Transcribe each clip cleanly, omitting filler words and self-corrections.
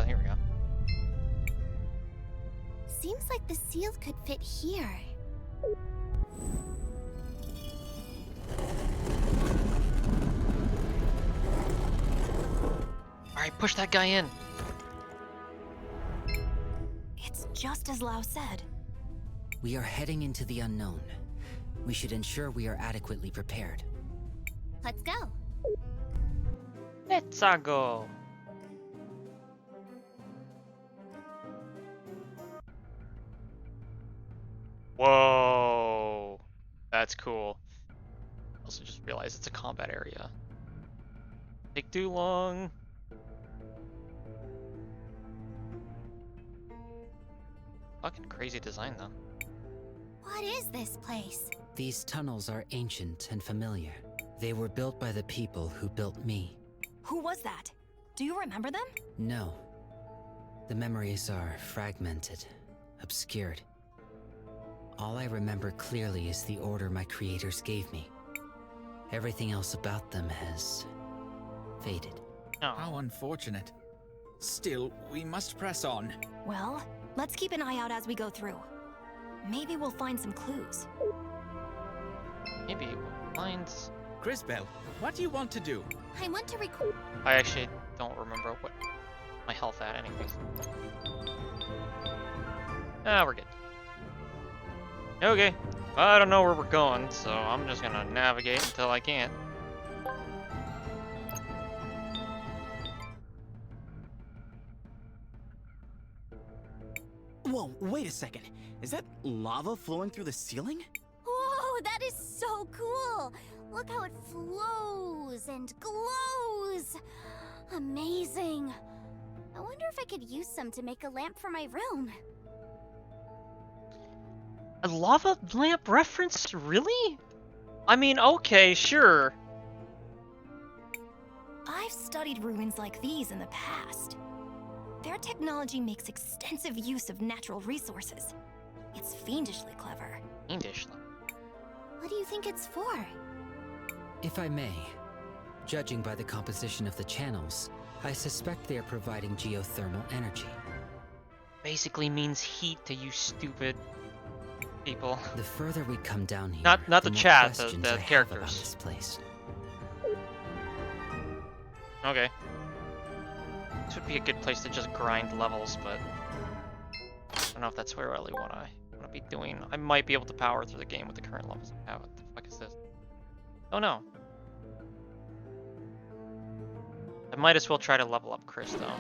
Oh, here we go. Seems like the seal could fit here. Alright, push that guy in. It's just as Lau said. We are heading into the unknown. We should ensure we are adequately prepared. Let's go. Let's go. Whoa. That's cool. Also just realized it's a combat area. Take too long. Fucking crazy design though. What is this place? These tunnels are ancient and familiar. They were built by the people who built me. Who was that? Do you remember them? No. The memories are fragmented, obscured. All I remember clearly is the order my creators gave me. Everything else about them has faded. Oh. How unfortunate. Still, we must press on. Well, let's keep an eye out as we go through. Maybe we'll find some clues. Maybe we'll find... Crisbell, what do you want to do? I want to record. I actually don't remember what my health at anyways. Ah, we're good. Okay. I don't know where we're going, so I'm just gonna navigate until I can't. Whoa, wait a second. Is that lava flowing through the ceiling? Whoa, that is so cool! Look how it flows and glows! Amazing! I wonder if I could use some to make a lamp for my room. A lava lamp reference? Really? I mean, okay, sure. I've studied ruins like these in the past. Their technology makes extensive use of natural resources. It's fiendishly clever. Fiendishly. What do you think it's for? If I may, judging by the composition of the channels, I suspect they are providing geothermal energy. Basically means heat to you stupid people. The further we come down here, Not the more chat, questions the I have characters. about this place. Okay. This would be a good place to just grind levels, but I don't know if that's where I really want to be doing. I might be able to power through the game with the current levels I have. What the fuck is this? Oh no. I might as well try to level up Chris though.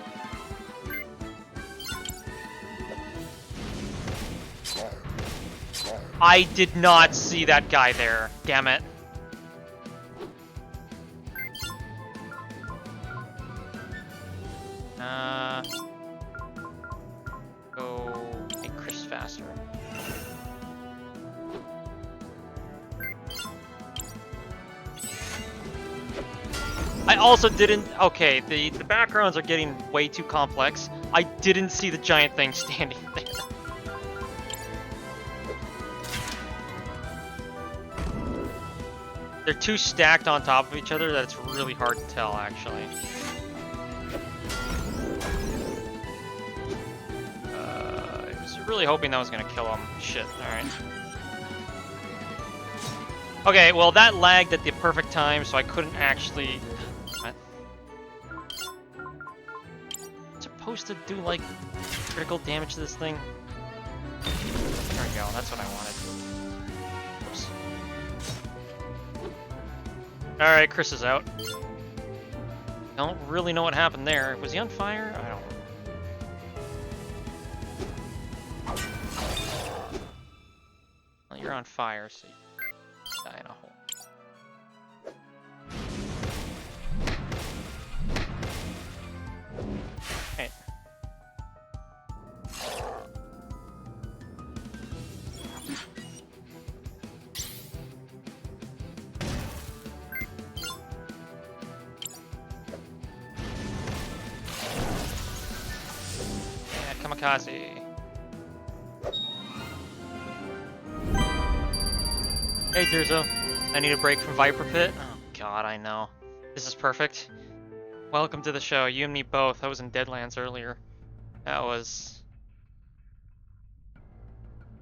I did not see that guy there. Damn it. Go make Chris faster. I also didn't. Okay, the backgrounds are getting way too complex. I didn't see the giant thing standing there. They're too stacked on top of each other that it's really hard to tell, actually. I was really hoping that was gonna kill him. Shit, alright. Okay, well that lagged at the perfect time, so I couldn't actually... What? It's supposed to do, like, critical damage to this thing. There we go, that's what I wanted. Oops. Alright, Chris is out. Don't really know what happened there. Was he on fire? I don't know. Well, you're on fire, so you die in a hole. Hey. Yeah, kamikaze. Hey, Durzo. I need a break from Viper Pit. Oh god, I know. This is perfect. Welcome to the show. You and me both. I was in Deadlands earlier. That was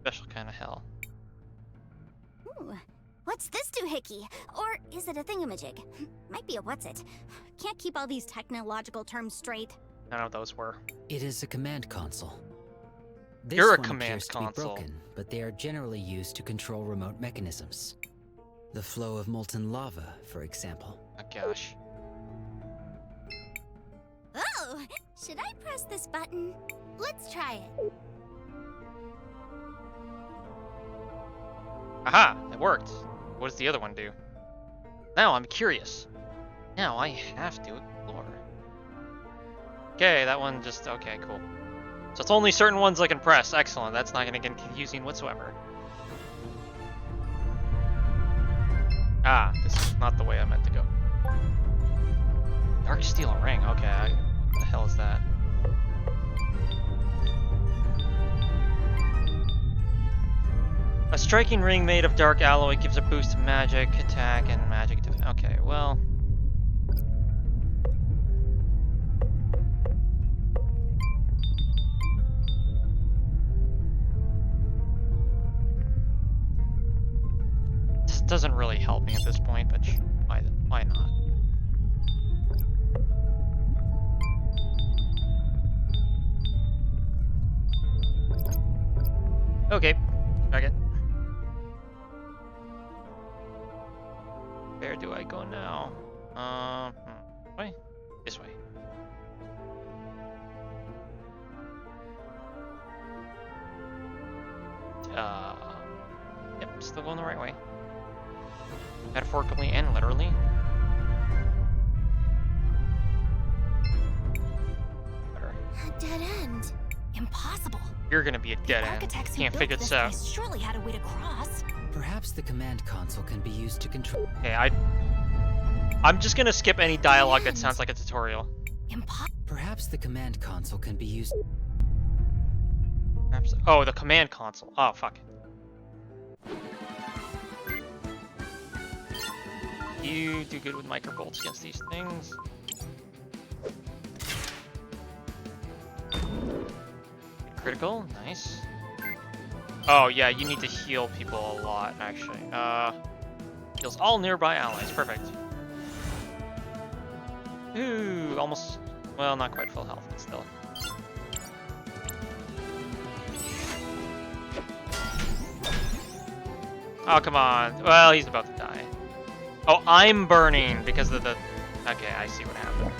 special kind of hell. Ooh, what's this doohickey? Or is it a thingamajig? Might be a what's it. Can't keep all these technological terms straight. I don't know what those were. It is a command console. This You're a one command appears to be console. broken, but they are generally used to control remote mechanisms. The flow of molten lava, for example. Oh gosh. Oh, should I press this button? Let's try it. Aha! It worked. What does the other one do? Now I'm curious. Now I have to explore. Okay, that one just... Okay, cool. So it's only certain ones I can press. Excellent. That's not going to get confusing whatsoever. Ah, this is not the way I meant to go. Dark steel ring. Okay, what the hell is that? A striking ring made of dark alloy gives a boost to magic attack and magic defense. Okay, well... This doesn't really help me at this point, but why not? Okay, back it. Where do I go now? Way? This way. Yep, still going the right way. Metaphorically and literally. Better. A dead end. Impossible. You're gonna be a dead end. Architects who Can't built figure this out. place surely had a way to cross. Perhaps the command console can be used to control... Okay, I'm just gonna skip any dialogue that sounds like a tutorial. Perhaps the command console can be used... Perhaps, oh, the command console. Oh, fuck. You do good with microbolts against these things. Critical, nice. Oh yeah, you need to heal people a lot, actually. Heals all nearby allies, perfect. Ooh, almost, well, not quite full health, but still. Oh, come on. Well, he's about to die. Oh, I'm burning because of the... Okay, I see what happened.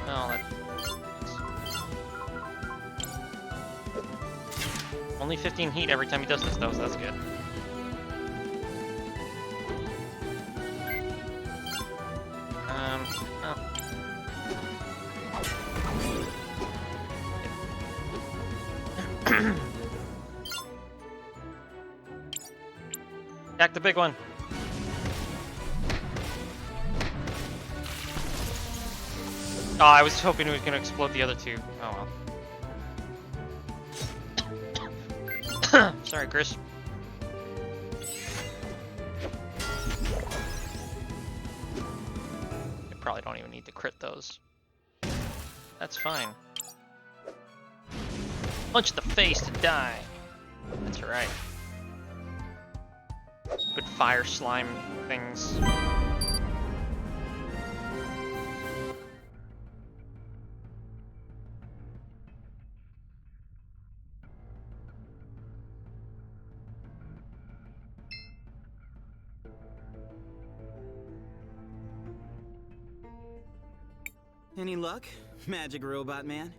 Well, that... Only 15 heat every time he does this, though, so that's good. Oh. Attack the big one. Oh, I was hoping it was going to explode the other two. Oh well. Sorry, Chris. I probably don't even need to crit those. That's fine. Punch the face to die. That's right. Good fire slime things. Any luck, magic robot man?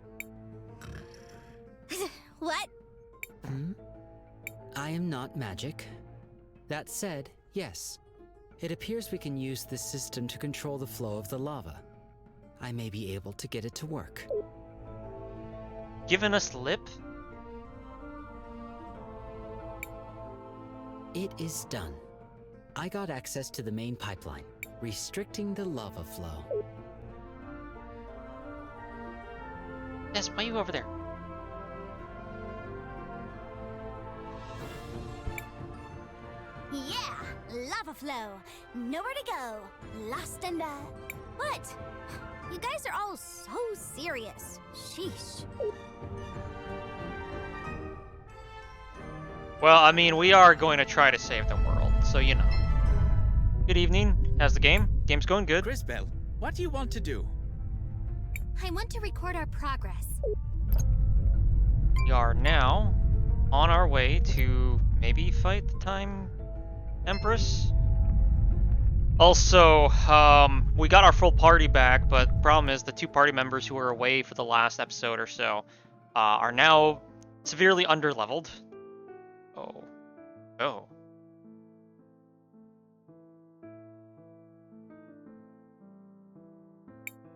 What? I am not magic. That said, yes. It appears we can use this system to control the flow of the lava. I may be able to get it to work. Giving us lip? It is done. I got access to the main pipeline, restricting the lava flow. Yes, why are you over there? Yeah, lava flow. Nowhere to go. Lost and what? You guys are all so serious. Sheesh. Well, I mean, we are going to try to save the world, so you know. Good evening. How's the game? Game's going good. Crisbell, what do you want to do? I want to record our progress. We are now on our way to maybe fight the Time Empress. Also, we got our full party back, but problem is the 2 party members who were away for the last episode or so are now severely underleveled. Oh. Oh.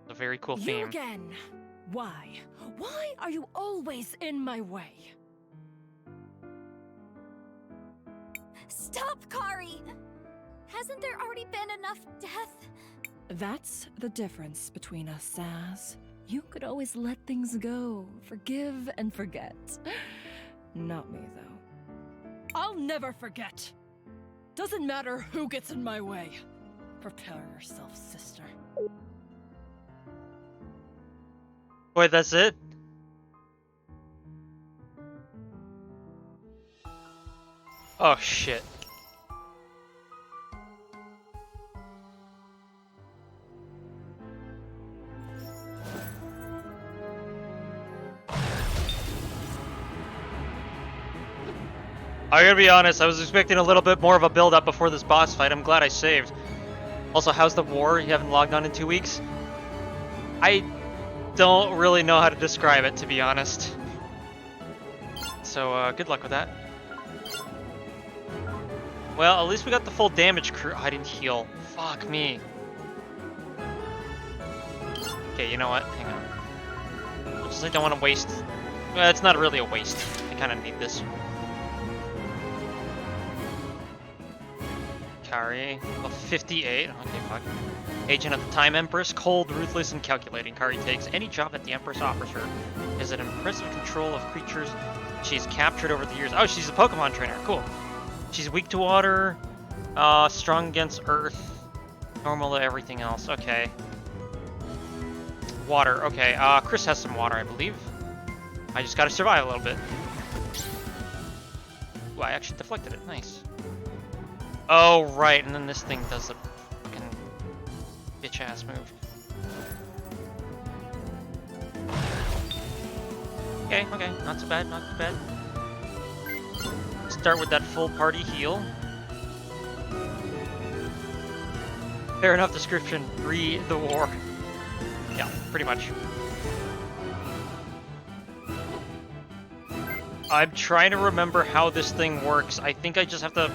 A very cool theme. You again. Why? Why are you always in my way? Stop, Kari! Hasn't there already been enough death? That's the difference between us, Saz. You could always let things go, forgive and forget. Not me, though. I'll never forget. Doesn't matter who gets in my way. Prepare yourself, sister. Wait, that's it? Oh shit. I gotta be honest, I was expecting a little bit more of a build-up before this boss fight. I'm glad I saved. Also, how's the war? You haven't logged on in 2 weeks? I don't really know how to describe it, to be honest. So, good luck with that. Well, at least we got the full damage crew. Oh, I didn't heal. Fuck me. Okay, you know what? Hang on. I don't want to waste... Well, it's not really a waste. I kind of need this. Kari, level 58. Okay, fuck. Agent of the Time Empress, cold, ruthless, and calculating. Kari takes any job that the Empress offers her. Has an impressive control of creatures she's captured over the years. Oh, she's a Pokemon trainer. Cool. She's weak to water, strong against earth, normal to everything else. Okay. Water. Okay. Chris has some water, I believe. I just gotta survive a little bit. Ooh, I actually deflected it. Nice. Oh, right, and then this thing does a fucking bitch-ass move. Okay, okay, not too bad, not too bad. Start with that full party heal. Fair enough description, breed the war. Yeah, pretty much. I'm trying to remember how this thing works. I think I just have to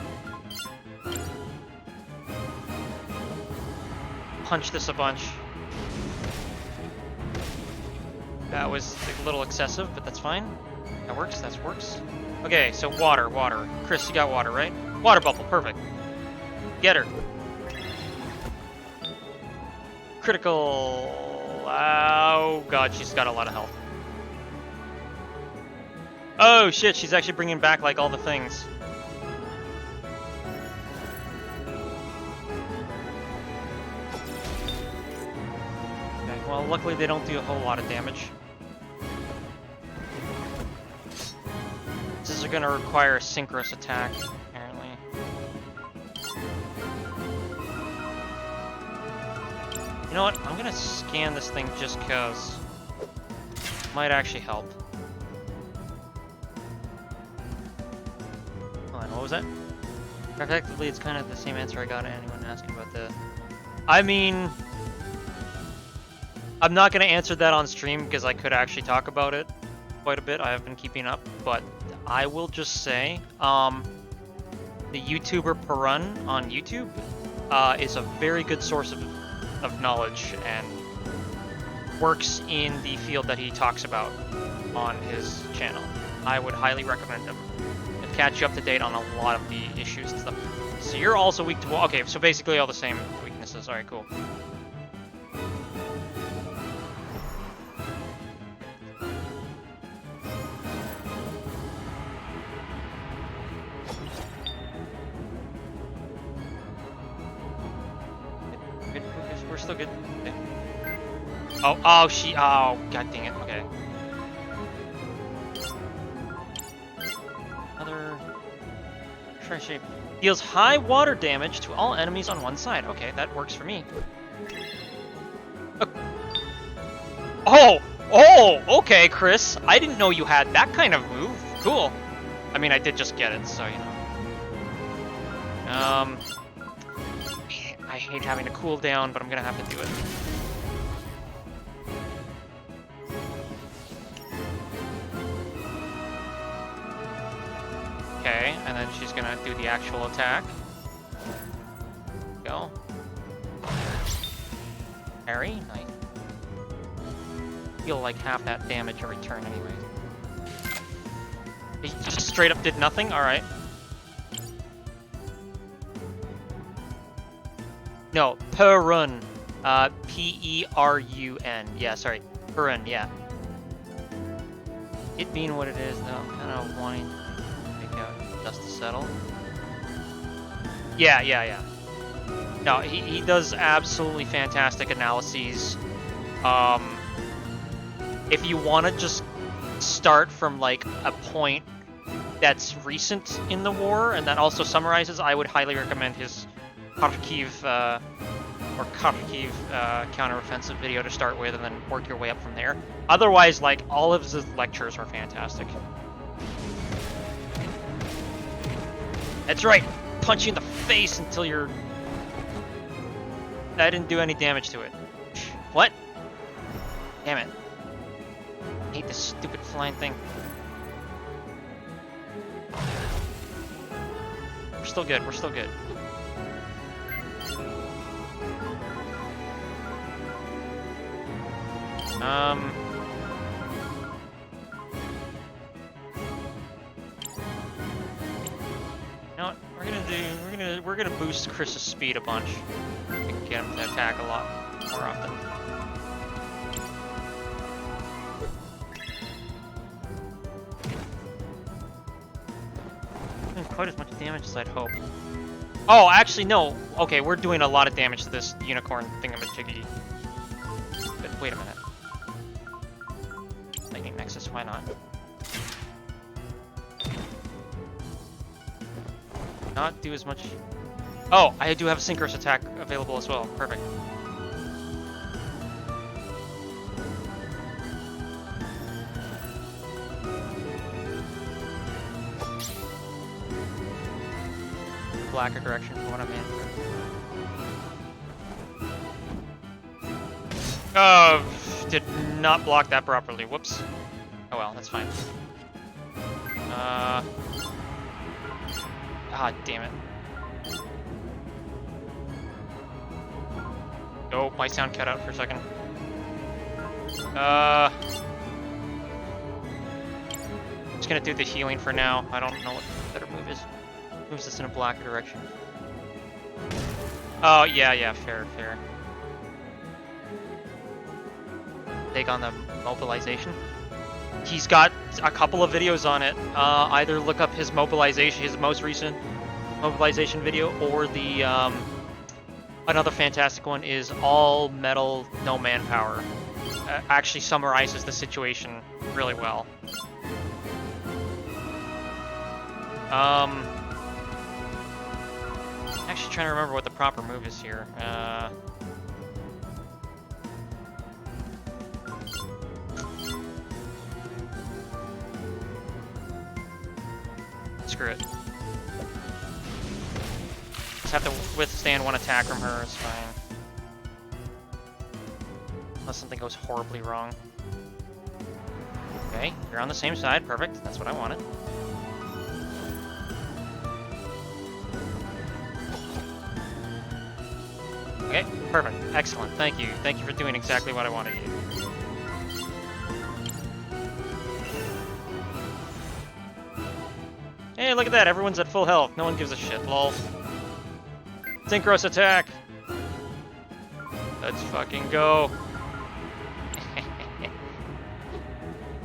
punch this a bunch. That was a little excessive, but that's fine. That works, that works. Okay, so water, water. Chris, you got water, right? Water bubble, perfect. Get her. Critical. Oh god, she's got a lot of health. Oh shit, she's actually bringing back like all the things. Okay, well luckily they don't do a whole lot of damage. This is gonna require a synchronous attack, apparently. You know what? I'm gonna scan this thing just cause. Might actually help. Hold on, what was that? Effectively, it's kind of the same answer I got to anyone asking about the... I mean... I'm not gonna answer that on stream because I could actually talk about it quite a bit. I have been keeping up, but I will just say, the YouTuber Perun on YouTube is a very good source of knowledge and works in the field that he talks about on his channel. I would highly recommend him. It'll catch you up to date on a lot of the issues and stuff. So you're also weak to... Okay, so basically all the same weaknesses. Alright, cool. We're still good. Okay. Oh, oh, god dang it, okay. Another treasure shape. Deals high water damage to all enemies on one side. Okay, that works for me. Oh, okay, Chris. I didn't know you had that kind of move. Cool. I mean, I did just get it, so, you know. I hate having to cool down, but I'm gonna have to do it. Okay, and then she's gonna do the actual attack. Go. Parry, nice. Feel like half that damage every turn anyway. He just straight up did nothing? Alright. No, Perun. P-E-R-U-N. Yeah, sorry. Perun, yeah. It being what it is, though, I'm kind of wanting to make out dust to settle. Yeah. No, he does absolutely fantastic analyses. If you want to just start from, like, a point that's recent in the war, and that also summarizes, I would highly recommend his Kharkiv, counteroffensive video to start with, and then work your way up from there. Otherwise, like, all of his lectures are fantastic. That's right! Punch you in the face until you're... That didn't do any damage to it. What? Damn it. I hate this stupid flying thing. We're still good, we're still good. You know what? We're gonna boost Chris's speed a bunch. And get him to attack a lot more often. Quite as much damage as I'd hope. Oh, actually, no. Okay, we're doing a lot of damage to this unicorn thingamajiggy. But wait a minute. Lightning Nexus, why not? Not do as much... Oh, I do have a Synchronous attack available as well. Perfect. Blacker direction for what I'm in. Oh, did not block that properly. Whoops. Oh well, that's fine. Ah, damn it. Oh, my sound cut out for a second. Just gonna do the healing for now. I don't know what the better move is. Moves us in a blacker direction. Oh, yeah, fair. Take on the mobilization. He's got a couple of videos on it. Either look up his mobilization, his most recent mobilization video, or the another fantastic one is all metal, no manpower. Actually summarizes the situation really well. Actually trying to remember what the proper move is here. Screw it. Just have to withstand one attack from her, it's fine. Unless something goes horribly wrong. Okay, you're on the same side, perfect. That's what I wanted. Okay, perfect. Excellent. Thank you. Thank you for doing exactly what I wanted you to do. Hey, look at that. Everyone's at full health. No one gives a shit. Lol. Synchronous attack. Let's fucking go.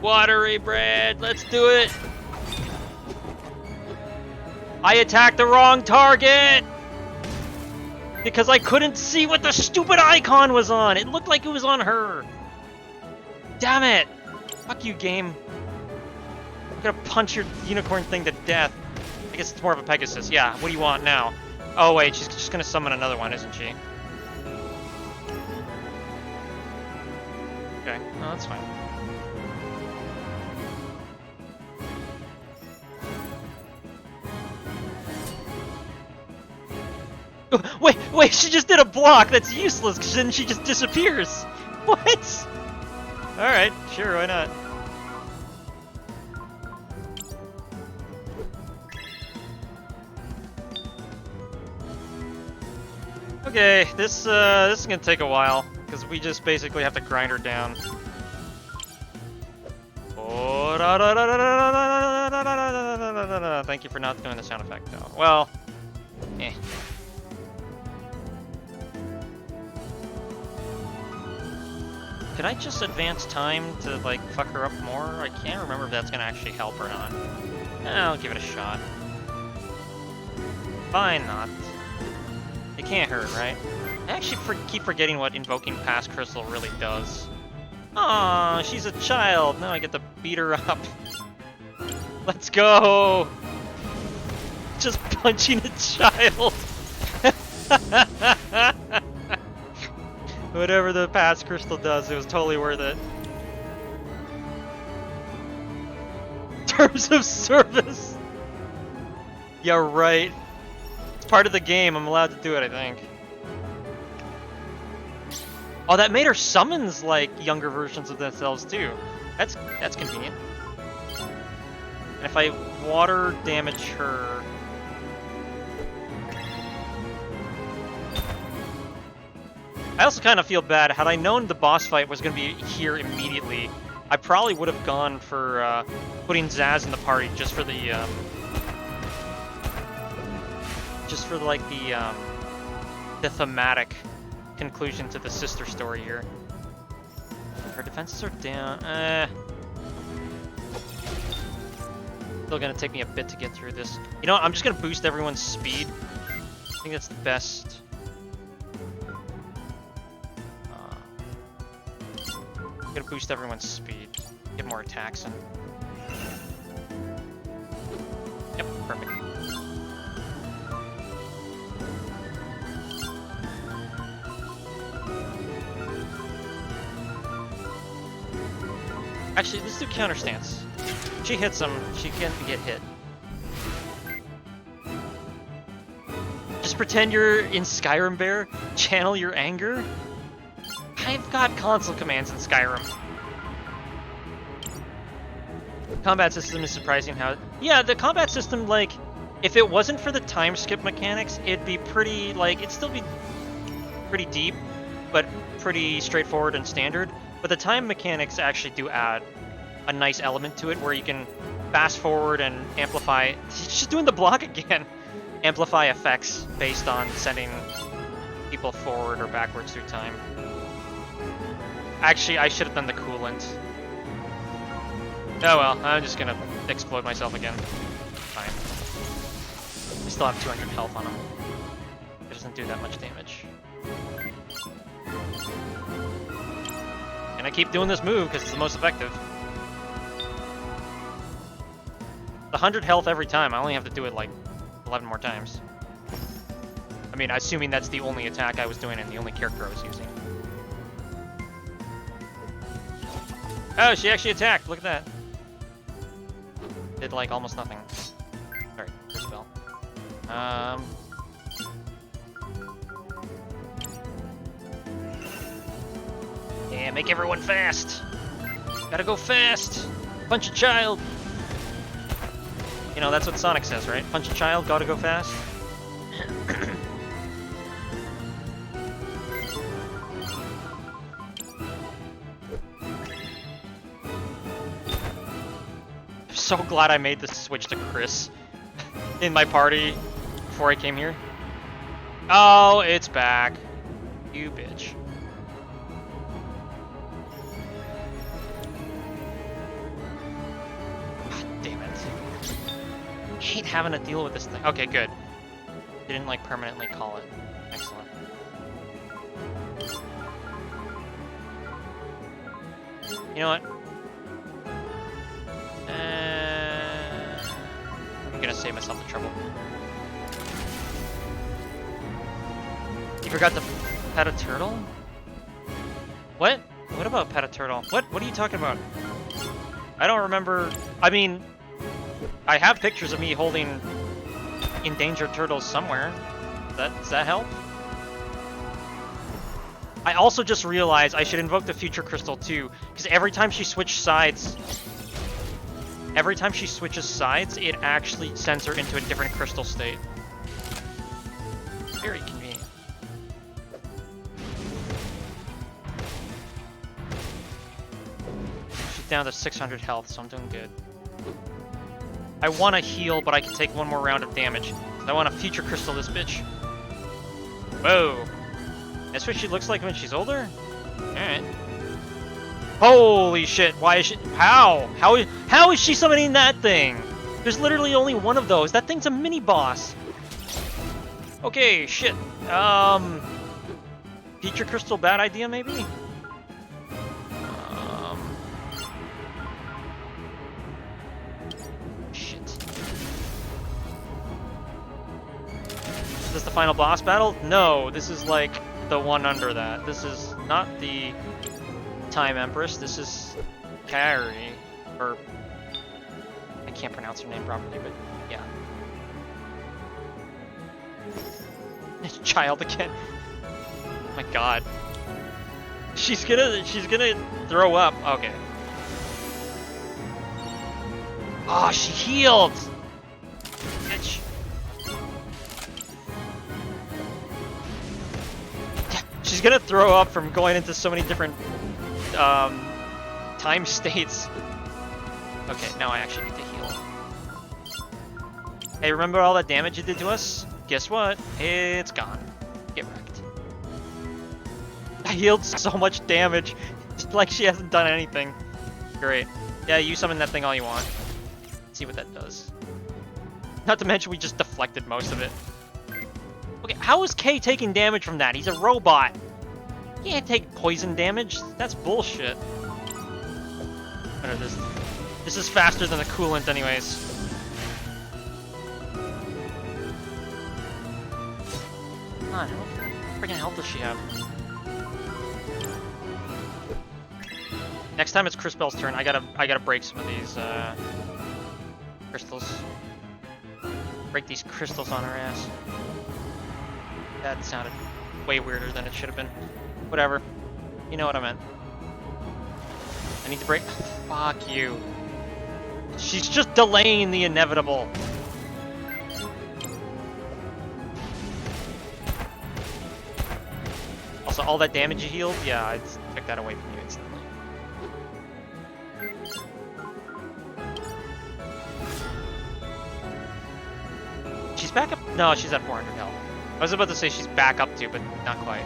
Watery bread. Let's do it. I attacked the wrong target. Because I couldn't see what the stupid icon was on. It looked like it was on her. Damn it! Fuck you, game. I'm gonna punch your unicorn thing to death. I guess it's more of a Pegasus. Yeah, what do you want now? Oh wait, she's just gonna summon another one, isn't she? Okay, no, that's fine. Wait, she just did a block that's useless, because then she just disappears. What? Alright, sure, why not? Okay, this is gonna take a while, because we just basically have to grind her down. Oh, thank you for not doing the sound effect, though. Well, eh. Could I just advance time to, like, fuck her up more? I can't remember if that's gonna actually help or not. I'll give it a shot. Fine, not. It can't hurt, right? I actually keep forgetting what invoking past crystal really does. Aw, she's a child. Now I get to beat her up. Let's go! Just punching a child. Whatever the past crystal does, it was totally worth it. Terms of service! Yeah, right. It's part of the game, I'm allowed to do it, I think. Oh, that made her summons, like, younger versions of themselves, too. That's convenient. And if I water damage her... I also kind of feel bad. Had I known the boss fight was going to be here immediately, I probably would have gone for putting Zaz in the party just for the the thematic conclusion to the sister story here. Her defenses are down. Still gonna take me a bit to get through this. You know what? I'm just gonna boost everyone's speed. I think that's the best. I'm gonna boost everyone's speed. Get more attacks in. Yep, perfect. Actually, let's do counter stance. She hits him, she can get hit. Just pretend you're in Skyrim Bear, channel your anger. I've got console commands in Skyrim. Combat system is surprising how... Yeah, the combat system, like, if it wasn't for the time skip mechanics, it'd be pretty, like, it'd still be pretty deep, but pretty straightforward and standard. But the time mechanics actually do add a nice element to it where you can fast forward and amplify... She's doing the block again! Amplify effects based on sending people forward or backwards through time. Actually, I should have done the coolant. Oh well, I'm just gonna explode myself again. Fine. I still have 200 health on him. It doesn't do that much damage. And I keep doing this move because it's the most effective. The 100 health every time, I only have to do it like 11 more times. I mean, assuming that's the only attack I was doing and the only character I was using. Oh, she actually attacked! Look at that. Did like almost nothing. Sorry, Crisbell. Yeah, make everyone fast! Gotta go fast! Punch a child! You know, that's what Sonic says, right? Punch a child, gotta go fast. I'm so glad I made the switch to Chris in my party before I came here. Oh, it's back. You bitch. God damn it. I hate having to deal with this thing. Okay, good. Didn't like permanently call it. Excellent. You know what? I'm gonna save myself the trouble. You forgot to pet a turtle? What? What about pet a turtle? What are you talking about? I don't remember. I mean, I have pictures of me holding endangered turtles somewhere. Does that help? I also just realized I should invoke the future crystal too, because every time she switches sides, it actually sends her into a different crystal state. Very convenient. She's down to 600 health, so I'm doing good. I want to heal, but I can take one more round of damage. I want to future crystal this bitch. Whoa. That's what she looks like when she's older? Alright. Holy shit, why is she... How is she summoning that thing? There's literally only one of those. That thing's a mini-boss. Okay, shit. Future crystal, bad idea, maybe? Shit. Is this the final boss battle? No, this is like... the one under that. This is not the Time Empress. This is Carrie, or I can't pronounce her name properly, but yeah. It's child again. Oh my god. She's gonna throw up. Okay. Oh, she healed. Bitch. She's gonna throw up from going into so many different time states. Okay, now I actually need to heal. Hey, remember all that damage you did to us? Guess what? It's gone. Get wrecked. I healed so much damage. It's like she hasn't done anything. Great. Yeah, you summon that thing all you want. See what that does. Not to mention we just deflected most of it. Okay, how is K taking damage from that? He's a robot. He can't take poison damage. That's bullshit. This is faster than the coolant anyways. Come on, how freaking health does she have? Next time it's Crisbell's turn, I gotta break some of these crystals. Break these crystals on her ass. That sounded way weirder than it should have been. Whatever. You know what I meant. I need to break... Fuck you. She's just delaying the inevitable. Also, all that damage you healed? Yeah, I'd took that away from you instantly. She's back up... No, she's at 400 health. I was about to say she's back up to, but not quite.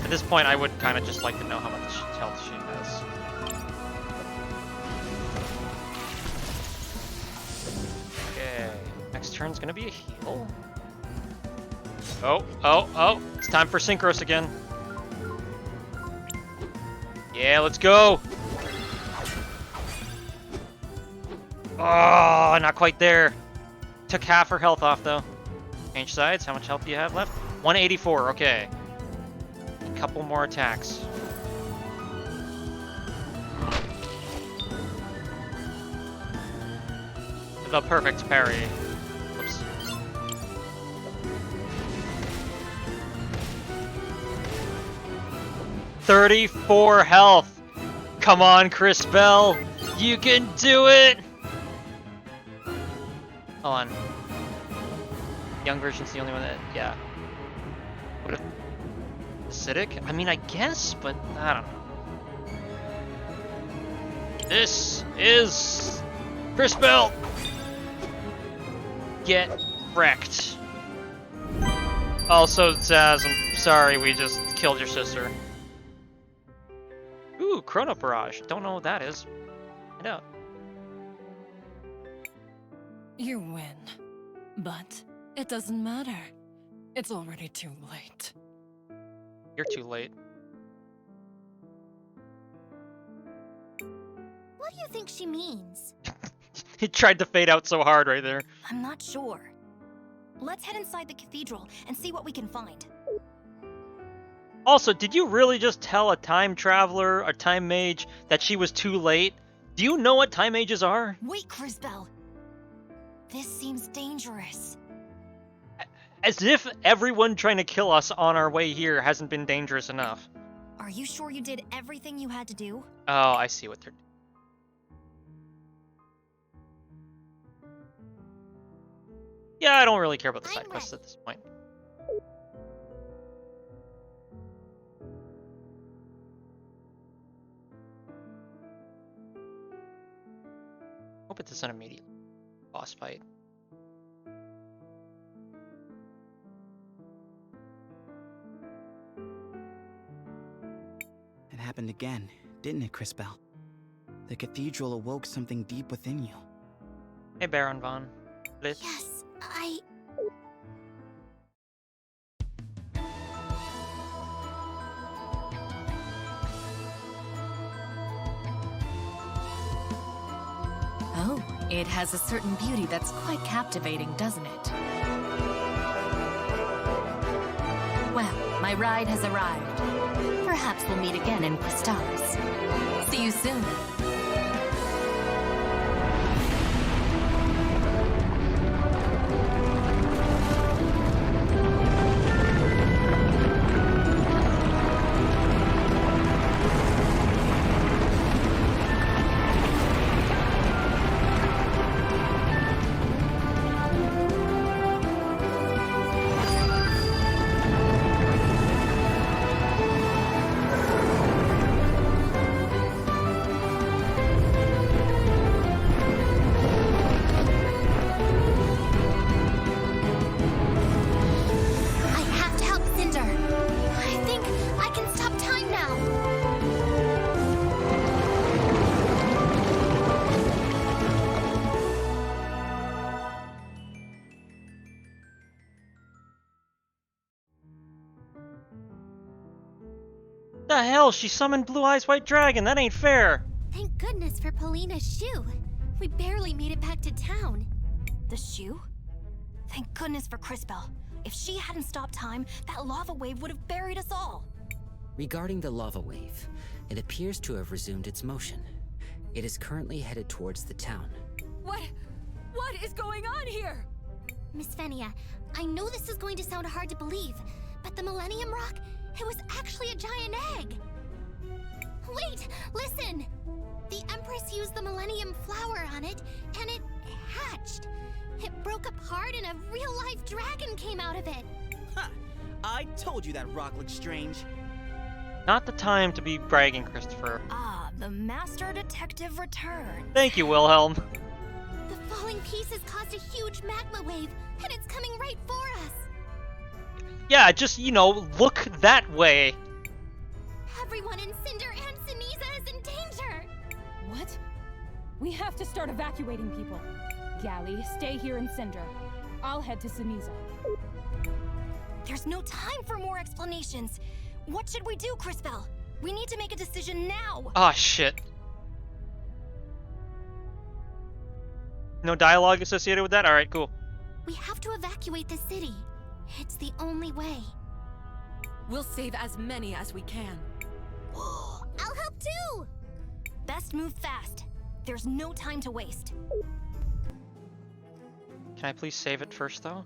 At this point, I would kind of just like to know how much health she has. Okay, next turn's gonna be a heal. Oh, it's time for Synchros again. Yeah, let's go! Oh, not quite there. Took half her health off, though. Change sides. How much health do you have left? 184, okay. A couple more attacks. The perfect parry. Whoops. $34 health. Come on, Crisbell. You can do it. Hold on. Young version's the only one that, yeah. What if acidic? I mean, I guess, but I don't know. This is Crisbell. Get wrecked. Also, Zaz, I'm sorry we just killed your sister. Ooh, Chrono Barrage. Don't know what that is. I know. You win. But it doesn't matter. It's already too late. You're too late. What do you think she means? He tried to fade out so hard right there. I'm not sure. Let's head inside the cathedral and see what we can find. Also, did you really just tell a time traveler, a time mage, that she was too late? Do you know what time mages are? Wait, Crisbell. This seems dangerous. As if everyone trying to kill us on our way here hasn't been dangerous enough. Are you sure you did everything you had to do? Oh, I see what they're doing. Yeah, I don't really care about the side quests at this point. Hope it's an immediate boss fight. It happened again, didn't it, Crisbell? The cathedral awoke something deep within you. Hey, Baron Von. Blitz. Yes, Oh, it has a certain beauty that's quite captivating, doesn't it? Well, my ride has arrived. Perhaps we'll meet again in CrisTales. See you soon. The hell? She summoned Blue Eyes White Dragon. That ain't fair. Thank goodness for Polina's shoe. We barely made it back to town. The shoe? Thank goodness for Crisbell. If she hadn't stopped time, that lava wave would have buried us all. Regarding the lava wave, it appears to have resumed its motion. It is currently headed towards the town. What is going on here? Miss Fenia, I know this is going to sound hard to believe, but the Millennium Rock, it was actually a giant egg. Wait, listen! The Empress used the Millennium Flower on it, and it hatched. It broke apart and a real-life dragon came out of it. Ha! I told you that rock looked strange. Not the time to be bragging, Christopher. Ah, the Master Detective returns. Thank you, Wilhelm. The falling pieces caused a huge magma wave, and it's coming right for us. Yeah, just, look that way. Everyone in Cinder and Sinisa is in danger. What? We have to start evacuating people. Gally, stay here in Cinder. I'll head to Sinisa. There's no time for more explanations. What should we do, Crisbell? We need to make a decision now. Ah, shit. No dialogue associated with that? Alright, cool. We have to evacuate the city. It's the only way. We'll save as many as we can. I'll help too! Best move fast. There's no time to waste. Can I please save it first, though?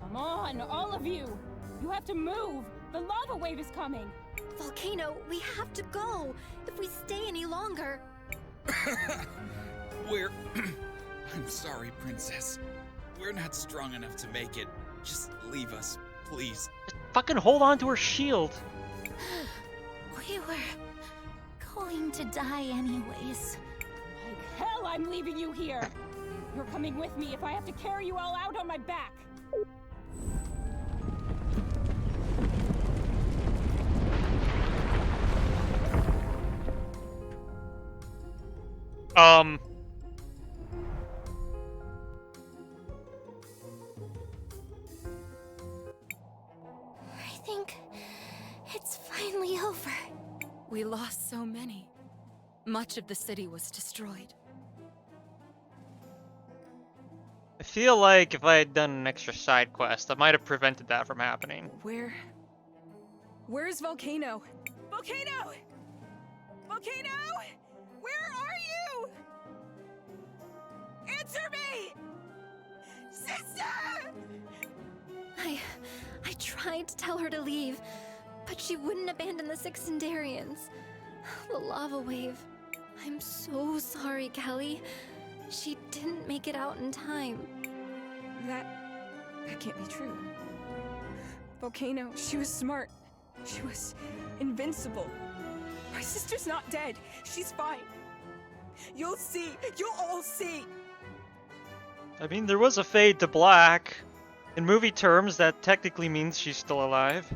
Come on, all of you! You have to move! The lava wave is coming! Volcano, we have to go. If we stay any longer... I'm sorry, Princess. We're not strong enough to make it. Just leave us, please. Just fucking hold on to her shield. We were going to die anyways. Like hell, I'm leaving you here! You're coming with me if I have to carry you all out on my back! I think it's finally over. We lost so many. Much of the city was destroyed. I feel like if I had done an extra side quest, I might have prevented that from happening. Where's Volcano? Volcano! Volcano! Where are you? Answer me! Sister! I tried to tell her to leave, but she wouldn't abandon the Sixendarians. The lava wave. I'm so sorry, Callie. She didn't make it out in time. That can't be true. Volcano, she was smart. She was invincible. My sister's not dead. She's fine. You'll see. You'll all see. I mean, there was a fade to black. In movie terms, that technically means she's still alive.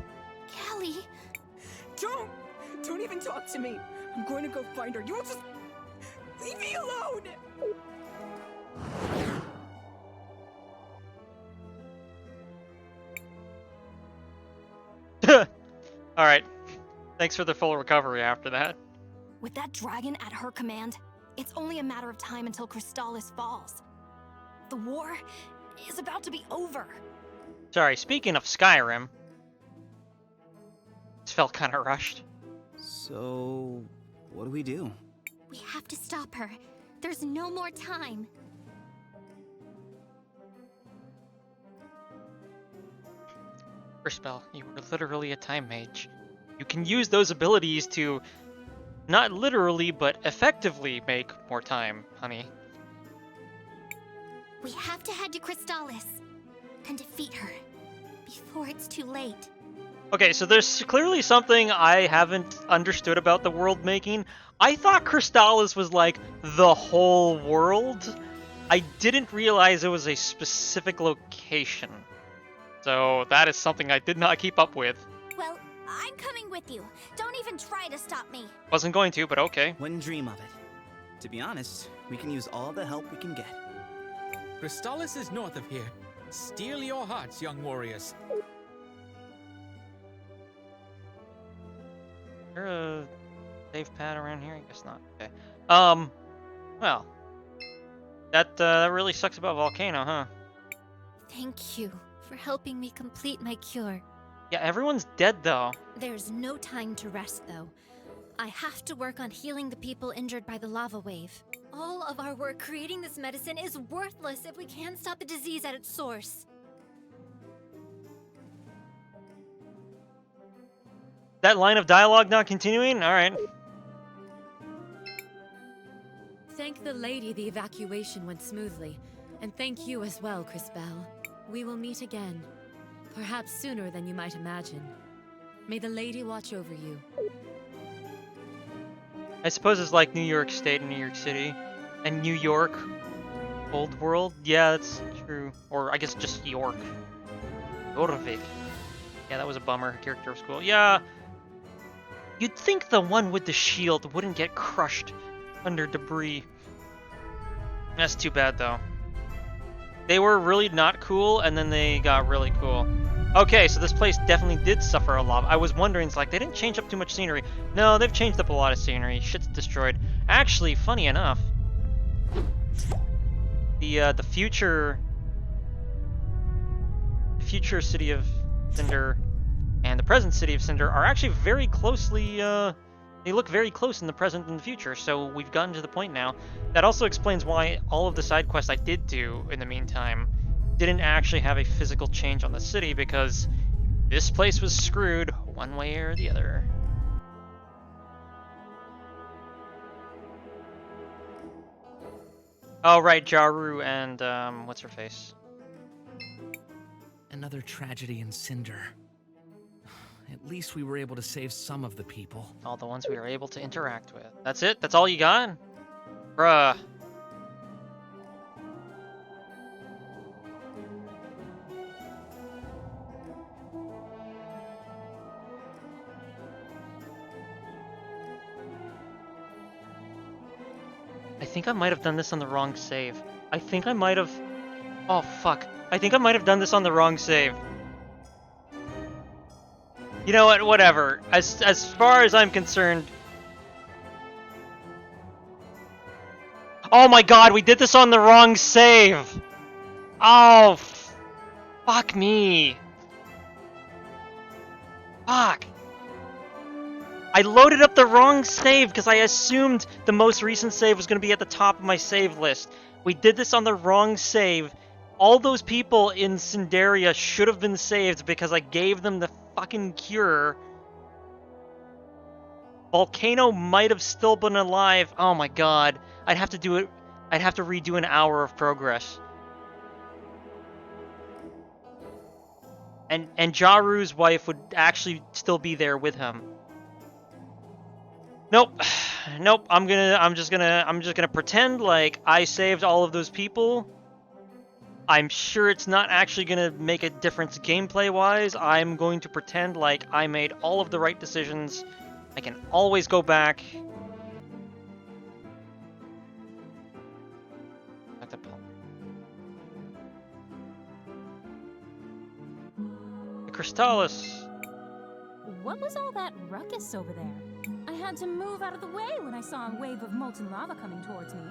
Callie! Don't even talk to me. I'm going to go find her. You won't just leave me alone. Alright. Thanks for the full recovery after that. With that dragon at her command, it's only a matter of time until CrisTales falls. The war is about to be over. Sorry, speaking of Skyrim. This felt kind of rushed. So, what do we do? We have to stop her. There's no more time. Crisbell, you were literally a time mage. You can use those abilities to not literally, but effectively make more time, honey. We have to head to CrisTales and defeat her before it's too late. Okay, so there's clearly something I haven't understood about the world making. I thought CrisTales was like the whole world. I didn't realize it was a specific location. So that is something I did not keep up with. Well, I'm coming with you. Don't even try to stop me. Wasn't going to, but okay. Wouldn't dream of it. To be honest, we can use all the help we can get. CrisTales is north of here. Steel your hearts, young warriors. Is there a save pad around here? I guess not. Okay. Well. That really sucks about Volcano, huh? Thank you for helping me complete my cure. Yeah, everyone's dead though. There's no time to rest, though. I have to work on healing the people injured by the lava wave. All of our work creating this medicine is worthless if we can't stop the disease at its source. That line of dialogue not continuing? Alright. Thank the lady the evacuation went smoothly. And thank you as well, Crisbell. We will meet again. Perhaps sooner than you might imagine. May the lady watch over you. I suppose it's like New York State and New York City. And New York. Old World? Yeah, that's true. Or I guess just York. Jorvik. Yeah, that was a bummer. Character was cool. Yeah. You'd think the one with the shield wouldn't get crushed under debris. That's too bad, though. They were really not cool, and then they got really cool. Okay, so this place definitely did suffer a lot. I was wondering, it's like, they didn't change up too much scenery. No, they've changed up a lot of scenery. Shit's destroyed. Actually, funny enough, the future city of Cinder and the present city of Cinder are actually very closely, they look very close in the present and the future, so we've gotten to the point now. That also explains why all of the side quests I did do in the meantime didn't actually have a physical change on the city, because this place was screwed one way or the other. Oh, right, Jaru and, what's her face? Another tragedy in Cinder. At least we were able to save some of the people. All the ones we were able to interact with. That's it? That's all you got? Bruh. I think I might have done this on the wrong save. I think I might have... Oh, fuck. I think I might have done this on the wrong save. You know what? Whatever. As far as I'm concerned... Oh my god, we did this on the wrong save! Oh, fuck me. Fuck. I loaded up the wrong save because I assumed the most recent save was going to be at the top of my save list. We did this on the wrong save. All those people in Cinderia should have been saved because I gave them the fucking cure. Volcano might have still been alive. Oh my god. I'd have to do it. I'd have to redo an hour of progress. And Jaru's wife would actually still be there with him. Nope. Nope. I'm just gonna pretend like I saved all of those people. I'm sure it's not actually gonna make a difference gameplay wise. I'm going to pretend like I made all of the right decisions. I can always go back. The CrisTales. What was all that ruckus over there? I had to move out of the way when I saw a wave of molten lava coming towards me.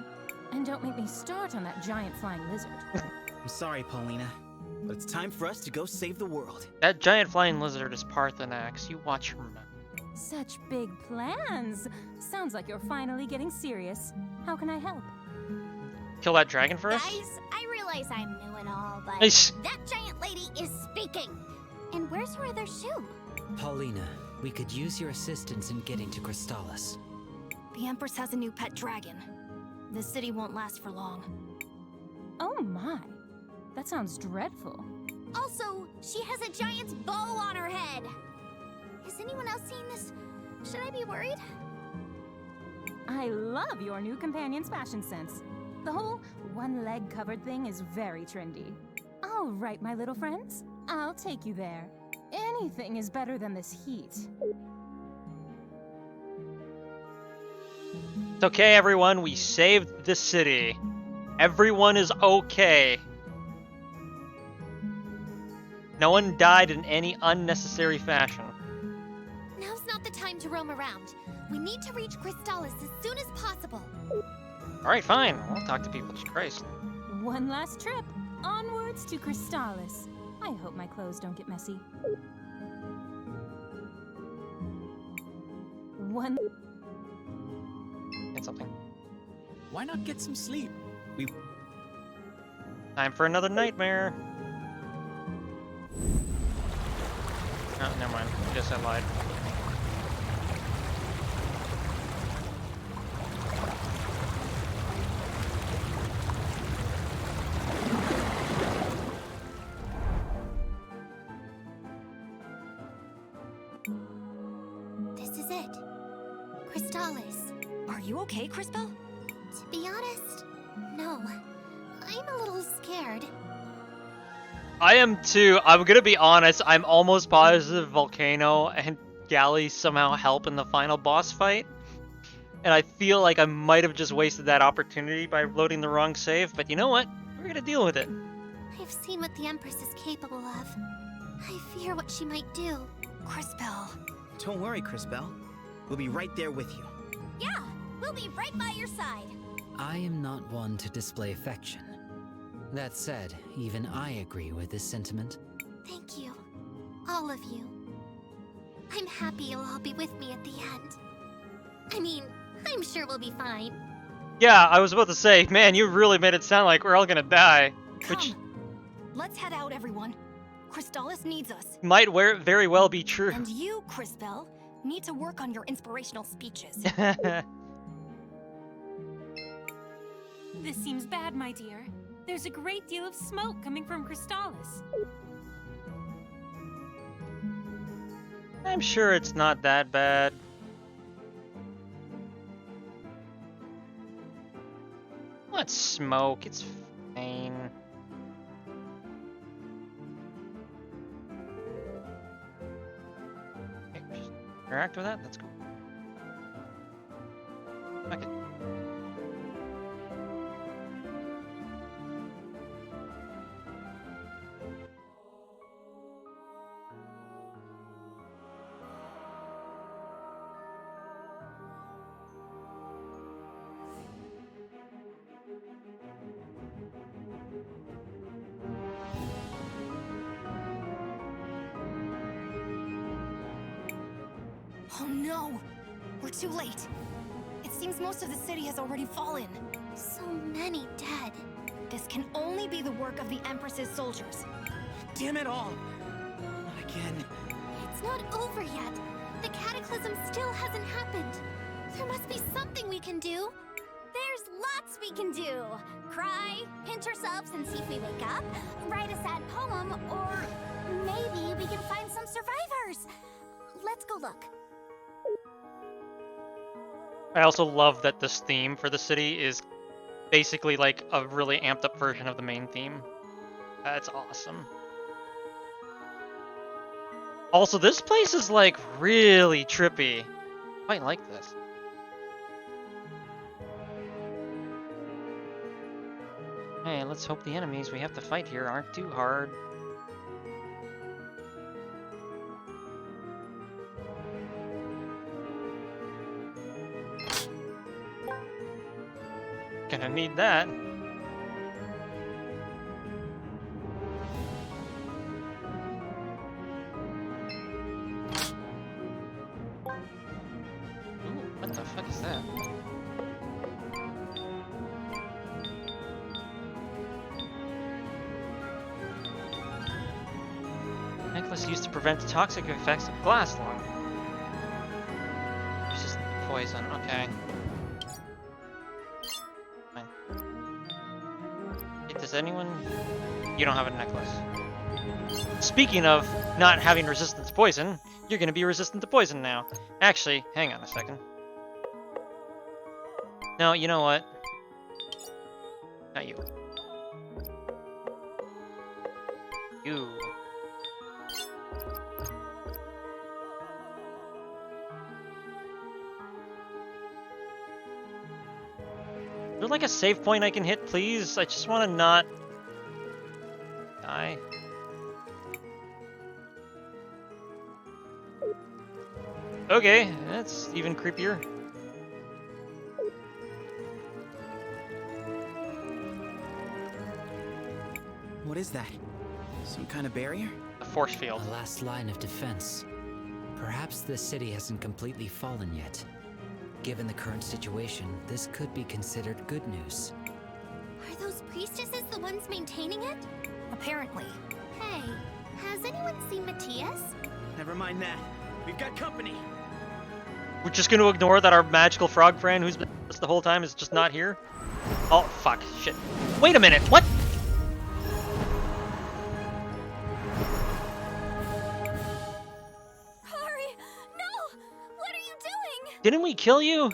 And don't make me start on that giant flying lizard. I'm sorry, Paulina, but it's time for us to go save the world. That giant flying lizard is Parthenax. You watch your mouth. Such big plans. Sounds like you're finally getting serious. How can I help? Kill that dragon for us? Guys, I realize I'm new and all, but Nice. that giant lady is speaking. And where's her other shoe? Paulina, we could use your assistance in getting to CrisTales. The Empress has a new pet dragon. The city won't last for long. Oh my. That sounds dreadful. Also, she has a giant's bow on her head. Has anyone else seen this? Should I be worried? I love your new companion's fashion sense. The whole one-leg covered thing is very trendy. All right, my little friends. I'll take you there. Anything is better than this heat. It's okay, everyone. We saved the city. Everyone is okay. No one died in any unnecessary fashion. Now's not the time to roam around. We need to reach CrisTales as soon as possible. Alright, fine. I'll talk to people. Jesus Christ. One last trip. Onwards to CrisTales. I hope my clothes don't get messy. One... Get something. Why not get some sleep? Time for another nightmare. Oh, never mind. I guess I lied. This is it. CrisTales. Are you okay, Crisbell? To be honest, no. I'm a little scared. I am too. I'm gonna be honest. I'm almost positive Volcano and Galley somehow help in the final boss fight. And I feel like I might have just wasted that opportunity by loading the wrong save. But you know what? We're gonna deal with it. I've seen what the Empress is capable of. I fear what she might do. Crisbell. Don't worry, Crisbell. We'll be right there with you. Yeah, we'll be right by your side. I am not one to display affection. That said, even I agree with this sentiment. Thank you. All of you. I'm happy you'll all be with me at the end. I mean, I'm sure we'll be fine. Yeah, I was about to say, man, you really made it sound like we're all gonna die. Come. Which Let's head out, everyone. CrisTales needs us. might very well be true. And you, Crisbell, need to work on your inspirational speeches. This seems bad, my dear. There's a great deal of smoke coming from CrisTales. I'm sure it's not that bad. What smoke? It's fine. Okay, just interact with that? That's cool. Okay. Oh no! We're too late. It seems most of the city has already fallen. So many dead. This can only be the work of the Empress's soldiers. Damn it all! Not again. It's not over yet. The cataclysm still hasn't happened. There must be something we can do. There's lots we can do. Cry, pinch ourselves and see if we wake up, write a sad poem, or maybe we can find some survivors. Let's go look. I also love that this theme for the city is basically like a really amped up version of the main theme. That's awesome. Also, this place is like really trippy. I quite like this. Hey, let's hope the enemies we have to fight here aren't too hard. Gonna need that. Ooh, what the fuck is that? Necklace used to prevent the toxic effects of glass lung. Resistant to poison, okay. Fine. Does anyone... You don't have a necklace. Speaking of not having resistance to poison, you're gonna be resistant to poison now. Actually, hang on a second. No, you know what? Not you. You. Is there like a save point I can hit, please? I just want to not die. Okay, that's even creepier. What is that? Some kind of barrier? A force field. A last line of defense. Perhaps the city hasn't completely fallen yet. Given the current situation, this could be considered good news. Are those priestesses the ones maintaining it? Apparently. Hey, has anyone seen Matthias? Never mind that. We've got company. We're just going to ignore that our magical frog friend who's been with us the whole time is just not here? Oh, fuck. Shit. Wait a minute. What? Hurry! No! What are you doing? Didn't we kill you?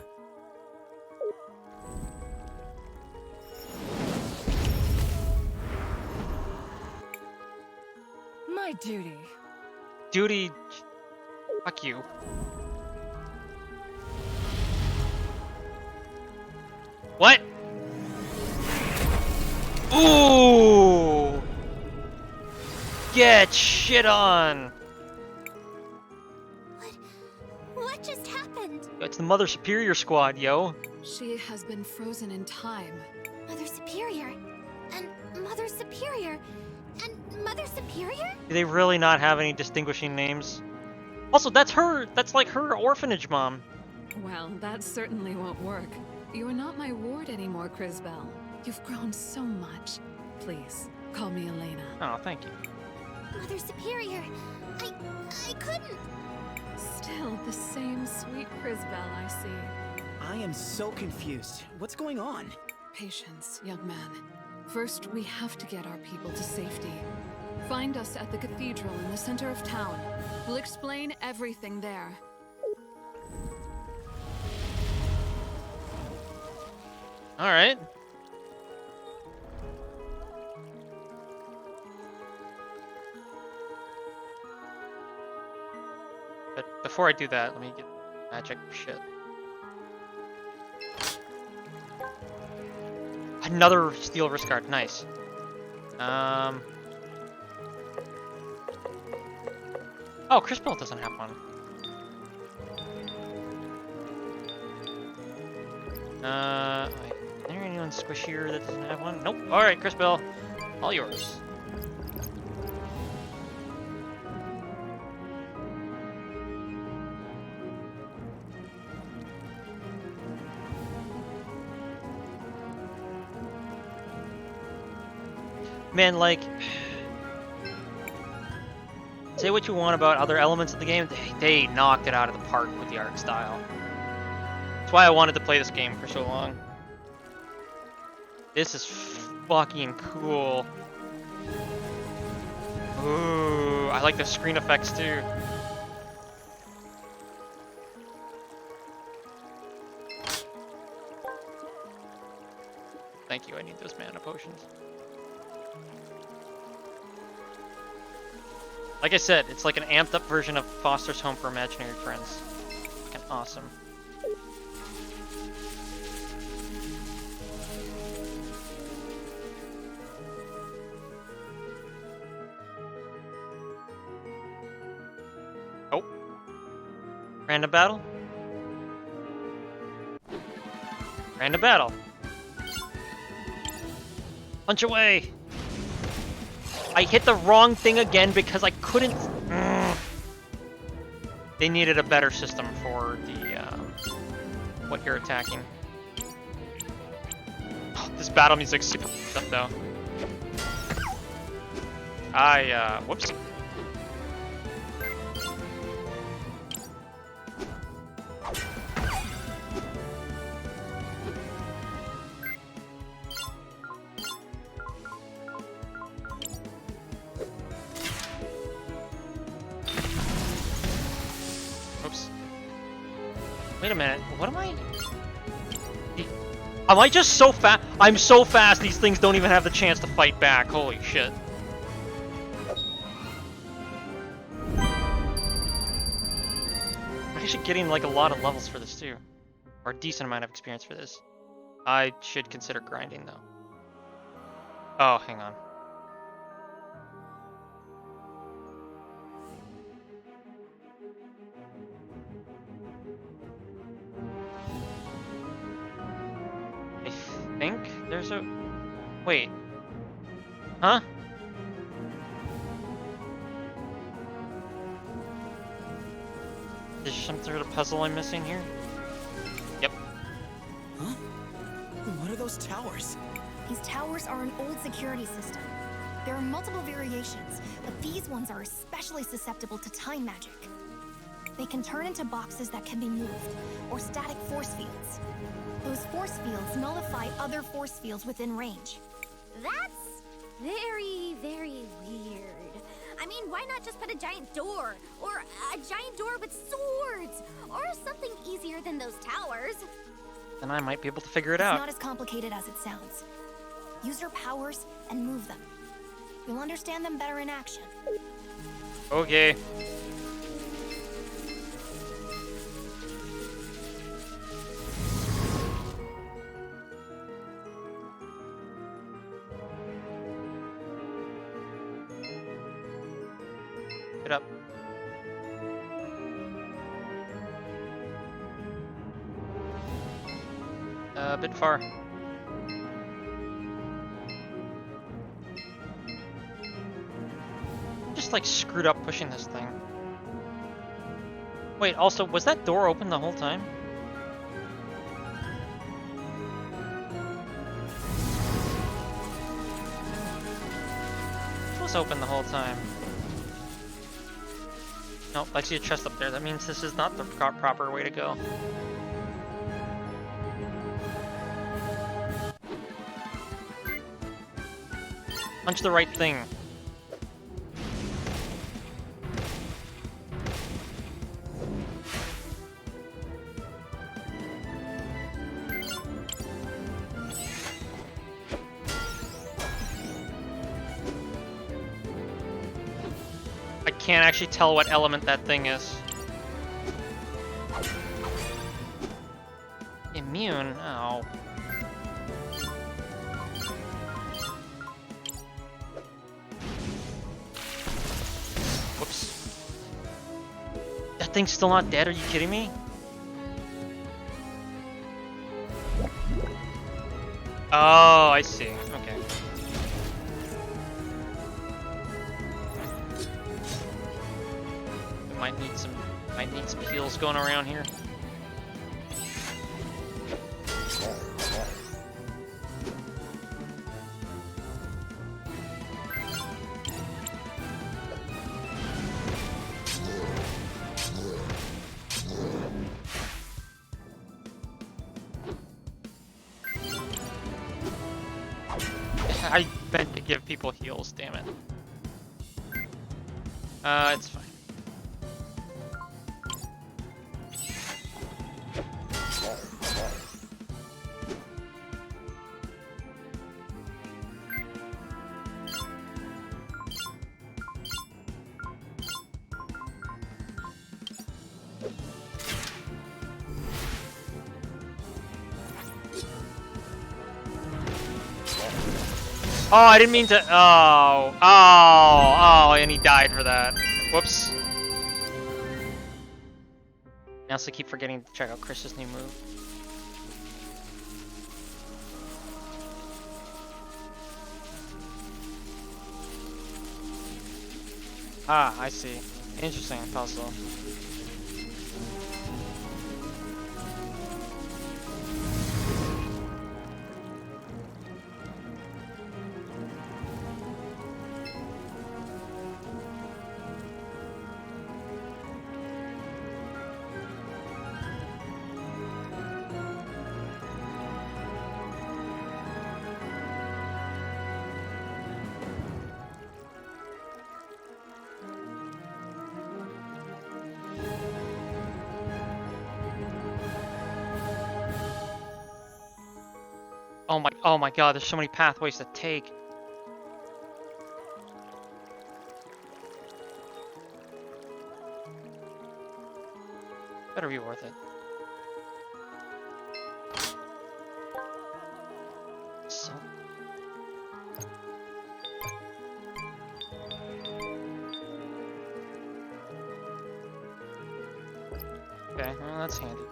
My duty. Duty. Fuck you. What? Ooh! Get shit on! What just happened? It's the Mother Superior squad, yo. She has been frozen in time. Mother Superior. And Mother Superior. And Mother Superior? Do they really not have any distinguishing names? Also, that's her. That's like her orphanage mom. Well, that certainly won't work. You are not my ward anymore, Crisbell. You've grown so much. Please, call me Elena. Oh, thank you. Mother Superior. I couldn't. Still the same sweet Crisbell, I see. I am so confused. What's going on? Patience, young man. First, we have to get our people to safety. Find us at the cathedral in the center of town. We'll explain everything there. All right. But before I do that, let me get magic shit. Another steel wrist guard, nice. Oh, Crisbell doesn't have one. Wait. Is there anyone squishier that doesn't have one? Nope. Alright, Crisbell. All yours. Man, like, say what you want about other elements of the game, they knocked it out of the park with the art style. That's why I wanted to play this game for so long. This is fucking cool. Ooh, I like the screen effects too. Thank you, I need those mana potions. Like I said, it's like an amped up version of Foster's Home for Imaginary Friends. Fucking awesome. Oh. Random battle? Random battle. Punch away! I hit the wrong thing again because I couldn't... They needed a better system for the, what you're attacking. Oh, this battle music's super up though. Whoops. Wait a minute, what am I? Am I just so fast? I'm so fast these things don't even have the chance to fight back. Holy shit. I'm actually getting like a lot of levels for this too. Or a decent amount of experience for this. I should consider grinding though. Oh, hang on. I think there's a... Wait. Huh? Is there some sort of puzzle I'm missing here? Yep. Huh? What are those towers? These towers are an old security system. There are multiple variations, but these ones are especially susceptible to time magic. They can turn into boxes that can be moved, or static force fields. Those force fields nullify other force fields within range. That's very, very weird. I mean, why not just put a giant door? Or a giant door with swords? Or something easier than those towers? Then I might be able to figure it It's out. not as complicated as it sounds. Use your powers and move them. You'll understand them better in action. Okay. Get up. A bit far. Just like screwed up pushing this thing. Wait, also, was that door open the whole time? It was open the whole time. Nope, I see a chest up there. That means this is not the proper way to go. Punch the right thing. I can't actually tell what element that thing is. Immune? Oh. Whoops. That thing's still not dead? Are you kidding me? Oh, I see. Okay. Might need some heals going around here. I meant to give people heals, damn it. It's fine. Oh, I didn't mean to. Oh, and he died for that. Whoops. I also keep forgetting to check out Chris's new move. Ah, I see. Interesting puzzle. Oh my god, there's so many pathways to take. Better be worth it. So. Okay, well that's handy.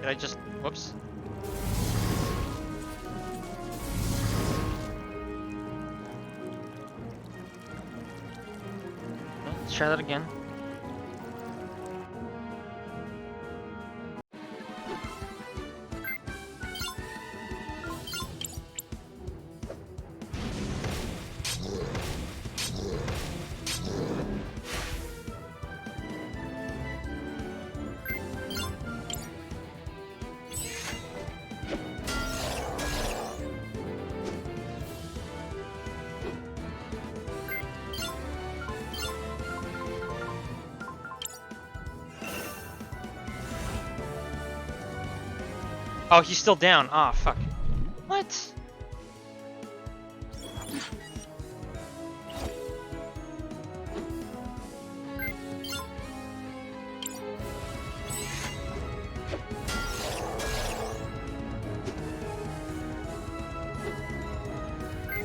Did I just... whoops. Let's try that again. Oh, he's still down. Ah, oh, fuck. What?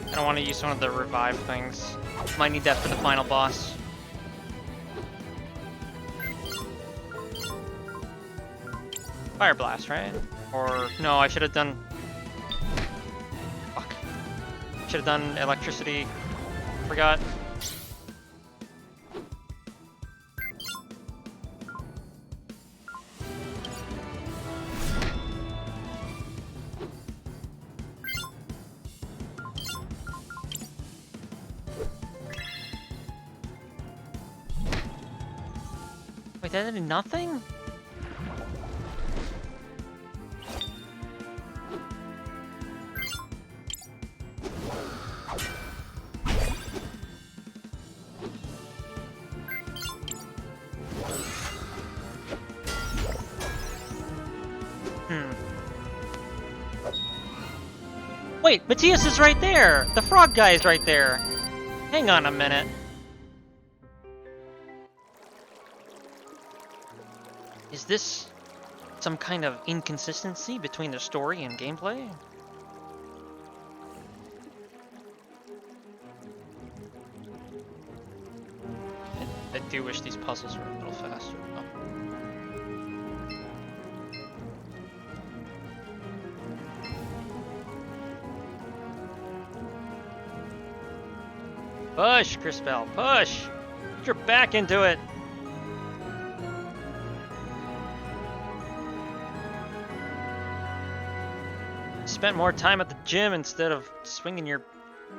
I don't want to use one of the revive things. Might need that for the final boss. Fire Blast, right? Or no, I should have done. Fuck. Should have done electricity. Forgot. Wait, that did nothing? Wait, Matthias is right there! The frog guy is right there! Hang on a minute. Is this some kind of inconsistency between the story and gameplay? I do wish these puzzles were a little faster. Oh. Push, Crisbell, push! Get your back into it! Spent more time at the gym instead of swinging your...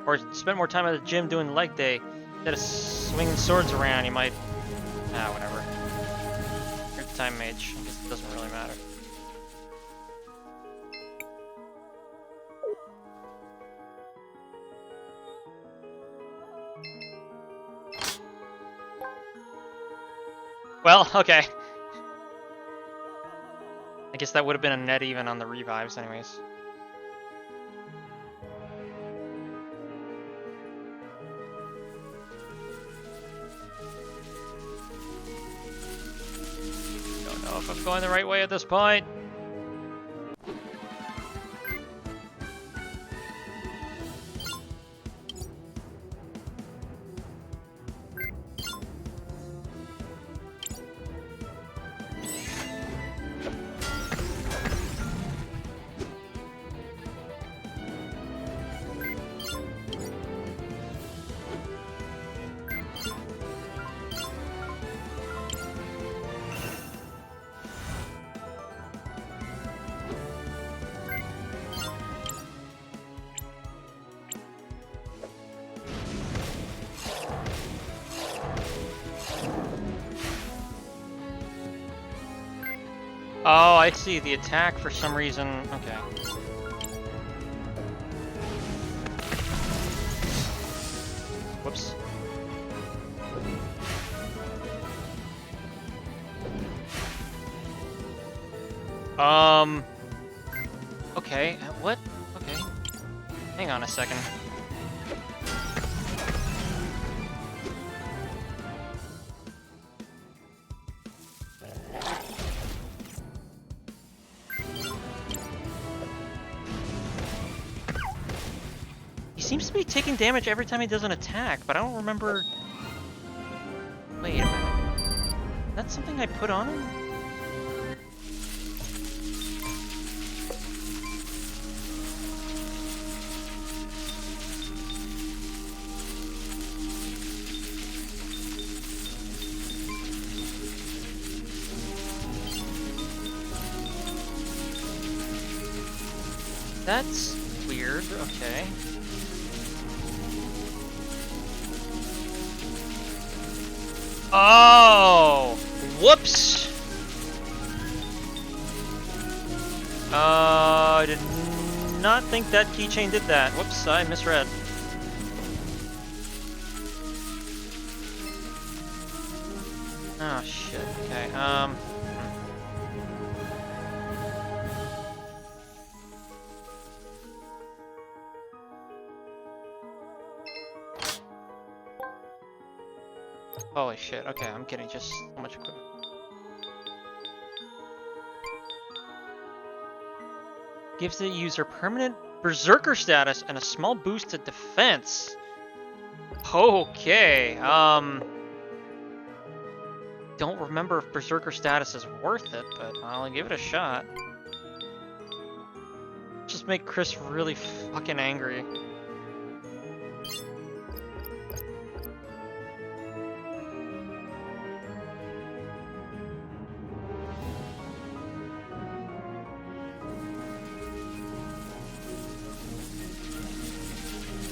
Or spent more time at the gym doing leg day. Instead of swinging swords around, you might... Ah, whatever. You're the time mage. I guess it doesn't really matter. Well, okay. I guess that would have been a net even on the revives anyways. Don't know if I'm going the right way at this point. Oh, I see. The attack for some reason. Okay. Whoops. Okay. What? Okay. Hang on a second. He seems to be taking damage every time he does an attack, but I don't remember... Wait a minute. That's something I put on him? That's weird, okay. Oh! Whoops! I did not think that keychain did that. Whoops, I misread. Oh shit, okay, Holy shit, okay, I'm getting just so much equipment. Gives the user permanent berserker status and a small boost to defense. Okay, don't remember if berserker status is worth it, but I'll give it a shot. Just make Chris really fucking angry.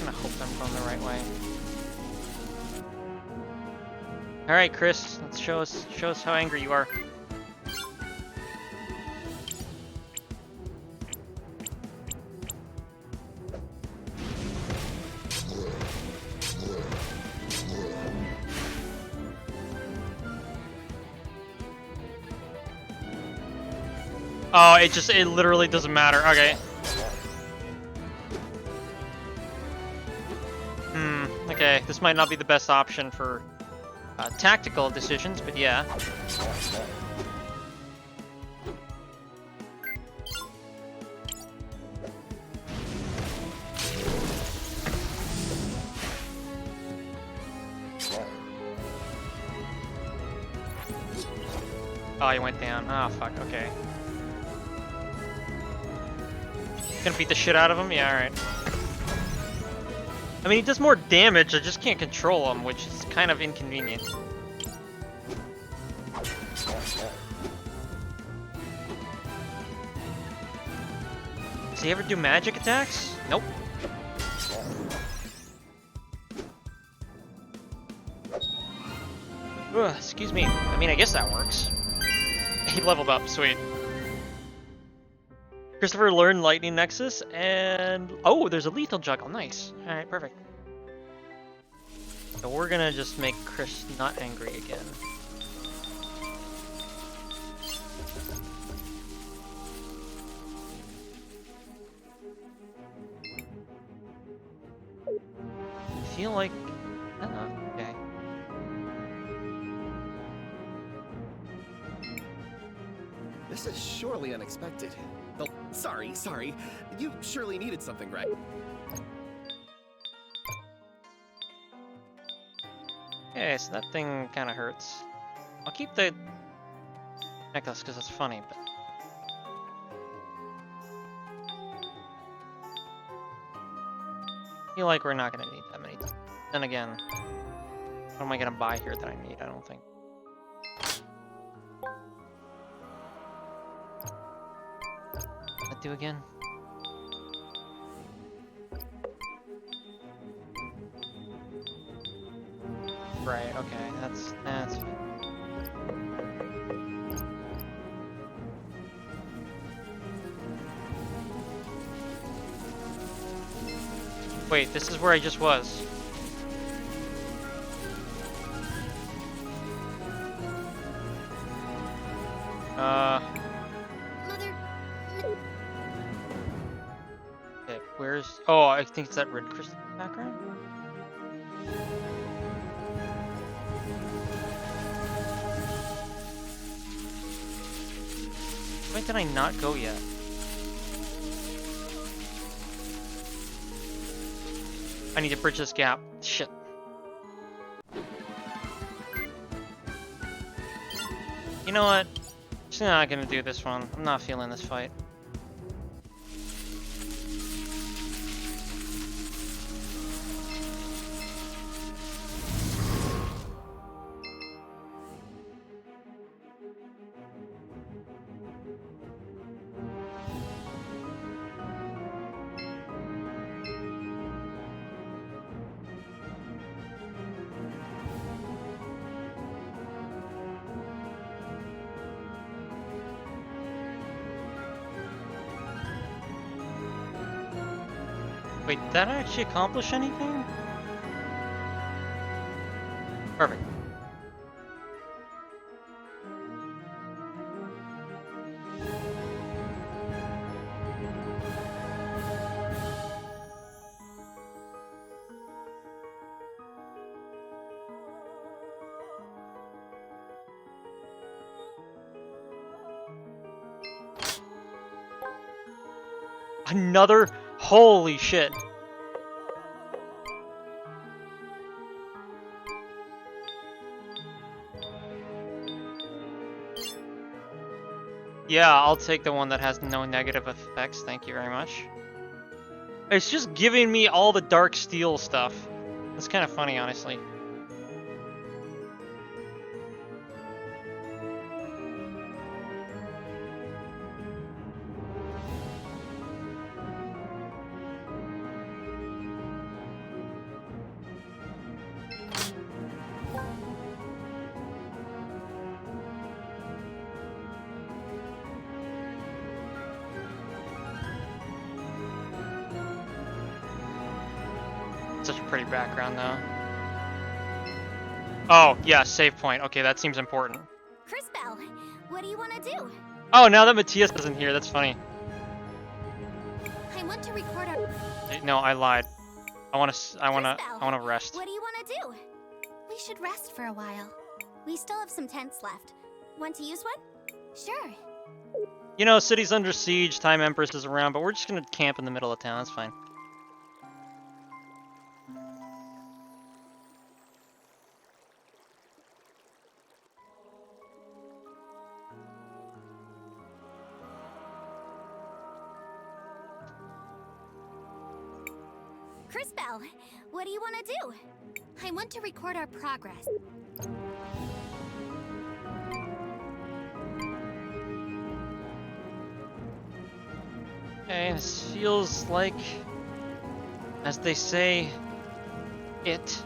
I hope I'm going the right way. All right, Chris, let's show us how angry you are. Oh, it literally doesn't matter. Okay. Okay, this might not be the best option for tactical decisions, but yeah. Oh, he went down. Oh, fuck, okay. Gonna beat the shit out of him? Yeah, alright. I mean, he does more damage, I just can't control him, which is kind of inconvenient. Does he ever do magic attacks? Nope. Ugh, excuse me. I mean, I guess that works. He leveled up, sweet. Christopher learned Lightning Nexus, and... Oh, there's a lethal juggle, nice. Alright, perfect. So we're gonna just make Chris not angry again. I feel like... I don't know, okay. This is surely unexpected. Oh, sorry. You surely needed something, right? Okay, so that thing kind of hurts. I'll keep the necklace because it's funny, but... I feel like we're not going to need that many. Then again, what am I going to buy here that I need? I don't think. What's that do again? Right, okay, that's fine. Wait, this is where I just was. Mother. Okay, where's... Oh, I think it's that red crystal background? Why did I not go yet? I need to bridge this gap. Shit. You know what? Just not gonna do this one. I'm not feeling this fight. Wait, did that actually accomplish anything? Perfect. Another? Holy shit. Yeah, I'll take the one that has no negative effects, thank you very much. It's just giving me all the dark steel stuff. It's kind of funny, honestly. Such a pretty background, though. Oh, yeah, save point. Okay, that seems important. Crisbell, what do you want to do? Oh, now that Matthias isn't here, that's funny. I want to record our... No, I lied. I wanna rest. What do you want to do? We should rest for a while. We still have some tents left. Want to use one? Sure. You know, city's under siege, time Empress is around, but we're just gonna camp in the middle of town, that's fine. Crisbell, what do you want to do? I want to record our progress. Okay, this feels like, as they say, it.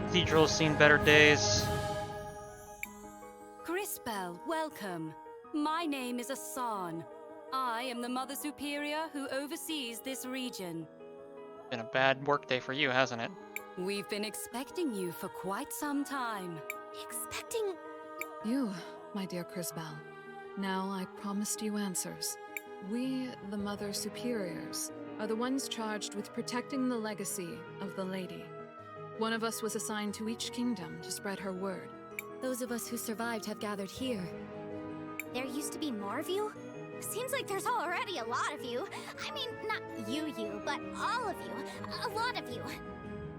Cathedral's seen better days. Crisbell, welcome. My name is Asan. I am the Mother Superior who oversees this region. Been a bad workday for you, hasn't it? We've been expecting you for quite some time. Expecting... You, my dear Crisbell. Now I promised you answers. We, the Mother Superiors, are the ones charged with protecting the legacy of the Lady. One of us was assigned to each kingdom to spread her word. Those of us who survived have gathered here. There used to be more of you? Seems like there's already a lot of you. I mean, not you, but all of you. A lot of you.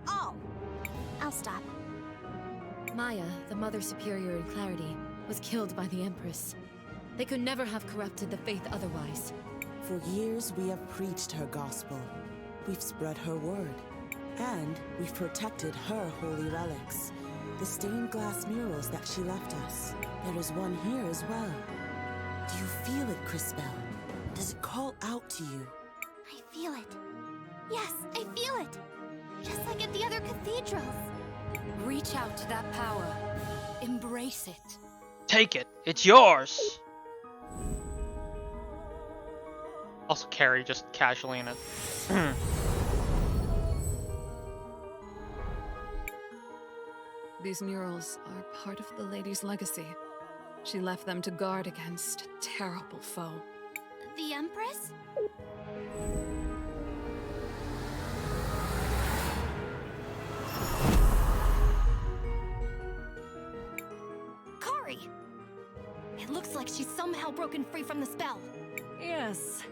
All. I'll stop. Maya, the Mother Superior in Clarity, was killed by the Empress. They could never have corrupted the faith otherwise. For years, we have preached her gospel. We've spread her word. And we've protected her holy relics. The stained glass murals that she left us. There is one here as well. Do you feel it, Crisbell? Does it call out to you? I feel it. Yes, I feel it. Just like at the other cathedrals. Reach out to that power. Embrace it. Take it. It's yours. Also Carrie just casually in it. These murals are part of the Lady's legacy. She left them to guard against a terrible foe. The Empress? Kari! It looks like she's somehow broken free from the spell. Yes.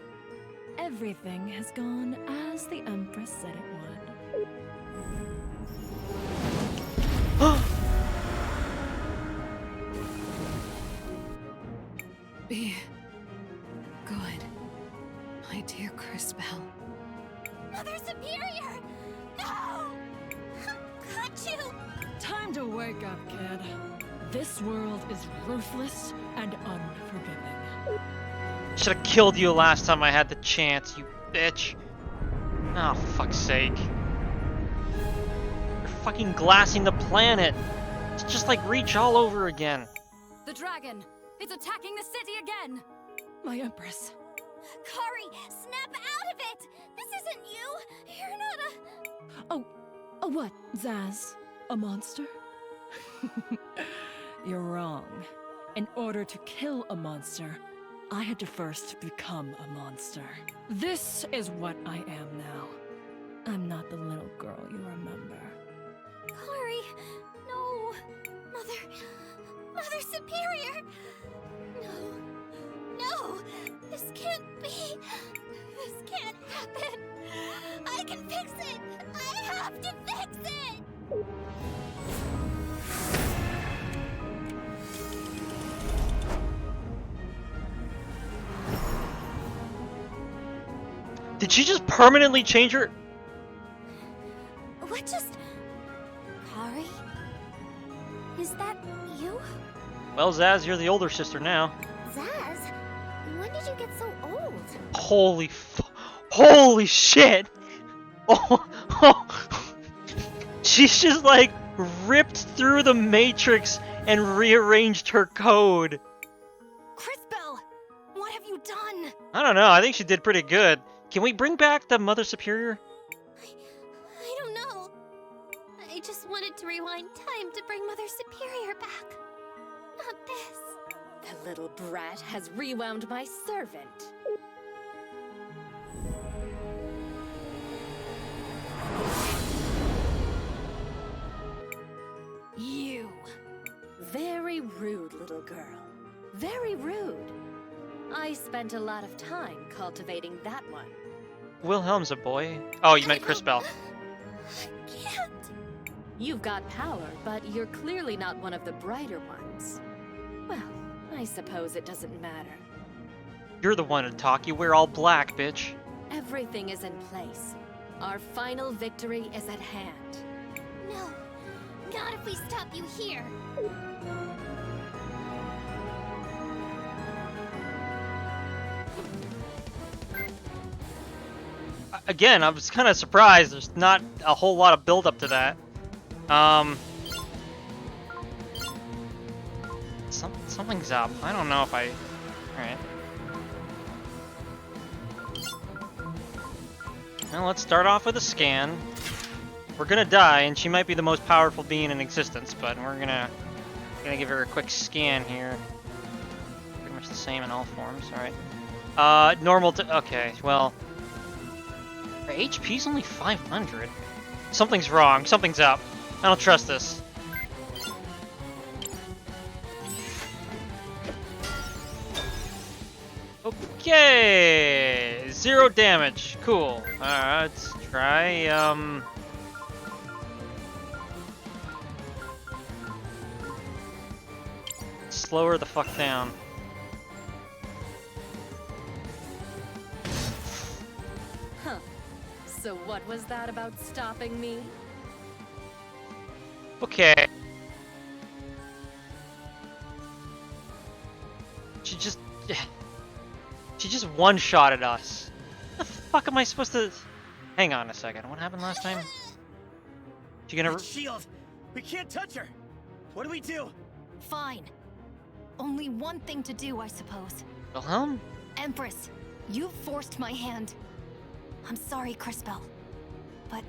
Everything has gone as the Empress said it would. Be good, my dear Crisbell. Mother Superior! No! Got you! Time to wake up, kid. This world is ruthless and unforgiving. Should have killed you last time I had the chance, you bitch. Oh, fuck's sake. You're fucking glassing the planet. It's just like Reach all over again. The dragon! It's attacking the city again! My Empress. Kari, snap out of it! This isn't you! You're not a... Oh, what, Zaz? A monster? You're wrong. In order to kill a monster, I had to first become a monster. This is what I am now. I'm not the little girl you remember. Kari, no. Mother Superior! No, this can't be. This can't happen. I can fix it. I have to fix it. Did she just permanently change her? What just... Kari? Is that you? Well, Zaz, you're the older sister now. Zaz? When did you get so old? Holy shit! She's just like ripped through the Matrix and rearranged her code. Crisbell! What have you done? I don't know, I think she did pretty good. Can we bring back the Mother Superior? I don't know. I just wanted to rewind time to bring Mother Superior back. Not this. The little brat has rewound my servant. You. Very rude, little girl. Very rude. I spent a lot of time cultivating that one. Wilhelm's a boy. Oh, you meant Crisbell. I can't. You've got power, but you're clearly not one of the brighter ones. Well, I suppose it doesn't matter. You're the one to talk. You wear all black, bitch. Everything is in place. Our final victory is at hand. No. Not if we stop you here. Again, I was kind of surprised. There's not a whole lot of build up to that. Something's up. I don't know if I... Alright. Well, let's start off with a scan. We're gonna die, and she might be the most powerful being in existence, but we're gonna give her a quick scan here. Pretty much the same in all forms, alright. Normal to... Okay, well... Her HP's only 500. Something's wrong. Something's up. I don't trust this. Okay! 0 damage. Cool. Alright, let's try, slow her the fuck down. Huh. So what was that about stopping me? Okay. She just one-shotted us. The fuck am I supposed to... Hang on a second. What happened last time? She gonna... Shield! We can't touch her! What do we do? Fine. Only one thing to do, I suppose. Wilhelm? Empress, you forced my hand. I'm sorry, Crisbell. But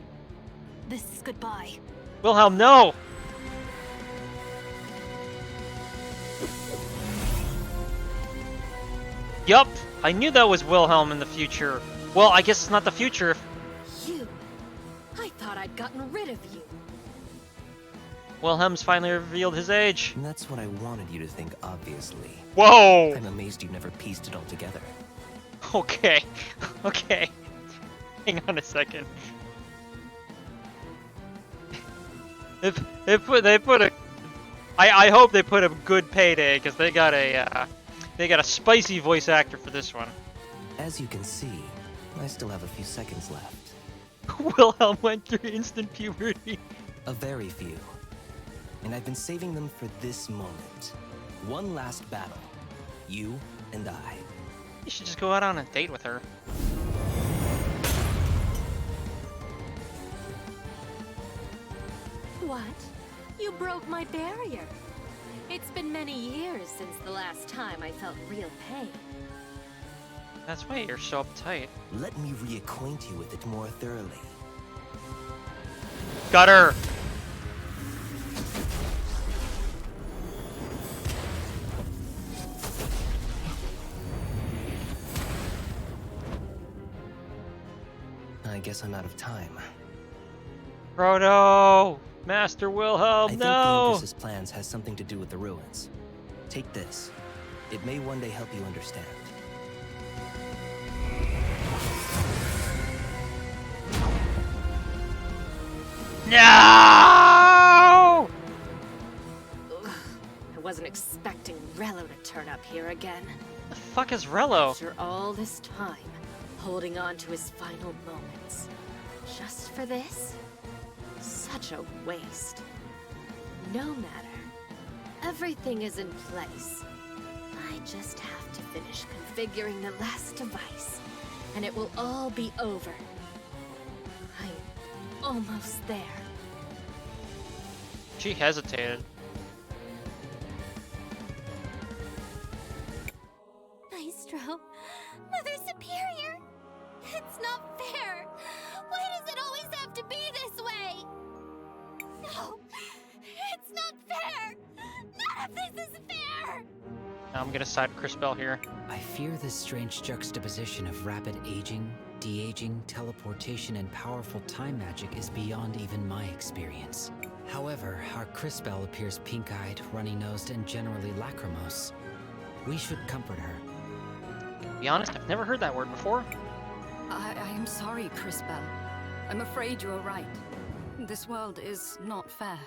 this is goodbye. Wilhelm, no! Yup, I knew that was Wilhelm in the future. Well, I guess it's not the future. You! I thought I'd gotten rid of you. Wilhelm's finally revealed his age. And that's what I wanted you to think, obviously. Whoa! I'm amazed you never pieced it all together. Okay. Okay. Hang on a second. They put a... I hope they put a good payday, because they got a spicy voice actor for this one. As you can see, I still have a few seconds left. Wilhelm went through instant puberty. A very few. And I've been saving them for this moment. One last battle. You and I. You should just go out on a date with her. What? You broke my barrier. It's been many years since the last time I felt real pain. That's why you're so uptight. Let me reacquaint you with it more thoroughly. Got her! I guess I'm out of time. Frodo! Master Wilhelm, I think no! the Empress's plans has something to do with the ruins. Take this. It may one day help you understand. No! I wasn't expecting Rello to turn up here again. The fuck is Rello? After all this time, holding on to his final moments. Just for this? Such a waste. No matter. Everything is in place. I just have to finish configuring the last device, and it will all be over. I'm almost there. She hesitated. Maestro, Mother Superior, it's not fair. Why does it always have to be this way? No, it's not fair. None of this is fair. Now I'm gonna side Crisbell here. I fear this strange juxtaposition of rapid aging, de-aging, teleportation, and powerful time magic is beyond even my experience. However, our Crisbell appears pink-eyed, runny-nosed, and generally lachrymose. We should comfort her. To be honest, I've never heard that word before. I am sorry, Crisbell. I'm afraid you're right. This world is not fair.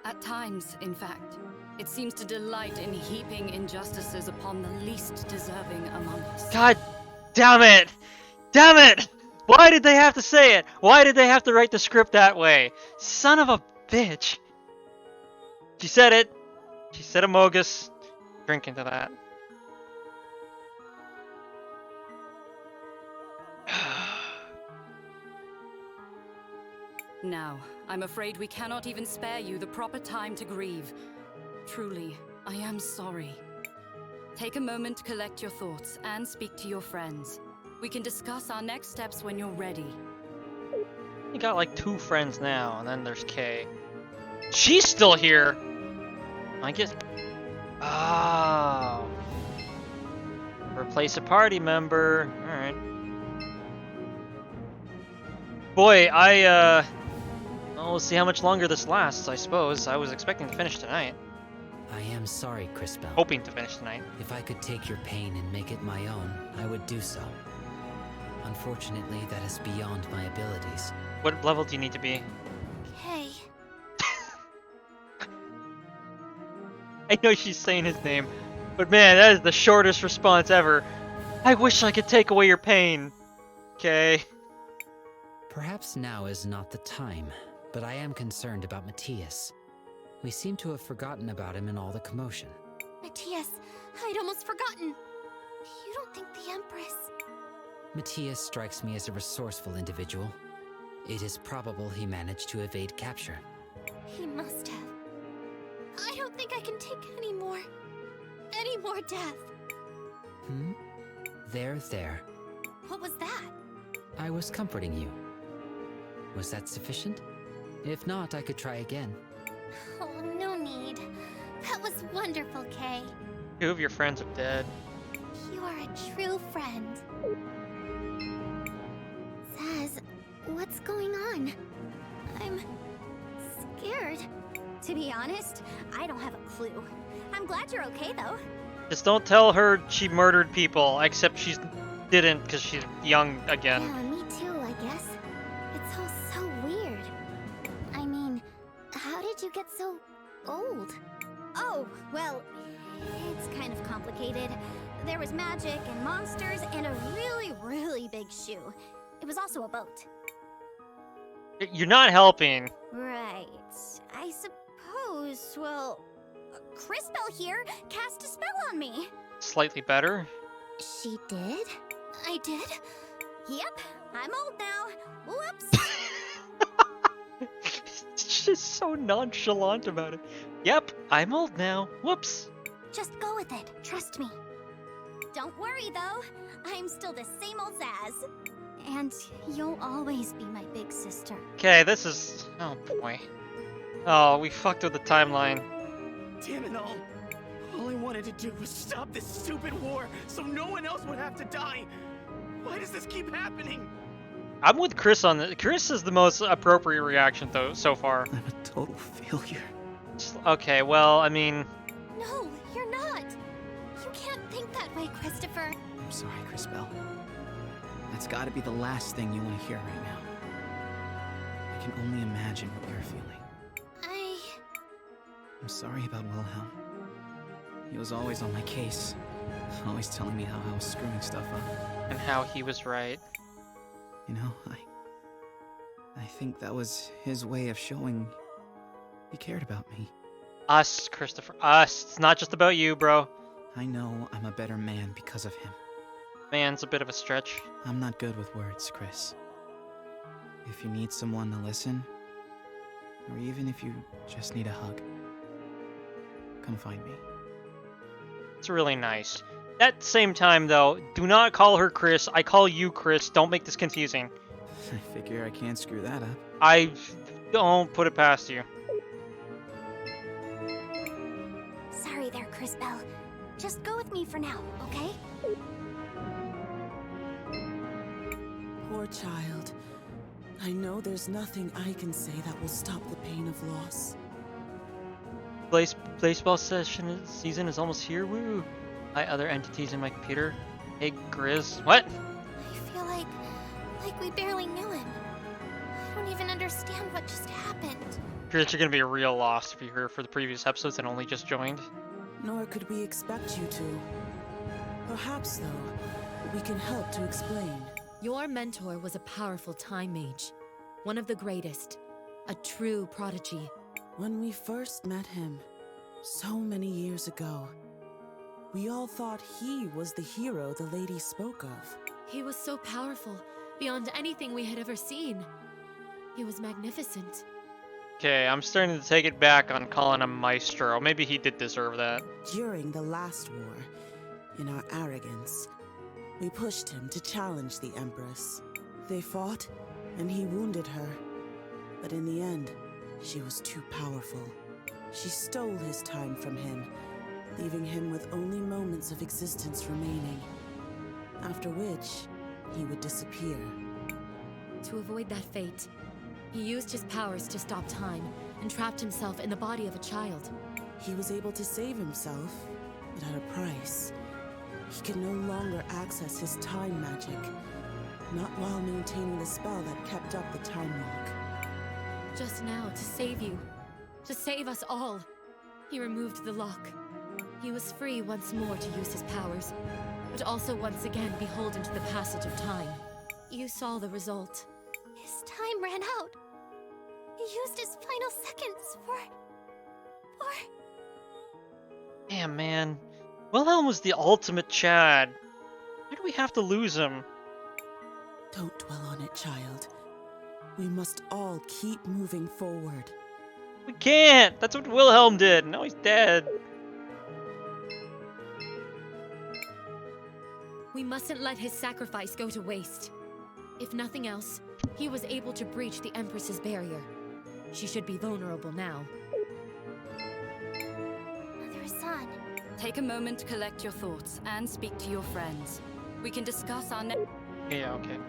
At times, in fact, it seems to delight in heaping injustices upon the least deserving among us. God damn it! Damn it! Why did they have to say it? Why did they have to write the script that way? Son of a bitch. She said it. She said Amogus. Drink into that. Now, I'm afraid we cannot even spare you the proper time to grieve. Truly, I am sorry. Take a moment to collect your thoughts and speak to your friends. We can discuss our next steps when you're ready. You got like 2 friends now, and then there's Kay. She's still here! I guess... Oh. Replace a party member. Alright. Boy, well, we'll see how much longer this lasts, I suppose. I was expecting to finish tonight. I am sorry, Crisbell. Hoping to finish tonight. If I could take your pain and make it my own, I would do so. Unfortunately, that is beyond my abilities. What level do you need to be? Hey. I know she's saying his name, but man, that is the shortest response ever. I wish I could take away your pain. Okay. Perhaps now is not the time, but I am concerned about Matthias. We seem to have forgotten about him in all the commotion. Matthias, I'd almost forgotten. You don't think the Empress... Matthias strikes me as a resourceful individual. It is probable he managed to evade capture. He must have. I don't think I can take any more death. There. What was that? I was comforting you. Was that sufficient? If not, I could try again. Oh, no need. That was wonderful, Kay. 2 of your friends are dead. You are a true friend. Saz, what's going on? I'm scared. To be honest, I don't have a clue. I'm glad you're okay, though. Just don't tell her she murdered people, except she didn't because she's young again. Yeah, me too, I guess. It's all so weird. I mean, how did you get so old? Oh, well, it's kind of complicated. There was magic and monsters and a really, really big shoe. It was also a boat. You're not helping. Right. I suppose, well, Crisbell here cast a spell on me. Slightly better. She did? I did? Yep, I'm old now. Whoops. She's so nonchalant about it. Yep, I'm old now. Whoops. Just go with it. Trust me. Don't worry, though. I'm still the same old Zaz. And you'll always be my big sister. Okay, this is... Oh, boy. Oh, we fucked with the timeline. Damn it all. All I wanted to do was stop this stupid war so no one else would have to die. Why does this keep happening? I'm with Chris on this. Chris is the most appropriate reaction, though, so far. I'm a total failure. Okay, well, I mean... No, you're not. You can't think that way, Christopher. I'm sorry, Crisbell. That's gotta be the last thing you want to hear right now. I can only imagine what you're feeling. I'm sorry about Wilhelm. He was always on my case. Always telling me how I was screwing stuff up. And how he was right. You know, I think that was his way of showing he cared about me. Us, Christopher. Us. It's not just about you, bro. I know I'm a better man because of him. Man's a bit of a stretch. I'm not good with words, Chris. If you need someone to listen, or even if you just need a hug, come find me. It's really nice. At the same time, though, do not call her Chris. I call you Chris. Don't make this confusing. I figure I can't screw that up. I don't put it past you. Sorry there, Crisbell. Just go with me for now, okay? Poor child. I know there's nothing I can say that will stop the pain of loss. Baseball season is almost here. Woo! Hi, other entities in my computer. Hey, Grizz. What? I feel like we barely knew him. I don't even understand what just happened. Grizz, you're gonna be real lost if you're here for the previous episodes and only just joined. Nor could we expect you to. Perhaps, though, we can help to explain. Your mentor was a powerful time mage. One of the greatest. A true prodigy. When we first met him, so many years ago, we all thought he was the hero the lady spoke of. He was so powerful, beyond anything we had ever seen. He was magnificent. Okay, I'm starting to take it back on calling him Maestro. Maybe he did deserve that. During the last war, in our arrogance, we pushed him to challenge the Empress. They fought, and he wounded her. But in the end, she was too powerful. She stole his time from him, leaving him with only moments of existence remaining. After which, he would disappear. To avoid that fate, he used his powers to stop time and trapped himself in the body of a child. He was able to save himself, but at a price. He could no longer access his time magic, not while maintaining the spell that kept up the time lock. Just now, to save you, to save us all, he removed the lock. He was free once more to use his powers, but also once again beholden to the passage of time. You saw the result. His time ran out. He used his final seconds for... Damn, man. Wilhelm was the ultimate Chad. Why do we have to lose him? Don't dwell on it, child. We must all keep moving forward. We can't! That's what Wilhelm did. Now he's dead. We mustn't let his sacrifice go to waste. If nothing else, he was able to breach the Empress's barrier. She should be vulnerable now. Mother-son. Take a moment to collect your thoughts and speak to your friends. We can discuss our next... Yeah, okay.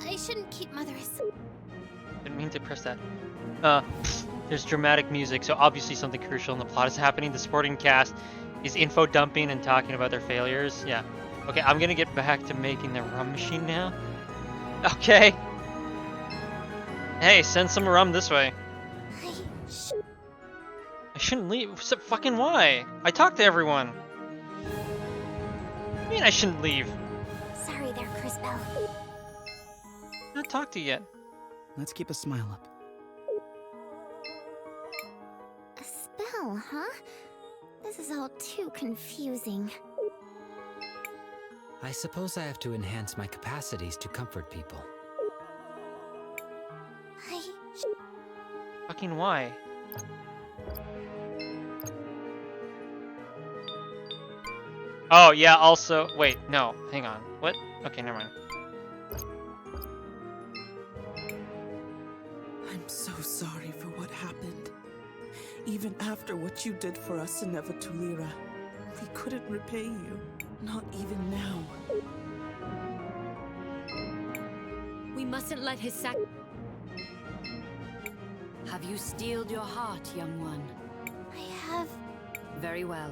I shouldn't keep Mother's. Didn't mean to press that. There's dramatic music, so obviously something crucial in the plot is happening. The supporting cast is info dumping and talking about their failures. Yeah. Okay, I'm gonna get back to making the rum machine now. Okay. Hey, send some rum this way. I shouldn't leave. So fucking why? I talked to everyone. What do you mean I shouldn't leave? Sorry there, Crisbell. Not talked to you yet. Let's keep a smile up. A spell, huh? This is all too confusing. I suppose I have to enhance my capacities to comfort people. Fucking why? Oh, yeah, also... Wait, no. Hang on. What? Okay, never mind. I'm so sorry for what happened. Even after what you did for us in Nevatulira, we couldn't repay you. Not even now. We mustn't let his Have you steeled your heart, young one? I have... Very well.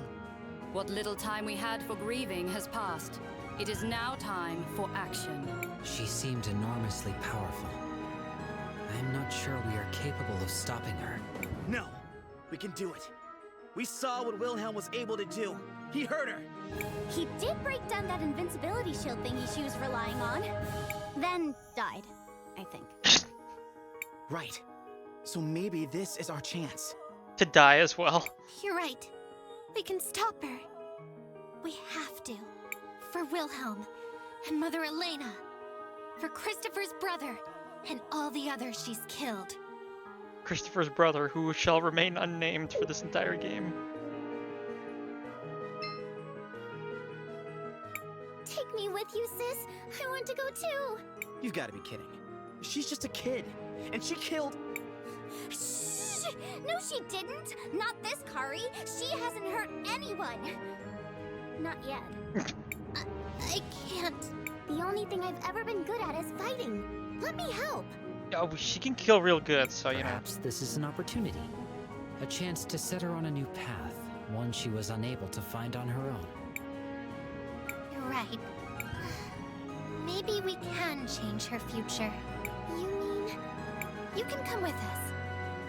What little time we had for grieving has passed. It is now time for action. She seemed enormously powerful. I'm not sure we are capable of stopping her. No, we can do it. We saw what Wilhelm was able to do. He hurt her. He did break down that invincibility shield thingy she was relying on. Then died, I think. Right. So maybe this is our chance. To die as well. You're right. We can stop her. We have to. For Wilhelm and Mother Elena. For Christopher's brother and all the others she's killed. Christopher's brother, who shall remain unnamed for this entire game. Take me with you, sis. I want to go too. You've got to be kidding. She's just a kid, and she killed... Shh! No, she didn't. Not this Kari. She hasn't hurt anyone. Not yet. I can't. The only thing I've ever been good at is fighting. Let me help. Oh, she can kill real good, so, you know. Perhaps this is an opportunity. A chance to set her on a new path, one she was unable to find on her own. You're right. Maybe we can change her future. You mean... You can come with us.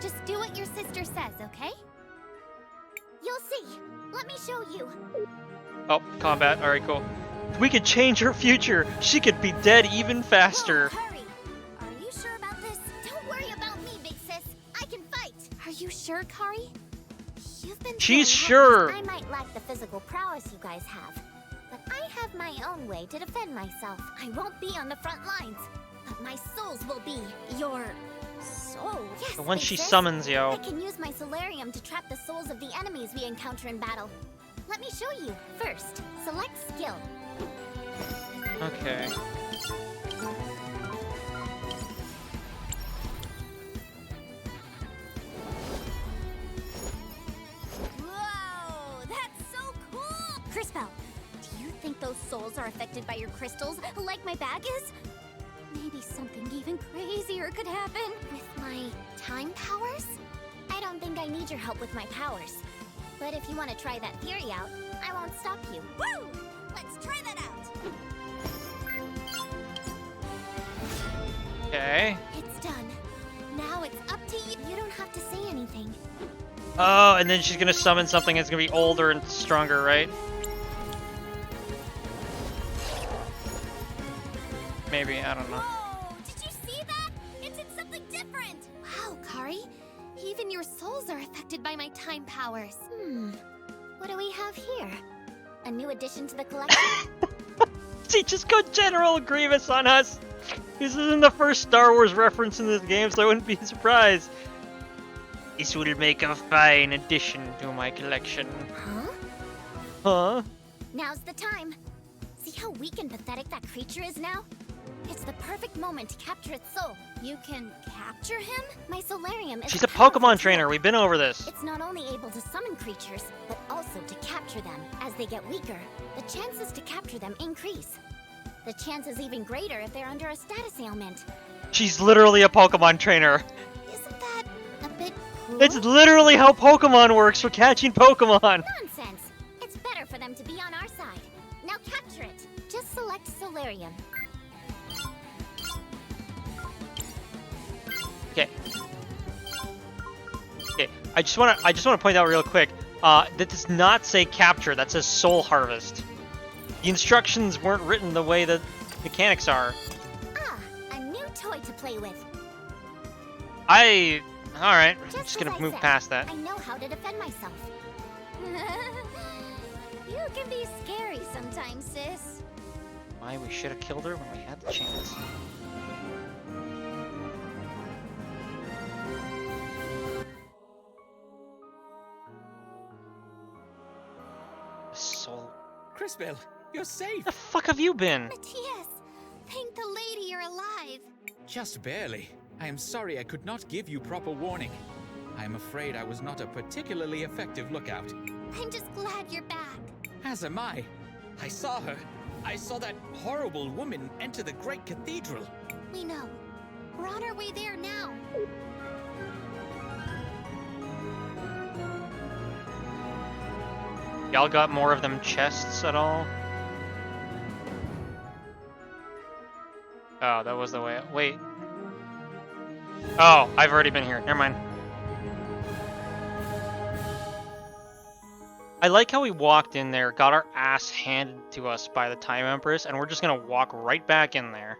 Just do what your sister says, okay? You'll see. Let me show you. Oh, combat. Alright, cool. We could change her future. She could be dead even faster. Whoa, hurry. Are you sure about this? Don't worry about me, big sis. I can fight. Are you sure, Kari? You've been She's saying sure. I might lack the physical prowess you guys have, but I have my own way to defend myself. I won't be on the front lines, but my souls will be. Your So, yes, But once she Princess, summons, yo. I can use my solarium to trap the souls of the enemies we encounter in battle. Let me show you. First, select skill. Okay. Whoa, that's so cool! Crisbell, do you think those souls are affected by your crystals like my bag is? Maybe something even crazier could happen. With my time powers? I don't think I need your help with my powers. But if you want to try that theory out, I won't stop you. Woo! Let's try that out! Okay. It's done. Now it's up to you. You don't have to say anything. Oh, and then she's gonna summon something that's gonna be older and stronger, right? Maybe, I don't know. Whoa! Did you see that? It did something different! Wow, Kari. Even your souls are affected by my time powers. What do we have here? A new addition to the collection? She just got General Grievous on us! This isn't the first Star Wars reference in this game, so I wouldn't be surprised. This will make a fine addition to my collection. Huh? Huh? Now's the time. See how weak and pathetic that creature is now? It's the perfect moment to capture its soul. You can capture him? My solarium is She's a Pokemon trainer, we've been over this. It's not only able to summon creatures, but also to capture them. As they get weaker, the chances to capture them increase. The chance is even greater if they're under a status ailment. She's literally a Pokemon trainer. Isn't that a bit cruel? It's literally how Pokemon works for catching Pokemon. Nonsense! It's better for them to be on our side. Now capture it. Just select Solarium. Okay. Okay. I just wanna point out real quick. That does not say capture. That says soul harvest. The instructions weren't written the way the mechanics are. Ah, a new toy to play with. Alright, I'm just gonna move past that. I know how to defend myself. You can be scary sometimes, sis. Why, we should have killed her when we had the chance. Soul. Crisbell, you're safe. The fuck have you been? Matthias, thank the lady you're alive. Just barely. I am sorry I could not give you proper warning. I am afraid I was not a particularly effective lookout. I'm just glad you're back. As am I. I saw her. I saw that horrible woman enter the great cathedral. We know. We're on our way there now. Y'all got more of them chests at all? Oh, that was the way. Wait. Oh, I've already been here. Never mind. I like how we walked in there, got our ass handed to us by the Time Empress, and we're just gonna walk right back in there.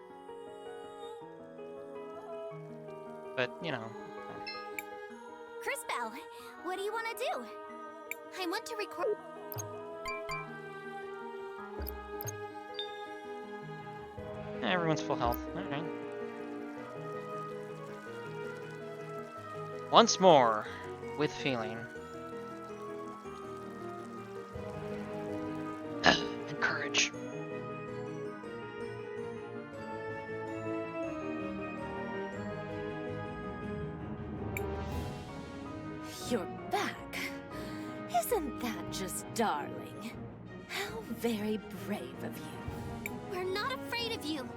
But, you know. Crisbell, what do you want to do? I want to record... Everyone's full health. Alright. Once more, with feeling. And courage. You're back. Isn't that just darling? How very brave of you. We're not afraid of you.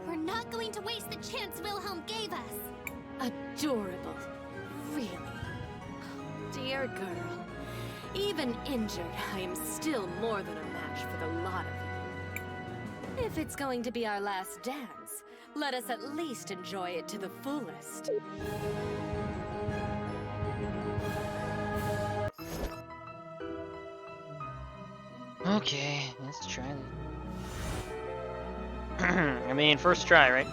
We're not going to waste the chance Wilhelm gave us. Adorable. Really. Oh, dear girl. Even injured, I am still more than a match for the lot of you. If it's going to be our last dance, let us at least enjoy it to the fullest. Okay, let's try that. I mean, first try, right?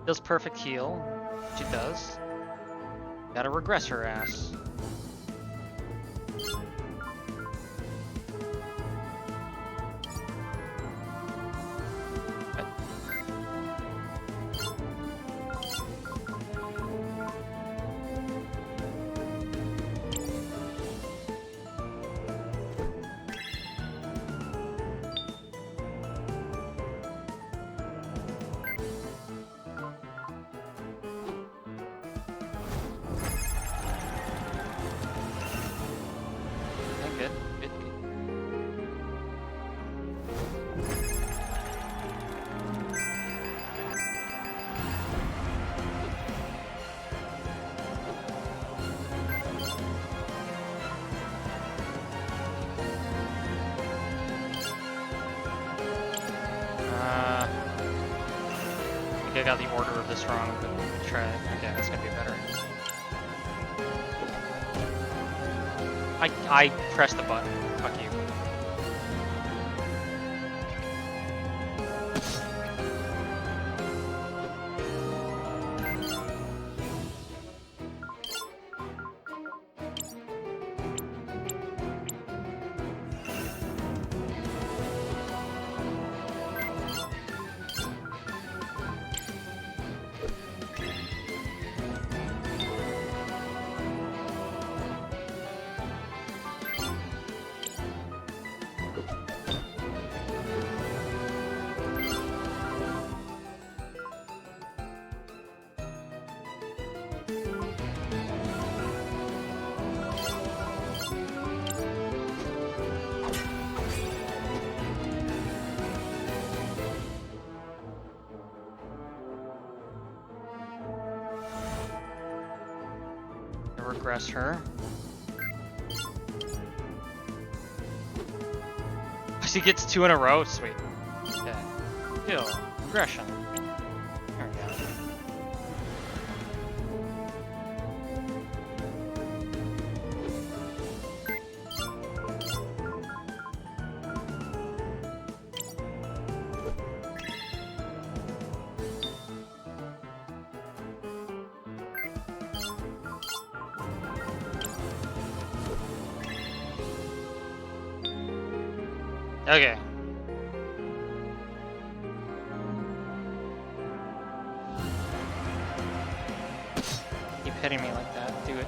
Does perfect heal. She does. Gotta regress her ass. I got the order of this wrong, but try it. Okay, that's gonna be better. I pressed the button. Fuck you. Regress her. She gets 2 in a row. Sweet. Okay. Heal. Regression. There we go. Okay. Keep hitting me like that. Do it.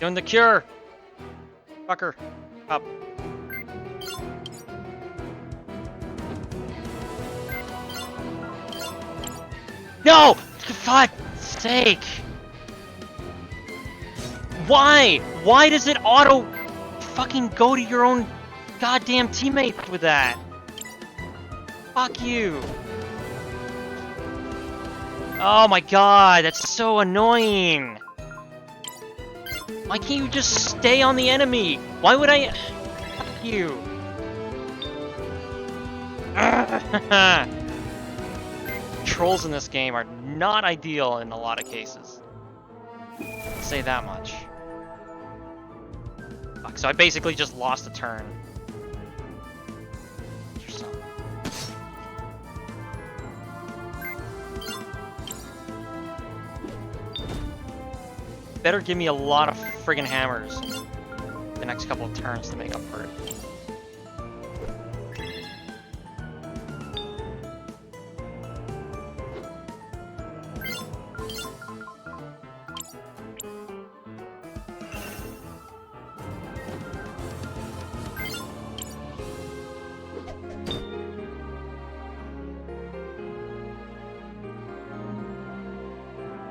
Doing the cure! Fucker. Up. No! For fuck's sake! Why? Why does it auto fucking go to your own goddamn teammate with that? Fuck you. Oh my god, that's so annoying. Why can't you just stay on the enemy? Why would I... Fuck you. Trolls in this game are not ideal in a lot of cases. I'll say that much. Fuck, so I basically just lost a turn. Better give me a lot of friggin' hammers the next couple of turns to make up for it.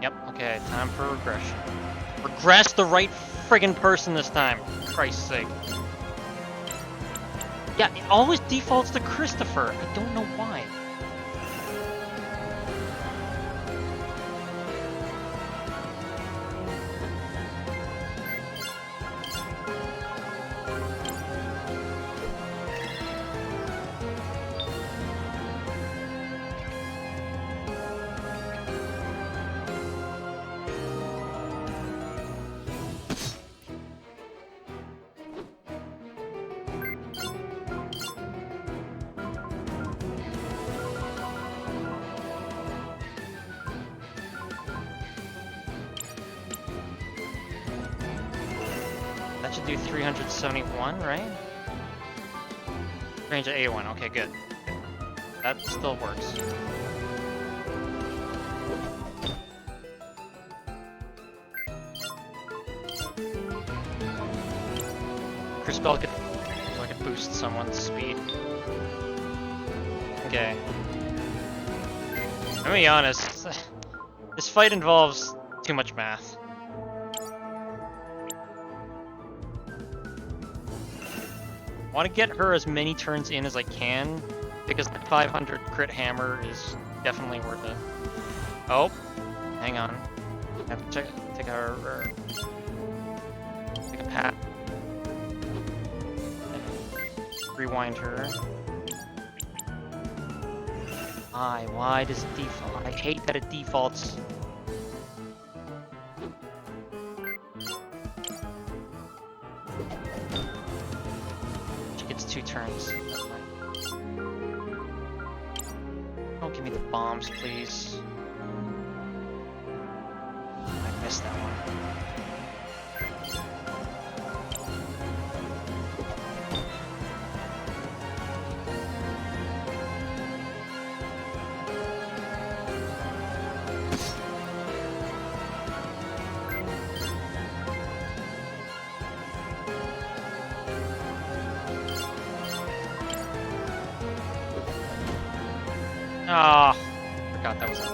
Yep, okay, time for regression. Regress the right friggin' person this time, for Christ's sake. Yeah, it always defaults to Christopher. I don't know why. That should do 371, right? Range of A1, okay, good. That still works. Crisbell could boost someone's speed. Okay. I'm gonna be honest, this fight involves too much math. I want to get her as many turns in as I can, because the 500 crit hammer is definitely worth it. Oh, hang on. I have to take a pat. Rewind her. Why does it default? I hate that it defaults. She gets 2 turns. Don't give me the bombs, please. I missed that one. Ah, forgot that was a thing.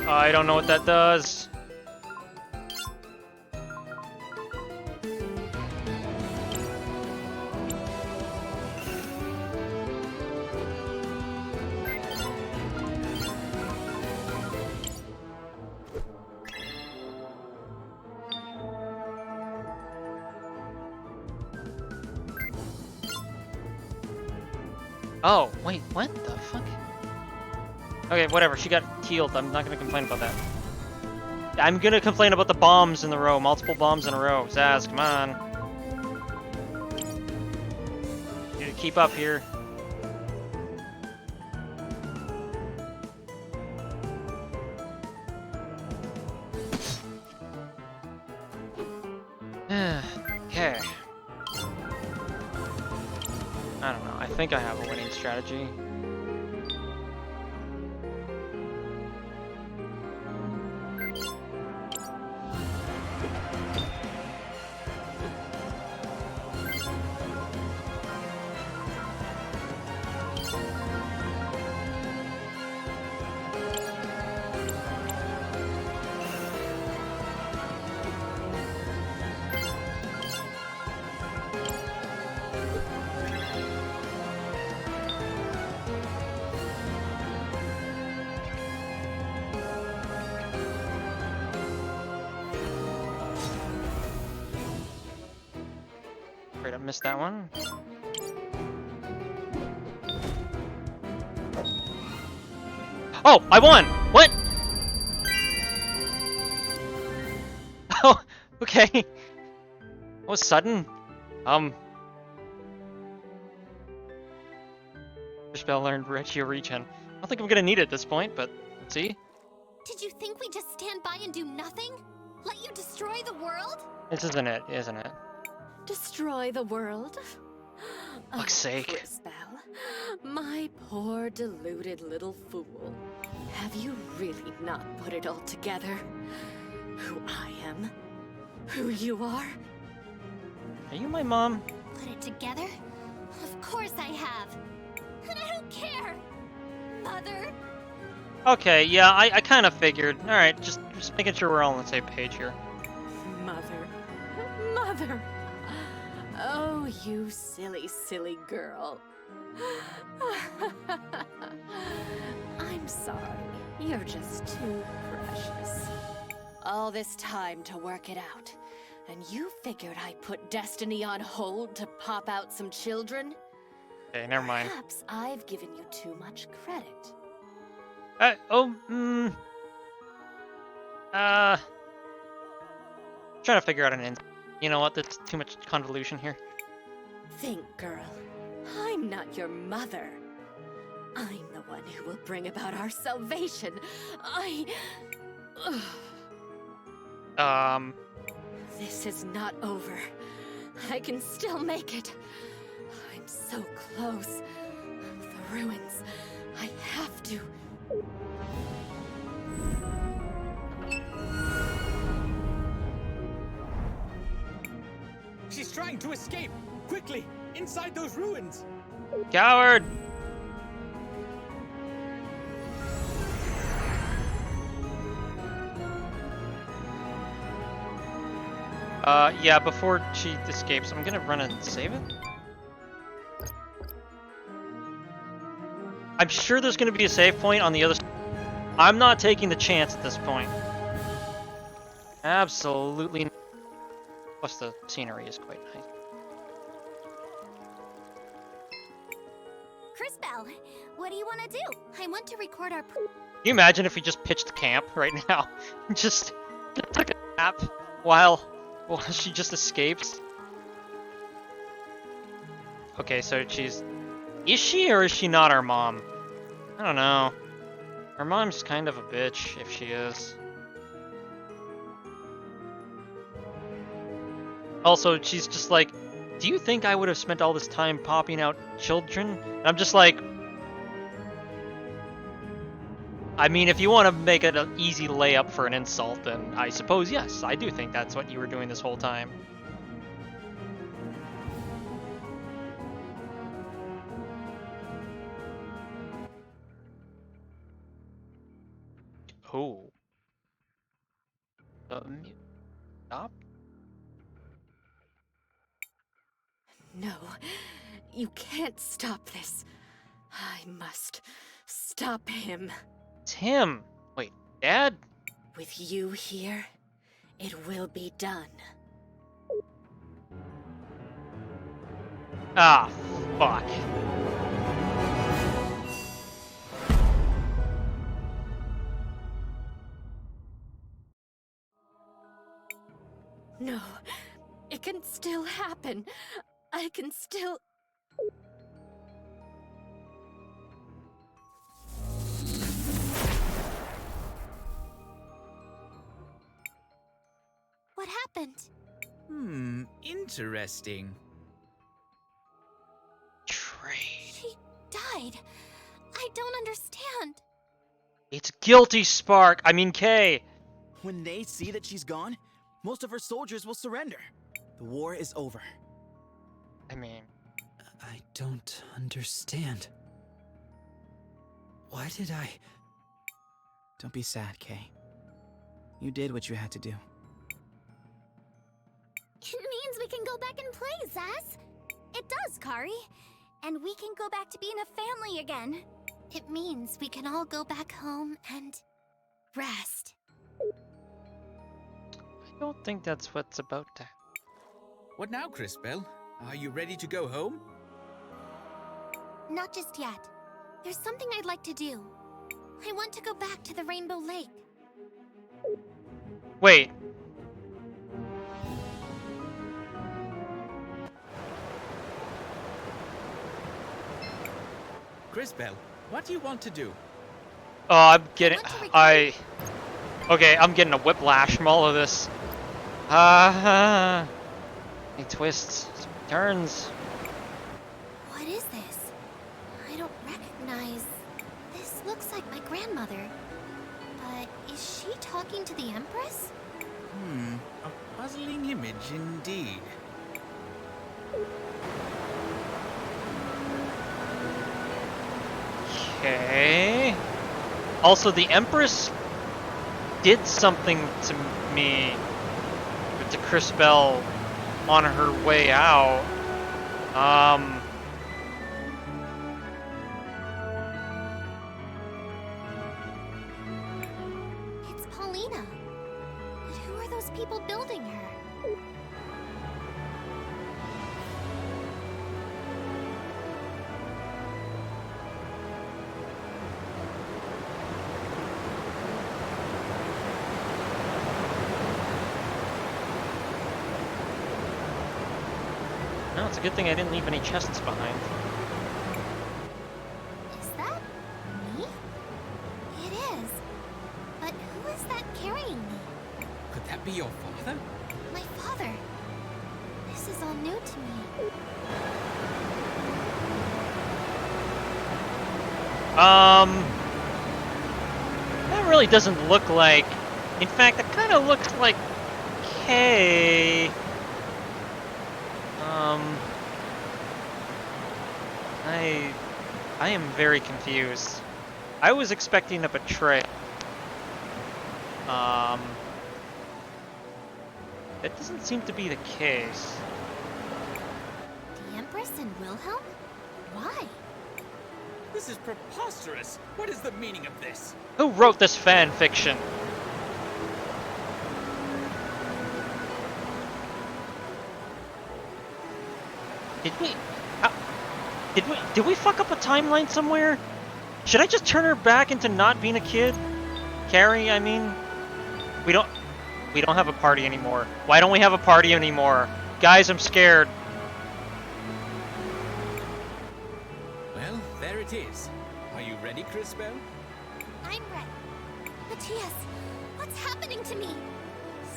I don't know what that does. Oh, wait, what the fuck? Okay, whatever, she got healed. I'm not gonna complain about that. I'm gonna complain about the bombs in the row. Multiple bombs in a row. Zaz, come on. You need to keep up here. Okay. I don't know. I think I have a winning strategy. Great, I missed that one. Oh, I won! What? Oh, okay. That was sudden. Crisbell learned Regio Regen. I don't think I'm gonna need it at this point, but let's see. Did you think we'd just stand by and do nothing? Let you destroy the world? This isn't it, isn't it? Destroy the world? Fuck's sake. Crisbell, my poor deluded little fool. Have you really not put it all together? Who I am? Who you are? Are you my mom? Put it together? Of course I have. And I don't care. Mother? Okay, yeah, I kind of figured. Alright, just making sure we're all on the same page here. Mother. Mother. Oh, you silly, silly girl. I'm sorry. You're just too precious. All this time to work it out. And you figured I put destiny on hold to pop out some children? Okay, never mind. Perhaps I've given you too much credit. Trying to figure out an end. You know what? That's too much convolution here. Think, girl. I'm not your mother. I'm the one who will bring about our salvation. This is not over. I can still make it. I'm so close. The ruins. I have to. She's trying to escape! Quickly! Inside those ruins! Coward! Yeah, before she escapes, I'm gonna run and save it. I'm sure there's gonna be a save point on the other side. I'm not taking the chance at this point. Absolutely not. Plus the scenery is quite nice. Crisbell, what do you want to do? I want to record our... Can you imagine if we just pitched camp right now? just took a nap while she just escapes? Okay, so she's... Is she or is she not our mom? I don't know. Her mom's kind of a bitch, if she is. Also, she's just like, do you think I would have spent all this time popping out children? And I'm just like... I mean, if you want to make it an easy layup for an insult, then I suppose, yes, I do think that's what you were doing this whole time. Oh. Stop? No, you can't stop this. I must stop him. It's him. Wait, Dad? With you here, it will be done. Ah, fuck. No, it can still happen. I can still... What happened? Interesting. She died. I don't understand. It's Guilty Spark. I mean, Kay. When they see that she's gone, most of her soldiers will surrender. The war is over. I mean... I don't understand. Why did I... Don't be sad, Kay. You did what you had to do. It means we can go back and play, Zaz. It does, Kari. And we can go back to being a family again. It means we can all go back home and... rest. I don't think that's what's about to... What now, Crisbell? Are you ready to go home? Not just yet. There's something I'd like to do. I want to go back to the Rainbow Lake. Wait. Crisbell, what do you want to do? Oh, I'm getting... Okay, I'm getting a whiplash from all of this. He twists, turns. What is this? I don't recognize... This looks like my grandmother. But is she talking to the Empress? A puzzling image indeed. Okay. Also, the Empress did something to me, to Crisbell on her way out. It's Paulina. But who are those people building her? No, it's a good thing I didn't leave any chests behind. Is that me? It is. But who is that carrying me? Could that be your father? My father. This is all new to me. That really doesn't look like... In fact, it kind of looks like Kay. I am very confused. I was expecting a betrayal. That doesn't seem to be the case. The Empress and Wilhelm? Why? This is preposterous. What is the meaning of this? Who wrote this fan fiction? Did we fuck up a timeline somewhere? Should I just turn her back into not being a kid? Carrie, I mean, we don't have a party anymore. Why don't we have a party anymore? Guys, I'm scared. Well, there it is. Are you ready, Crisbell? I'm ready. Matthias, what's happening to me?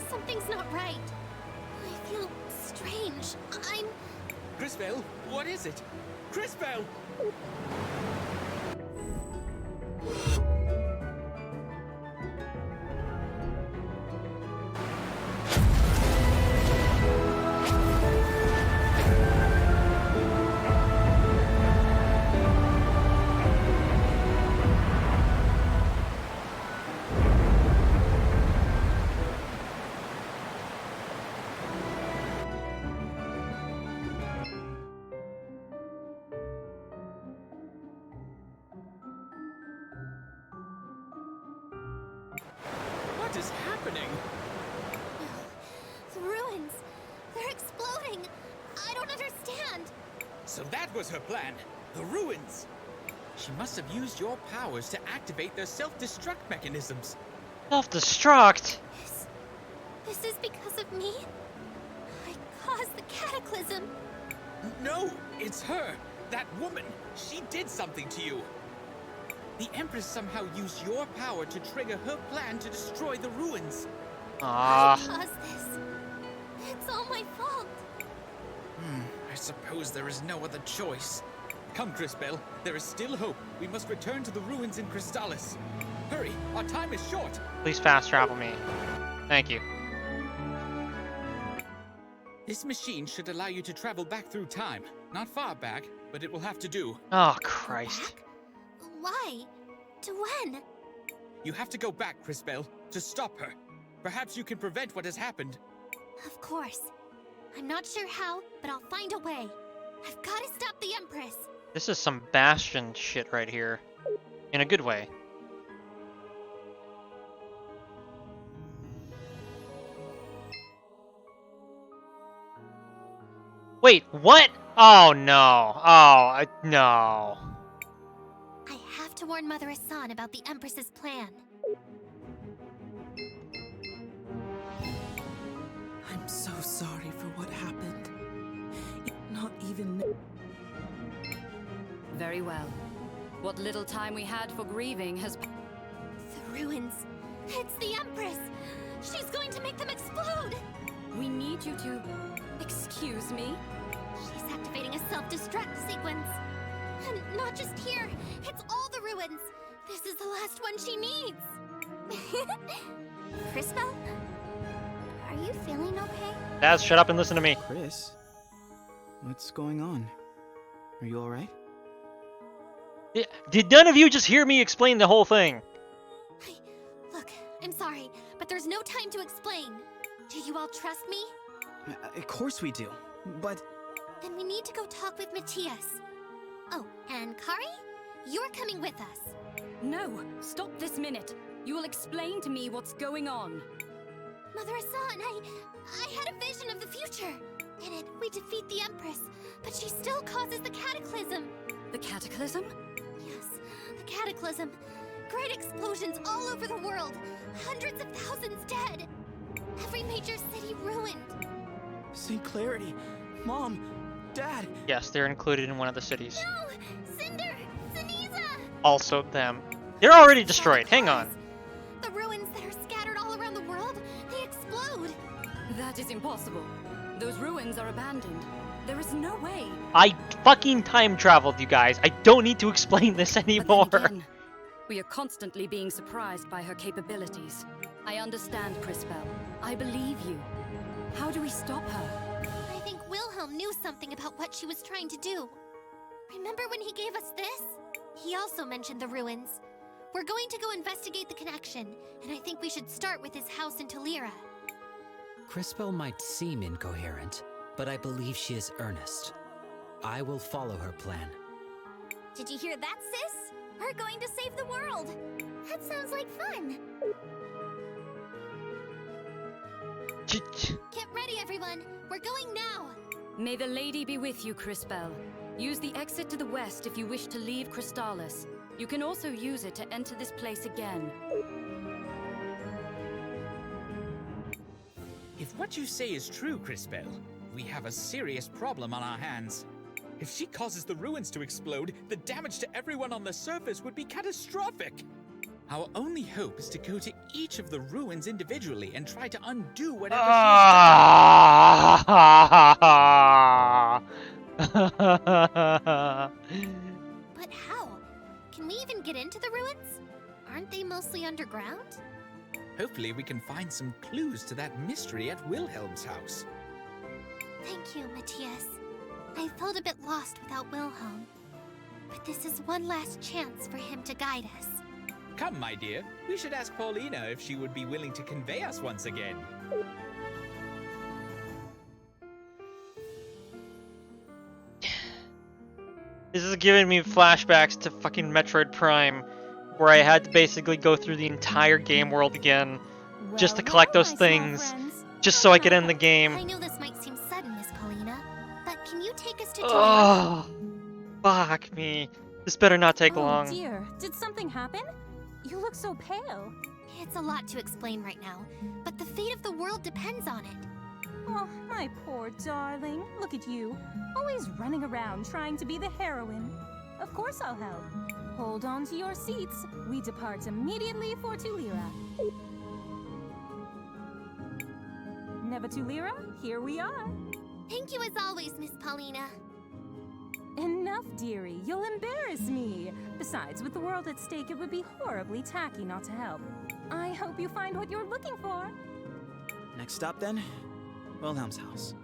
Something's not right. I feel strange. Crisbell, what is it? Crisbell! What is happening? The ruins. They're exploding. I don't understand. So that was her plan. The ruins. She must have used your powers to activate their self-destruct mechanisms. Self-destruct? This is because of me? I caused the cataclysm. No, it's her. That woman. She did something to you. The Empress somehow used your power to trigger her plan to destroy the ruins. I caused this. It's all my fault. I suppose there is no other choice. Come, Crisbell. There is still hope. We must return to the ruins in Crystalis. Hurry, our time is short. Please fast travel me. Thank you. This machine should allow you to travel back through time. Not far back, but it will have to do. Oh, Christ. Why? To when? You have to go back, Crisbell, to stop her. Perhaps you can prevent what has happened. Of course. I'm not sure how, but I'll find a way. I've got to stop the Empress. This is some Bastion shit right here. In a good way. Wait, what? Oh no. No. I have to warn Mother Hassan about the Empress's plan. I'm so sorry for what happened. Not even... Very well. What little time we had for grieving has... The ruins. It's the Empress. She's going to make them explode. We need you to... Excuse me? She's activating a self-destruct sequence. And not just here. It's all the ruins. This is the last one she needs. Crisbell? Are you feeling okay? Daz, shut up and listen to me. Chris? What's going on? Are you alright? Did none of you just hear me explain the whole thing? Look, I'm sorry, but there's no time to explain. Do you all trust me? Of course we do, but... Then we need to go talk with Matthias. Oh, and Kari? You're coming with us. No, stop this minute. You will explain to me what's going on. Mother Hassan, I had a vision of the future. In it, we defeat the Empress, but she still causes the cataclysm. The cataclysm? Yes, the cataclysm. Great explosions all over the world. Hundreds of thousands dead. Every major city ruined. St. Clarity, Mom, Dad. Yes, they're included in one of the cities. No! Cinder! Zeneza! Also them. They're already destroyed. Hang on. The ruins that are scattered all around the world, they explode. That is impossible. Those ruins are abandoned. There is no way. I fucking time traveled, you guys. I don't need to explain this anymore. But then again, we are constantly being surprised by her capabilities. I understand, Crisbell. I believe you. How do we stop her? I think Wilhelm knew something about what she was trying to do. Remember when he gave us this? He also mentioned the ruins. We're going to go investigate the connection, and I think we should start with his house in Talira. Crisbell might seem incoherent, but I believe she is earnest. I will follow her plan. Did you hear that, sis? We're going to save the world. That sounds like fun. Get ready, everyone. We're going now. May the lady be with you, Crisbell. Use the exit to the west if you wish to leave Cristalis. You can also use it to enter this place again. If what you say is true, Crisbell, we have a serious problem on our hands. If she causes the ruins to explode, the damage to everyone on the surface would be catastrophic. Our only hope is to go to each of the ruins individually and try to undo whatever she has done. But how? Can we even get into the ruins? Aren't they mostly underground? Hopefully we can find some clues to that mystery at Wilhelm's house. Thank you, Matthias. I felt a bit lost without Wilhelm. But this is one last chance for him to guide us. Come, my dear. We should ask Paulina if she would be willing to convey us once again. This is giving me flashbacks to fucking Metroid Prime, where I had to basically go through the entire game world again, just to collect those things, just so I could end the game. I know this might seem sudden, Miss Paulina, but can you take us to Oh, fuck me. This better not take long. Oh dear, did something happen? You look so pale. It's a lot to explain right now, but the fate of the world depends on it. Oh, my poor darling. Look at you. Always running around trying to be the heroine. Of course I'll help. Hold on to your seats. We depart immediately for Tulira. Never Tulira, here we are. Thank you as always, Miss Paulina. Enough, dearie. You'll embarrass me. Besides, with the world at stake, it would be horribly tacky not to help. I hope you find what you're looking for. Next stop, then? Wilhelm's house.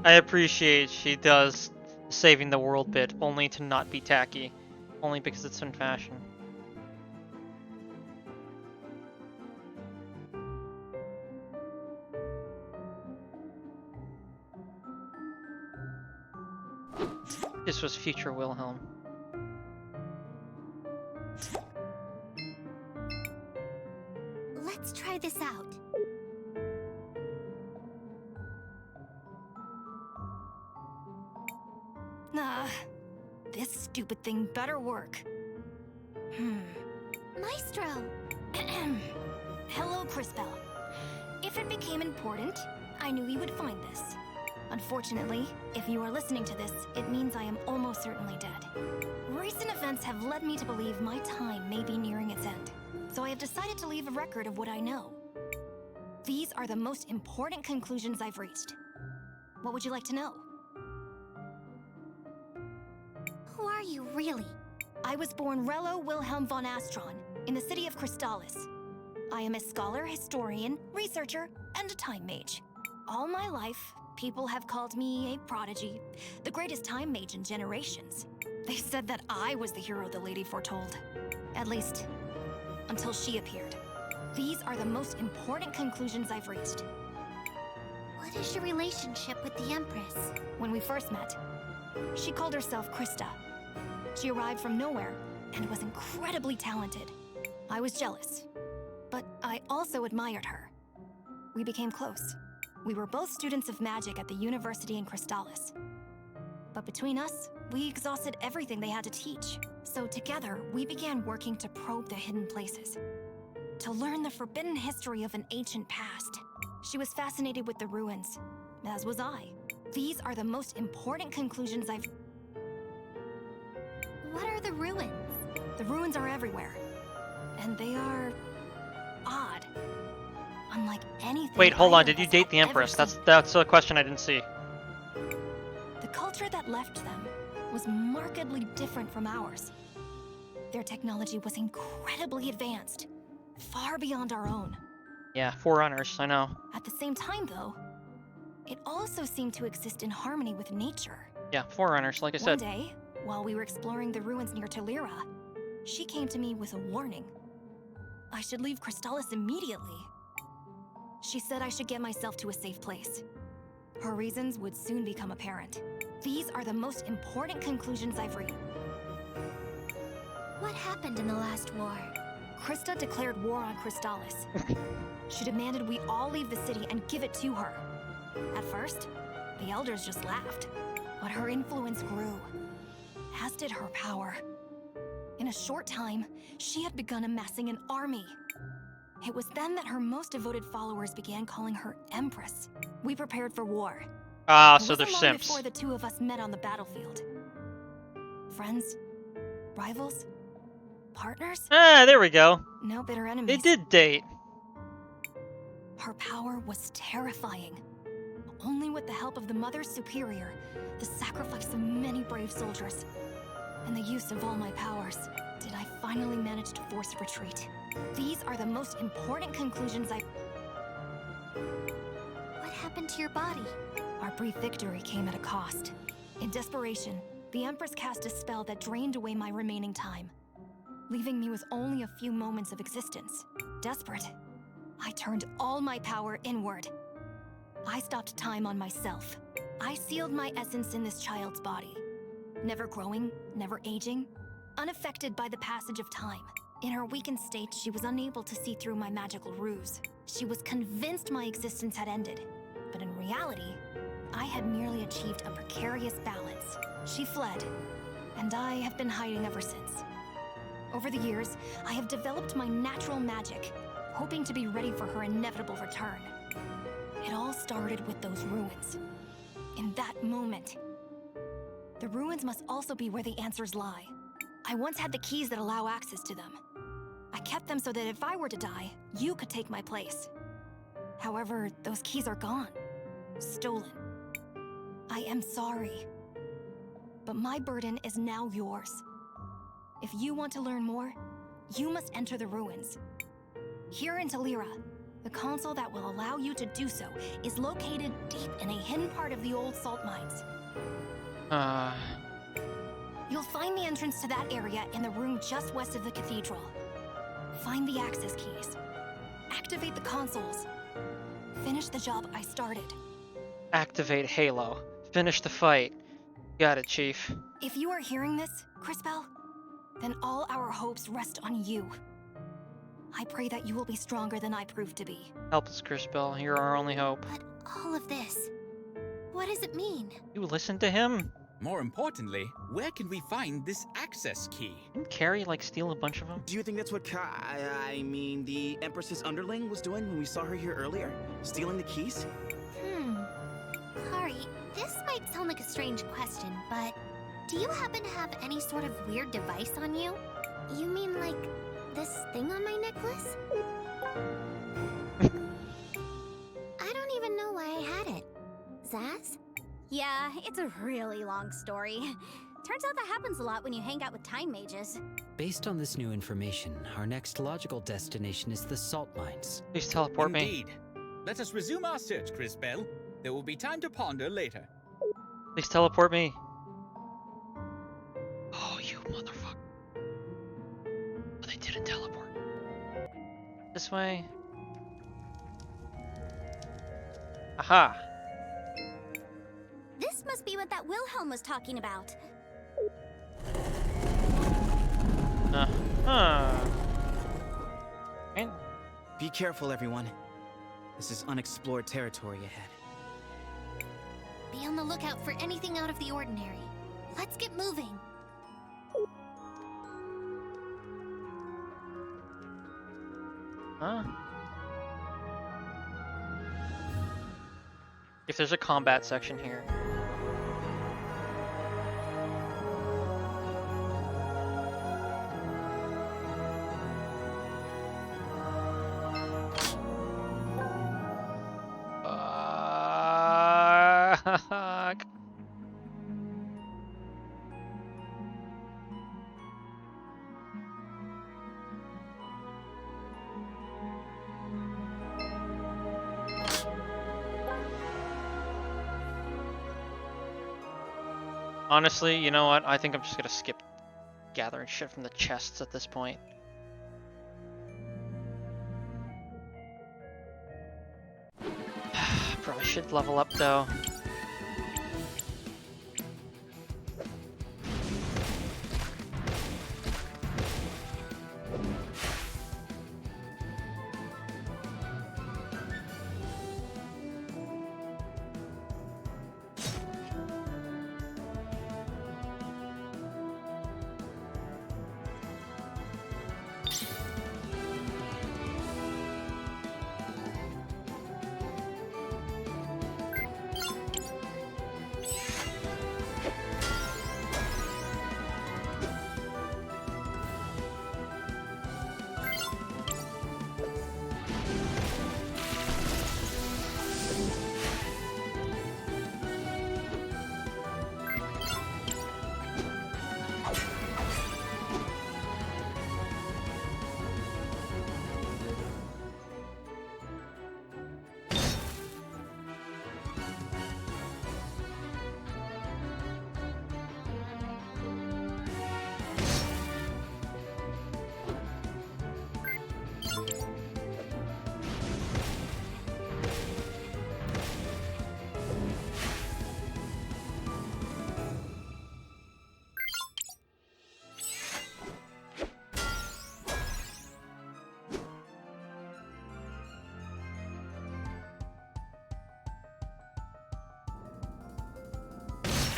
I appreciate she does saving the world bit, only to not be tacky. Only because it's in fashion. This was future Wilhelm. Let's try this out. This stupid thing better work. Maestro! Hello, Crisbell. If it became important, I knew you would find this. Unfortunately, if you are listening to this, it means I am almost certainly dead. Recent events have led me to believe my time may be nearing its end, so I have decided to leave a record of what I know. These are the most important conclusions I've reached. What would you like to know? Who are you, really? I was born Rello Wilhelm von Astron in the city of Cristalis. I am a scholar, historian, researcher, and a time mage. All my life, people have called me a prodigy, the greatest time mage in generations. They said that I was the hero the lady foretold. At least, until she appeared. These are the most important conclusions I've reached. What is your relationship with the Empress? When we first met, she called herself Krista. She arrived from nowhere and was incredibly talented. I was jealous, but I also admired her. We became close. We were both students of magic at the university in CrisTales. But between us, we exhausted everything they had to teach. So together, we began working to probe the hidden places, to learn the forbidden history of an ancient past. She was fascinated with the ruins, as was I. These are the most important conclusions I've... What are the ruins? The ruins are everywhere, and they are... odd. Unlike anything... Wait, hold on. either Did you of us date the had Empress? ever seen. That's a question I didn't see. The culture that left them was markedly different from ours. Their technology was incredibly advanced, far beyond our own. Yeah, Forerunners, I know. At the same time, though, it also seemed to exist in harmony with nature. Yeah, Forerunners, like I said. One day, while we were exploring the ruins near Telira, she came to me with a warning. I should leave CrisTales immediately. She said I should get myself to a safe place. Her reasons would soon become apparent. These are the most important conclusions I've reached. What happened in the last war? Krista declared war on CrisTales. She demanded we all leave the city and give it to her. At first, the elders just laughed, but her influence grew, as did her power. In a short time, she had begun amassing an army. It was then that her most devoted followers began calling her Empress. We prepared for war. Ah, so It they're wasn't long simps. before the two of us met on the battlefield. Friends? Rivals? Partners? Ah, there we go. No bitter enemies. They did date. Her power was terrifying. Only with the help of the Mother Superior, the sacrifice of many brave soldiers, and the use of all my powers, did I finally manage to force retreat. These are the most important conclusions I... What happened to your body? Our brief victory came at a cost. In desperation, the Empress cast a spell that drained away my remaining time, leaving me with only a few moments of existence. Desperate, I turned all my power inward. I stopped time on myself. I sealed my essence in this child's body, never growing, never aging, unaffected by the passage of time. In her weakened state, she was unable to see through my magical ruse. She was convinced my existence had ended, but in reality, I had merely achieved a precarious balance. She fled, and I have been hiding ever since. Over the years, I have developed my natural magic, hoping to be ready for her inevitable return. It all started with those ruins. In that moment. The ruins must also be where the answers lie. I once had the keys that allow access to them. I kept them so that if I were to die, you could take my place. However, those keys are gone. Stolen. I am sorry. But my burden is now yours. If you want to learn more, you must enter the ruins. Here in Telira, the console that will allow you to do so is located deep in a hidden part of the old salt mines. You'll find the entrance to that area in the room just west of the cathedral. Find the access keys. Activate the consoles. Finish the job I started. Activate Halo. Finish the fight. Got it, Chief. If you are hearing this, Crisbell, then all our hopes rest on you. I pray that you will be stronger than I proved to be. Help us, Crisbell. You're our only hope. But all of this, what does it mean? You listen to him? More importantly, where can we find this access key? Didn't Carrie, like, steal a bunch of them? Do you think that's what I mean, the Empress's underling was doing when we saw her here earlier? Stealing the keys? Kari, this might sound like a strange question, but do you happen to have any sort of weird device on you? You mean like this thing on my necklace? I don't even know why I had it. Zaz? Yeah, it's a really long story. Turns out that happens a lot when you hang out with time mages. Based on this new information, our next logical destination is the salt mines. Please teleport me. Indeed. Let us resume our search, Crisbell. There will be time to ponder later. Please teleport me. this way? Aha! This must be what that Wilhelm was talking about. And Be careful, everyone. This is unexplored territory ahead. Be on the lookout for anything out of the ordinary. Let's get moving. Huh? If there's a combat section here. Fuck. Honestly, you know what? I think I'm just gonna skip gathering shit from the chests at this point. Probably should level up though.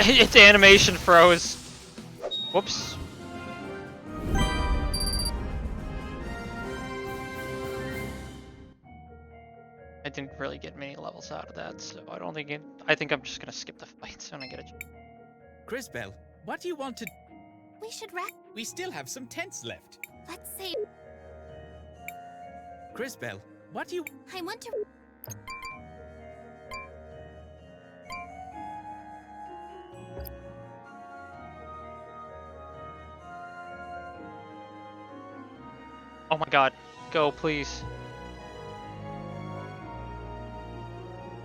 Its animation froze. Whoops. I didn't really get many levels out of that, so I don't think it. I think I'm just gonna skip the fights when I get a. Crisbell, what do you want to? We should wrap. We still have some tents left. Let's say. Crisbell, what do you? I want to. Oh my god, go please.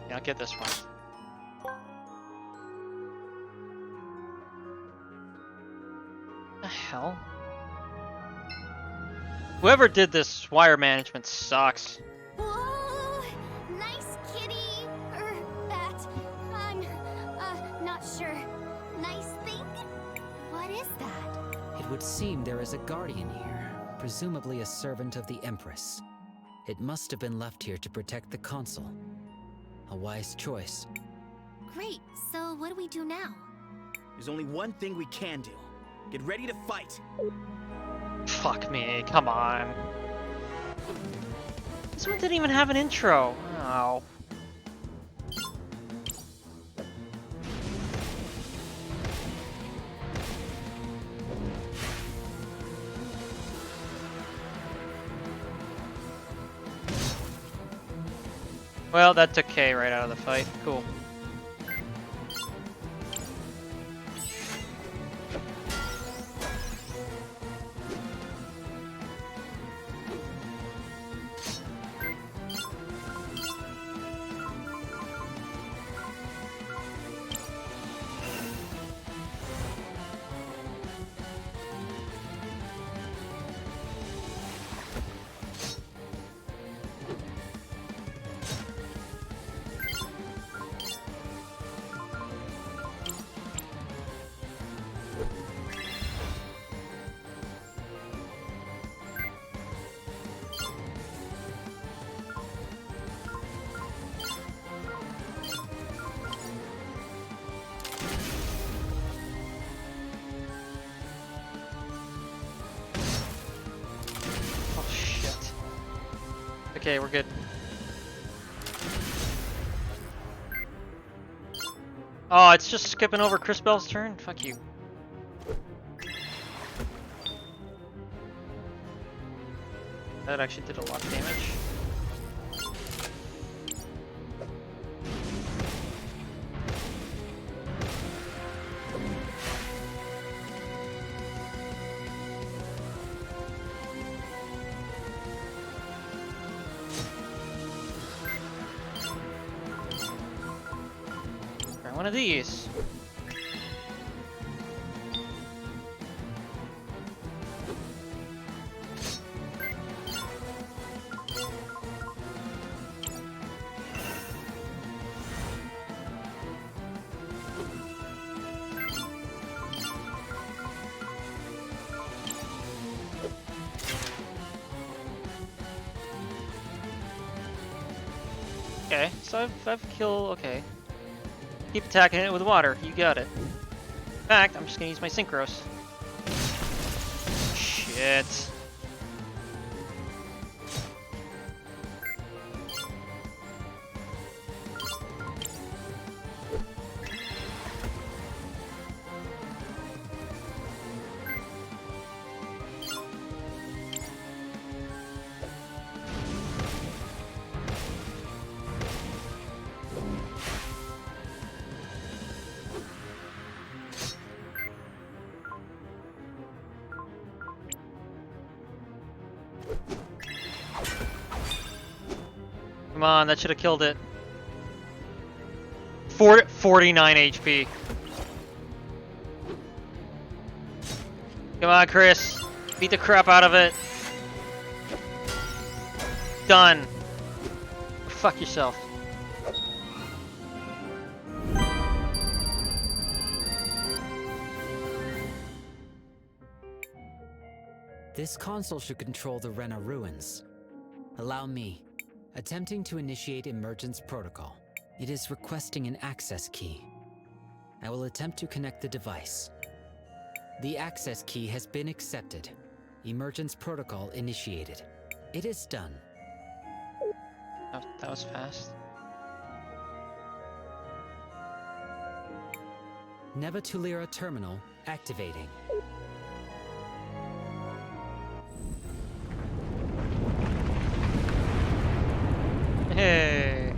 Yeah, I'll get this one. The hell? Whoever did this wire management sucks. Whoa! Nice kitty! Bat. I'm, not sure. Nice thing? What is that? It would seem there is a guardian here, presumably a servant of the Empress. It must have been left here to protect the consul. A wise choice. Great, so what do we do now? There's only one thing we can do. Get ready to fight. Fuck me, come on. This one didn't even have an intro. Oh. Well, that took K right out of the fight. Cool. Okay, we're good. Oh, it's just skipping over Crisbell's turn? Fuck you. That actually did a lot of damage. Try one of these. Okay, so I've killed. Okay. Keep attacking it with water. You got it. In fact, I'm just gonna use my synchros. Shit. Come on, that should have killed it. 49 HP. Come on, Chris. Beat the crap out of it. Done. Fuck yourself. This console should control the Rena ruins. Allow me. Attempting to initiate emergence protocol. It is requesting an access key. I will attempt to connect the device. The access key has been accepted. Emergence protocol initiated. It is done. That was fast. Nevatulira terminal activating. Hey.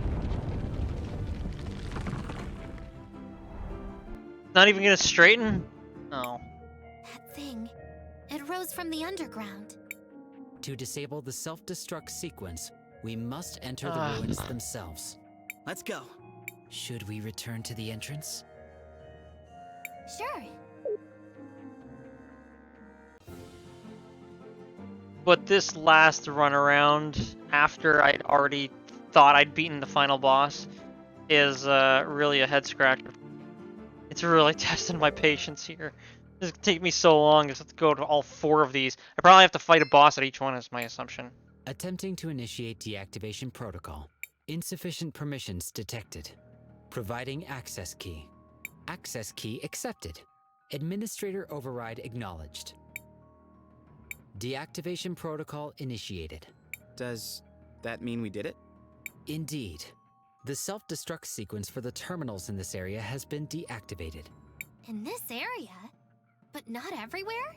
Not even gonna straighten? Oh. That thing. It rose from the underground. To disable the self-destruct sequence, we must enter the ruins themselves. Let's go. Should we return to the entrance? Sure. But this last run around, after I'd already thought I'd beaten the final boss, is really a head scratcher. It's really testing my patience here. It's gonna take me so long to go to all 4 of these. I probably have to fight a boss at each one, is my assumption. Attempting to initiate deactivation protocol. Insufficient permissions detected. Providing access key. Access key accepted. Administrator override acknowledged. Deactivation protocol initiated. Does that mean we did it? Indeed. The self-destruct sequence for the terminals in this area has been deactivated. In this area? But not everywhere?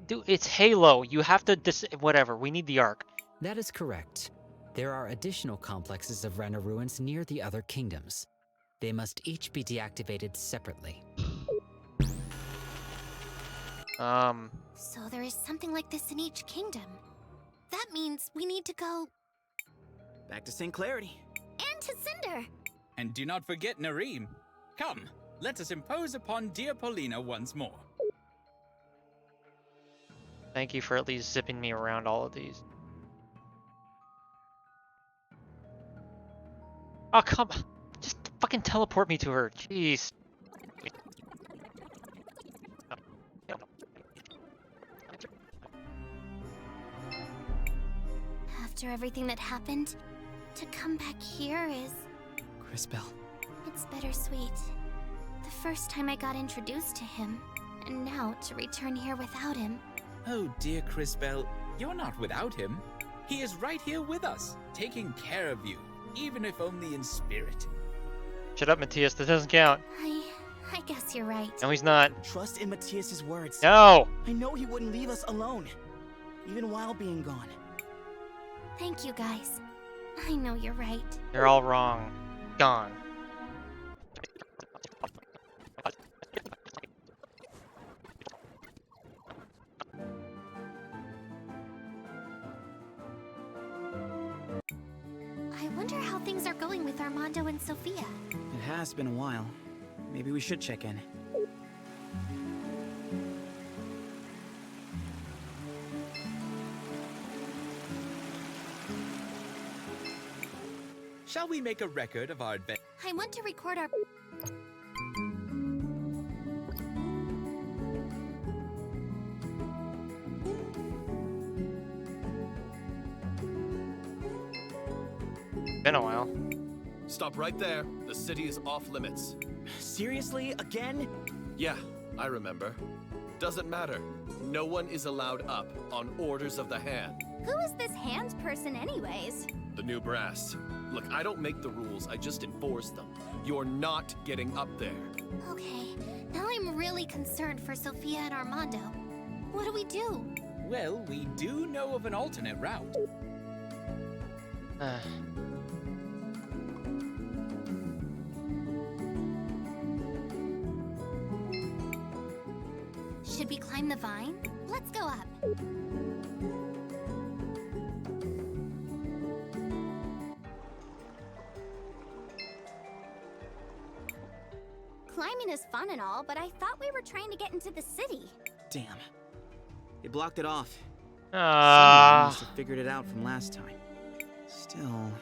Dude, it's Halo. You have to whatever. We need the Ark. That is correct. There are additional complexes of Rena ruins near the other kingdoms. They must each be deactivated separately. So there is something like this in each kingdom. That means we need to go... Back to St. Clarity. And to Cinder. And do not forget Nirim. Come, let us impose upon dear Paulina once more. Thank you for at least zipping me around all of these. Oh, come on. Just fucking teleport me to her. Jeez. After everything that happened, to come back here is... Crisbell. It's bittersweet. The first time I got introduced to him, and now to return here without him. Oh dear Crisbell, you're not without him. He is right here with us, taking care of you, even if only in spirit. Shut up, Matthias. This doesn't count. I guess you're right. No, he's not. Trust in Matthias's words. No! I know he wouldn't leave us alone, even while being gone. Thank you, guys. I know you're right. You're all wrong. Gone. I wonder how things are going with Armando and Sophia. It has been a while. Maybe we should check in. Shall we make a record of our adventure? I want to record our... Been a while. Stop right there. The city is off limits. Seriously? Again? Yeah, I remember. Doesn't matter. No one is allowed up on orders of the hand. Who is this hand person anyways? The new brass. Look, I don't make the rules, I just enforce them. You're not getting up there. Okay, now I'm really concerned for Sophia and Armando. What do we do? Well, we do know of an alternate route. Should we climb the vine? Let's go up. Climbing is fun and all, but I thought we were trying to get into the city. Damn. They blocked it off. Ah. Someone must have figured it out from last time. Still,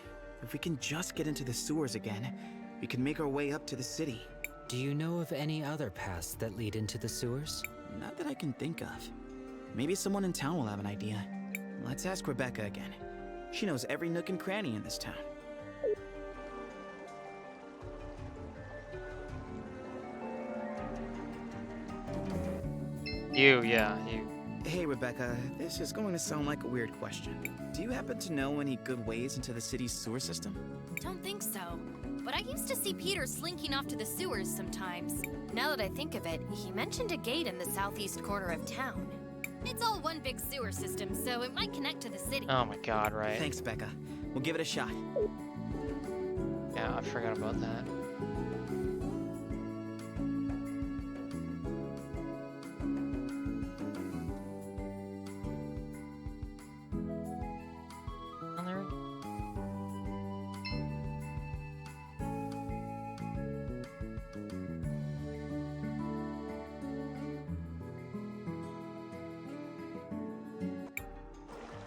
if we can just get into the sewers again, we can make our way up to the city. Do you know of any other paths that lead into the sewers? Not that I can think of. Maybe someone in town will have an idea. Let's ask Rebecca again. She knows every nook and cranny in this town. You. Hey, Rebecca, this is going to sound like a weird question. Do you happen to know any good ways into the city's sewer system? Don't think so. But I used to see Peter slinking off to the sewers sometimes. Now that I think of it, he mentioned a gate in the southeast corner of town. It's all one big sewer system, so it might connect to the city. Oh my god, right. Thanks, Becca. We'll give it a shot. Yeah, I forgot about that.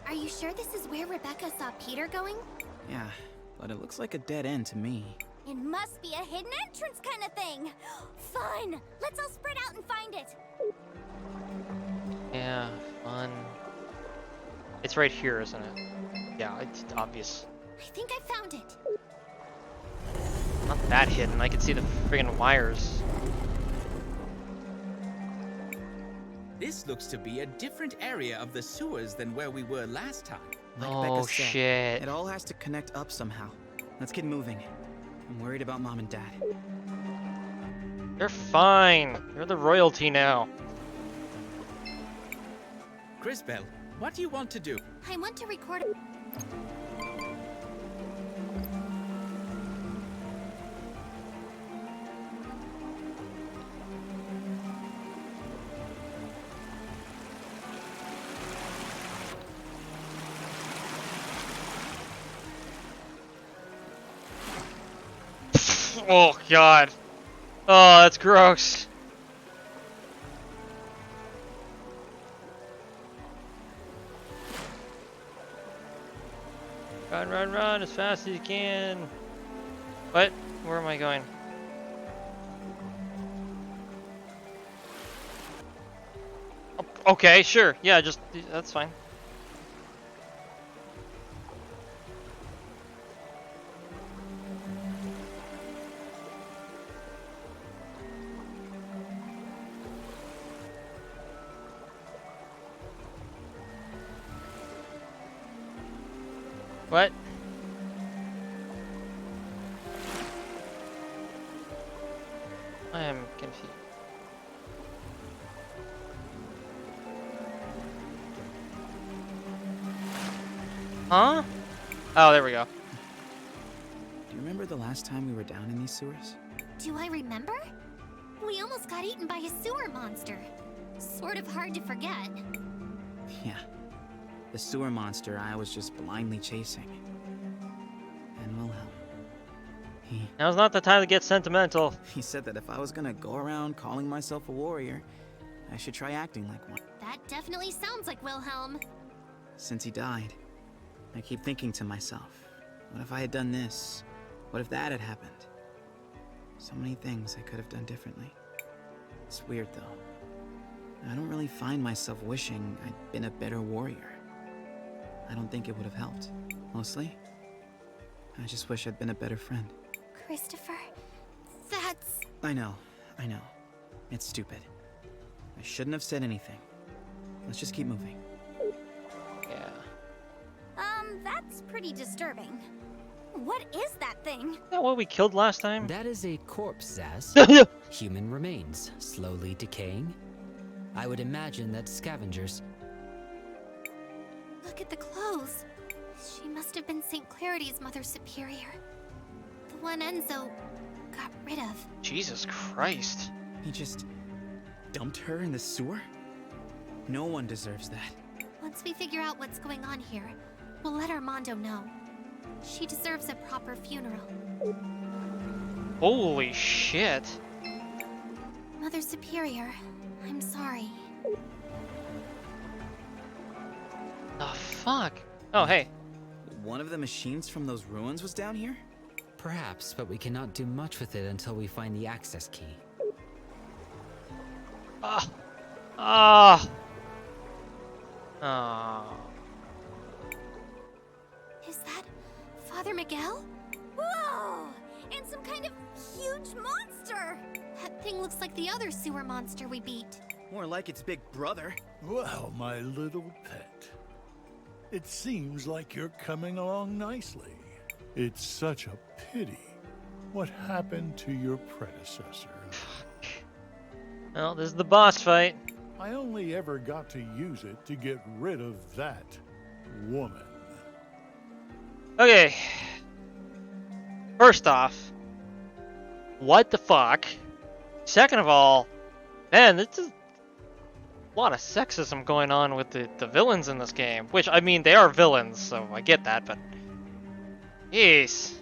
Are you sure this is where Rebecca saw Peter going? Yeah, but it looks like a dead end to me. It must be a hidden entrance kind of thing. Fun! Let's all spread out and find it. Yeah, fun. It's right here, isn't it? Yeah, it's obvious. I think I found it. Not that hidden. I can see the friggin' wires. This looks to be a different area of the sewers than where we were last time. Like Oh, Becca said, shit. it all has to connect up somehow. Let's get moving. I'm worried about Mom and Dad. You're fine. You're the royalty now. Crisbell, what do you want to do? I want to record. Oh god. Oh, that's gross. Run, run, run as fast as you can. What? Where am I going? Okay, sure. Yeah, just that's fine. What? I am confused. Huh? Oh, there we go. Do you remember the last time we were down in these sewers? Do I remember? We almost got eaten by a sewer monster. Sort of hard to forget. Yeah. The sewer monster I was just blindly chasing. And Wilhelm. Now's not the time to get sentimental. He said that if I was gonna go around calling myself a warrior, I should try acting like one. That definitely sounds like Wilhelm. Since he died, I keep thinking to myself, what if I had done this? What if that had happened? So many things I could have done differently. It's weird though. I don't really find myself wishing I'd been a better warrior. I don't think it would have helped. Mostly, I just wish I'd been a better friend. Christopher, that's... I know. It's stupid. I shouldn't have said anything. Let's just keep moving. Yeah. That's pretty disturbing. What is that thing? Is that what we killed last time? That is a corpse, Zaz. Human remains, slowly decaying. I would imagine that scavengers... Look at the clothes. She must have been St. Clarity's Mother Superior. The one Enzo got rid of. Jesus Christ. He just dumped her in the sewer? No one deserves that. Once we figure out what's going on here, we'll let Armando know. She deserves a proper funeral. Holy shit. Mother Superior, I'm sorry. The fuck? Oh, hey. One of the machines from those ruins was down here? Perhaps, but we cannot do much with it until we find the access key. Is that Father Miguel? Whoa! And some kind of huge monster! That thing looks like the other sewer monster we beat. More like its big brother. Well, my little pet. It seems like you're coming along nicely. It's such a pity. What happened to your predecessor? Well, this is the boss fight. I only ever got to use it to get rid of that woman. Okay. First off, what the fuck? Second of all, man, this is a lot of sexism going on with the villains in this game. Which, I mean, they are villains, so I get that, but... Jeez.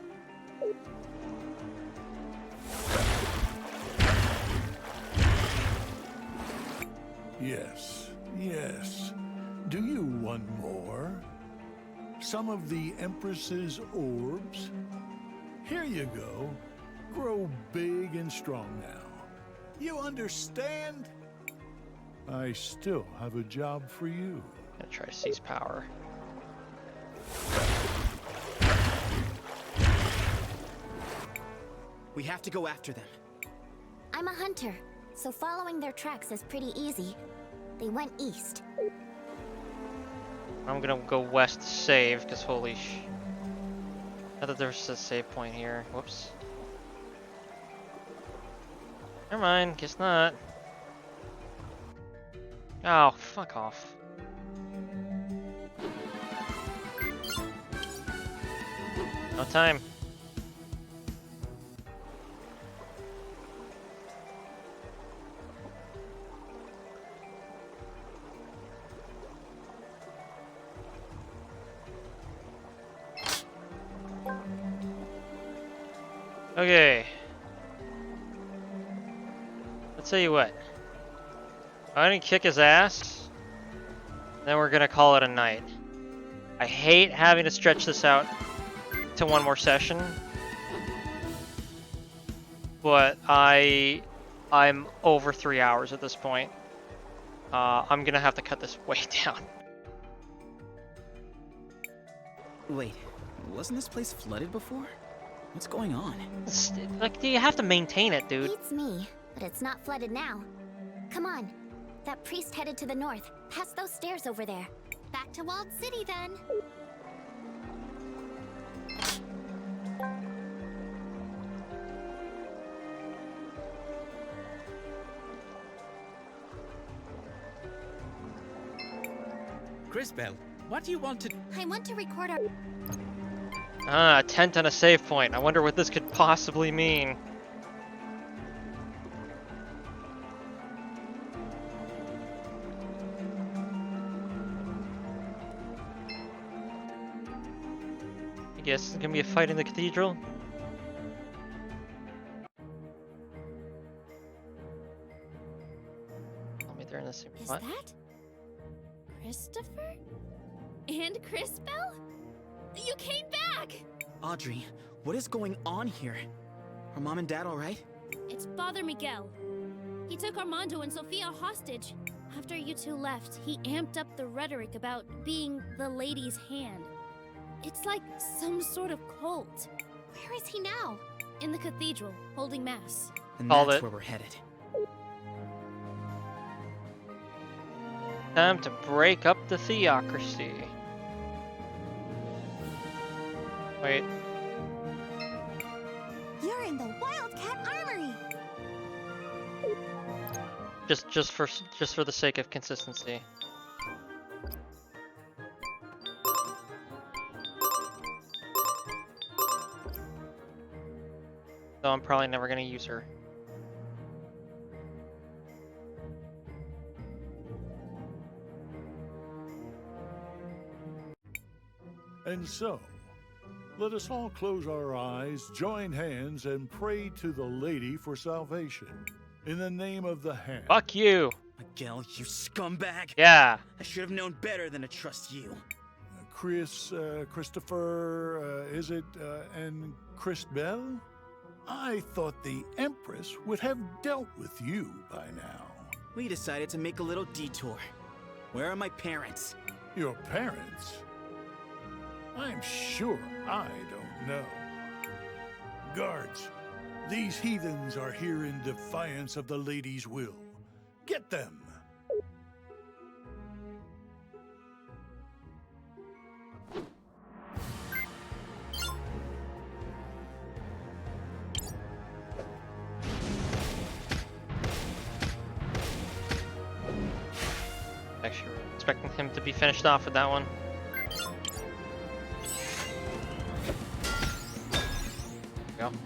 Yes. Do you want more? Some of the Empress's orbs? Here you go. Grow big and strong now. You understand? I still have a job for you. Gonna try to seize power. We have to go after them. I'm a hunter, so following their tracks is pretty easy. They went east. I'm gonna go west to save, because holy sh... I thought there was a save point here. Whoops. Never mind, guess not. Oh, fuck off. No time. Okay. Let's tell you what. I'm gonna kick his ass, then we're gonna call it a night. I hate having to stretch this out to one more session, but I'm over 3 hours at this point. I'm gonna have to cut this way down. Wait, wasn't this place flooded before? What's going on? Like, you have to maintain it, dude. Beats me, but it's not flooded now. Come on. That priest headed to the north, past those stairs over there. Back to Walled City, then. Crisbell, what do you want to... I want to record our... Ah, a tent and a save point. I wonder what this could possibly mean. I guess it's gonna be a fight in the cathedral. Tell me they're in the same spot. Is that Christopher? And Crisbell? You came back! Audrey, what is going on here? Are Mom and Dad all right? It's Father Miguel. He took Armando and Sofia hostage. After you two left, he amped up the rhetoric about being the lady's hand. It's like some sort of cult. Where is he now? In the cathedral, holding mass. And Called that's it. where we're headed. Time to break up the theocracy. Wait. You're in the Wildcat Armory! Just for the sake of consistency. So I'm probably never gonna use her. And so, let us all close our eyes, join hands, and pray to the Lady for salvation. In the name of the Hand. Fuck you! Miguel, you scumbag! Yeah! I should have known better than to trust you. Christopher, and Crisbell? I thought the Empress would have dealt with you by now. We decided to make a little detour. Where are my parents? Your parents? I'm sure I don't know. Guards, these heathens are here in defiance of the Lady's will. Get them! Actually, expecting him to be finished off with that one. There we go.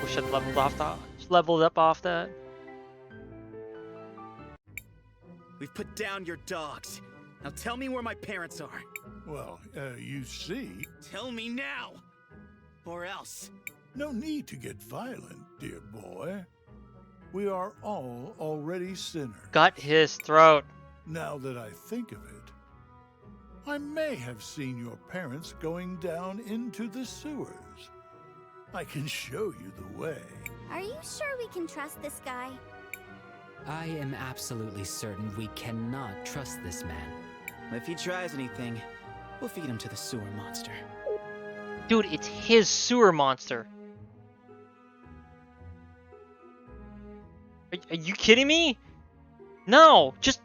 Should leveled up off that. We've put down your dogs. Now tell me where my parents are. Well, you see... Tell me now! Or else. No need to get violent, dear boy. We are all already sinners. Got his throat. Now that I think of it, I may have seen your parents going down into the sewers. I can show you the way. Are you sure we can trust this guy? I am absolutely certain we cannot trust this man. If he tries anything, we'll feed him to the sewer monster. Dude, it's his sewer monster. Are you kidding me? No, just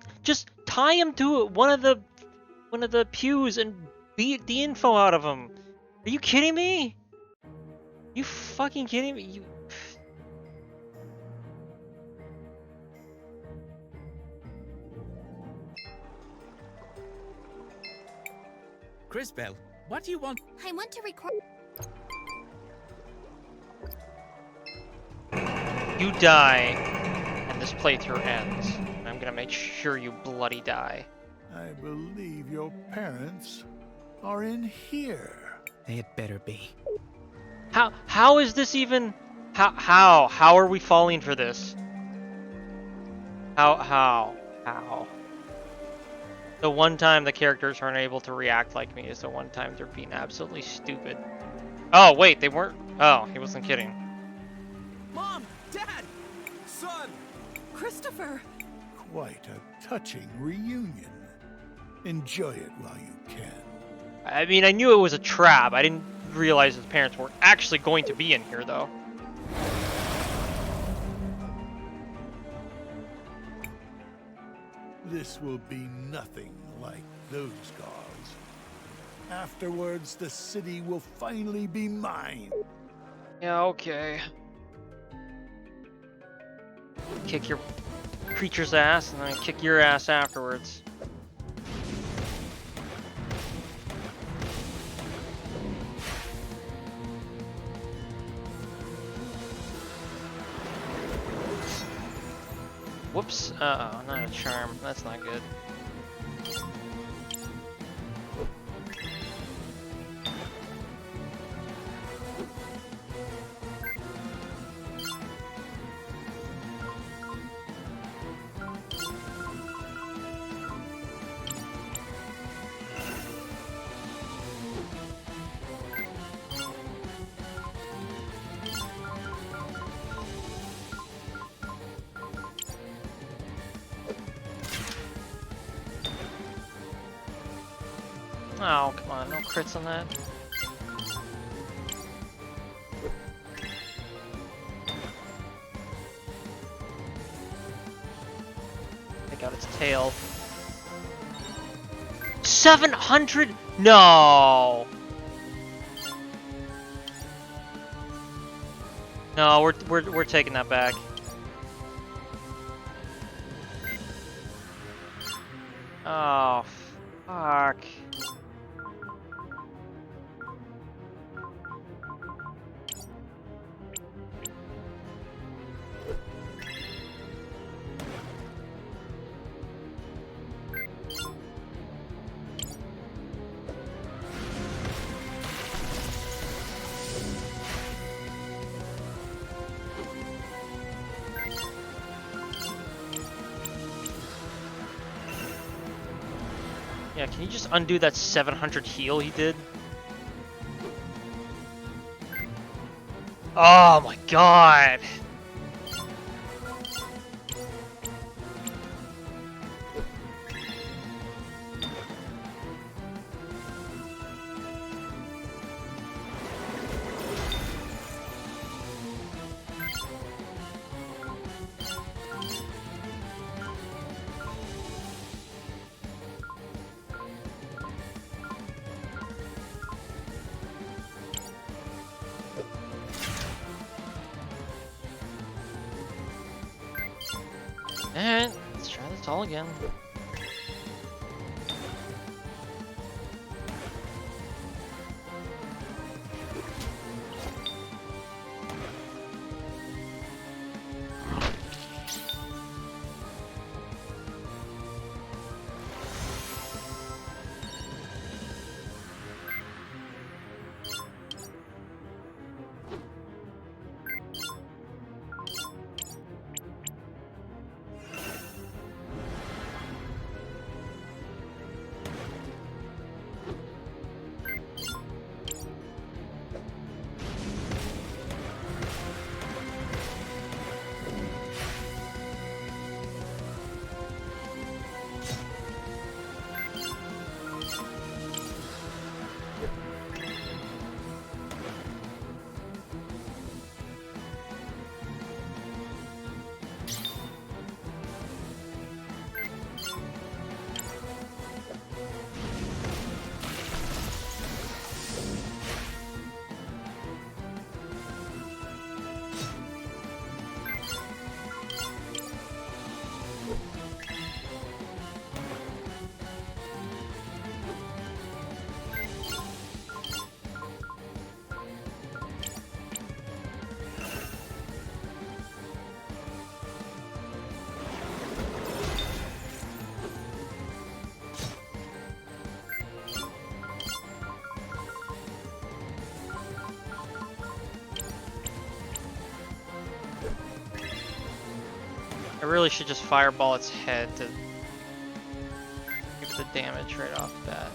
tie him to one of the pews and beat the info out of him. Are you kidding me? You fucking kidding me? You... Crisbell, what do you want? I want to record... You die, and this playthrough ends. I'm gonna make sure you bloody die. I believe your parents are in here. They had better be. How is this even? How are we falling for this? How? The one time the characters aren't able to react like me is the one time they're being absolutely stupid. Oh wait, they weren't. Oh, he wasn't kidding. Mom! Dad! Son! Christopher! Quite a touching reunion. Enjoy it while you can. I mean, I knew it was a trap. I didn't realize his parents were actually going to be in here, though. This will be nothing like those guards. Afterwards, the city will finally be mine. Yeah, okay. Kick your creature's ass, and then kick your ass afterwards. Whoops. Uh-oh, not a charm. That's not good. Oh, come on, no crits on that. Take out its tail. 700? No! No, we're taking that back. Oh, fuck. Yeah, can you just undo that 700 heal he did? Oh my god! Alright, let's try this all again. I really should just fireball its head to give it the damage right off the bat.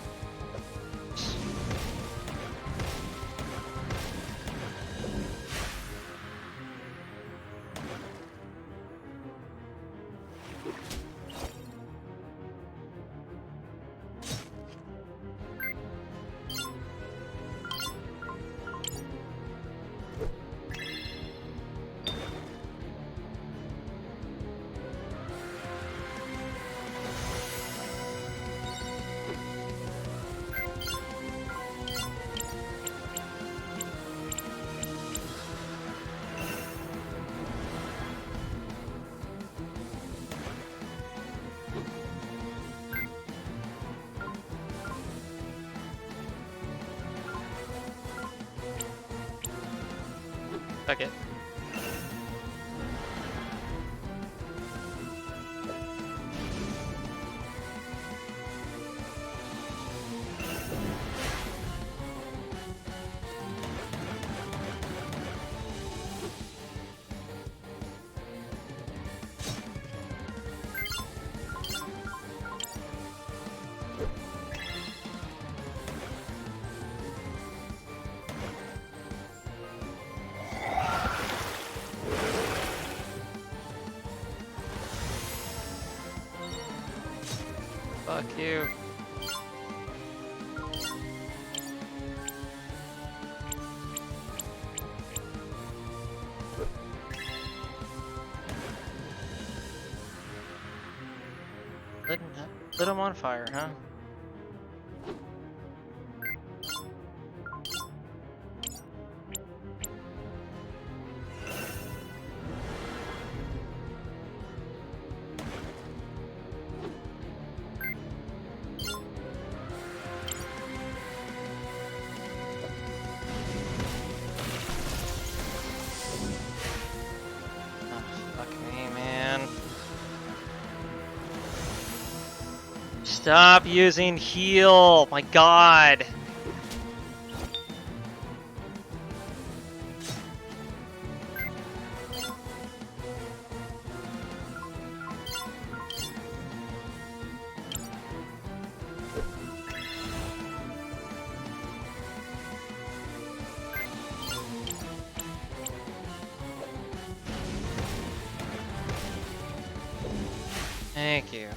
Fuck it. Fuck you. Lit him on fire, huh? Stop using heal! My god! Thank you.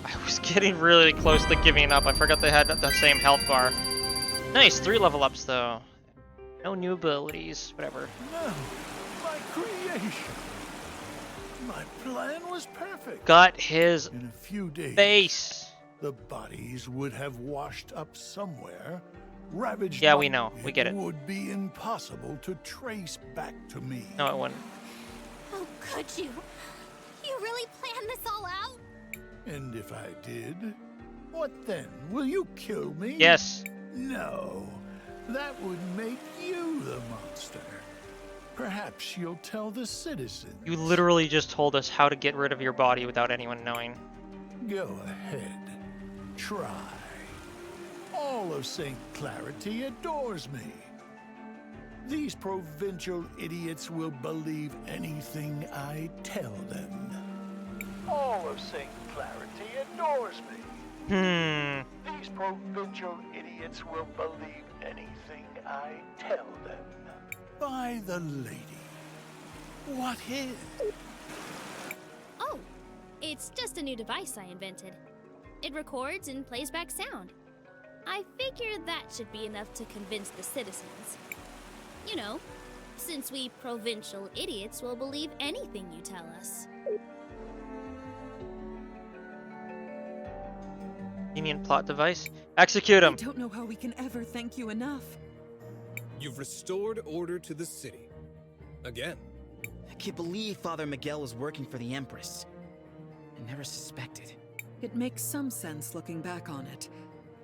I was getting really close to giving up. I forgot they had the same health bar. Nice, 3 level ups though. No new abilities, whatever. No, my creation. My plan was perfect. Got his In a few days, face. The bodies would have washed up somewhere, ravaged. Yeah, we know. We get it. Would be impossible to trace back to me. No, it wouldn't. Oh, could you? You really planned this all out? And if I did, what then? Will you kill me? Yes. No, that would make you the monster. Perhaps you'll tell the citizens. You literally just told us how to get rid of your body without anyone knowing. Go ahead. Try. All of St. Clarity adores me. These provincial idiots will believe anything I tell them. All of St. Clarity adores me. These provincial idiots will believe anything I tell them. By the lady. What is? Oh, it's just a new device I invented. It records and plays back sound. I figured that should be enough to convince the citizens. You know, since we provincial idiots will believe anything you tell us. Convenient plot device. Execute him. I don't know how we can ever thank you enough. You've restored order to the city. Again. I can't believe Father Miguel was working for the Empress. I never suspected. It makes some sense looking back on it.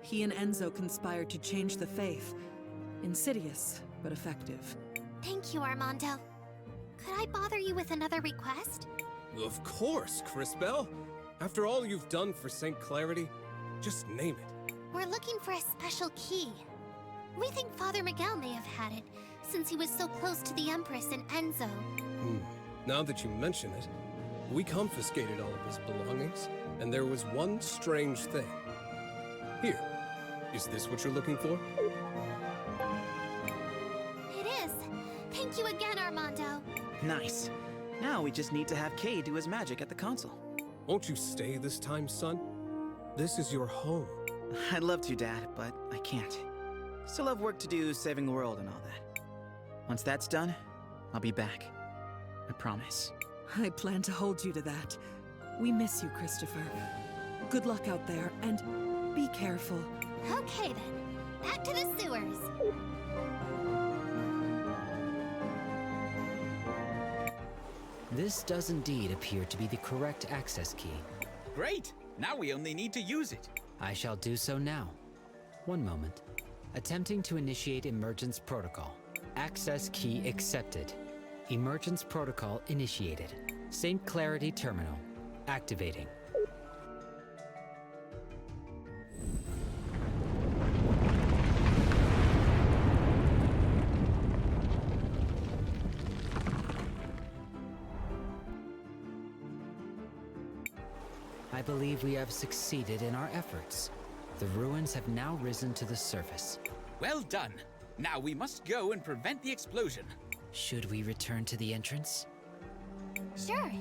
He and Enzo conspired to change the faith. Insidious, but effective. Thank you, Armando. Could I bother you with another request? Of course, Crisbell. After all you've done for St. Clarity, just name it. We're looking for a special key. We think Father Miguel may have had it, since he was so close to the Empress and Enzo. Now that you mention it, we confiscated all of his belongings, and there was one strange thing. Here, is this what you're looking for? It is. Thank you again, Armando. Nice. Now we just need to have Kay do his magic at the console. Won't you stay this time, son? This is your home. I'd love to, Dad, but I can't. Still have work to do saving the world and all that. Once that's done, I'll be back. I promise. I plan to hold you to that. We miss you, Christopher. Good luck out there, and be careful. Okay then. Back to the sewers. This does indeed appear to be the correct access key. Great! Now we only need to use it. I shall do so now. One moment. Attempting to initiate emergence protocol. Access key accepted. Emergence protocol initiated. St. Clarity terminal. Activating. I believe we have succeeded in our efforts. The ruins have now risen to the surface. Well done. Now we must go and prevent the explosion. Should we return to the entrance? Sure.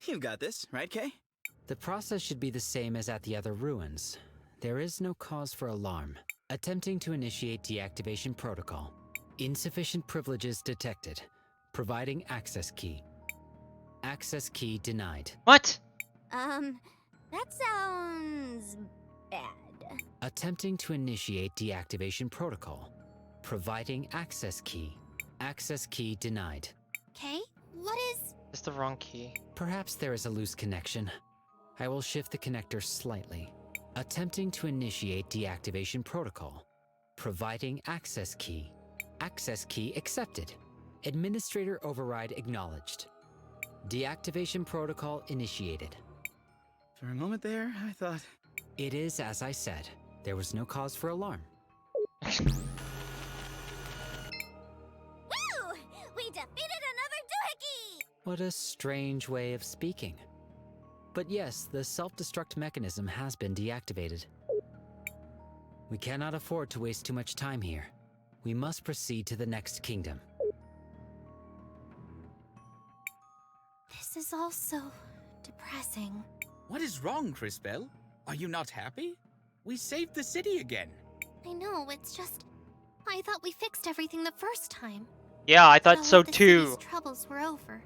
You've got this, right, Kay? The process should be the same as at the other ruins. There is no cause for alarm. Attempting to initiate deactivation protocol. Insufficient privileges detected. Providing access key. Access key denied. What? That sounds bad. Attempting to initiate deactivation protocol. Providing access key. Access key denied. Okay, what is... It's the wrong key. Perhaps there is a loose connection. I will shift the connector slightly. Attempting to initiate deactivation protocol. Providing access key. Access key accepted. Administrator override acknowledged. Deactivation protocol initiated. For a moment there, I thought... It is as I said. There was no cause for alarm. Woo! We defeated another doohickey! What a strange way of speaking. But yes, the self-destruct mechanism has been deactivated. We cannot afford to waste too much time here. We must proceed to the next kingdom. This is all so depressing. What is wrong, Crisbell? Are you not happy? We saved the city again. I know, it's just... I thought we fixed everything the first time. Yeah, I thought All so of the too. city's troubles were over.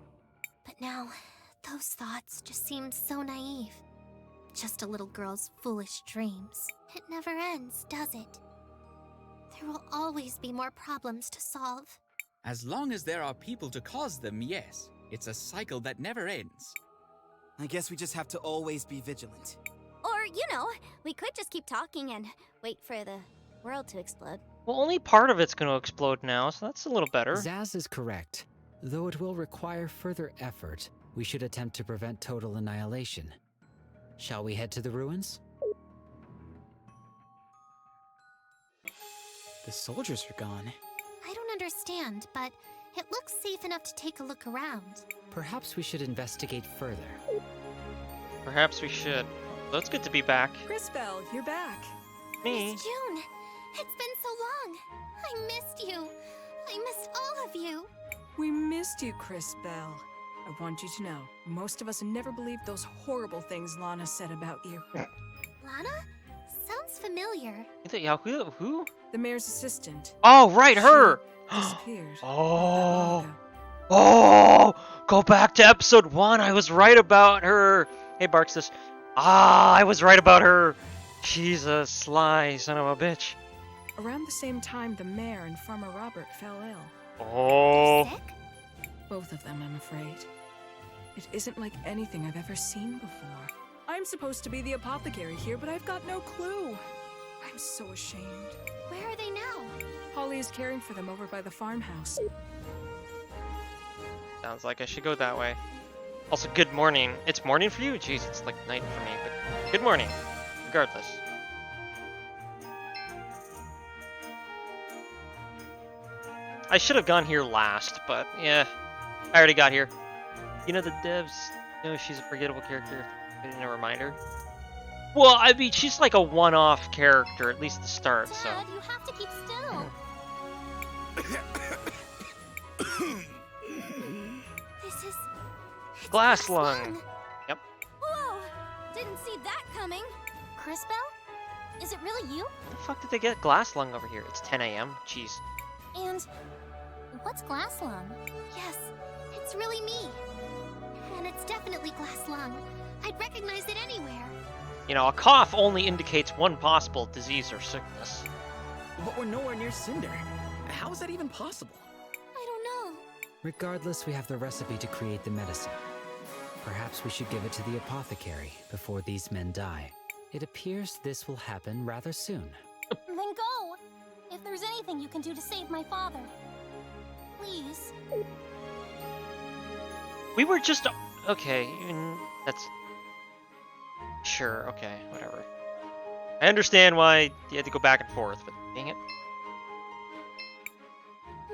But now, those thoughts just seem so naive. Just a little girl's foolish dreams. It never ends, does it? There will always be more problems to solve. As long as there are people to cause them, yes. It's a cycle that never ends. I guess we just have to always be vigilant. Or, you know, we could just keep talking and wait for the world to explode. Well, only part of it's going to explode now, so that's a little better. Zaz is correct. Though it will require further effort, we should attempt to prevent total annihilation. Shall we head to the ruins? The soldiers are gone. I don't understand, but it looks safe enough to take a look around. Perhaps we should investigate further. Perhaps we should. So it's good to be back. Crisbell, you're back. Me? Miss June, it's been so long. I missed you. I missed all of you. We missed you, Crisbell. I want you to know, most of us never believed those horrible things Lana said about you. Lana? Sounds familiar. Who? The mayor's assistant. Oh, right, her! She disappeared. Oh! Oh! Go back to episode 1. I was right about her. Hey, Barkstus. I was right about her. She's a sly son of a bitch. Around the same time, the mayor and Farmer Robert fell ill. Oh. Sick? Both of them, I'm afraid. It isn't like anything I've ever seen before. I'm supposed to be the apothecary here, but I've got no clue. I'm so ashamed. Where are they now? Holly is caring for them over by the farmhouse. Sounds like I should go that way. Also, good morning. It's morning for you? Jeez, it's like night for me, but good morning, regardless. I should have gone here last, but yeah, I already got here. You know, the devs know she's a forgettable character. I didn't remind her. Well, I mean, she's like a one-off character, at least to start, so. Dad, you have to keep still. This is Glass lung. Yep. Whoa! Didn't see that coming. Crisbell? Is it really you? How the fuck did they get glass lung over here? It's 10 a.m. Jeez. And what's glass lung? Yes, it's really me. And it's definitely glass lung. I'd recognize it anywhere. You know, a cough only indicates one possible disease or sickness. But we're nowhere near Cinder. How is that even possible? I don't know. Regardless, we have the recipe to create the medicine. Perhaps we should give it to the apothecary before these men die. It appears this will happen rather soon. Then go! If there's anything you can do to save my father. Please. We were just... Okay, that's... Sure, okay, whatever. I understand why you had to go back and forth, but dang it.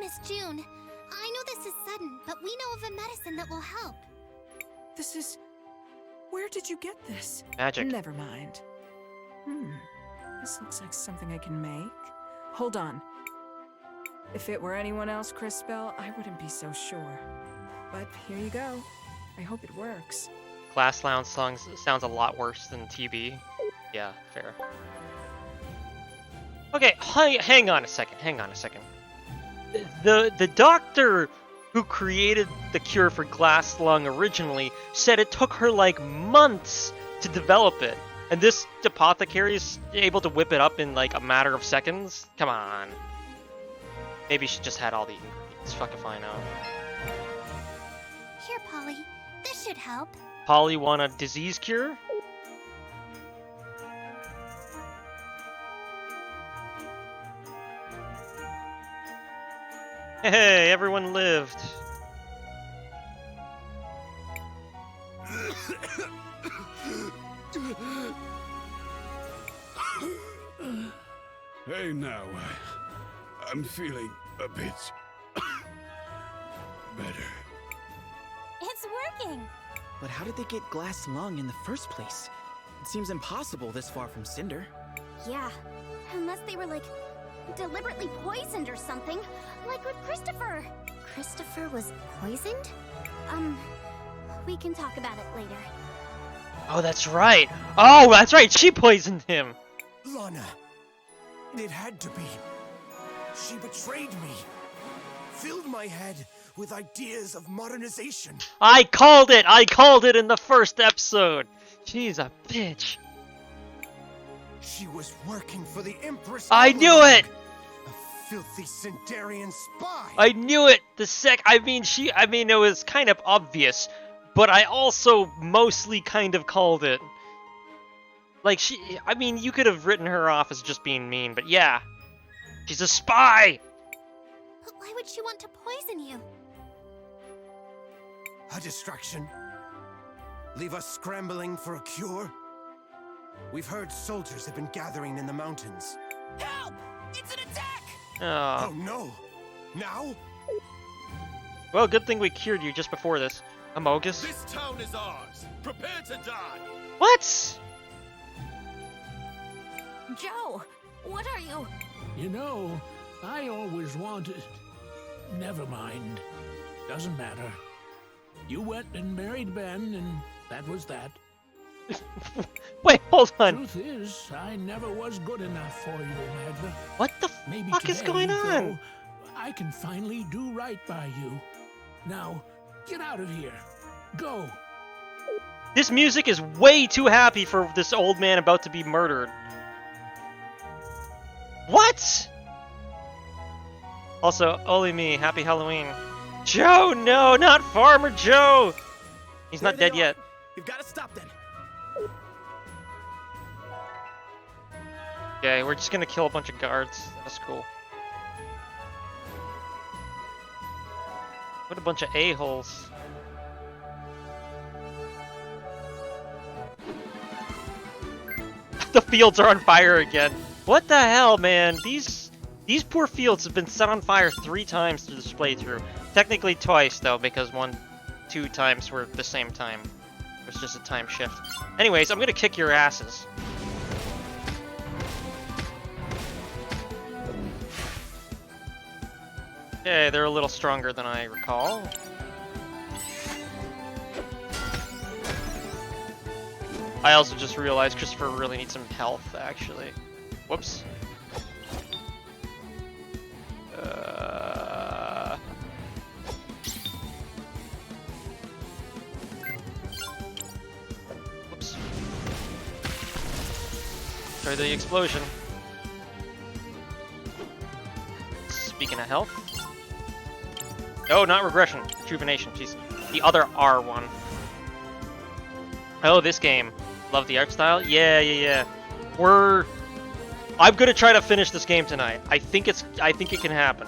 Miss June, I know this is sudden, but we know of a medicine that will help. This is... Where did you get this? Magic. Never mind. This looks like something I can make. Hold on. If it were anyone else, Crisbell, I wouldn't be so sure. But here you go. I hope it works. Glass Lounge sounds a lot worse than TB. Yeah, fair. Okay, hang on a second. The doctor who created the cure for glass lung originally said it took her like months to develop it. And this apothecary is able to whip it up in like a matter of seconds? Come on. Maybe she just had all the ingredients. Fuck if I know. Here, Polly. This should help. Polly want a disease cure? Hey, everyone lived. Hey, now, I'm feeling a bit better. It's working! But how did they get glass lung in the first place? It seems impossible this far from Cinder. Yeah, unless they were like deliberately poisoned or something, like with Christopher. Christopher was poisoned? We can talk about it later. Oh, that's right. Oh, that's right. She poisoned him. Lana, it had to be. She betrayed me. Filled my head with ideas of modernization. I called it. I called it in the first episode. She's a bitch. She was working for the Empress. I knew it. A filthy Cinderian spy. I knew it. I mean, it was kind of obvious, but I also mostly kind of called it. Like, I mean, you could have written her off as just being mean, but yeah. She's a spy! But why would she want to poison you? A distraction. Leave us scrambling for a cure. We've heard soldiers have been gathering in the mountains. Help! It's an attack! Oh no! Now? Well, good thing we cured you just before this. Amogus. This town is ours. Prepare to die. What? Joe, what are you? You know, I always wanted... Never mind. Doesn't matter. You went and married Ben, and that was that. Wait, hold on. Truth is, I never was good enough for you, Magda. What the fuck is going on? I can finally do right by you. Now, get out of here. Go. This music is way too happy for this old man about to be murdered. What? Also, only me. Happy Halloween. Joe, no, not Farmer Joe. He's not dead yet. You've got to stop them. Okay, we're just gonna kill a bunch of guards. That's cool. What a bunch of a-holes. The fields are on fire again. What the hell, man? These poor fields have been set on fire 3 times through this playthrough. Technically twice, though, because 2 times were the same time. It's just a time shift. Anyways, I'm gonna kick your asses. Okay, they're a little stronger than I recall. I also just realized Christopher really needs some health, actually. Whoops. Whoops. Try the explosion. Speaking of health. Oh, not regression. Rejuvenation. Jeez. The other R one. Oh, this game. Love the art style. Yeah. I'm gonna try to finish this game tonight. I think it can happen.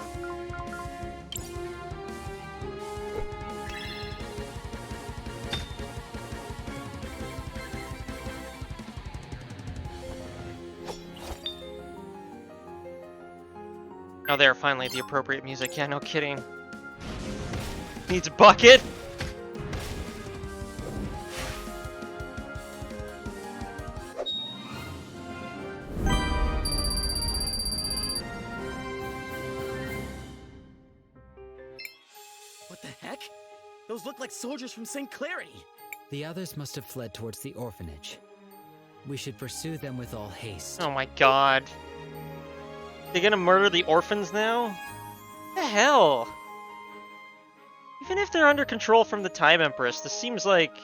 Oh, there, finally, the appropriate music. Yeah, no kidding. Needs a bucket? What the heck? Those look like soldiers from St. Clarity. The others must have fled towards the orphanage. We should pursue them with all haste. Oh my god. They're gonna murder the orphans now? What the hell? Even if they're under control from the Time Empress, this seems like...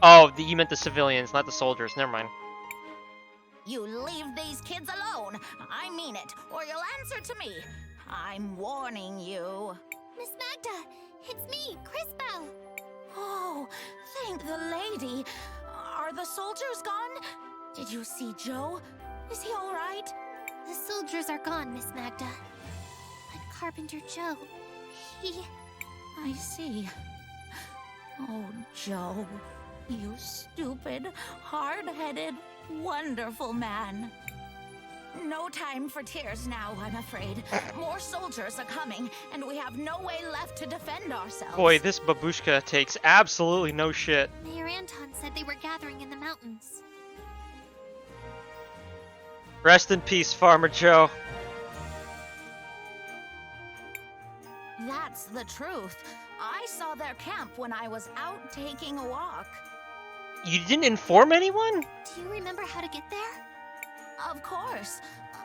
Oh, you meant the civilians, not the soldiers. Never mind. You leave these kids alone. I mean it, or you'll answer to me. I'm warning you. Miss Magda, it's me, Crisbell. Oh, thank the lady. Are the soldiers gone? Did you see Joe? Is he all right? The soldiers are gone, Miss Magda. But Carpenter Joe, he... I see. Oh, Joe, you stupid, hard-headed, wonderful man. No time for tears now, I'm afraid. More soldiers are coming, and we have no way left to defend ourselves. Boy, this babushka takes absolutely no shit. Mayor Anton said they were gathering in the mountains. Rest in peace, Farmer Joe. That's the truth. I saw their camp when I was out taking a walk. You didn't inform anyone? Do you remember how to get there? Of course.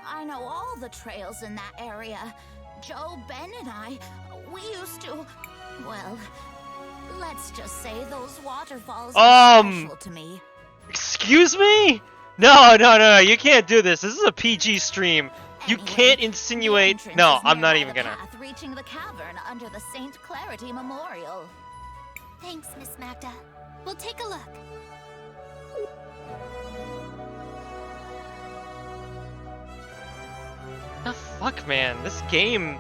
I know all the trails in that area. Joe, Ben, and I, we used to... Well, let's just say those waterfalls are special to me. Excuse me? No, you can't do this. This is a PG stream. You can't insinuate... No, I'm not even gonna. Reaching the cavern under the St. Clarity Memorial. Thanks, Miss Magda. We'll take a look. The fuck, man? This game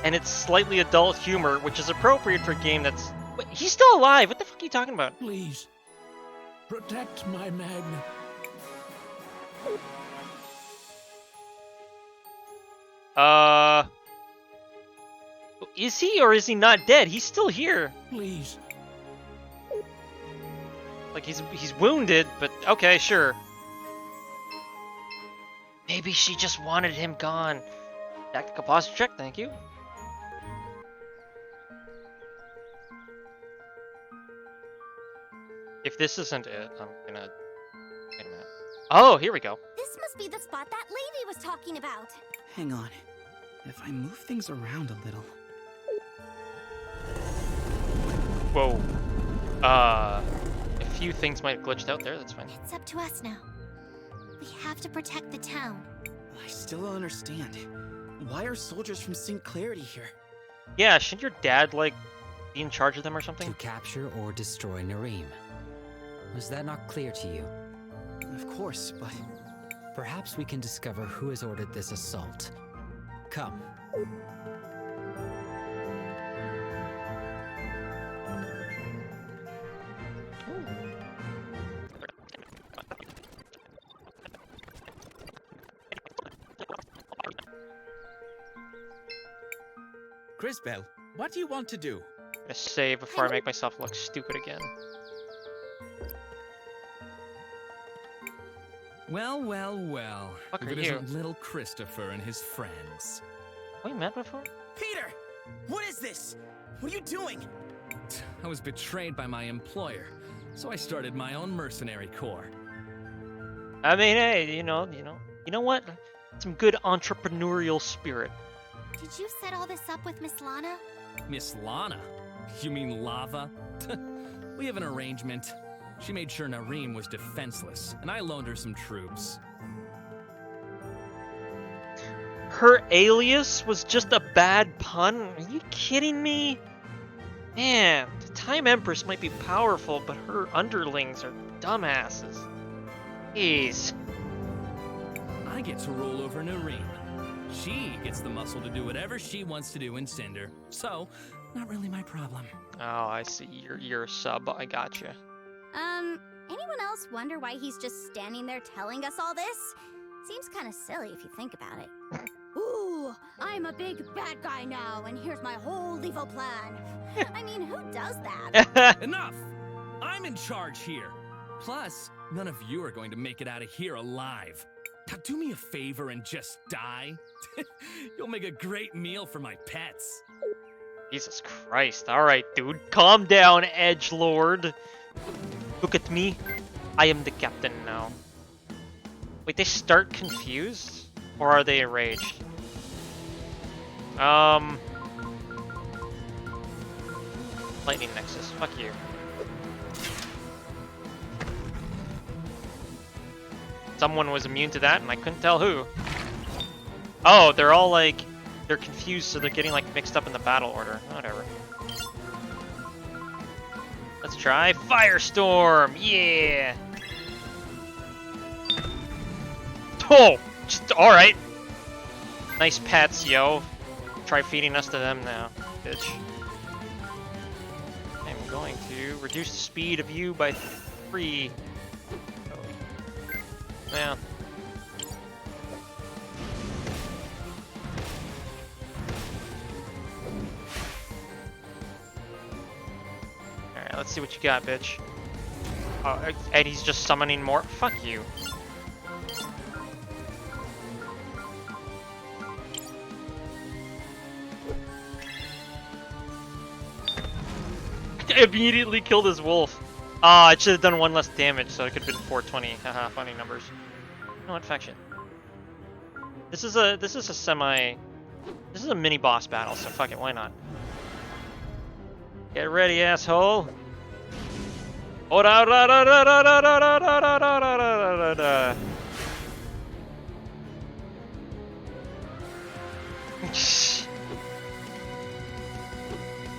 and its slightly adult humor, which is appropriate for a game that's... Wait, he's still alive! What the fuck are you talking about? Please, protect my Magna. Is he or is he not dead? He's still here. Please. Like, he's wounded, but okay, sure. Maybe she just wanted him gone. Tactical posture check, thank you. If this isn't it, I'm gonna... Wait a minute. Oh, here we go. This must be the spot that lady was talking about. Hang on. If I move things around a little... Whoa. A few things might have glitched out there, that's fine. It's up to us now. We have to protect the town. I still don't understand. Why are soldiers from St. Clarity here? Yeah, shouldn't your dad, like, be in charge of them or something? To capture or destroy Nirim. Was that not clear to you? Of course, but... Perhaps we can discover who has ordered this assault. Come. Crisbell, what do you want to do? I'm gonna save before I make myself look stupid again. Well, well, well. Fuck if are it you? isn't little Christopher and his friends. We met before? Peter! What is this? What are you doing? I was betrayed by my employer, so I started my own mercenary corps. I mean, hey, you know what? Some good entrepreneurial spirit. Did you set all this up with Miss Lana? Miss Lana? You mean Lava? We have an arrangement. She made sure Nirim was defenseless, and I loaned her some troops. Her alias was just a bad pun? Are you kidding me? Man, the Time Empress might be powerful, but her underlings are dumbasses. Jeez. I get to rule over Nirim. She gets the muscle to do whatever she wants to do in Cinder, so not really my problem. Oh, I see. You're a sub. I gotcha. Anyone else wonder why he's just standing there telling us all this? Seems kind of silly if you think about it. Ooh, I'm a big bad guy now, and here's my whole evil plan. I mean, who does that? Enough! I'm in charge here. Plus, none of you are going to make it out of here alive. Now do me a favor and just die. You'll make a great meal for my pets. Jesus Christ. Alright, dude. Calm down, edgelord. Look at me. I am the captain now. Wait, they start confused? Or are they enraged? Lightning Nexus. Fuck you. Someone was immune to that, and I couldn't tell who. Oh, they're all like... They're confused, so they're getting like mixed up in the battle order. Whatever. Let's try Firestorm! Yeah! Oh! Just, alright. Nice pets, yo. Try feeding us to them now, bitch. I'm going to reduce the speed of you by 3. Oh. Yeah. Alright, let's see what you got, bitch. Oh, and he's just summoning more? Fuck you. Immediately killed his wolf. Ah, I should have done 1 less damage, so it could have been 420. Haha, funny numbers. You know what, faction? This is a mini boss battle, so fuck it, why not? Get ready, asshole.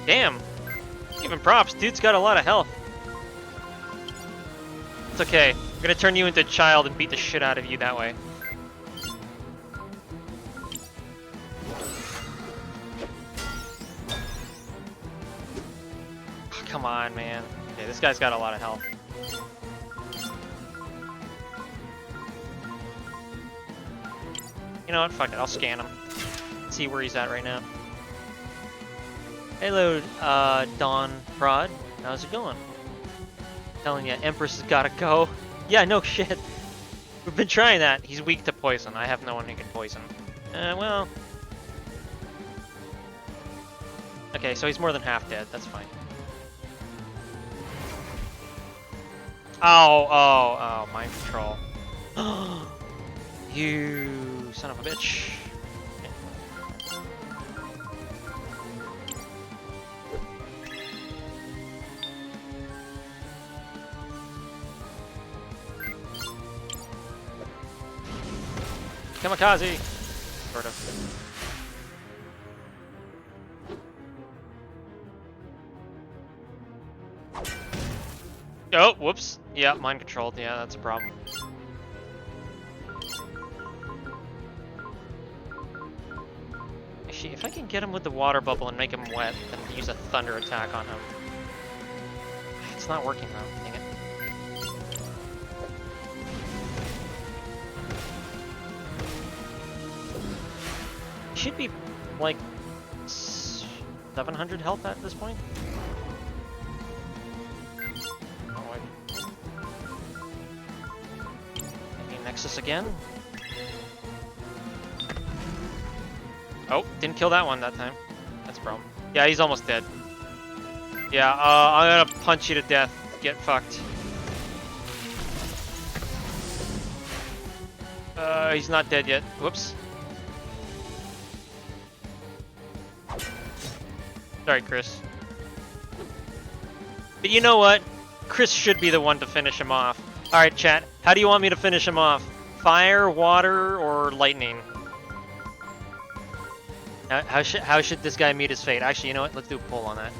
Damn. Even props, dude's got a lot of health. It's okay. I'm gonna turn you into a child and beat the shit out of you that way. Oh, come on, man. Okay, this guy's got a lot of health. You know what? Fuck it. I'll scan him. See where he's at right now. Hello, Dawn Prod. How's it going? Telling you, Empress has gotta go. Yeah, no shit. We've been trying that. He's weak to poison. I have no one who can poison. Well. Okay, so he's more than half dead. That's fine. Oh, mind control. You son of a bitch. Kamikaze! Sort of. Oh, whoops. Yeah, mind controlled. Yeah, that's a problem. Actually, if I can get him with the water bubble and make him wet, then use a thunder attack on him. It's not working though. Dang it. Should be like 700 health at this point. Oh, wait. Maybe Nexus again. Oh, didn't kill that one that time. That's a problem. Yeah, he's almost dead. Yeah, I'm gonna punch you to death. Get fucked. He's not dead yet. Whoops. Sorry, Chris. But you know what? Chris should be the one to finish him off. Alright, chat. How do you want me to finish him off? Fire, water, or lightning? How should this guy meet his fate? Actually, you know what? Let's do a poll on that.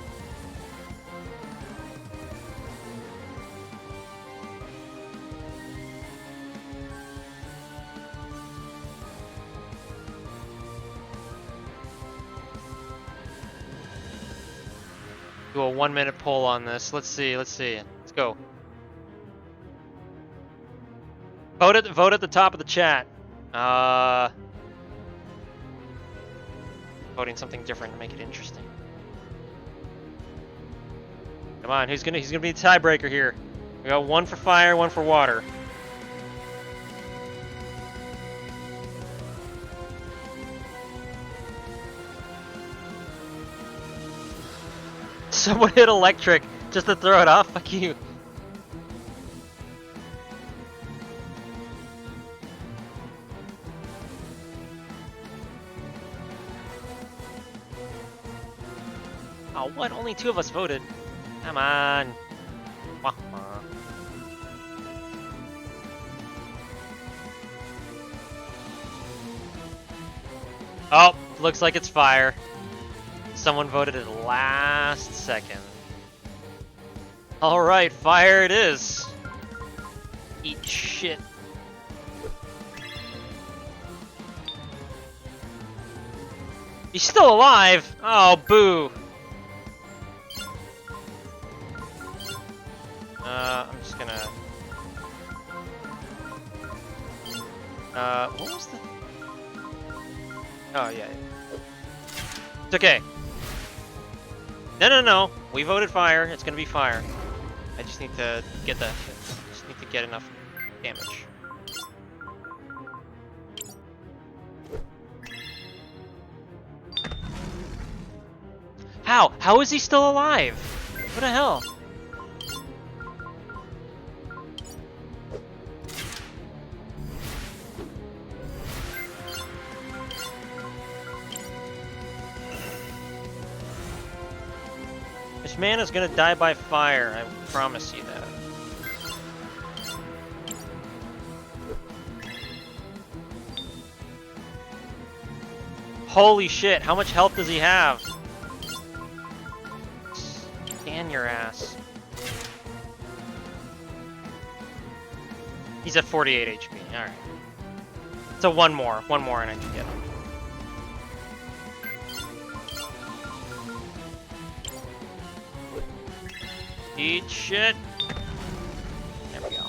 Do a 1-minute poll on this. Let's see. Let's go. Vote at the top of the chat. Voting something different to make it interesting. Come on, who's gonna be the tiebreaker here? We got 1 for fire, 1 for water. Someone hit electric just to throw it off. Fuck you. Oh, what? Only 2 of us voted. Come on. Wah, wah. Oh, looks like it's fire. Someone voted it last second. Alright, fire it is. Eat shit. He's still alive! Oh, boo. I'm just gonna... what was the... Oh, yeah. It's okay. No. We voted fire. It's gonna be fire. I just need to get enough damage. How? How is he still alive? What the hell? This man is gonna die by fire, I promise you that. Holy shit, how much health does he have? Scan your ass. He's at 48 HP, alright. So one more and I can get him. Eat shit. There we go.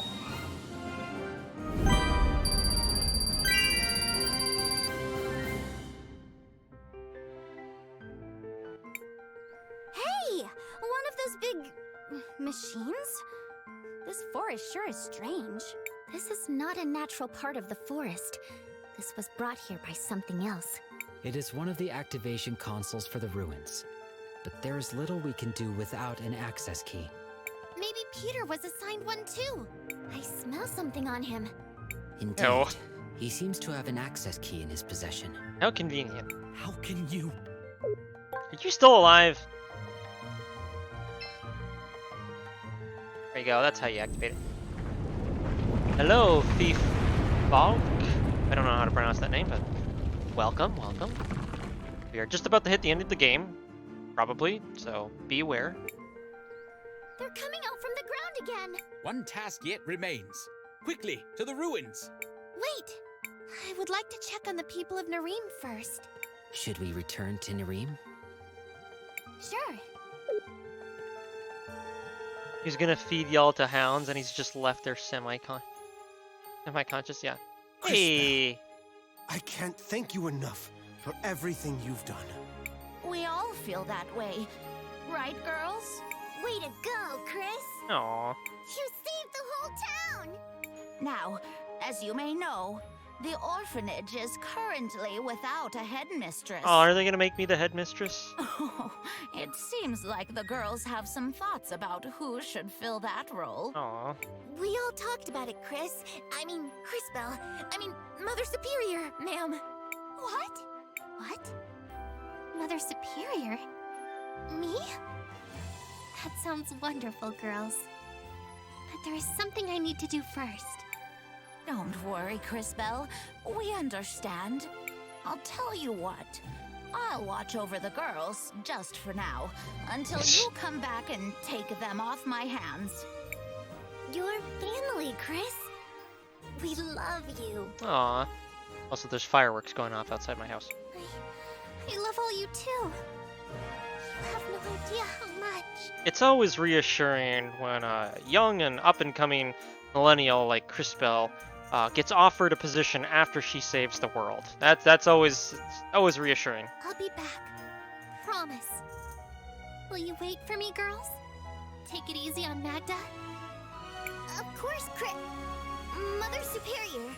Hey! One of those big... machines? This forest sure is strange. This is not a natural part of the forest. This was brought here by something else. It is one of the activation consoles for the ruins. But there is little we can do without an access key. Maybe Peter was assigned one too. I smell something on him. Indeed. No. He seems to have an access key in his possession. How convenient. How can you? Are you still alive? There you go, that's how you activate it. Hello, Thief Balk. I don't know how to pronounce that name, but welcome. We are just about to hit the end of the game. Probably, so be aware. They're coming out from the ground again. One task yet remains. Quickly, to the ruins. Wait! I would like to check on the people of Nirim first. Should we return to Nirim? Sure. He's gonna feed y'all to hounds, and he's just left there semi-conscious, yeah. Hey! I can't thank you enough for everything you've done. We all feel that way. Right, girls? Way to go, Chris! Aw. You saved the whole town! Now, as you may know, the orphanage is currently without a headmistress. Oh, are they gonna make me the headmistress? Oh, it seems like the girls have some thoughts about who should fill that role. Aw. We all talked about it, Chris. Crisbell. Mother Superior, ma'am. What? What? Mother Superior? Me? That sounds wonderful, girls. But there is something I need to do first. Don't worry, Crisbell. We understand. I'll tell you what. I'll watch over the girls, just for now, until you come back and take them off my hands. Your family, Chris. We love you. Aw. Also, there's fireworks going off outside my house. I love all you too. You have no idea how much. It's always reassuring when a young and up-and-coming millennial like Crisbell gets offered a position after she saves the world. That's always reassuring. I'll be back. Promise. Will you wait for me, girls? Take it easy on Magda. Of course, Mother Superior.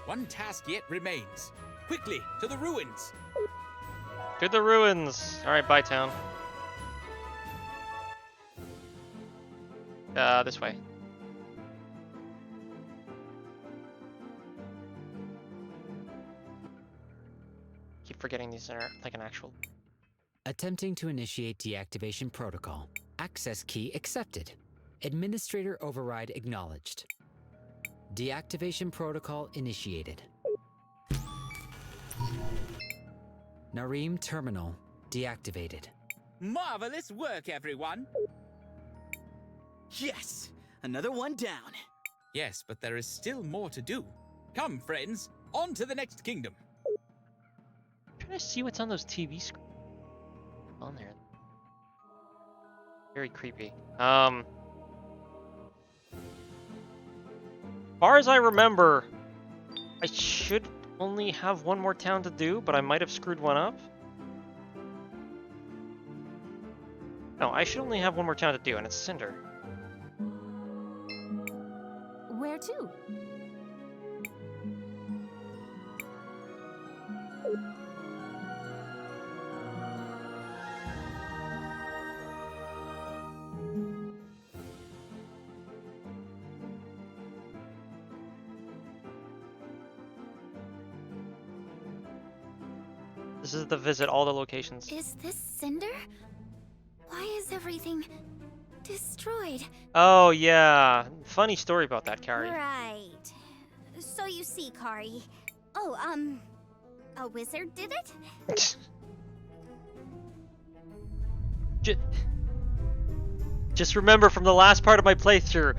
One task yet remains. Quickly, to the ruins. To the ruins. All right, bye, town. This way. Keep forgetting these are like an actual. Attempting to initiate deactivation protocol. Access key accepted. Administrator override acknowledged. Deactivation protocol initiated. Nirim terminal deactivated. Marvelous work, everyone. Yes! Another one down. Yes, but there is still more to do. Come, friends, on to the next kingdom. I'm trying to see what's on those TV screens. On there. Very creepy. Far as I remember, I should only have one more town to do, but I might have screwed one up. No, I should only have one more town to do, and it's Cinder. Where to? This is the visit all the locations. Is this Cinder? Why is everything destroyed? Oh yeah, funny story about that, Kari. Right. So you see, Kari. Oh, a wizard did it? Just remember from the last part of my playthrough,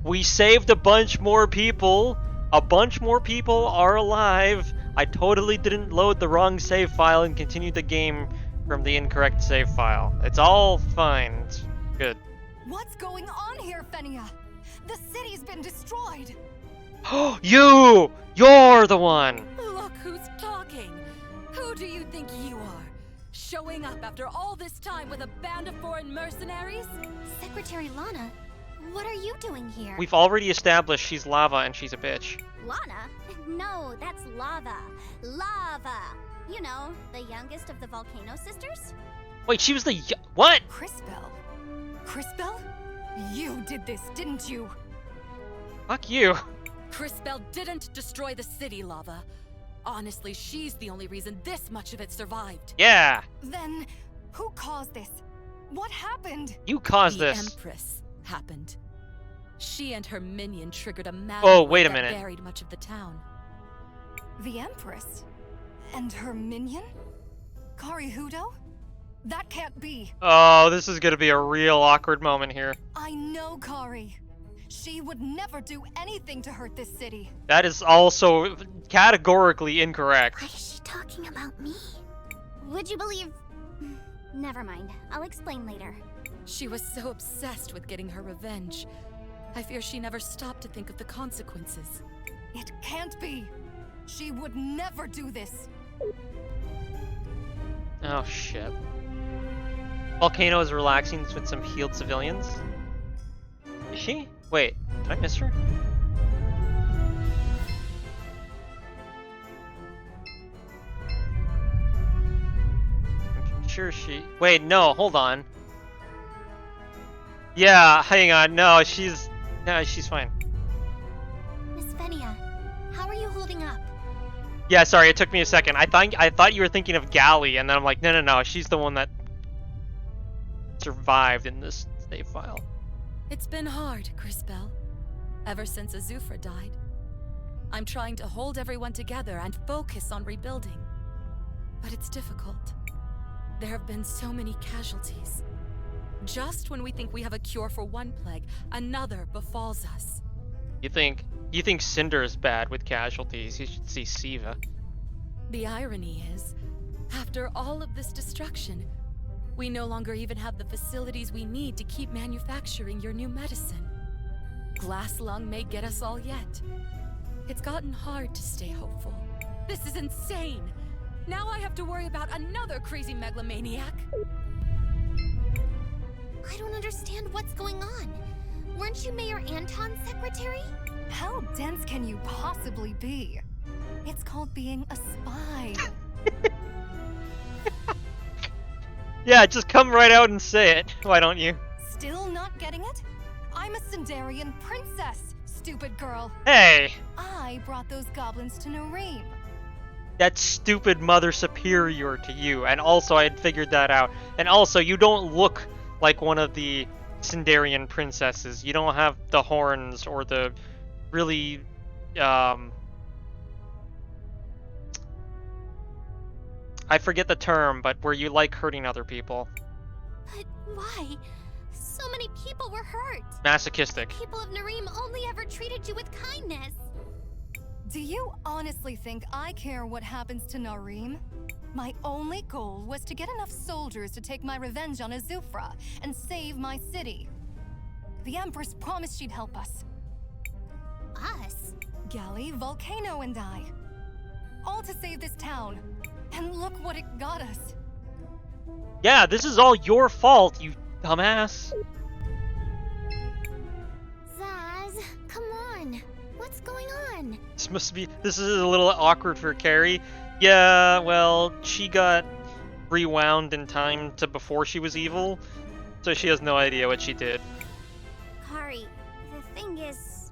we saved a bunch more people. A bunch more people are alive. I totally didn't load the wrong save file and continued the game from the incorrect save file. It's all fine. It's good. What's going on here, Fenia? The city's been destroyed. You're the one. Look who's talking. Who do you think you are? Showing up after all this time with a band of foreign mercenaries? Secretary Lana, what are you doing here? We've already established she's lava and she's a bitch. Lana? No, that's Lava. Lava! You know, the youngest of the Volcano Sisters? Wait, she was the what? Crisbell? Crisbell? You did this, didn't you? Fuck you. Crisbell didn't destroy the city, Lava. Honestly, she's the only reason this much of it survived. Yeah. Then, who caused this? What happened? You caused the this. Empress happened. She and her minion triggered a mad wait a that minute. buried much of the town. The Empress? And her minion? Kari Hudo? That can't be. Oh, this is gonna be a real awkward moment here. I know Kari. She would never do anything to hurt this city. That is also categorically incorrect. Why is she talking about me? Would you believe... Never mind. I'll explain later. She was so obsessed with getting her revenge. I fear she never stopped to think of the consequences. It can't be. She would never do this. Oh, shit. Volcano is relaxing with some healed civilians. Is she? Wait, did I miss her? I'm sure she... Wait, no, hold on. Yeah, hang on. No, she's fine. Miss Fenia, how are you holding up? Yeah, sorry, it took me a second. I thought you were thinking of Gally, and then I'm like, no, she's the one that survived in this save file. It's been hard, Crisbell. Ever since Azufra died. I'm trying to hold everyone together and focus on rebuilding. But it's difficult. There have been so many casualties. Just when we think we have a cure for one plague, another befalls us. You think Cinder is bad with casualties? You should see Siva. The irony is, after all of this destruction, we no longer even have the facilities we need to keep manufacturing your new medicine. Glass lung may get us all yet. It's gotten hard to stay hopeful. This is insane! Now I have to worry about another crazy megalomaniac. I don't understand what's going on. Weren't you Mayor Anton's secretary? How dense can you possibly be? It's called being a spy. Yeah, just come right out and say it. Why don't you? Still not getting it? I'm a Sindarian princess, stupid girl. Hey! I brought those goblins to Nirim. That stupid mother superior to you, and also I had figured that out. And also, you don't look like one of the Sindarian princesses. You don't have the horns or the really, I forget the term, but where you like hurting other people. But why? So many people were hurt. Masochistic. People of Nirim only ever treated you with kindness. Do you honestly think I care what happens to Nirim? My only goal was to get enough soldiers to take my revenge on Azufra and save my city. The Empress promised she'd help us. Us? Gally, Volcano, and I. All to save this town. And look what it got us. Yeah, this is all your fault, you dumbass. Zaz, come on. What's going on? This is a little awkward for Carrie. Yeah, well, she got rewound in time to before she was evil, so she has no idea what she did. Kari, the thing is,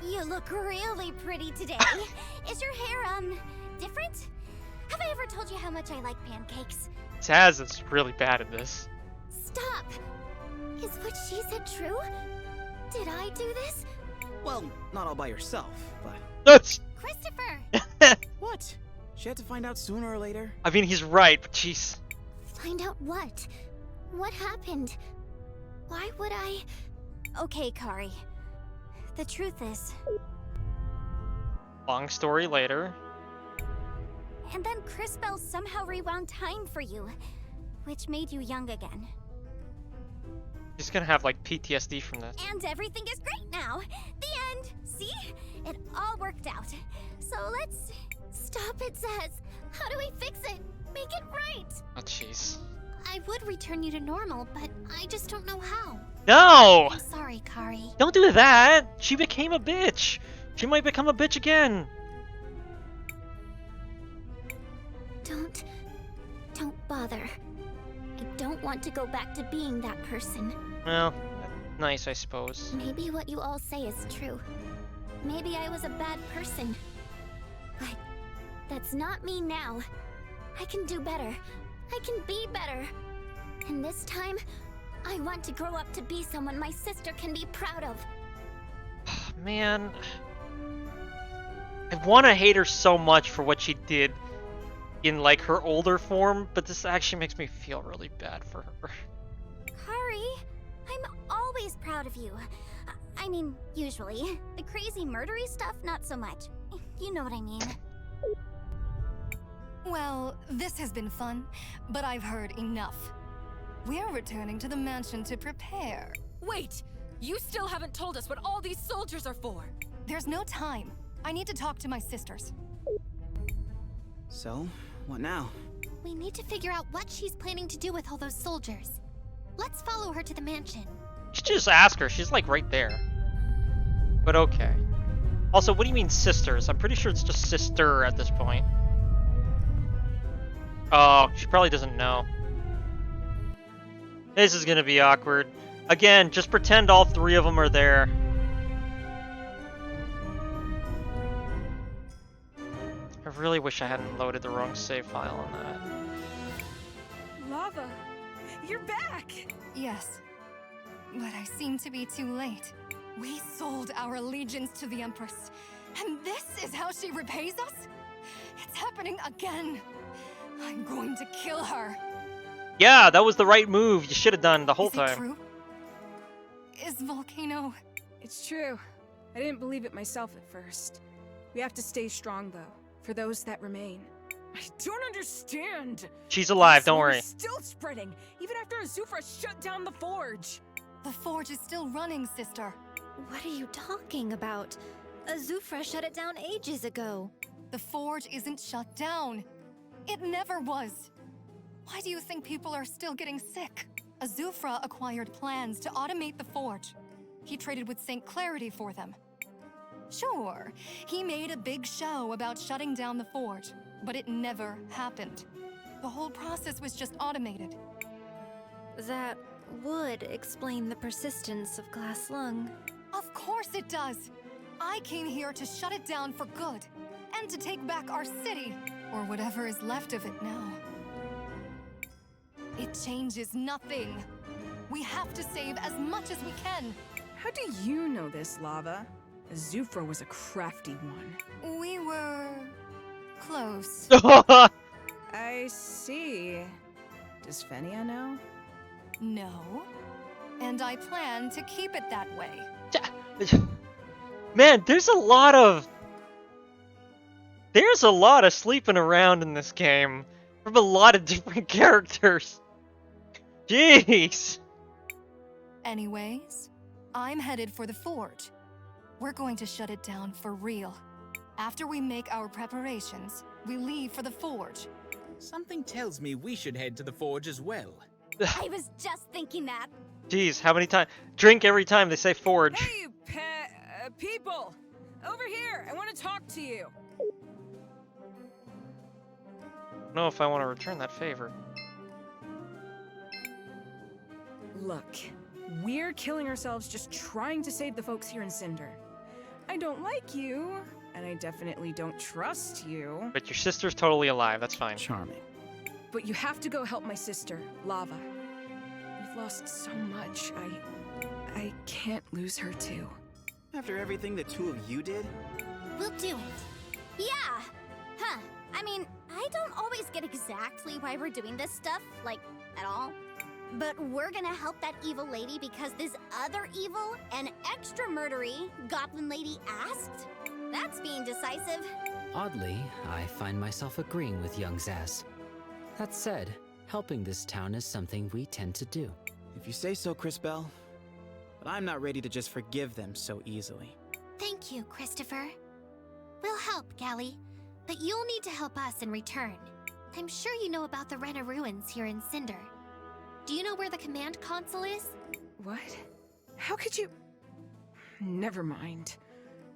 you look really pretty today. Is your hair, different? Have I ever told you how much I like pancakes? Taz is really bad at this. Stop! Is what she said true? Did I do this? Well, not all by yourself, but... That's... Christopher! What? She had to find out sooner or later. I mean, he's right, but jeez. Find out what? What happened? Why would I... Okay, Kari. The truth is... Long story later. And then Crisbell somehow rewound time for you, which made you young again. She's gonna have, like, PTSD from this. And everything is great now! The end! See? It all worked out. So let's... Stop it, Zaz! How do we fix it? Make it right! Oh, jeez. I would return you to normal, but I just don't know how. No! I'm sorry, Kari. Don't do that! She became a bitch! She might become a bitch again! Don't bother. I don't want to go back to being that person. Well, nice, I suppose. Maybe what you all say is true. Maybe I was a bad person. But that's not me now. I can do better. I can be better. And this time, I want to grow up to be someone my sister can be proud of. Man. I want to hate her so much for what she did in, like, her older form, but this actually makes me feel really bad for her. Kari, I'm always proud of you. I mean, usually. The crazy murdery stuff, not so much. You know what I mean. Well, this has been fun, but I've heard enough. We're returning to the mansion to prepare. Wait! You still haven't told us what all these soldiers are for! There's no time. I need to talk to my sisters. So, what now? We need to figure out what she's planning to do with all those soldiers. Let's follow her to the mansion. You should just ask her. She's like right there. But okay. Also, what do you mean sisters? I'm pretty sure it's just sister at this point. Oh, she probably doesn't know. This is gonna be awkward. Again, just pretend all three of them are there. I really wish I hadn't loaded the wrong save file on that. Lava, you're back! Yes, but I seem to be too late. We sold our allegiance to the Empress, and this is how she repays us? It's happening again. I'm going to kill her. Yeah, that was the right move. You should have done the whole Is it time. true? Is Volcano... It's true. I didn't believe it myself at first. We have to stay strong, though, for those that remain. I don't understand. She's alive, don't worry. It's still spreading, even after Azufra shut down the forge. The forge is still running, sister. What are you talking about? Azufra shut it down ages ago. The forge isn't shut down. It never was. Why do you think people are still getting sick? Azufra acquired plans to automate the forge. He traded with St. Clarity for them. Sure, he made a big show about shutting down the forge, but it never happened. The whole process was just automated. That would explain the persistence of Glass Lung. Of course it does! I came here to shut it down for good, and to take back our city, or whatever is left of it now. It changes nothing. We have to save as much as we can. How do you know this, Lava? Azufra was a crafty one. We were... close. I see. Does Fenia know? No. And I plan to keep it that way. Man, there's a lot of sleeping around in this game from a lot of different characters. Jeez. Anyways, I'm headed for the forge. We're going to shut it down for real. After we make our preparations, we leave for the forge. Something tells me we should head to the forge as well. I was just thinking that. Jeez, how many times? Drink every time they say forge. Hey, people! Over here! I want to talk to you! I don't know if I want to return that favor. Look, we're killing ourselves just trying to save the folks here in Cinder. I don't like you, and I definitely don't trust you. But your sister's totally alive, that's fine. Charming. But you have to go help my sister, Lava. We've lost so much, I can't lose her too. After everything the two of you did? We'll do it. Yeah. Huh. I mean, I don't always get exactly why we're doing this stuff, like, at all. But we're gonna help that evil lady because this other evil and extra murdery goblin lady asked? That's being decisive. Oddly, I find myself agreeing with young Zaz. That said, helping this town is something we tend to do. If you say so, Crisbell. But I'm not ready to just forgive them so easily. Thank you, Christopher. We'll help, Gally. But you'll need to help us in return. I'm sure you know about the Rena ruins here in Cinder. Do you know where the command console is? What? How could you... Never mind.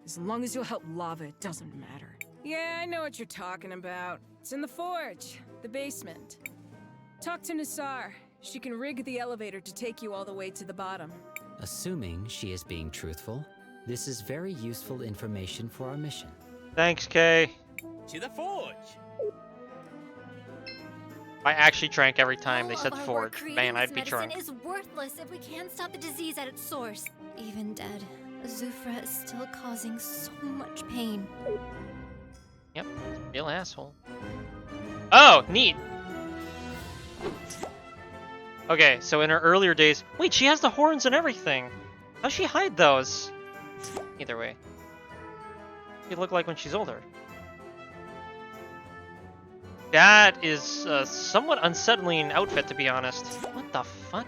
As long as you'll help Lava, it doesn't matter. Yeah, I know what you're talking about. It's in the forge, the basement. Talk to Nassar. She can rig the elevator to take you all the way to the bottom. Assuming she is being truthful, this is very useful information for our mission. Thanks, Kay. To the forge! I actually drank every time they All said of our forge. work creating Man, I'd this be medicine drunk. is worthless if we can't stop the disease at its source. Even dead, Azufra is still causing so much pain. Yep, real asshole. Oh, neat. Okay, so in her earlier days... Wait, she has the horns and everything. How'd she hide those? Either way. What look like when she's older? That is a somewhat unsettling outfit, to be honest. What the fuck?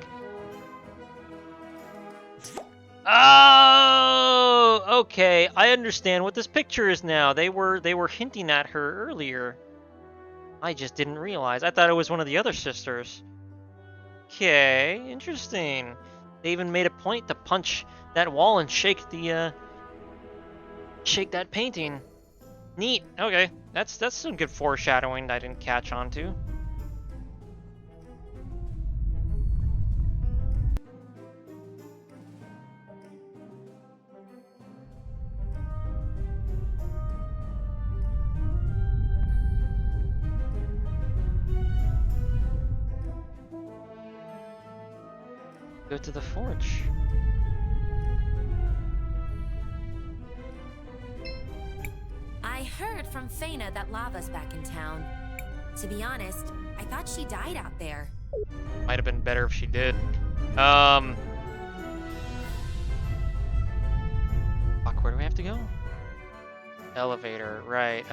Oh, okay. I understand what this picture is now. They were hinting at her earlier. I just didn't realize. I thought it was one of the other sisters. Okay, interesting. They even made a point to punch that wall and shake that painting. Neat. Okay, that's some good foreshadowing that I didn't catch on to. Go to the forge. I heard from Fena that Lava's back in town. To be honest, I thought she died out there. Might have been better if she did. Fuck, where do we have to go? Elevator, right.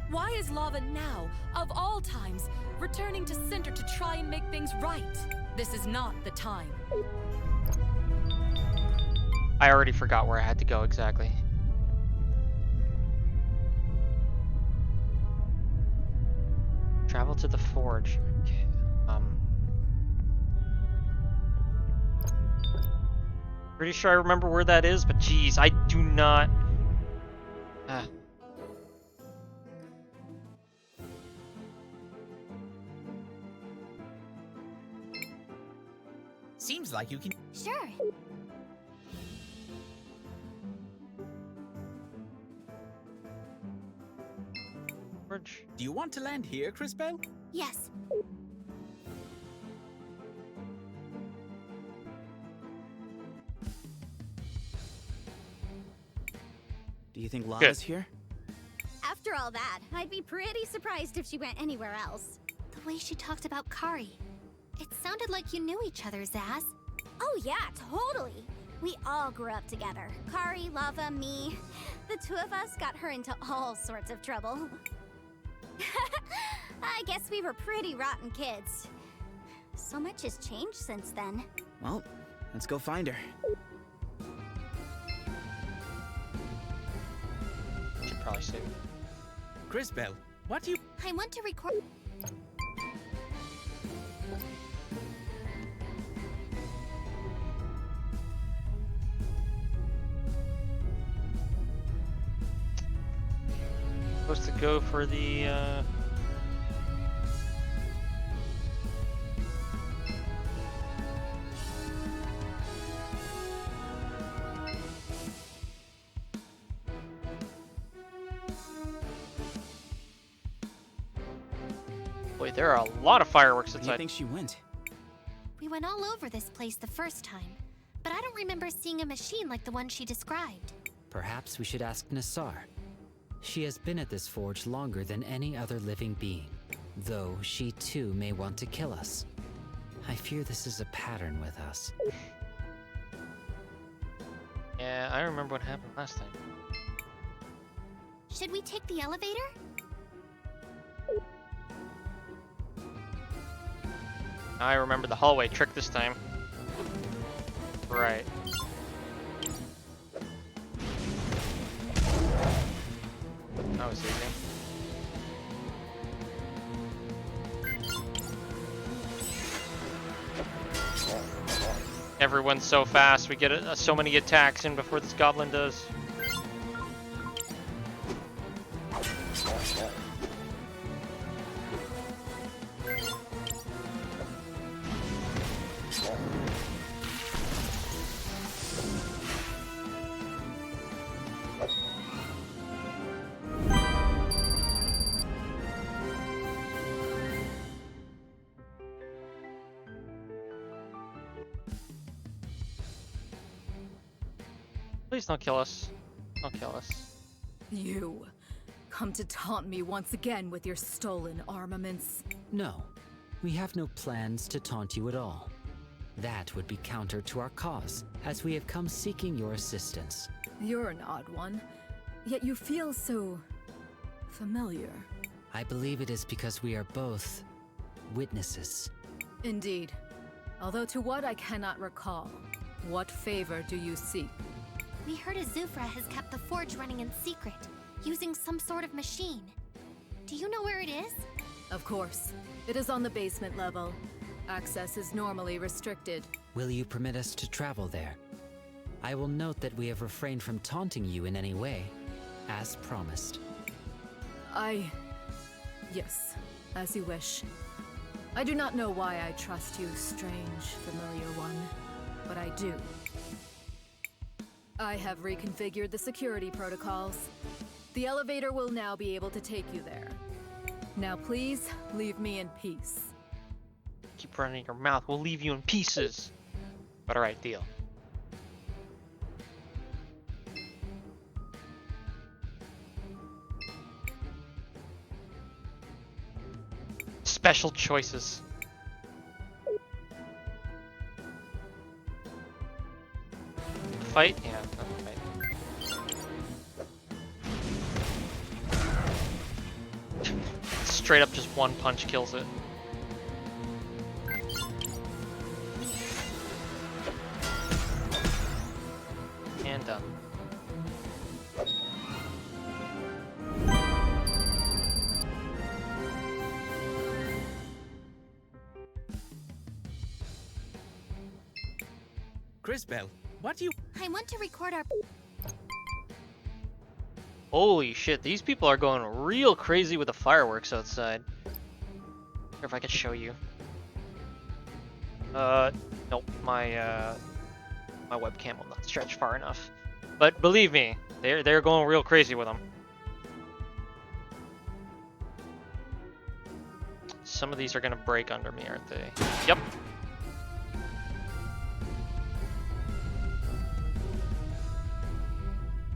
Why is Lava now, of all times, returning to Center to try and make things right? This is not the time. I already forgot where I had to go exactly. Travel to the forge. Okay. Pretty sure I remember where that is, but geez, I do not. Seems like you can. Sure. Do you want to land here, Crisbell? Yes. Do you think Lava's here? After all that, I'd be pretty surprised if she went anywhere else. The way she talked about Kari. It sounded like you knew each other, Zaz. Oh yeah, totally. We all grew up together. Kari, Lava, me. The two of us got her into all sorts of trouble. I guess we were pretty rotten kids. So much has changed since then. Well, let's go find her. Should probably save. Crisbell, what do you... I want to record... Supposed to go for the Boy, there are a lot of fireworks Where inside. do you think she went? We went all over this place the first time, but I don't remember seeing a machine like the one she described. Perhaps we should ask Nassar. She has been at this forge longer than any other living being, though she too may want to kill us. I fear this is a pattern with us. Yeah, I remember what happened last time. Should we take the elevator? I remember the hallway trick this time. Right. That was easy. Everyone's so fast, we get so many attacks in before this goblin does. Please don't kill us. Don't kill us. You come to taunt me once again with your stolen armaments. No, we have no plans to taunt you at all. That would be counter to our cause, as we have come seeking your assistance. You're an odd one, yet you feel so familiar. I believe it is because we are both witnesses. Indeed. Although to what I cannot recall. What favor do you seek? We heard Azufra has kept the forge running in secret, using some sort of machine. Do you know where it is? Of course. It is on the basement level. Access is normally restricted. Will you permit us to travel there? I will note that we have refrained from taunting you in any way, as promised. Yes, as you wish. I do not know why I trust you, strange, familiar one, but I do. I have reconfigured the security protocols. The elevator will now be able to take you there. Now please, leave me in peace. Keep running your mouth. We'll leave you in pieces. But alright, deal. Special choices. Fight? Yeah, fight. Straight up just one punch kills it. And done. Crisbell, what do you... I want to record our... Holy shit, these people are going real crazy with the fireworks outside. Here, if I could show you. Nope, my webcam will not stretch far enough. But believe me, they're going real crazy with them. Some of these are gonna break under me, aren't they? Yep.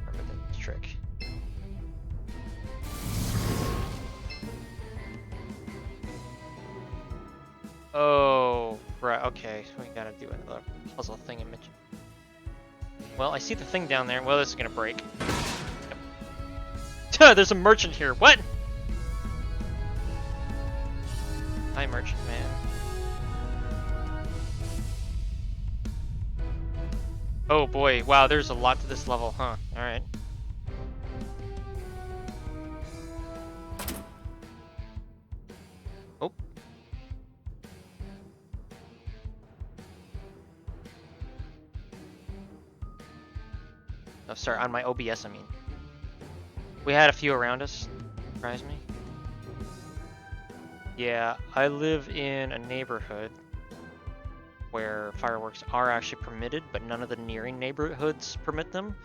Remember the trick. Oh, right, okay. We gotta do another puzzle thing image. Well, I see the thing down there. Well, this is gonna break. Yep. There's a merchant here. What? Hi, merchant man. Oh boy, wow, there's a lot to this level, huh? Alright. Oh. Oh, sorry, on my OBS, I mean. We had a few around us. Surprised me. Yeah, I live in a neighborhood where fireworks are actually permitted, but none of the nearing neighborhoods permit them.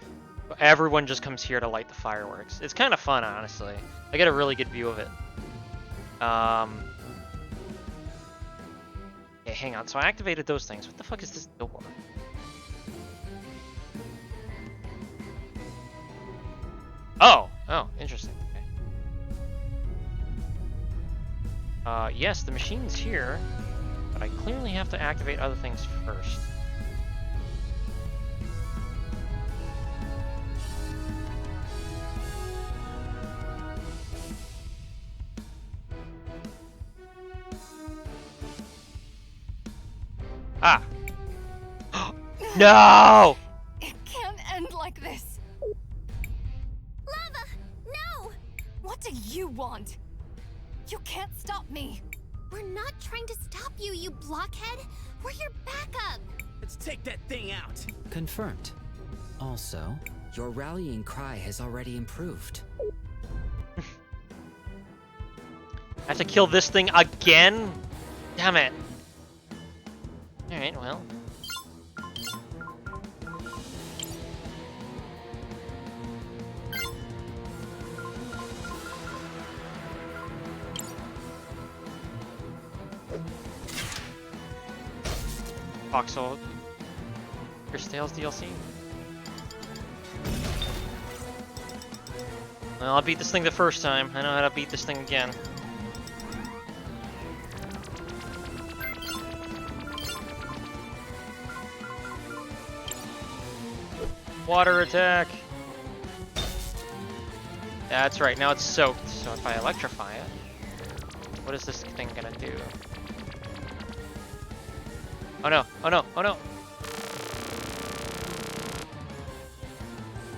Everyone just comes here to light the fireworks. It's kind of fun, honestly. I get a really good view of it. Okay, hang on. So I activated those things. What the fuck is this door? Oh, interesting. Okay. Yes, the machine's here, but I clearly have to activate other things first. Ah! No! It can't end like this. Lava! No! What do you want? You can't stop me. We're not trying to stop you, you blockhead. We're your backup. Let's take that thing out. Confirmed. Also, your rallying cry has already improved. I have to kill this thing again? Damn it. Alright, well. Voxel. CrisTales DLC. Well, I beat this thing the first time. I know how to beat this thing again. Water attack! That's right, now it's soaked, so if I electrify it, what is this thing gonna do? Oh no, oh no, oh no!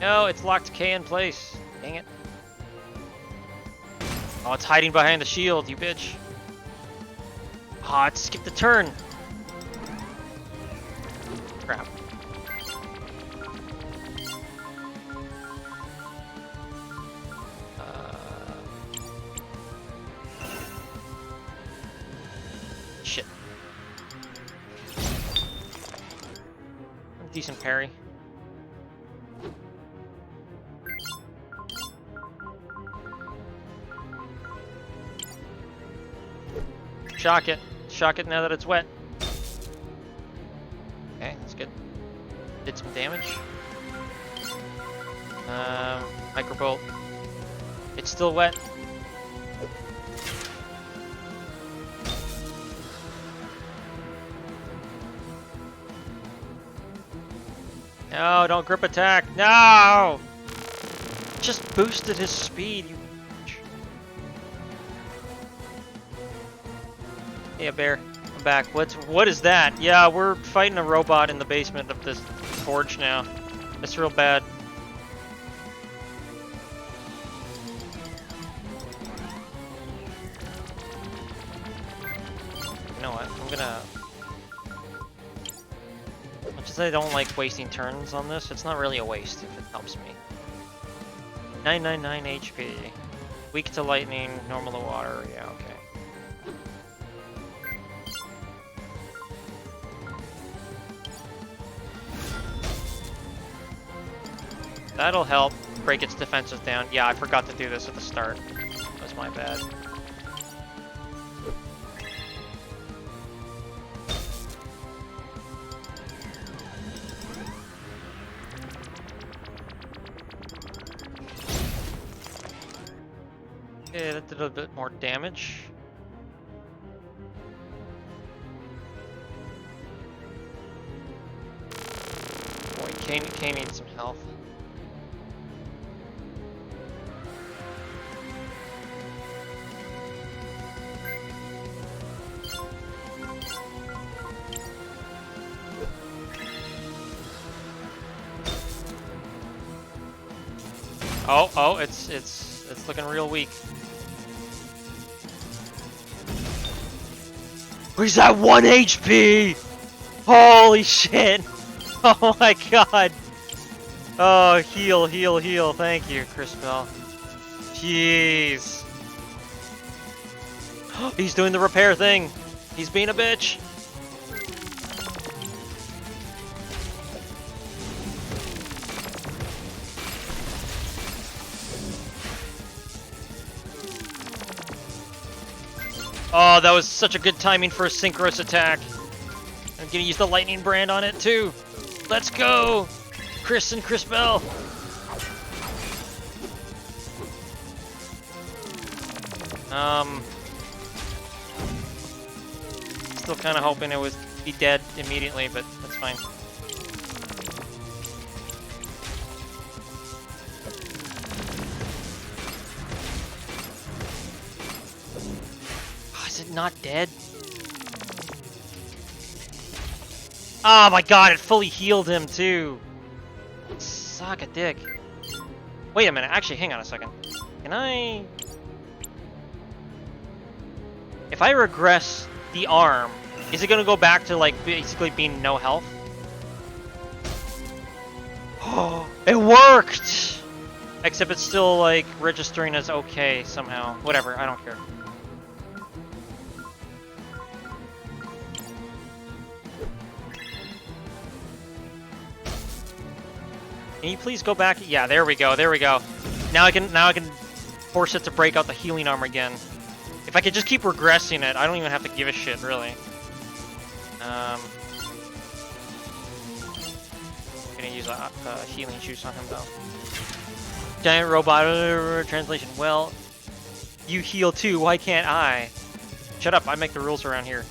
No, it's locked K in place. Dang it. Oh, it's hiding behind the shield, you bitch. Oh, it skipped the turn. Crap. Shit. Decent parry. Shock it. Shock it now that it's wet. Okay, that's good. Did some damage. Microbolt. It's still wet. No, don't grip attack. No! Just boosted his speed, you. Yeah, Bear. I'm back. What is that? Yeah, we're fighting a robot in the basement of this forge now. It's real bad. You know what? I'm gonna... Much as I don't like wasting turns on this, it's not really a waste if it helps me. 999 HP. Weak to lightning, normal to water. Yeah, okay. That'll help break its defenses down. Yeah, I forgot to do this at the start. That was my bad. Okay, that did a bit more damage. Boy, Kay needs some health. Oh, it's looking real weak. He's at 1 HP! Holy shit! Oh my god! Oh, heal, heal, heal. Thank you, Crisbell. Jeez. He's doing the repair thing. He's being a bitch. Oh, that was such a good timing for a synchronous attack. I'm gonna use the lightning brand on it too. Let's go! Chris and Crisbell. Still kind of hoping it would be dead immediately, but that's fine. Oh, is it not dead? Oh my god, it fully healed him too. Suck a dick. Wait a minute, actually, hang on a second. Can I... If I regress the arm, is it gonna go back to like basically being no health? Oh, it worked! Except it's still like registering as okay somehow. Whatever, I don't care. Can you please go back? Yeah, there we go, there we go. Now I can force it to break out the healing armor again. If I could just keep regressing it, I don't even have to give a shit, really. I'm gonna use a healing juice on him, though. Giant robot translation. Well, you heal too, why can't I? Shut up, I make the rules around here.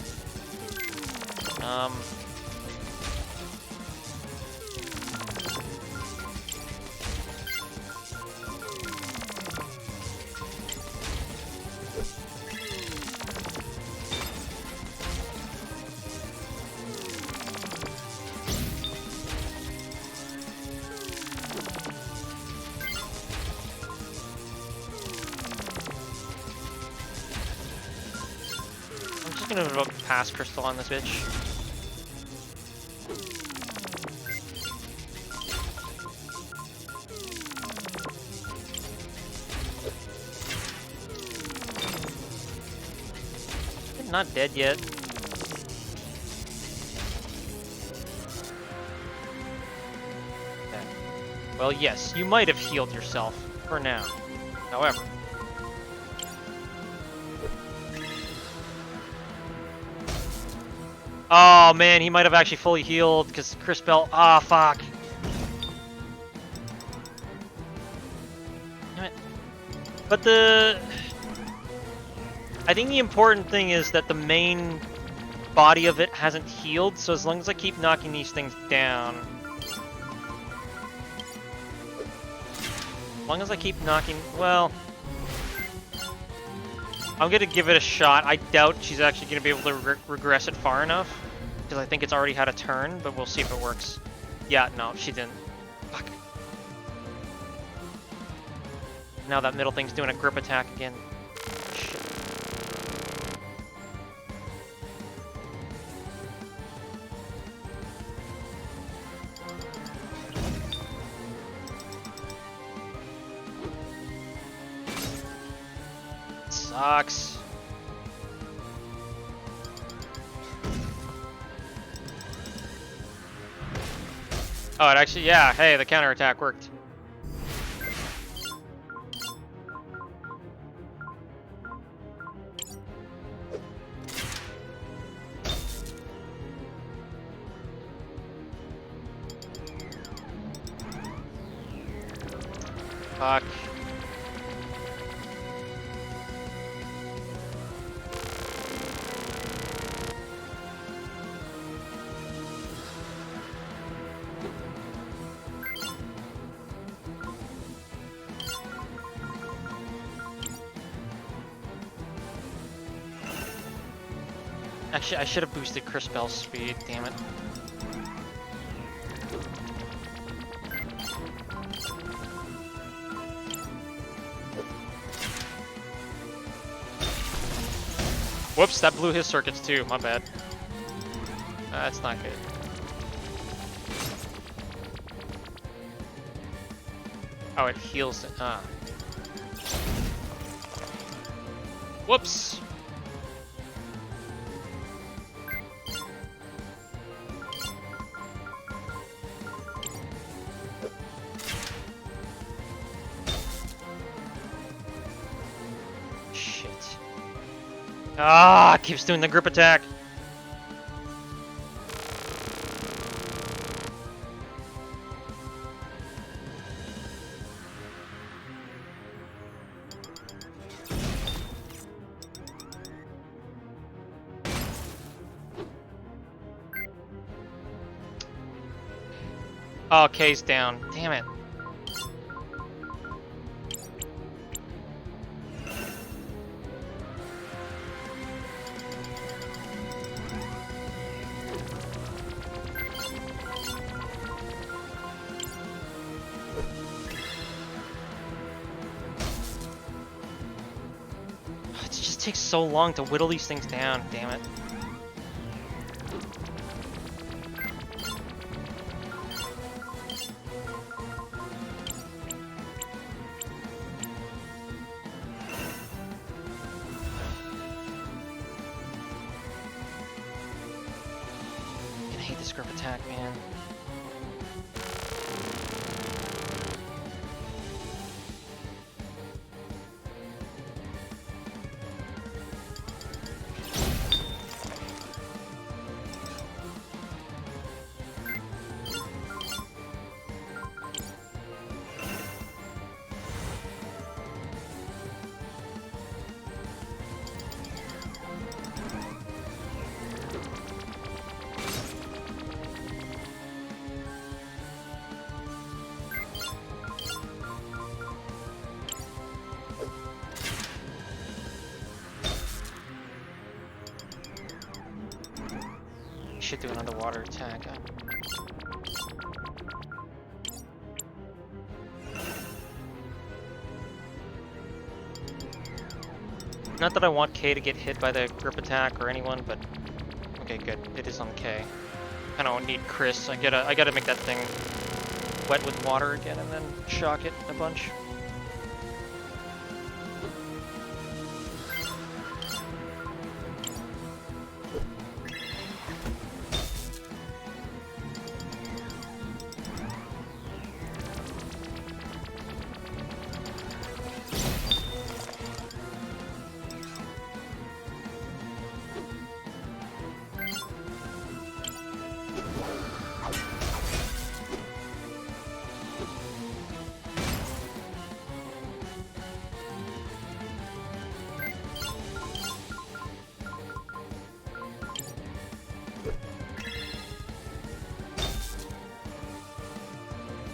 Just gonna invoke Pass Crystal on this bitch. Not dead yet. Okay. Well, yes, you might have healed yourself for now. However. Oh man, he might have actually fully healed because Crisbell. Ah, fuck. Damn it. But I think the important thing is that the main body of it hasn't healed, so as long as I keep knocking these things down. As long as I keep knocking, well, I'm gonna give it a shot. I doubt she's actually gonna be able to regress it far enough, because I think it's already had a turn, but we'll see if it works. Yeah, no, she didn't. Fuck. Now that middle thing's doing a grip attack again. Shit. Sucks. Oh, it actually, yeah, hey, the counterattack worked. Fuck. Actually, I should have boosted Crisbell's speed, damn it. Whoops, that blew his circuits too, my bad. That's not good. Oh, it heals it. Whoops! Ah, keeps doing the grip attack. Oh, K's down. Damn it. Takes so long to whittle these things down, damn it. I hate this grip attack, man. Should do an underwater attack. Not that I want K to get hit by the grip attack or anyone, but okay, good. It is on K. I don't need Chris. I gotta make that thing wet with water again and then shock it a bunch.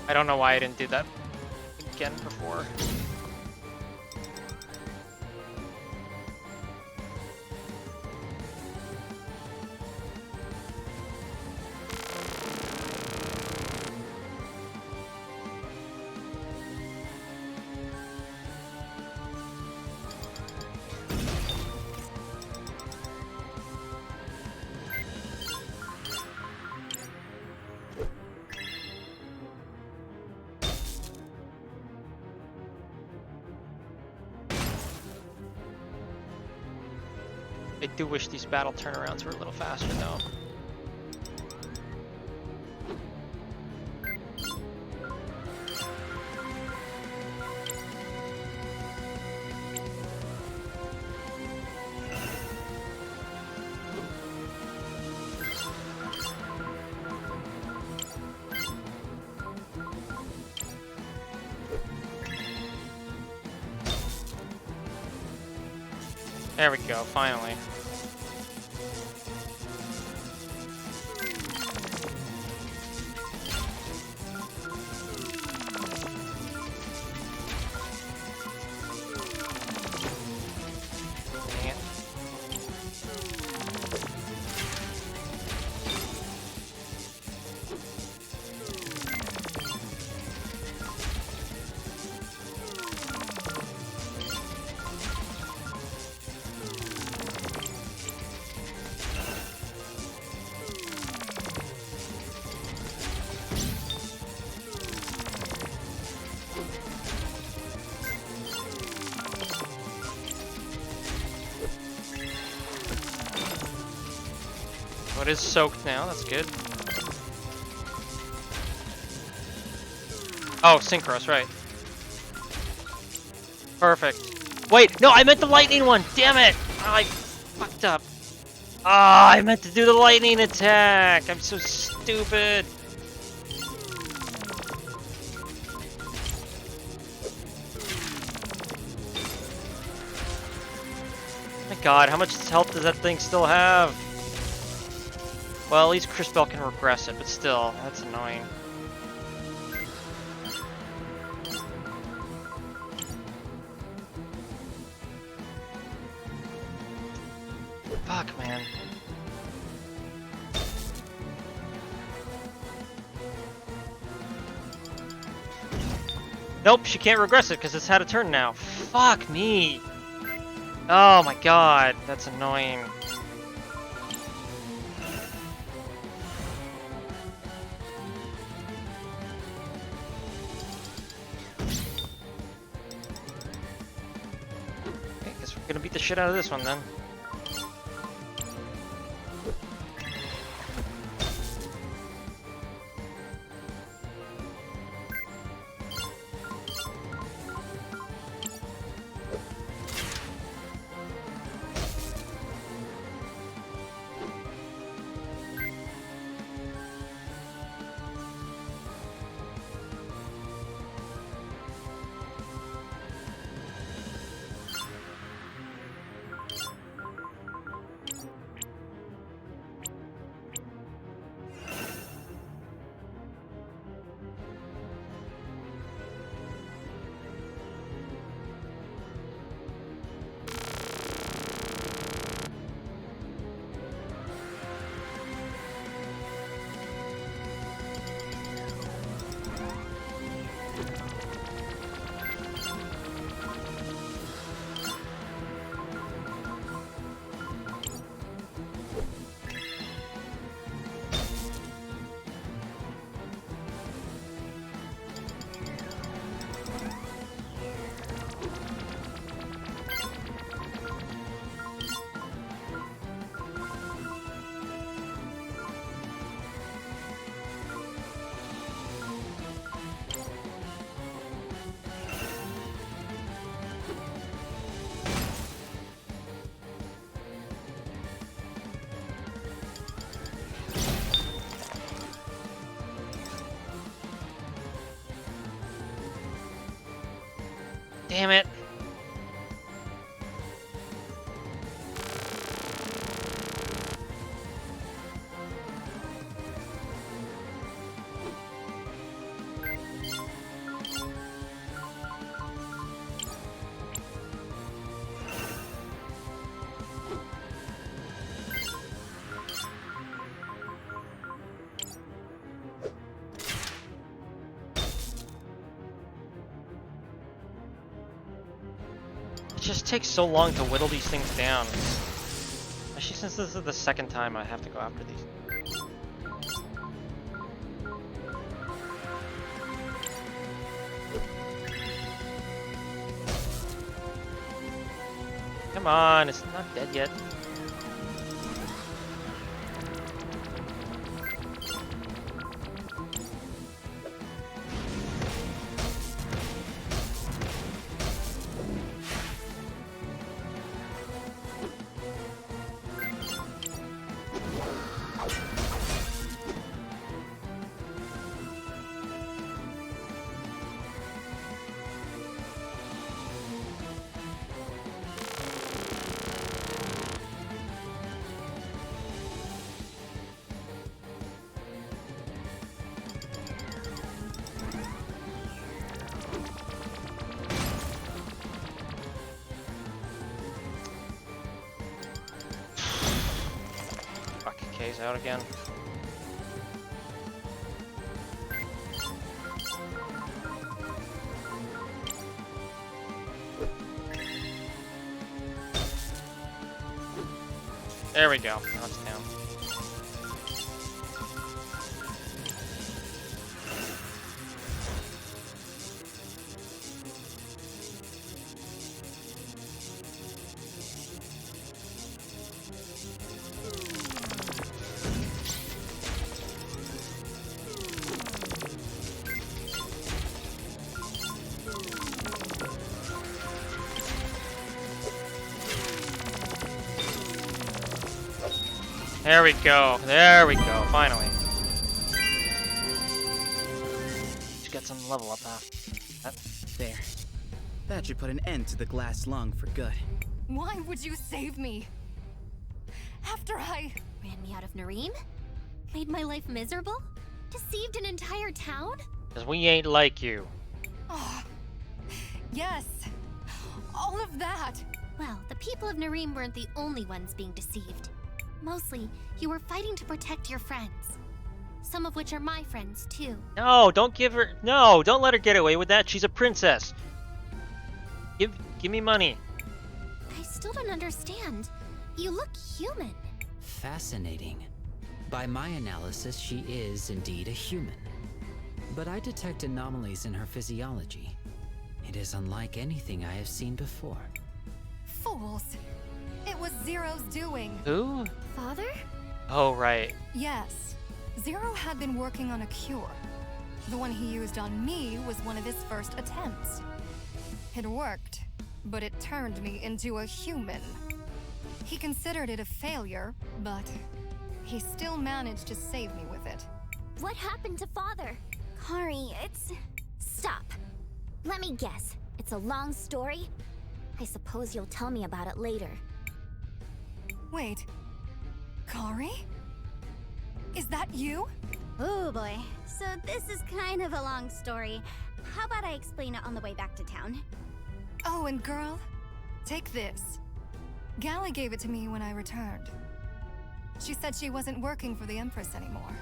I don't know why I didn't do that again before. I do wish these battle turnarounds were a little faster though. There we go, finally. Oh, it is soaked now, that's good. Oh, synchros, right. Perfect. Wait, no, I meant the lightning one! Damn it! I fucked up. Ah, I meant to do the lightning attack! I'm so stupid! My god, how much health does that thing still have? Well, at least Crisbell can regress it, but still, that's annoying. Fuck, man. Nope, she can't regress it because it's had a turn now. Fuck me. Oh my god, that's annoying. Okay, guess we're gonna beat the shit out of this one then. Damn it. It just takes so long to whittle these things down. Especially since this is the second time I have to go after these. Come on, it's not dead yet. Out again. There we go. Now it's down. There we go. There we go. Finally. Just get some level up after. There. That should put an end to the glass lung for good. Why would you save me? After I ran me out of Nirim? Made my life miserable? Deceived an entire town? Because we ain't like you. Oh, yes. All of that. Well, the people of Nirim weren't the only ones being deceived. Mostly, you were fighting to protect your friends. Some of which are my friends, too. No, don't give her... No, don't let her get away with that. She's a princess. Give me money. I still don't understand. You look human. Fascinating. By my analysis, she is indeed a human. But I detect anomalies in her physiology. It is unlike anything I have seen before. Fools. It was Zero's doing. Who? Father? Oh, right. Yes. Zero had been working on a cure. The one he used on me was one of his first attempts. It worked, but it turned me into a human. He considered it a failure, but he still managed to save me with it. What happened to Father? Kari, it's... Stop. Let me guess. It's a long story? I suppose you'll tell me about it later. Wait. Kari? Is that you? Oh boy. So this is kind of a long story. How about I explain it on the way back to town? Oh, and girl, take this. Gally gave it to me when I returned. She said she wasn't working for the Empress anymore.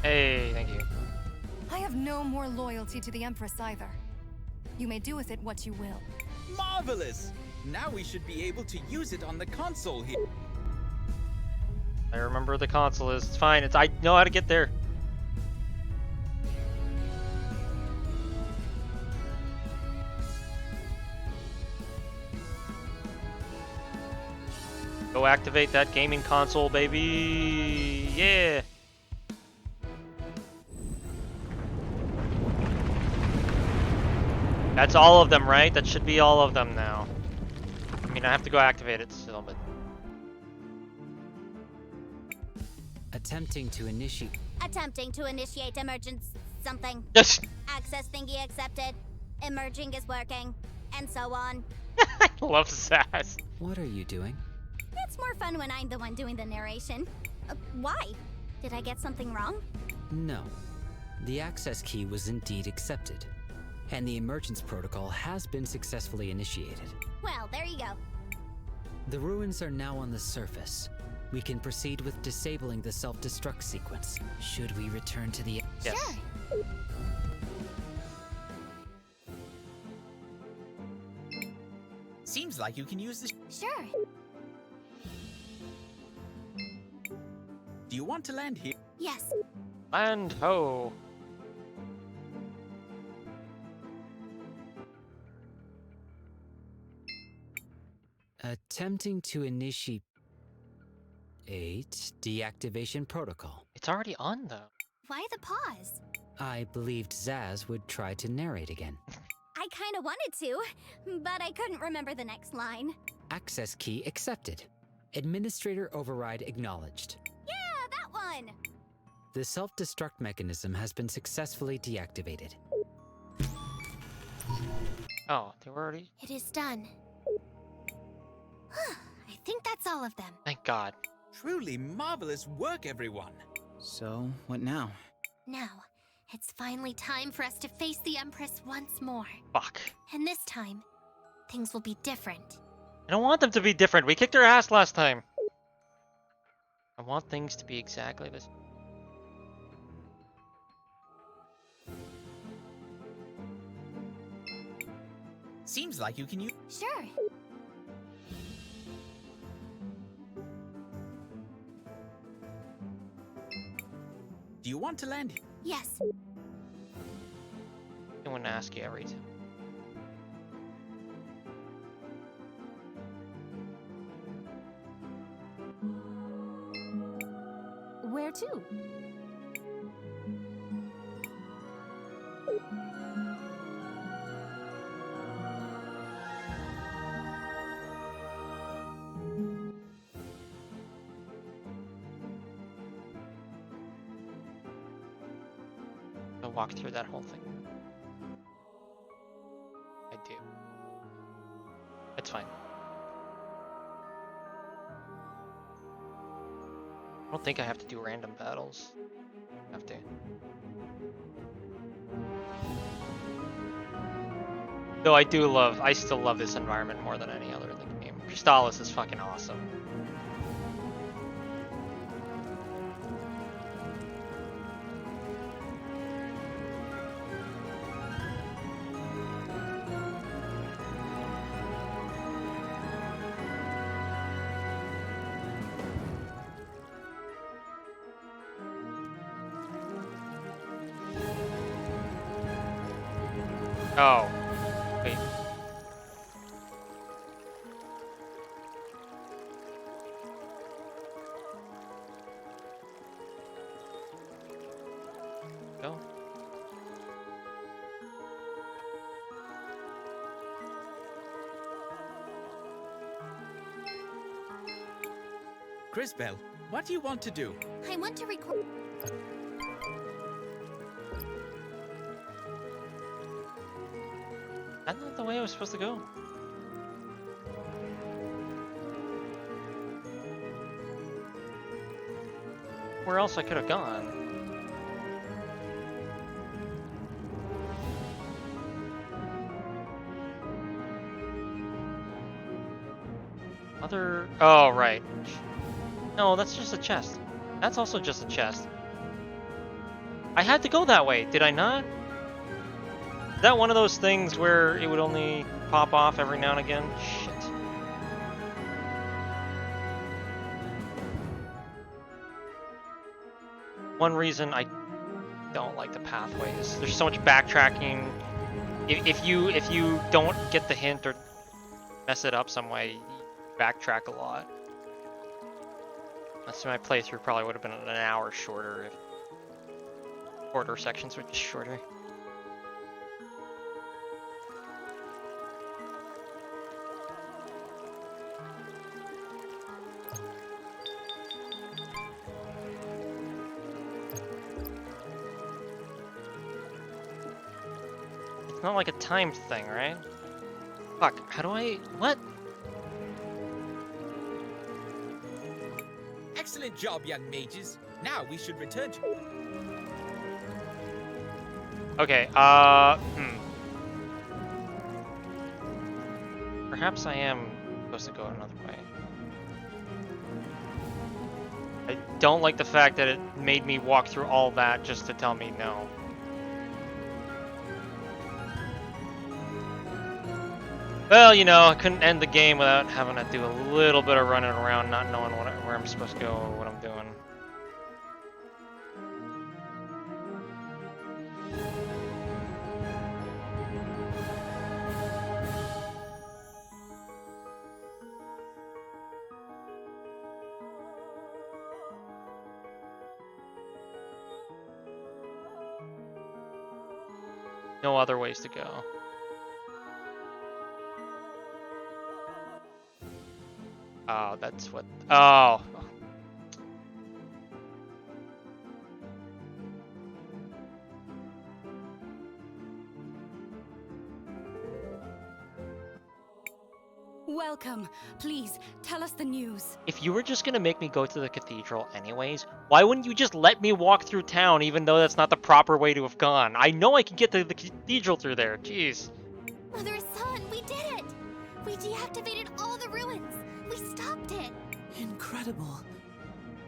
Hey, thank you. I have no more loyalty to the Empress either. You may do with it what you will. Marvelous! Now we should be able to use it on the console here. I remember where the console is. It's fine. I know how to get there. Go activate that gaming console, baby. Yeah. That's all of them, right? That should be all of them now. I mean, I have to go activate it still, but... Attempting to initiate emergence something. Yes. Access thingy accepted. Emerging is working, and so on. I love Zaz. What are you doing? It's more fun when I'm the one doing the narration. Why? Did I get something wrong? No. The access key was indeed accepted, and the emergence protocol has been successfully initiated. Well, there you go. The ruins are now on the surface. We can proceed with disabling the self-destruct sequence. Should we return to the... Yes. Sure. Seems like you can use this. Sure. Do you want to land here? Yes. And ho. Attempting to initiate deactivation protocol. It's already on, though. Why the pause? I believed Zaz would try to narrate again. I kinda wanted to, but I couldn't remember the next line. Access key accepted. Administrator override acknowledged. Yeah, that one! The self-destruct mechanism has been successfully deactivated. Oh, they were already... It is done. I think that's all of them. Thank God. Truly marvelous work, everyone. So, what now? Now, it's finally time for us to face the Empress once more. Fuck. And this time, things will be different. I don't want them to be different. We kicked their ass last time. I want things to be exactly this. Seems like you can use... Sure. Do you want to land here? Yes. I wouldn't ask you every time. Where to? I'll walk through that whole thing. I do. It's fine. I don't think I have to do random battles. I have to. Though I still love this environment more than any other in the game. CrisTales is fucking awesome. Oh. Wait. Go. Crisbell, what do you want to do? I want to record. That's not the way I was supposed to go. Where else I could have gone? Oh, right. No, that's just a chest. That's also just a chest. I had to go that way, did I not? Is that one of those things where it would only pop off every now and again? Shit. One reason I don't like the pathways. There's so much backtracking. If you don't get the hint or mess it up some way, you backtrack a lot. That's my playthrough probably would have been an hour shorter if corridor sections were just shorter. not like a timed thing, right? Fuck, how do I... What? Excellent job, young mages. Now we should return to... Okay, Perhaps I am supposed to go another way. I don't like the fact that it made me walk through all that just to tell me no. Well, you know, I couldn't end the game without having to do a little bit of running around, not knowing where I'm supposed to go or what I'm doing. No other ways to go. Oh, that's what... Oh. Welcome. Please, tell us the news. If you were just gonna make me go to the cathedral anyways, why wouldn't you just let me walk through town even though that's not the proper way to have gone? I know I can get to the cathedral through there, jeez. Mother Son, we did it! We deactivated all the ruins. We stopped it. Incredible.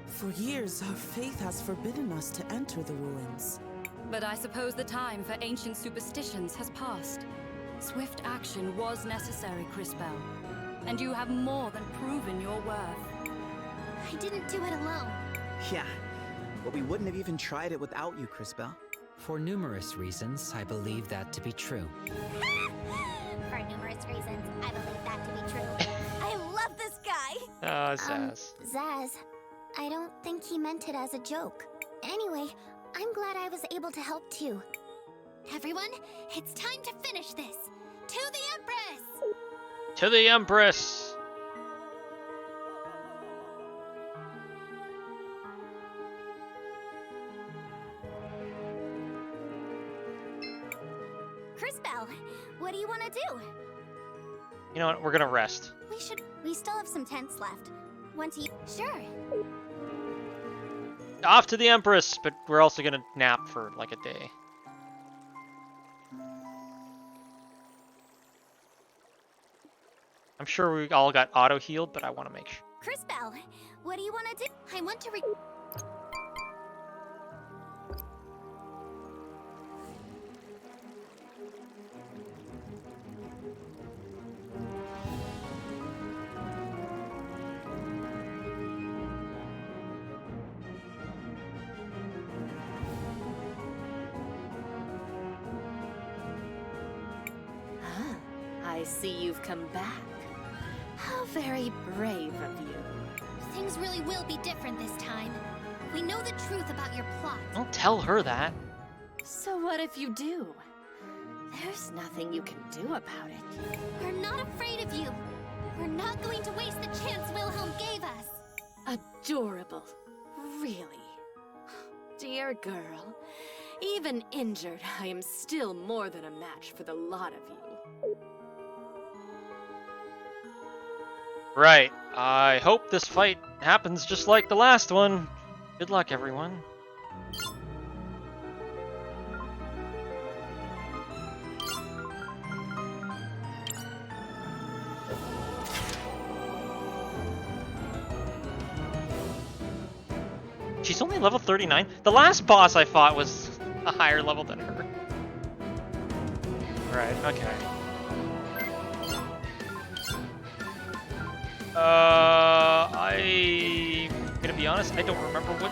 For years, our faith has forbidden us to enter the ruins. But I suppose the time for ancient superstitions has passed. Swift action was necessary, Crisbell. And you have more than proven your worth. I didn't do it alone. Yeah, but we wouldn't have even tried it without you, Crisbell. For numerous reasons, I believe that to be true. For numerous reasons, I believe that to be true. I love this guy! Zaz. Zaz, I don't think he meant it as a joke. Anyway, I'm glad I was able to help too. Everyone, it's time to finish this. To the Empress! To the Empress! Crisbell, what do you want to do? You know what? We're gonna rest. We still have some tents left. Sure. Off to the Empress, but we're also gonna nap for like a day. I'm sure we all got auto-healed, but I want to make sure. Crisbell, what do you want to do? I want to I see you've come back. How very brave of you. Things really will be different this time. We know the truth about your plot. Don't tell her that. So what if you do? There's nothing you can do about it. We're not afraid of you. We're not going to waste the chance Wilhelm gave us. Adorable. Really. Dear girl, even injured, I am still more than a match for the lot of you. Right. I hope this fight happens just like the last one. Good luck, everyone. She's only level 39. The last boss I fought was a higher level than her. Right, okay. I'm gonna be honest, I don't remember what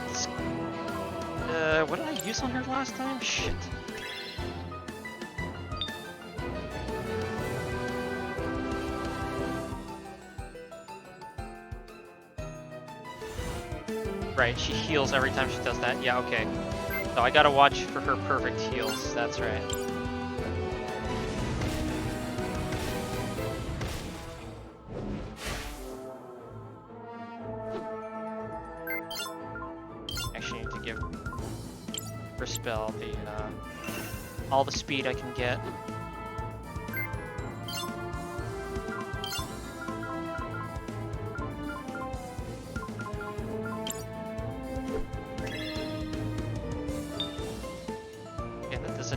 did I use on her last time? Shit. Right, she heals every time she does that. Yeah, okay. So I gotta watch for her perfect heals, that's right. Actually need to give Crisbell the all the speed I can get.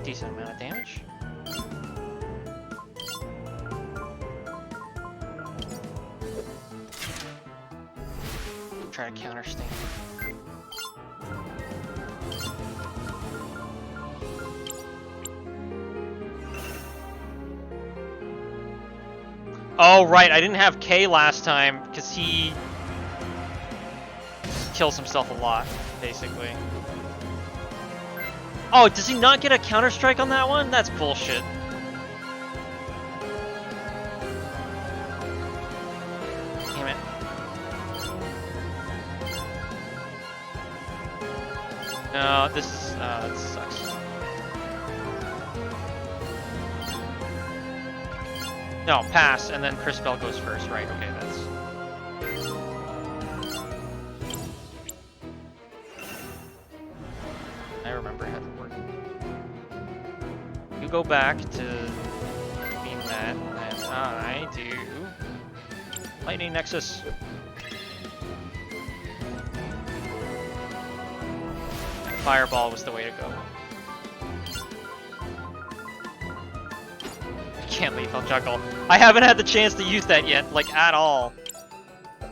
decent amount of damage. Try to counter sting. Oh, right, I didn't have K last time, because he kills himself a lot, basically. Oh, does he not get a counter-strike on that one? That's bullshit. Damn it. No, this that sucks. No, pass, and then Crisbell goes first, right? Okay, that's... I remember how to work. You go back to being that, and I do... Lightning Nexus. Fireball was the way to go. Can't lethal juggle. I haven't had the chance to use that yet, like, at all.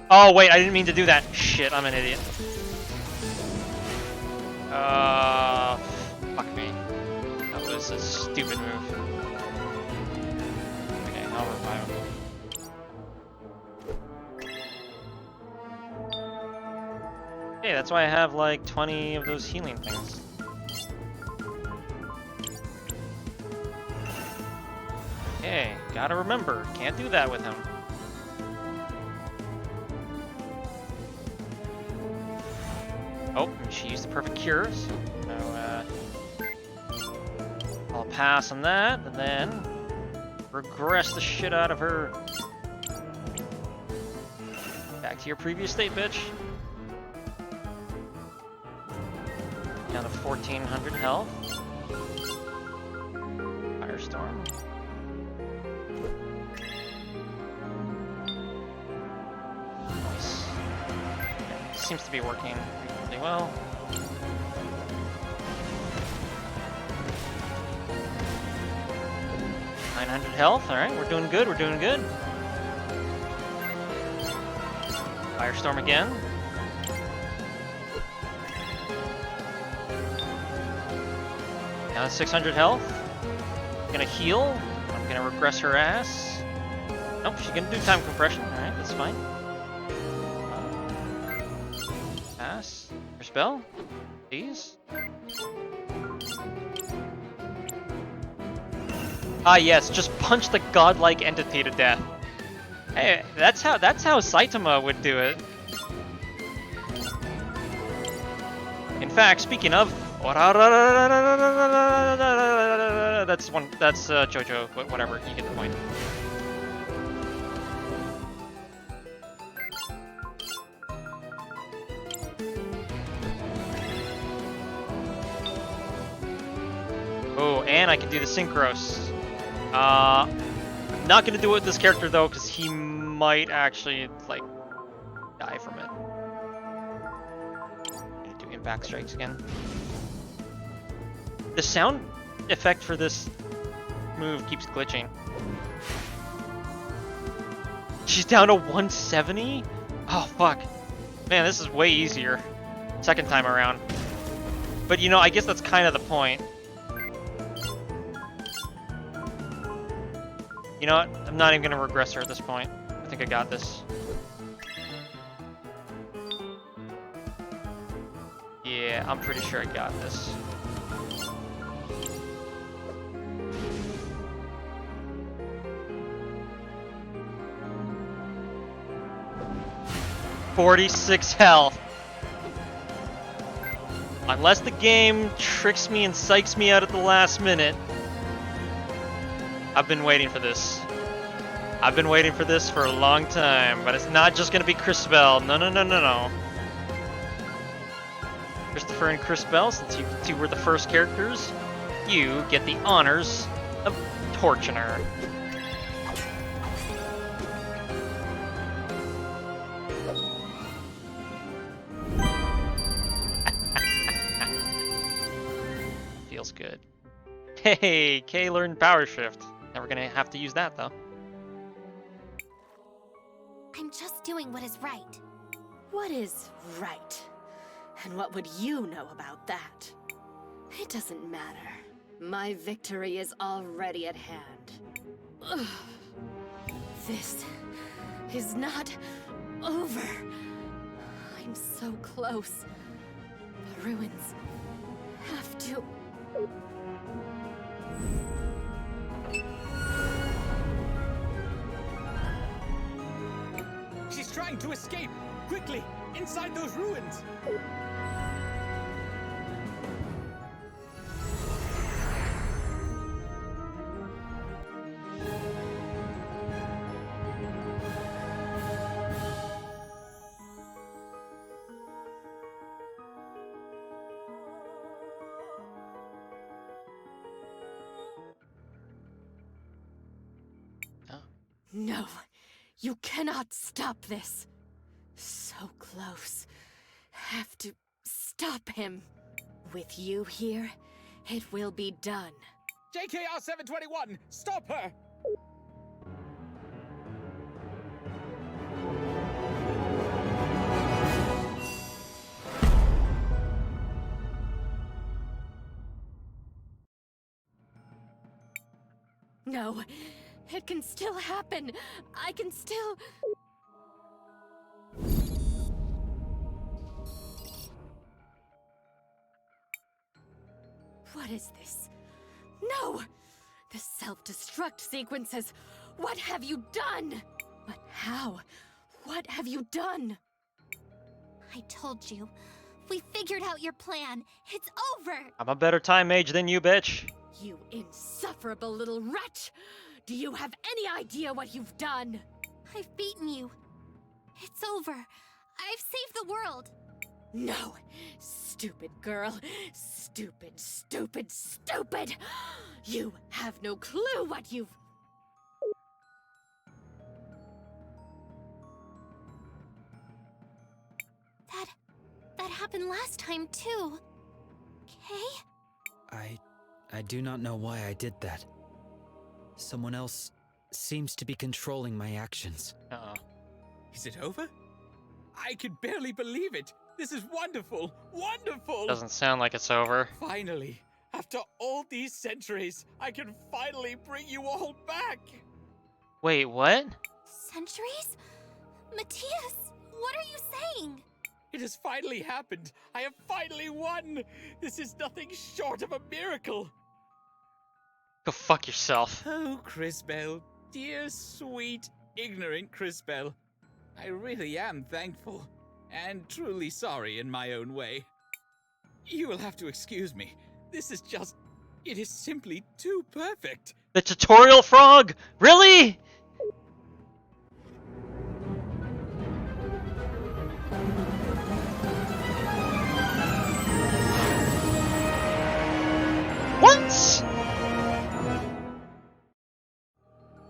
Oh, wait, I didn't mean to do that. Shit, I'm an idiot. Fuck me. That was a stupid move. Okay, I'll revive him. Okay, that's why I have, like, 20 of those healing things. Okay, gotta remember, can't do that with him. Oh, she used the perfect cure, so I'll pass on that, and then regress the shit out of her. Back to your previous state, bitch. Down to 1400 health. Firestorm. Nice. Seems to be working reasonably well. $900 health. All right, we're doing good. We're doing good. Firestorm again. Down to 600 health. Gonna heal. I'm gonna regress her ass. Nope, she's gonna do time compression. Alright, that's fine. Pass. Crisbell. Please. Ah yes, just punch the godlike entity to death. Hey, that's how Saitama would do it. In fact, speaking of, that's JoJo, but whatever, you get the point. Oh, and I can do the synchros. Not gonna do it with this character though, because he might actually like die from it. Do impact strikes again. The sound effect for this move keeps glitching. She's down to 170? Oh fuck. Man, this is way easier. Second time around. But you know, I guess that's kind of the point. You know what? I'm not even gonna regress her at this point. I think I got this. Yeah, I'm pretty sure I got this. $46 health. Unless the game tricks me and psychs me out at the last minute. I've been waiting for this. I've been waiting for this for a long time, but it's not just gonna be Crisbell. No, no, no, no, no. Christopher and Crisbell, since you two were the first characters, you get the honors of torching her. Feels good. Hey, Kay learned power shift. Never gonna have to use that though. I'm just doing what is right. What is right? And what would you know about that? It doesn't matter. My victory is already at hand. Ugh. This is not over. I'm so close. The ruins have to... She's trying to escape! Quickly! Inside those ruins! No, you cannot stop this. So close. Have to stop him. With you here, it will be done. JKR 721, stop her! No, it can still happen. I can still... What is this? No! The self-destruct sequences! What have you done? But how? What have you done? I told you. We figured out your plan. It's over! I'm a better time mage than you, bitch. You insufferable little wretch! Do you have any idea what you've done? I've beaten you. It's over. I've saved the world. No! Stupid girl. Stupid, stupid, stupid! You have no clue what you've... That happened last time, too. Kay? I do not know why I did that. Someone else seems to be controlling my actions. Uh-oh. Is it over? I can barely believe it. This is wonderful. Wonderful! Doesn't sound like it's over. Finally, after all these centuries, I can finally bring you all back! Wait, what? Centuries? Matthias, what are you saying? It has finally happened! I have finally won! This is nothing short of a miracle! Go fuck yourself. Oh, Crisbell. Dear, sweet, ignorant Crisbell. I really am thankful, and truly sorry in my own way. You will have to excuse me. This is just... it is simply too perfect! The tutorial frog? Really? What?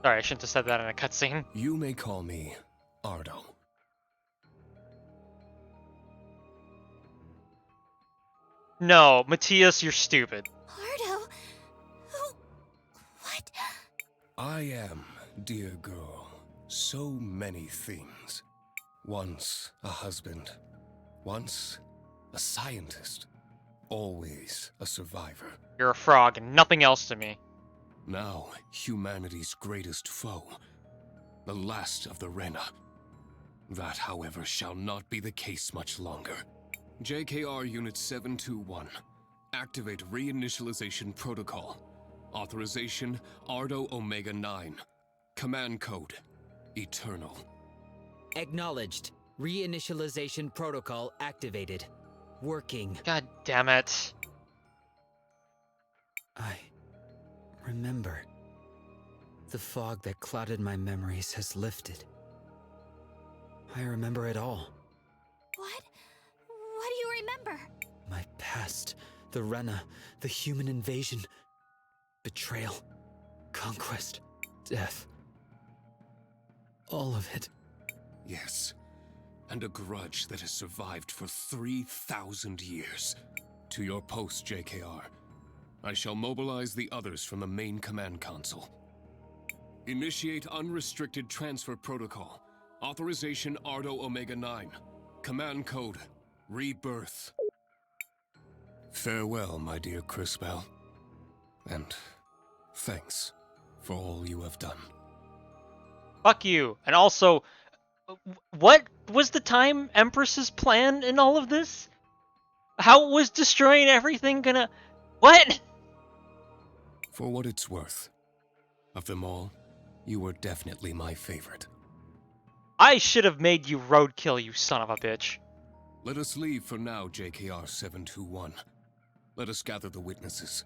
Sorry, I shouldn't have said that in a cutscene. You may call me Ardo. No, Matthias, you're stupid. Ardo? What? I am, dear girl, so many things. Once a husband, once a scientist, always a survivor. You're a frog and nothing else to me. Now, humanity's greatest foe, the last of the Rena. That, however, shall not be the case much longer. JKR Unit 721. Activate reinitialization protocol. Authorization Ardo Omega 9. Command code Eternal. Acknowledged. Reinitialization protocol activated. Working. God damn it. I remember. The fog that clouded my memories has lifted. I remember it all. What? What do you remember? My past, the Rena, the human invasion, betrayal, conquest, death. All of it. Yes, and a grudge that has survived for 3,000 years. To your post, JKR. I shall mobilize the others from the main command console. Initiate unrestricted transfer protocol. Authorization Ardo Omega-9. Command code, Rebirth. Farewell, my dear Crisbell. And thanks for all you have done. Fuck you. And also, what was the Time Empress's plan in all of this? How was destroying everything gonna... What? For what it's worth, of them all, you were definitely my favorite. I should have made you roadkill, you son of a bitch. Let us leave for now, JKR 721. Let us gather the witnesses.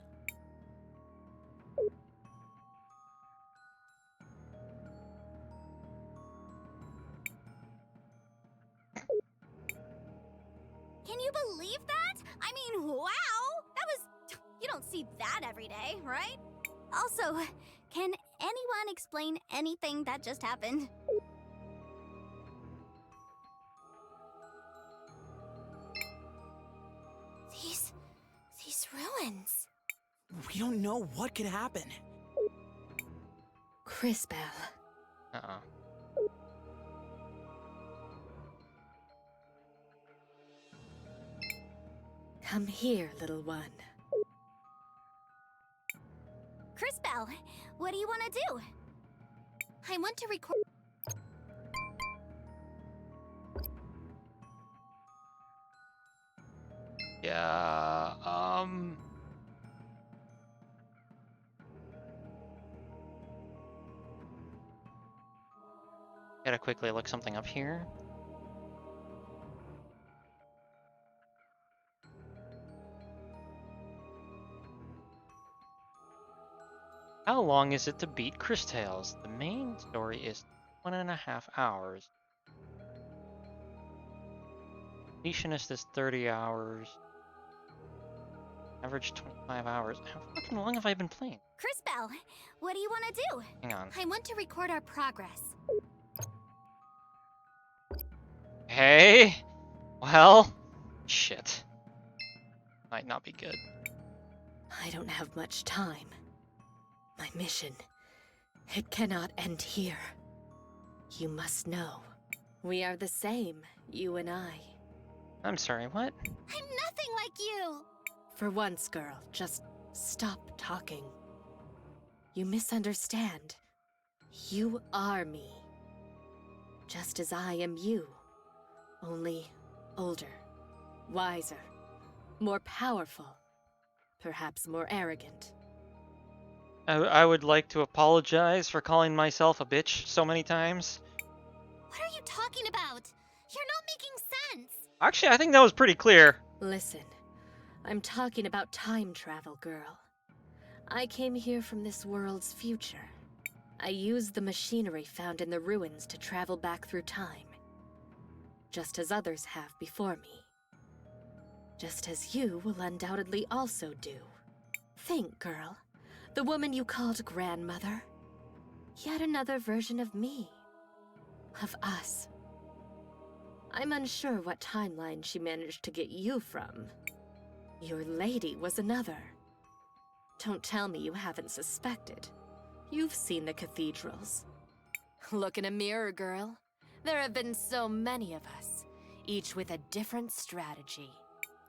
Can you believe that? I mean, wow! That was... You don't see that every day, right? Also, can anyone explain anything that just happened? These ruins... We don't know what could happen. Crisbell. Uh-oh. Come here, little one. Crisbell, what do you want to do? I want to record... Yeah, Gotta quickly look something up here. How long is it to beat CrisTales? The main story is 1.5 hours. Completionist is 30 hours. Average 25 hours. How fucking long have I been playing? Crisbell, what do you want to do? Hang on. I want to record our progress. Hey? Well, shit. Might not be good. I don't have much time. My mission, it cannot end here. You must know, we are the same, you and I. I'm sorry, what? I'm nothing like you! For once, girl, just stop talking. You misunderstand. You are me. Just as I am you. Only older, wiser, more powerful, perhaps more arrogant. I would like to apologize for calling myself a bitch so many times. What are you talking about? You're not making sense. Actually, I think that was pretty clear. Listen, I'm talking about time travel, girl. I came here from this world's future. I used the machinery found in the ruins to travel back through time. Just as others have before me. Just as you will undoubtedly also do. Think, girl. The woman you called grandmother. Yet another version of me. Of us. I'm unsure what timeline she managed to get you from. Your lady was another. Don't tell me you haven't suspected. You've seen the cathedrals. Look in a mirror, girl. There have been so many of us, each with a different strategy.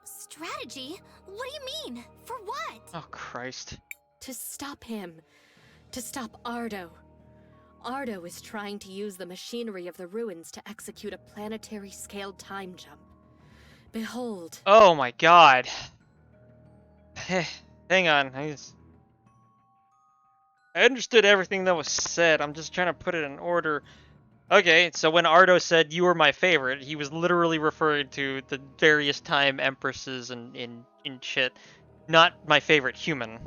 Strategy? What do you mean? For what? Oh, Christ. To stop him. To stop Ardo. Ardo is trying to use the machinery of the ruins to execute a planetary-scaled time jump. Behold. Oh my god. Hang on. I understood everything that was said. I'm just trying to put it in order. Okay, so when Ardo said you were my favorite, he was literally referring to the various time empresses and in shit. Not my favorite human.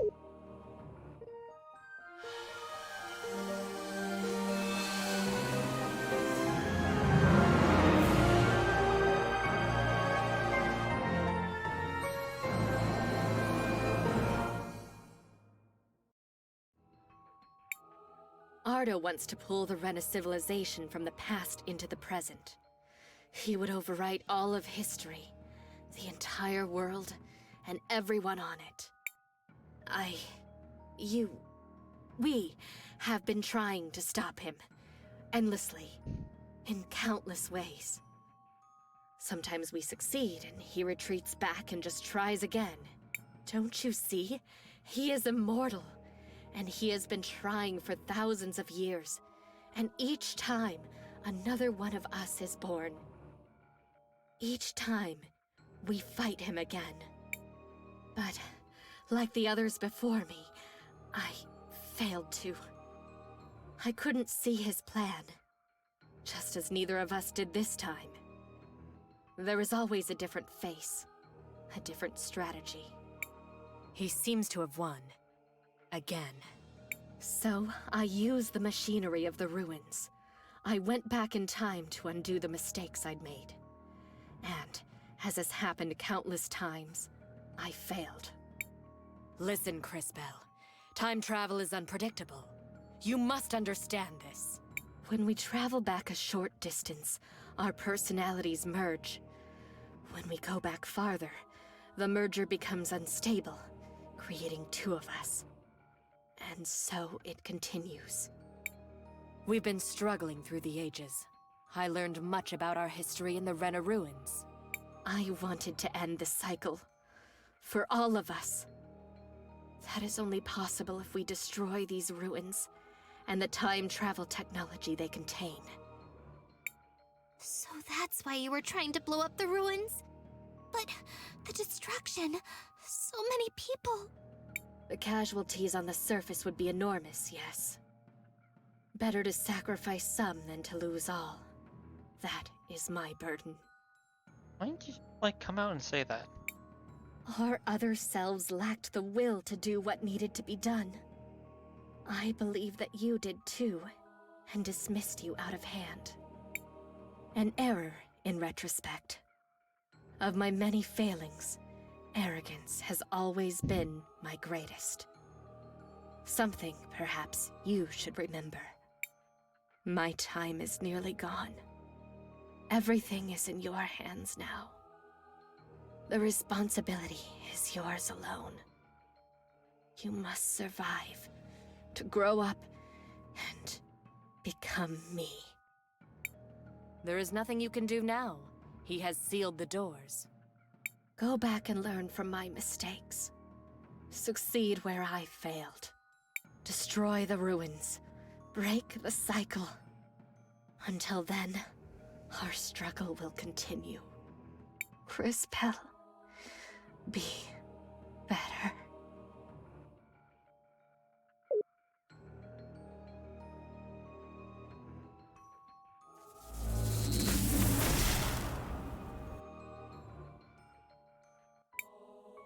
Ardo wants to pull the Rena civilization from the past into the present. He would overwrite all of history, the entire world, and everyone on it. We have been trying to stop him. Endlessly. In countless ways. Sometimes we succeed and he retreats back and just tries again. Don't you see? He is immortal. And he has been trying for thousands of years. And each time, another one of us is born. Each time, we fight him again. But, like the others before me, I failed to. I couldn't see his plan. Just as neither of us did this time. There is always a different face. A different strategy. He seems to have won. Again. So, I used the machinery of the ruins. I went back in time to undo the mistakes I'd made. And, as has happened countless times, I failed. Listen, Crisbell. Time travel is unpredictable. You must understand this. When we travel back a short distance, our personalities merge. When we go back farther, the merger becomes unstable, creating two of us. And so it continues. We've been struggling through the ages. I learned much about our history in the Rena ruins. I wanted to end the cycle. For all of us. That is only possible if we destroy these ruins and the time travel technology they contain. So that's why you were trying to blow up the ruins? But the destruction, so many people. The casualties on the surface would be enormous, yes. Better to sacrifice some than to lose all. That is my burden. Why didn't you, like, come out and say that? Our other selves lacked the will to do what needed to be done. I believe that you did too, and dismissed you out of hand. An error, in retrospect. Of my many failings, arrogance has always been my greatest. Something, perhaps, you should remember. My time is nearly gone. Everything is in your hands now. The responsibility is yours alone. You must survive, to grow up, and become me. There is nothing you can do now. He has sealed the doors. Go back and learn from my mistakes. Succeed where I failed. Destroy the ruins. Break the cycle. Until then, our struggle will continue. Crisbell, be better.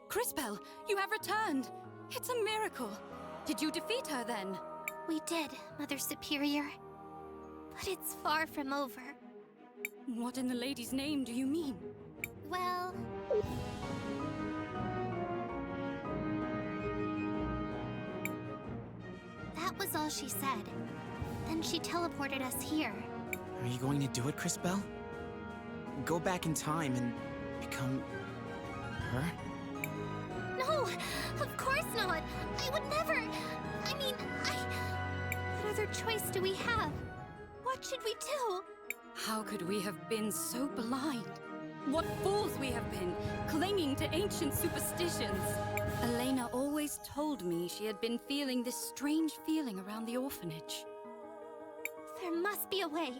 Crisbell, you have returned! It's a miracle! Did you defeat her then? We did, Mother Superior. But it's far from over. What in the lady's name do you mean? Well... that was all she said. Then she teleported us here. Are you going to do it, Crisbell? Go back in time and become... her? No! Of course not! I would never! I mean, what other choice do we have? What should we do? How could we have been so blind? What fools we have been, clinging to ancient superstitions! Elena always told me she had been feeling this strange feeling around the orphanage. There must be a way.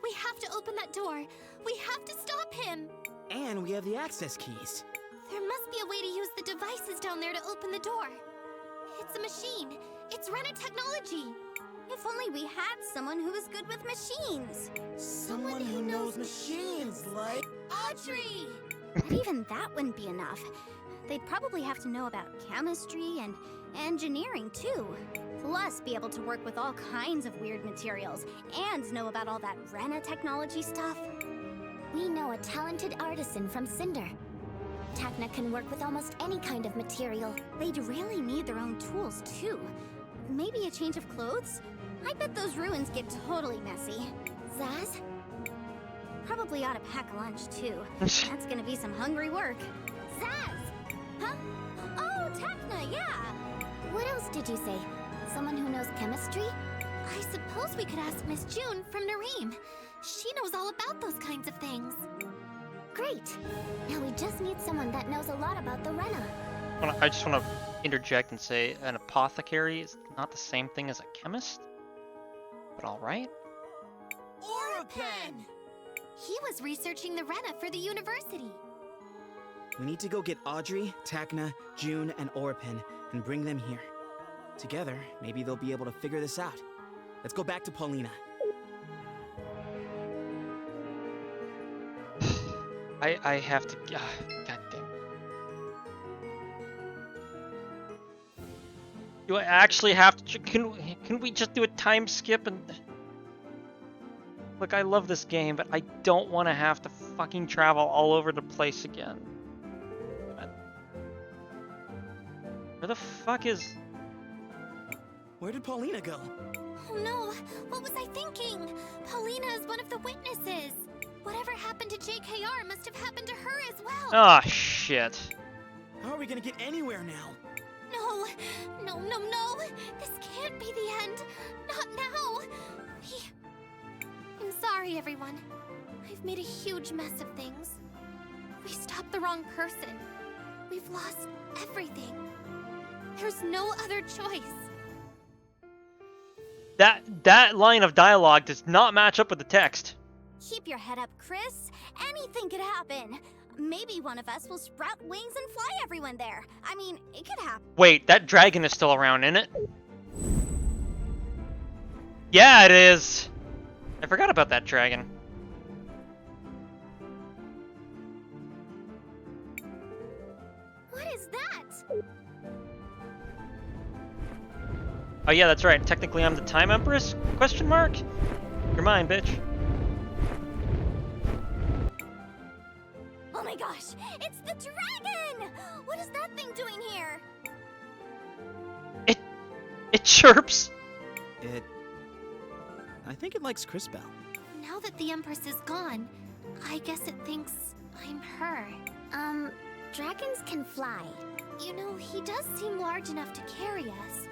We have to open that door. We have to stop him! And we have the access keys. There must be a way to use the devices down there to open the door. It's a machine. It's Rena technology. If only we had someone who was good with machines. Someone who knows machines, like... Audrey! But even that wouldn't be enough. They'd probably have to know about chemistry and engineering, too. Plus, be able to work with all kinds of weird materials and know about all that Rena technology stuff. We know a talented artisan from Cinder. Tacna can work with almost any kind of material. They'd really need their own tools, too. Maybe a change of clothes? I bet those ruins get totally messy. Zaz? Probably ought to pack a lunch, too. That's gonna be some hungry work. Zaz! Huh? Oh, Tacna, yeah! What else did you say? Someone who knows chemistry? I suppose we could ask Miss June from Nirim. She knows all about those kinds of things. Great. Now we just need someone that knows a lot about the Rena. I just want to interject and say an apothecary is not the same thing as a chemist. But alright. Orphan! He was researching the Rena for the university. We need to go get Audrey, Tacna, June, and Orphan and bring them here. Together, maybe they'll be able to figure this out. Let's go back to Paulina. I have to... God damn. Do I actually have to... Can we just do a time skip and... Look, I love this game, but I don't want to have to fucking travel all over the place again. Where the fuck is... Where did Paulina go? Oh no, what was I thinking? Paulina is one of the witnesses. Whatever happened to JKR must have happened to her as well. Ah, shit. How are we gonna get anywhere now? No. This can't be the end. Not now. I'm sorry, everyone. I've made a huge mess of things. We stopped the wrong person. We've lost everything. There's no other choice. That line of dialogue does not match up with the text. Keep your head up, Chris. Anything could happen. Maybe one of us will sprout wings and fly everyone there. I mean, it could happen. Wait, that dragon is still around, isn't it? Yeah, it is. I forgot about that dragon. What is that? Oh yeah, that's right. Technically I'm the Time Empress? Question mark? You're mine, bitch. Oh my gosh, it's the dragon! What is that thing doing here? It chirps. I think it likes Crisbell. Now that the Empress is gone, I guess it thinks I'm her. Dragons can fly. You know, he does seem large enough to carry us.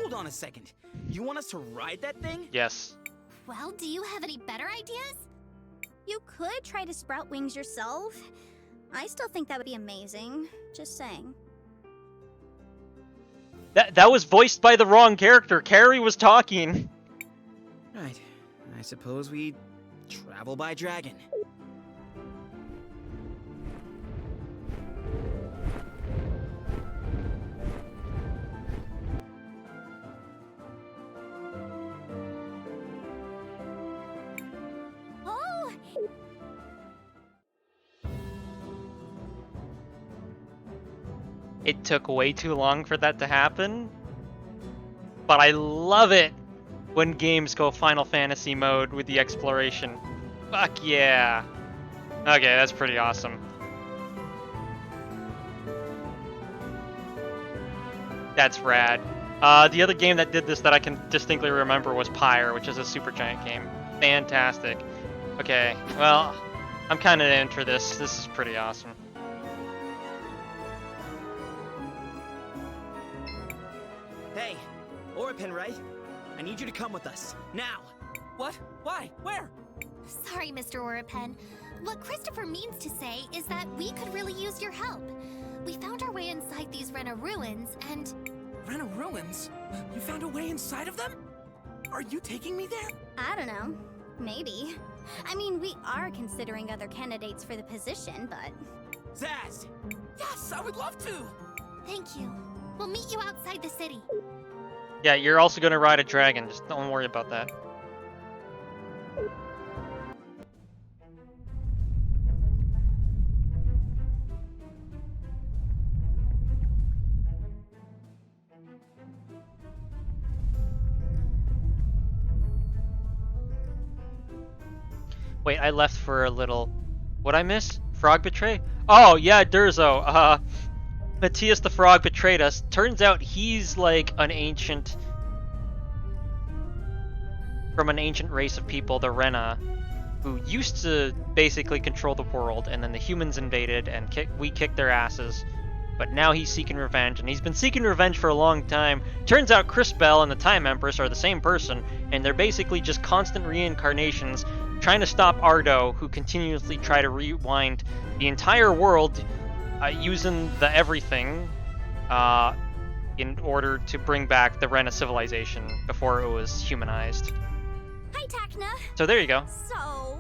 Hold on a second. You want us to ride that thing? Yes. Well, do you have any better ideas? You could try to sprout wings yourself. I still think that would be amazing. Just saying. That was voiced by the wrong character. Carrie was talking. Right. I suppose we travel by dragon. Oh! It took way too long for that to happen, but I love it when games go Final Fantasy mode with the exploration. Fuck yeah. Okay, that's pretty awesome. That's rad. The other game that did this that I can distinctly remember was Pyre, which is a Supergiant game. Fantastic. Okay, well, I'm kind of in for this. This is pretty awesome. Hey, Orphan, right? I need you to come with us, now! What? Why? Where? Sorry, Mr. Orphan. What Christopher means to say is that we could really use your help. We found our way inside these Rena ruins, and... Rena ruins? You found a way inside of them? Are you taking me there? I don't know. Maybe. I mean, we are considering other candidates for the position, but... Zaz! Yes, I would love to! Thank you. We'll meet you outside the city. Yeah, you're also gonna ride a dragon. Just don't worry about that. Wait, I left for a little... What'd I miss? Frog betray? Oh, yeah, Durzo. Matthias the Frog betrayed us. Turns out he's like an ancient... from an ancient race of people, the Rena, who used to basically control the world, and then the humans invaded, and we kicked their asses. but now he's seeking revenge, and he's been seeking revenge for a long time. Turns out Crisbell and the Time Empress are the same person, and they're basically just constant reincarnations trying to stop Ardo, who continuously try to rewind the entire world using the everything in order to bring back the Rena civilization before it was humanized. Hi, Tacna. So there you go. So,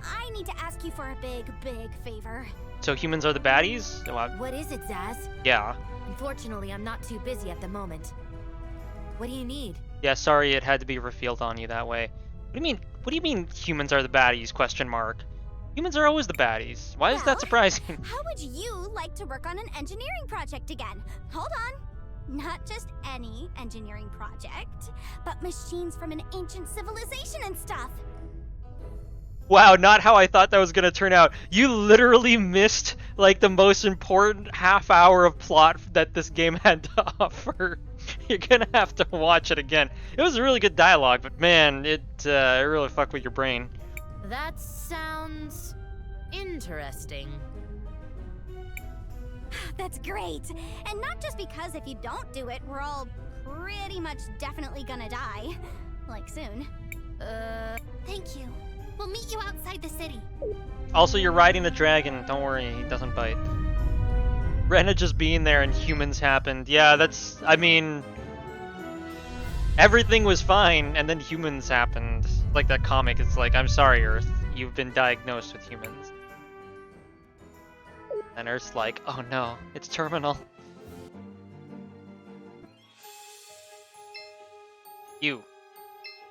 I need to ask you for a big, big favor. So humans are the baddies? What is it, Zaz? Yeah. Unfortunately, I'm not too busy at the moment. What do you need? Yeah, sorry it had to be revealed on you that way. What do you mean humans are the baddies, question mark? Humans are always the baddies. Why is that surprising? How would you like to work on an engineering project again? Hold on. Not just any engineering project, but machines from an ancient civilization and stuff. Wow, not how I thought that was gonna turn out. You literally missed, like, the most important half hour of plot that this game had to offer. You're gonna have to watch it again. It was a really good dialogue, but man, it really fucked with your brain. That sounds interesting. That's great. And not just because if you don't do it, we're all pretty much definitely gonna die. Like soon. Thank you. We'll meet you outside the city. Also, you're riding the dragon. Don't worry, he doesn't bite. Rena just being there and humans happened. Yeah, that's... I mean... Everything was fine, and then humans happened. Like that comic, it's like, I'm sorry, Earth. You've been diagnosed with humans. And Earth's like, oh no, it's terminal. You.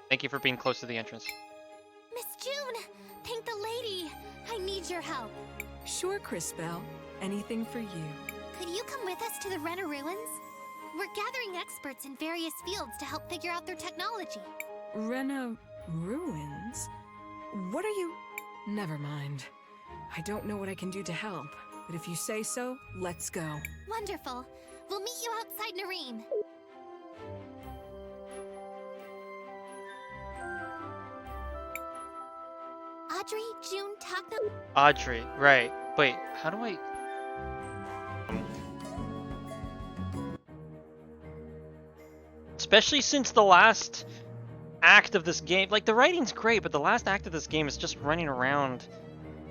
Thank you for being close to the entrance. Miss June, thank the lady. I need your help. Sure, Crisbell. Anything for you. Could you come with us to the Rena ruins? We're gathering experts in various fields to help figure out their technology. Rena ruins? What are you... Never mind. I don't know what I can do to help, but if you say so, let's go. Wonderful. We'll meet you outside Nirim. Audrey, June, Tacna... Audrey, right. Wait, how do I... Especially since the last act of this game... Like, the writing's great, but the last act of this game is just running around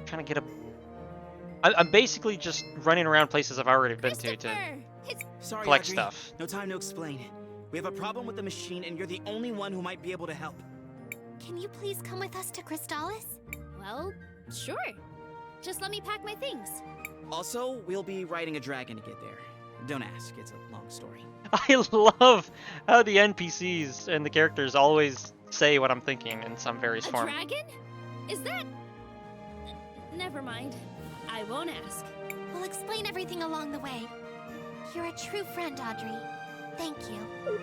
trying to get a... I'm basically just running around places I've already been to Sorry, collect Audrey. stuff. No time to explain. We have a problem with the machine, and you're the only one who might be able to help. Can you please come with us to CrisTales? Well, sure. Just let me pack my things. Also, we'll be riding a dragon to get there. Don't ask, it's a long story. I love how the NPCs and the characters always say what I'm thinking in some various form. A dragon? Is that... Never mind. I won't ask. We'll explain everything along the way. You're a true friend, Audrey. Thank you.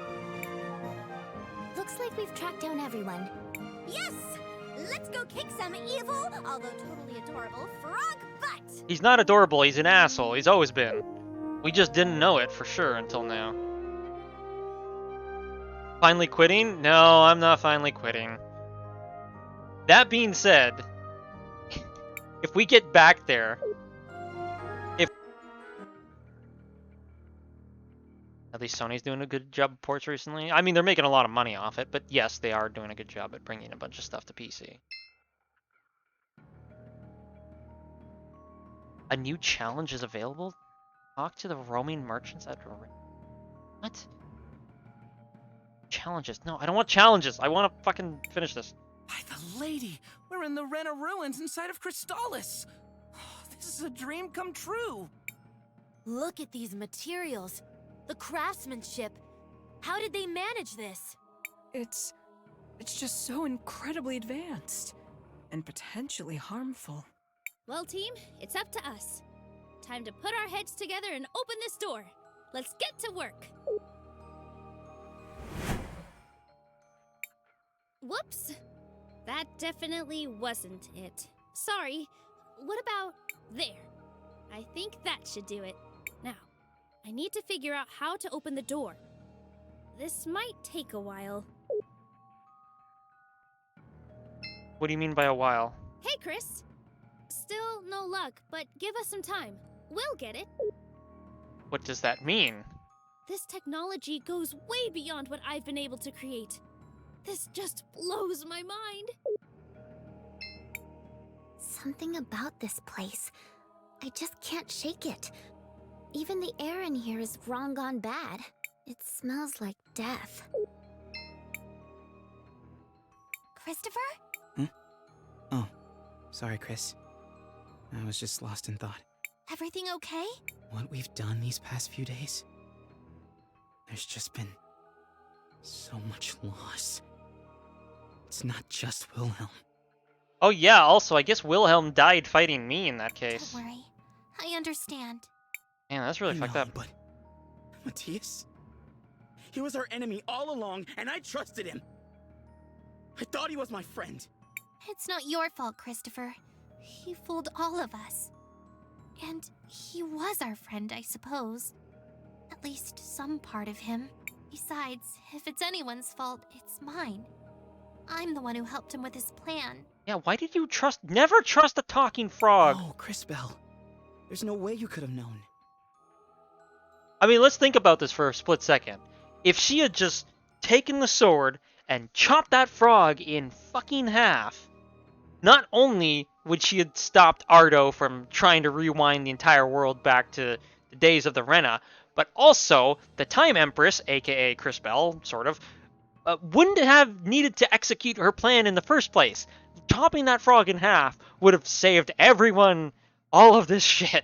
Looks like we've tracked down everyone. Yes! Let's go kick some evil, although totally adorable, frog butt! He's not adorable, he's an asshole. He's always been. We just didn't know it for sure until now. Finally quitting? No, I'm not finally quitting. That being said, if we get back there... At least Sony's doing a good job of ports recently. I mean, they're making a lot of money off it, but yes, they are doing a good job at bringing a bunch of stuff to PC. A new challenge is available? Talk to the roaming merchants at... What? Challenges? No, I don't want challenges. I want to fucking finish this. By the lady, we're in the Rena ruins inside of CrisTales. This is a dream come true. Look at these materials. The craftsmanship. How did they manage this? It's just so incredibly advanced. And potentially harmful. Well, team, it's up to us. Time to put our heads together and open this door. Let's get to work. Whoops. That definitely wasn't it. Sorry. What about there? I think that should do it. Now, I need to figure out how to open the door. This might take a while. What do you mean by a while? Hey, Chris. Still no luck, but give us some time. We'll get it. What does that mean? This technology goes way beyond what I've been able to create. This just blows my mind. Something about this place. I just can't shake it. Even the air in here is wrong gone bad. It smells like death. Christopher? Oh, sorry, Chris. I was just lost in thought. Everything okay? What we've done these past few days, there's just been so much loss. It's not just Wilhelm. Oh yeah, also, I guess Wilhelm died fighting me in that case. Don't worry. I understand. Man, that's really fucked up. But Matthias? He was our enemy all along, and I trusted him. I thought he was my friend. It's not your fault, Christopher. He fooled all of us. And he was our friend, I suppose. At least some part of him. Besides, if it's anyone's fault, it's mine. I'm the one who helped him with his plan. Yeah, why did you never trust a talking frog? Oh, Crisbell. There's no way you could have known. I mean, let's think about this for a split second. If she had just taken the sword and chopped that frog in fucking half, not only would she have stopped Ardo from trying to rewind the entire world back to the days of the Rena, but also the Time Empress, aka Crisbell, sort of, wouldn't have needed to execute her plan in the first place. Chopping that frog in half would have saved everyone all of this shit.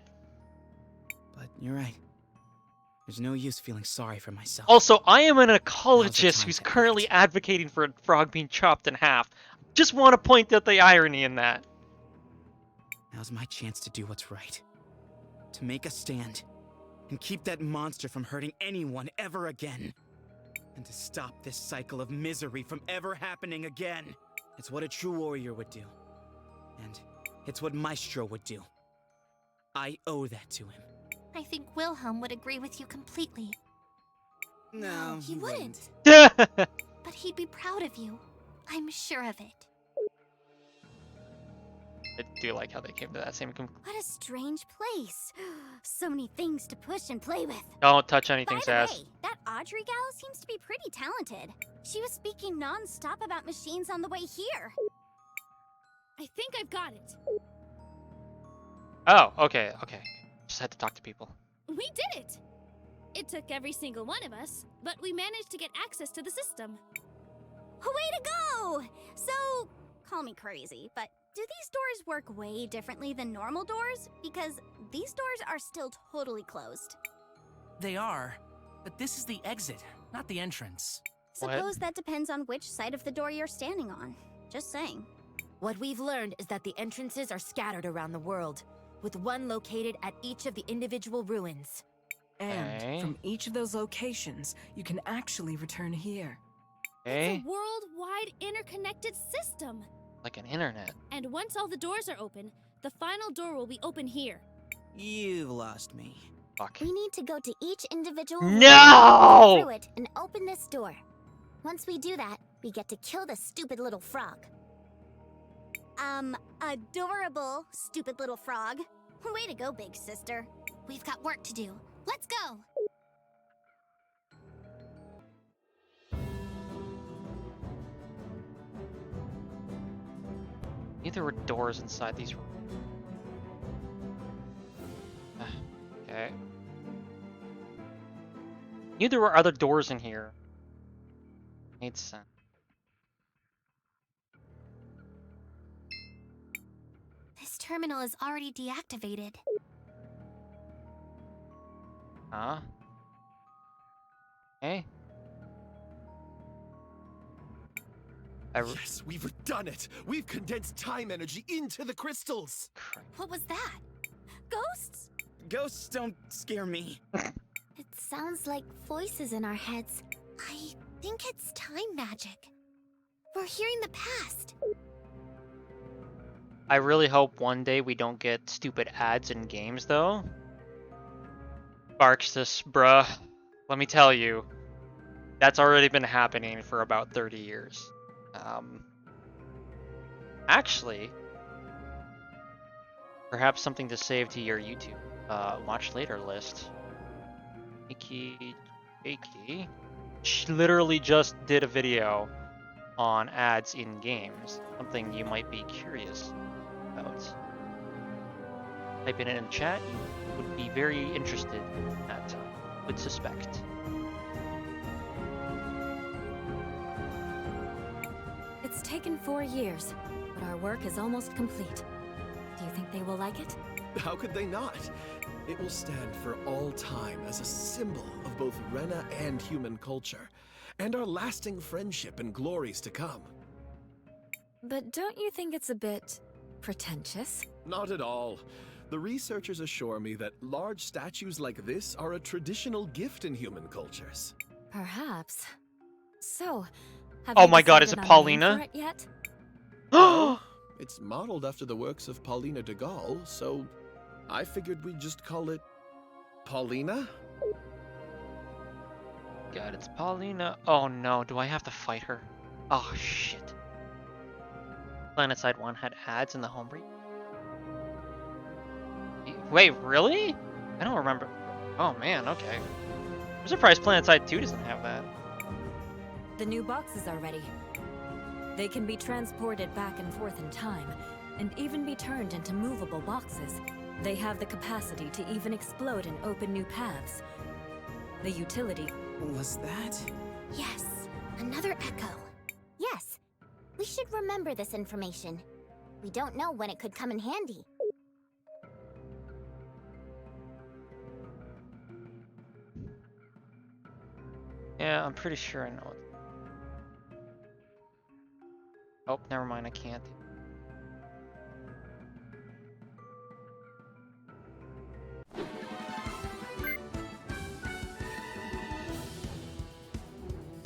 But you're right. There's no use feeling sorry for myself. Also, I am an ecologist who's currently advocating for a frog being chopped in half. Just want to point out the irony in that. Now's my chance to do what's right. To make a stand. And keep that monster from hurting anyone ever again. And to stop this cycle of misery from ever happening again. It's what a true warrior would do. And it's what Maestro would do. I owe that to him. I think Wilhelm would agree with you completely. No, he wouldn't. But he'd be proud of you. I'm sure of it. I do like how they came to that same conclusion. What a strange place. So many things to push and play with. Don't touch anything, By the Sass. way, that Audrey gal seems to be pretty talented. She was speaking non-stop about machines on the way here. I think I've got it. Oh, okay. Just had to talk to people. We did it! It took every single one of us, but we managed to get access to the system. Way to go! So, call me crazy, but do these doors work way differently than normal doors? Because these doors are still totally closed. They are, but this is the exit, not the entrance. Suppose that depends on which side of the door you're standing on. Just saying. What we've learned is that the entrances are scattered around the world, with one located at each of the individual ruins. And from each of those locations, you can actually return here. It's a worldwide interconnected system. Like an internet. And once all the doors are open, the final door will be open here. You've lost me. Fuck. We need to go to each individual No! room, through it, and open this door. Once we do that, we get to kill the stupid little frog. Adorable, stupid little frog. Way to go, big sister. We've got work to do. Let's go! Neither were doors inside these rooms. Okay. Neither were other doors in here. Made sense. This terminal is already deactivated. Huh? Okay. Yes, we've done it! We've condensed time energy into the crystals! What was that? Ghosts? Ghosts don't scare me. It sounds like voices in our heads. I think it's time magic. We're hearing the past. I really hope one day we don't get stupid ads in games, though. Barkstus, bruh. Let me tell you. That's already been happening for about 30 years. Actually, perhaps something to save to your YouTube watch later list. Jakey. She literally just did a video on ads in games. Something you might be curious about. Type it in the chat. You would be very interested in that. Would suspect. It's taken 4 years, but our work is almost complete. Do you think they will like it? How could they not? It will stand for all time as a symbol of both Rena and human culture, and our lasting friendship and glories to come. But don't you think it's a bit pretentious? Not at all. The researchers assure me that large statues like this are a traditional gift in human cultures. Perhaps. So, have Oh you my god, is decided it on a name Paulina? for it yet? Well, it's modeled after the works of Paulina de Gaulle, so I figured we'd just call it Paulina? God, it's Paulina. Oh no, do I have to fight her? Oh shit. PlanetSide 1 had ads in the home breed. Wait, really? I don't remember. Oh man, okay. I'm surprised PlanetSide 2 doesn't have that. The new boxes are ready. They can be transported back and forth in time, and even be turned into movable boxes. They have the capacity to even explode and open new paths. The utility... Was that? Yes, another echo. Yes, we should remember this information. We don't know when it could come in handy. Yeah, I'm pretty sure I know it. Oh, never mind, I can't.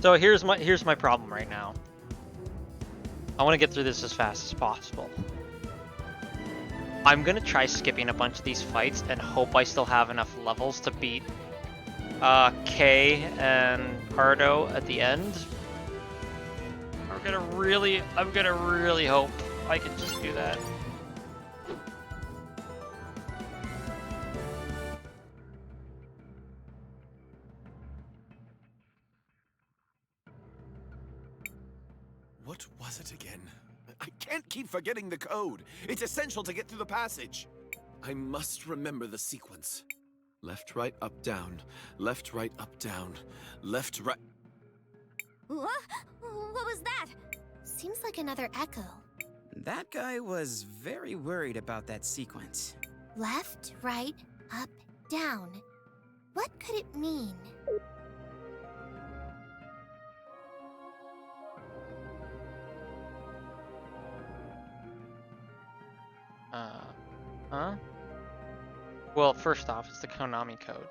So here's my problem right now. I want to get through this as fast as possible. I'm gonna try skipping a bunch of these fights and hope I still have enough levels to beat Kay and Ardo at the end. I'm gonna really hope I can just do that. What was it again? I can't keep forgetting the code. It's essential to get through the passage. I must remember the sequence. Left, right, up, down. Left, right, up, down. Left, right... What was that? Seems like another echo. That guy was very worried about that sequence. Left, right, up, down. What could it mean? Huh? Well, first off, it's the Konami code.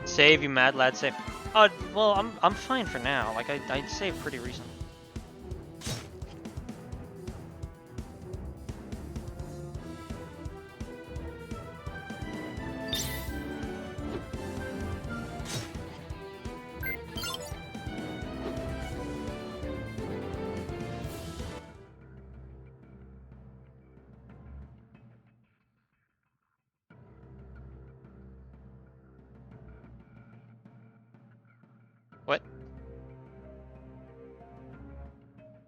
Save, you mad lad, save. Well, I'm fine for now. Like, I'd save pretty recently. What?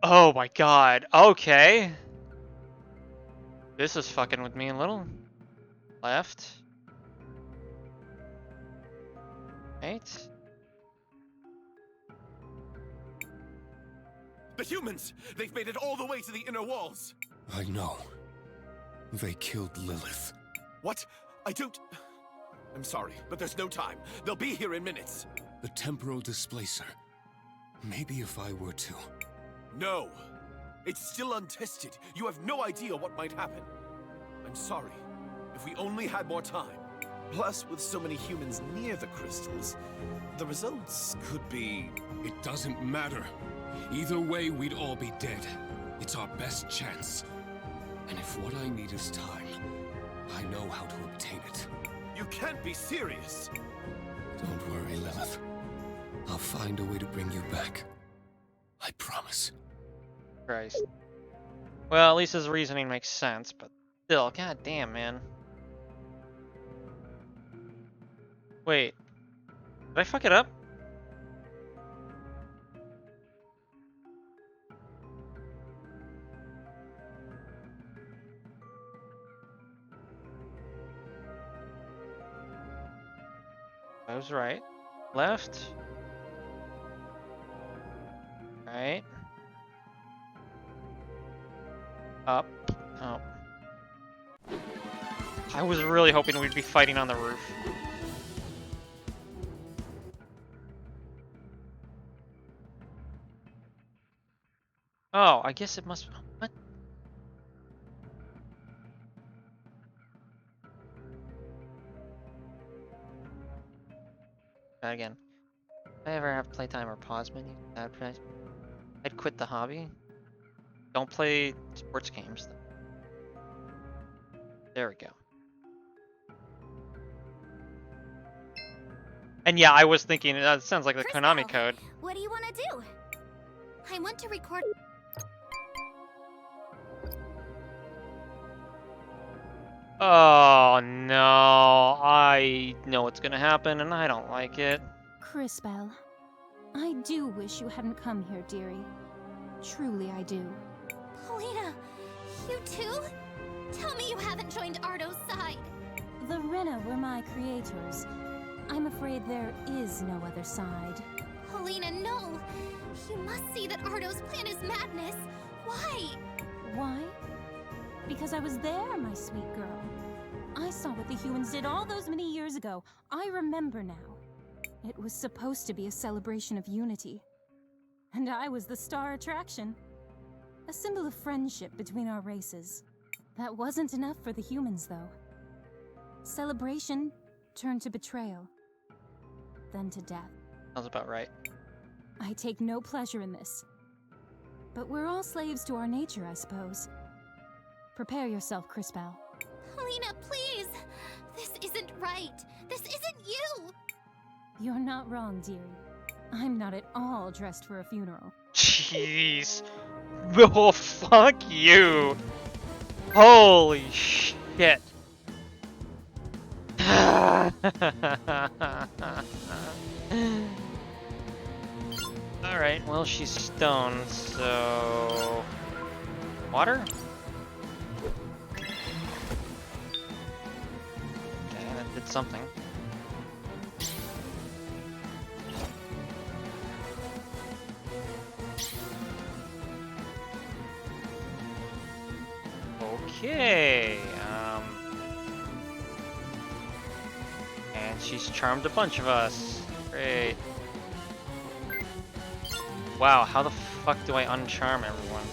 Oh my god. Okay. This is fucking with me a little. Left. Right. The humans! They've made it all the way to the inner walls! I know. They killed Lilith. What? I'm sorry, but there's no time. They'll be here in minutes. The temporal displacer. Maybe if I were to... No! It's still untested. You have no idea what might happen. I'm sorry. If we only had more time. Plus, with so many humans near the crystals, the results could be... It doesn't matter. Either way, we'd all be dead. It's our best chance. And if what I need is time, I know how to obtain it. You can't be serious! Don't worry, Lilith. I'll find a way to bring you back. I promise. Christ. Well, at least his reasoning makes sense, but still, god damn, man. Wait. Did I fuck it up? I was right. Left. Right. Up. Oh. I was really hoping we'd be fighting on the roof. Oh, I guess it must... What? Try again. If I ever have playtime or pause menu, I'd quit the hobby. Don't play sports games. There we go. And yeah, I was thinking, it sounds like the Konami code. What do you want to do? I want to record. Oh no, I know what's gonna happen and I don't like it. Crisbell, I do wish you hadn't come here, dearie. Truly I do. Paulina, you too? Tell me you haven't joined Ardo's side. The Rena were my creators. I'm afraid there is no other side. Paulina, no! You must see that Ardo's plan is madness. Why? Why? Because I was there, my sweet girl. I saw what the humans did all those many years ago. I remember now. It was supposed to be a celebration of unity. And I was the star attraction. A symbol of friendship between our races. That wasn't enough for the humans, though. Celebration turned to betrayal. Then to death. Sounds about right. I take no pleasure in this. But we're all slaves to our nature, I suppose. Prepare yourself, Crisbell. Paulina, please! This isn't right! This isn't you! You're not wrong, dearie. I'm not at all dressed for a funeral. Jeez. Oh, fuck you. Holy shit. Alright, well, she's stoned, so... Water? Okay, that did something. Okay, and she's charmed a bunch of us. Great. Wow, how the fuck do I uncharm everyone?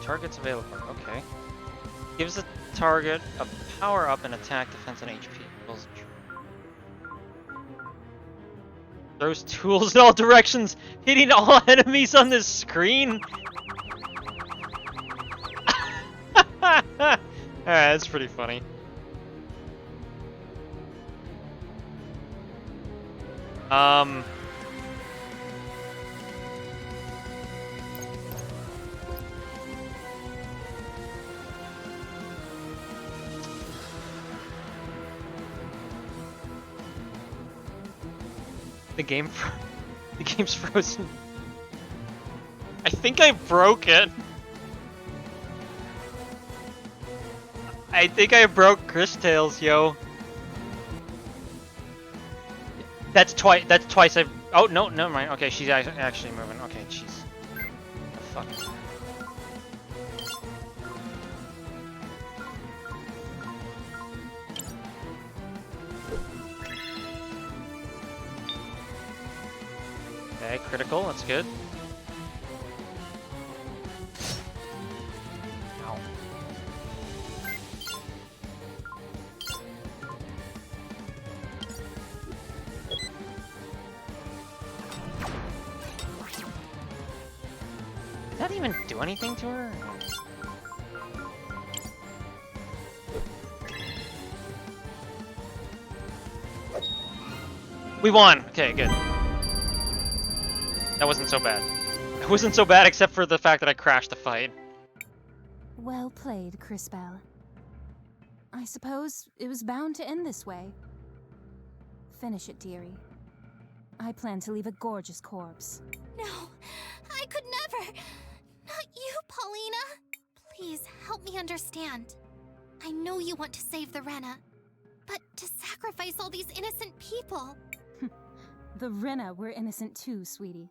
Targets available. Okay. Gives the target a power up in attack, defense, and HP. Throws tools in all directions, hitting all enemies on this screen. Alright, that's pretty funny. The game's frozen. I think I broke it. I think I broke CrisTales, yo. That's twice I've... Oh, no, never mind. Okay, she's actually moving. Okay, jeez. Oh, fuck. Okay, critical, that's good. Ow. that even do anything to her? We won! Okay, good. That wasn't so bad. It wasn't so bad except for the fact that I crashed the fight. Well played, Crisbell. I suppose it was bound to end this way. Finish it, dearie. I plan to leave a gorgeous corpse. No, I could never. Not you, Paulina. Please help me understand. I know you want to save the Rena, but to sacrifice all these innocent people. The Rena were innocent too, sweetie.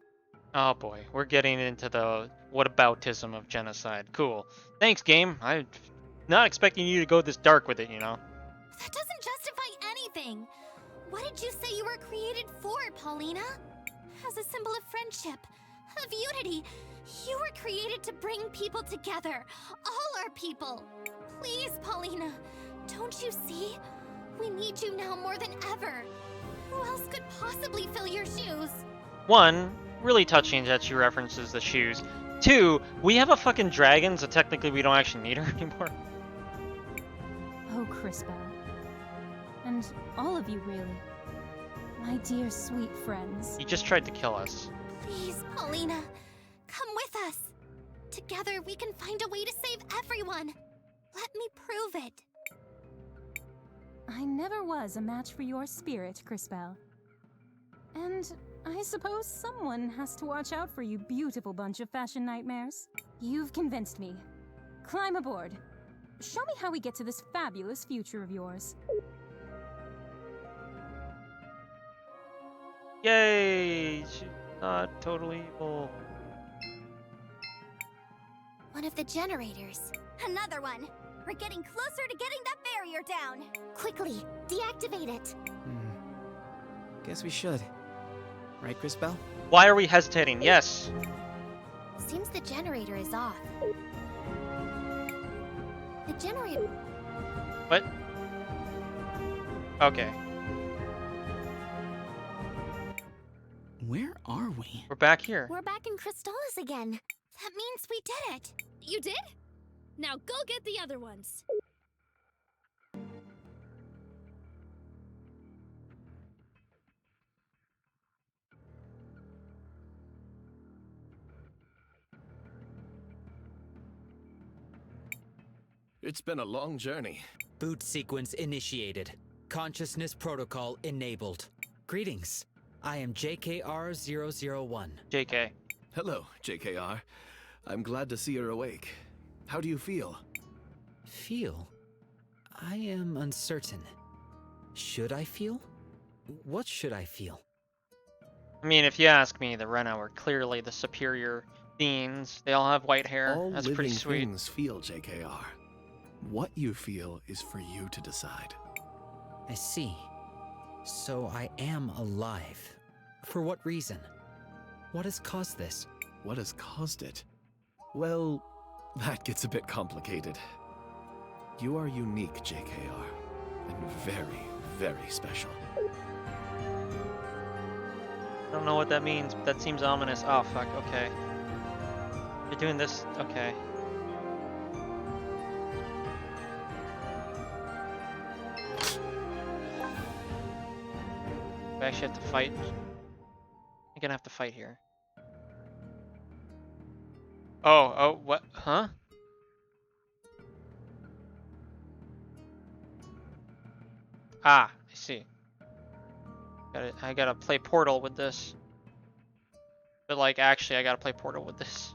Oh boy, we're getting into the whataboutism of genocide. Cool. Thanks, game. I'm not expecting you to go this dark with it, you know. That doesn't justify anything. What did you say you were created for, Paulina? As a symbol of friendship, of unity. You were created to bring people together. All our people. Please, Paulina. Don't you see? We need you now more than ever. Who else could possibly fill your shoes? 1, really touching that she references the shoes. 2, we have a fucking dragon, so technically we don't actually need her anymore. Oh, Crisbell. And all of you, really. My dear, sweet friends. He just tried to kill us. Please, Paulina. Come with us. Together we can find a way to save everyone. Let me prove it. I never was a match for your spirit, Crisbell. And I suppose someone has to watch out for you beautiful bunch of fashion nightmares. You've convinced me. Climb aboard. Show me how we get to this fabulous future of yours. Yay! She's not totally evil. One of the generators. Another one. We're getting closer to getting that barrier down. Quickly, deactivate it. Guess we should. Right, Crisbell? Why are we hesitating? Yes. Seems the generator is off. The generator... What? Okay. Where are we? We're back here. We're back in CrisTales again. That means we did it. You did? Now go get the other ones. It's been a long journey. Boot sequence initiated. Consciousness protocol enabled. Greetings. I am JKR-001. JK. Hello, JKR. I'm glad to see you're awake. How do you feel? Feel? I am uncertain. Should I feel? What should I feel? I mean, if you ask me, the Rena were clearly the superior beings. They all have white hair. All That's living pretty sweet. things feel, JKR. What you feel is for you to decide. I see. So I am alive. For what reason? What has caused this? What has caused it? Well, that gets a bit complicated. You are unique, JKR, and very, very special. I don't know what that means, but that seems ominous. Oh, fuck, okay. You're doing this? Okay. We actually have to fight. I'm gonna have to fight here. Oh, what? Huh? Ah, I see. I gotta play Portal with this. But like, actually, I gotta play Portal with this.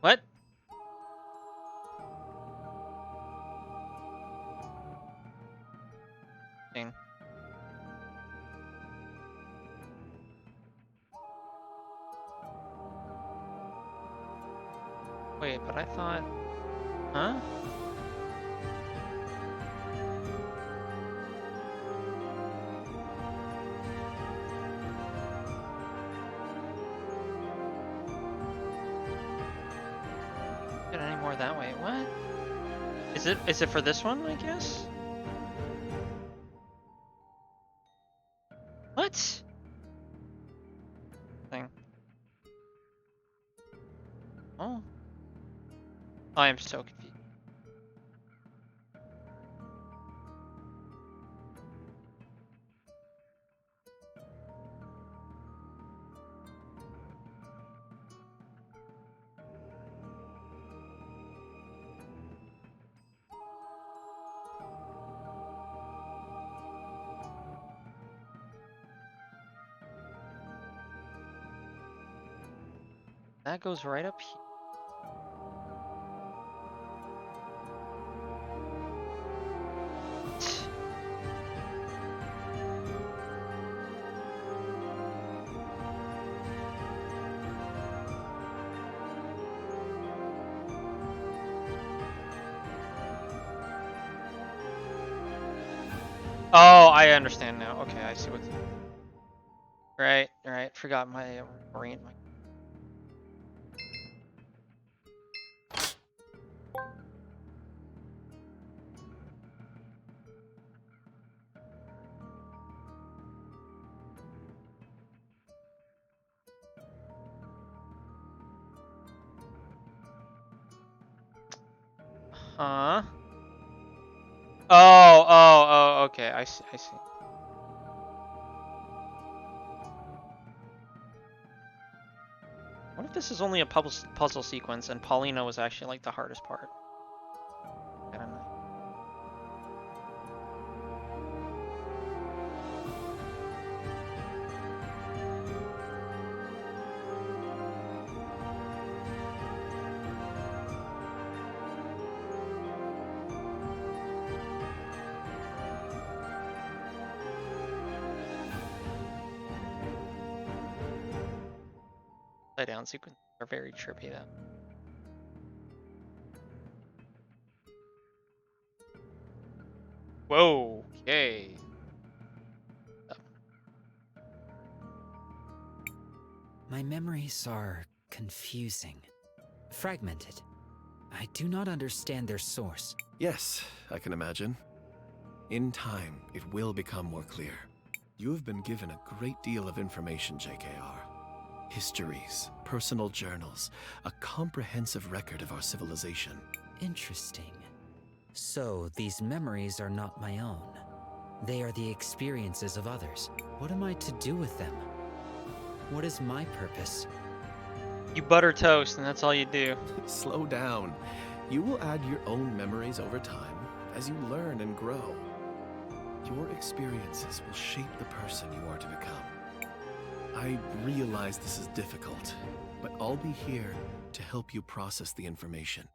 What? Thing. Wait, but I thought... Huh? Get any more that way? What? Is it for this one, I guess? I am so confused. That goes right up here. Oh, I understand now. Okay, I see what's... Right, right. Forgot my orient. Huh? Oh, okay. I see, I see. What if this is only a puzzle sequence and Paulina was actually like the hardest part? I don't know. Down sequences are very trippy though. Whoa, okay. My memories are confusing, fragmented. I do not understand their source. Yes, I can imagine. In time, it will become more clear. You have been given a great deal of information, JKR. Histories, personal journals, a comprehensive record of our civilization. Interesting. So, these memories are not my own. They are the experiences of others. What am I to do with them? What is my purpose? You butter toast, and that's all you do. Slow down. You will add your own memories over time as you learn and grow. Your experiences will shape the person you are to become. I realize this is difficult, but I'll be here to help you process the information.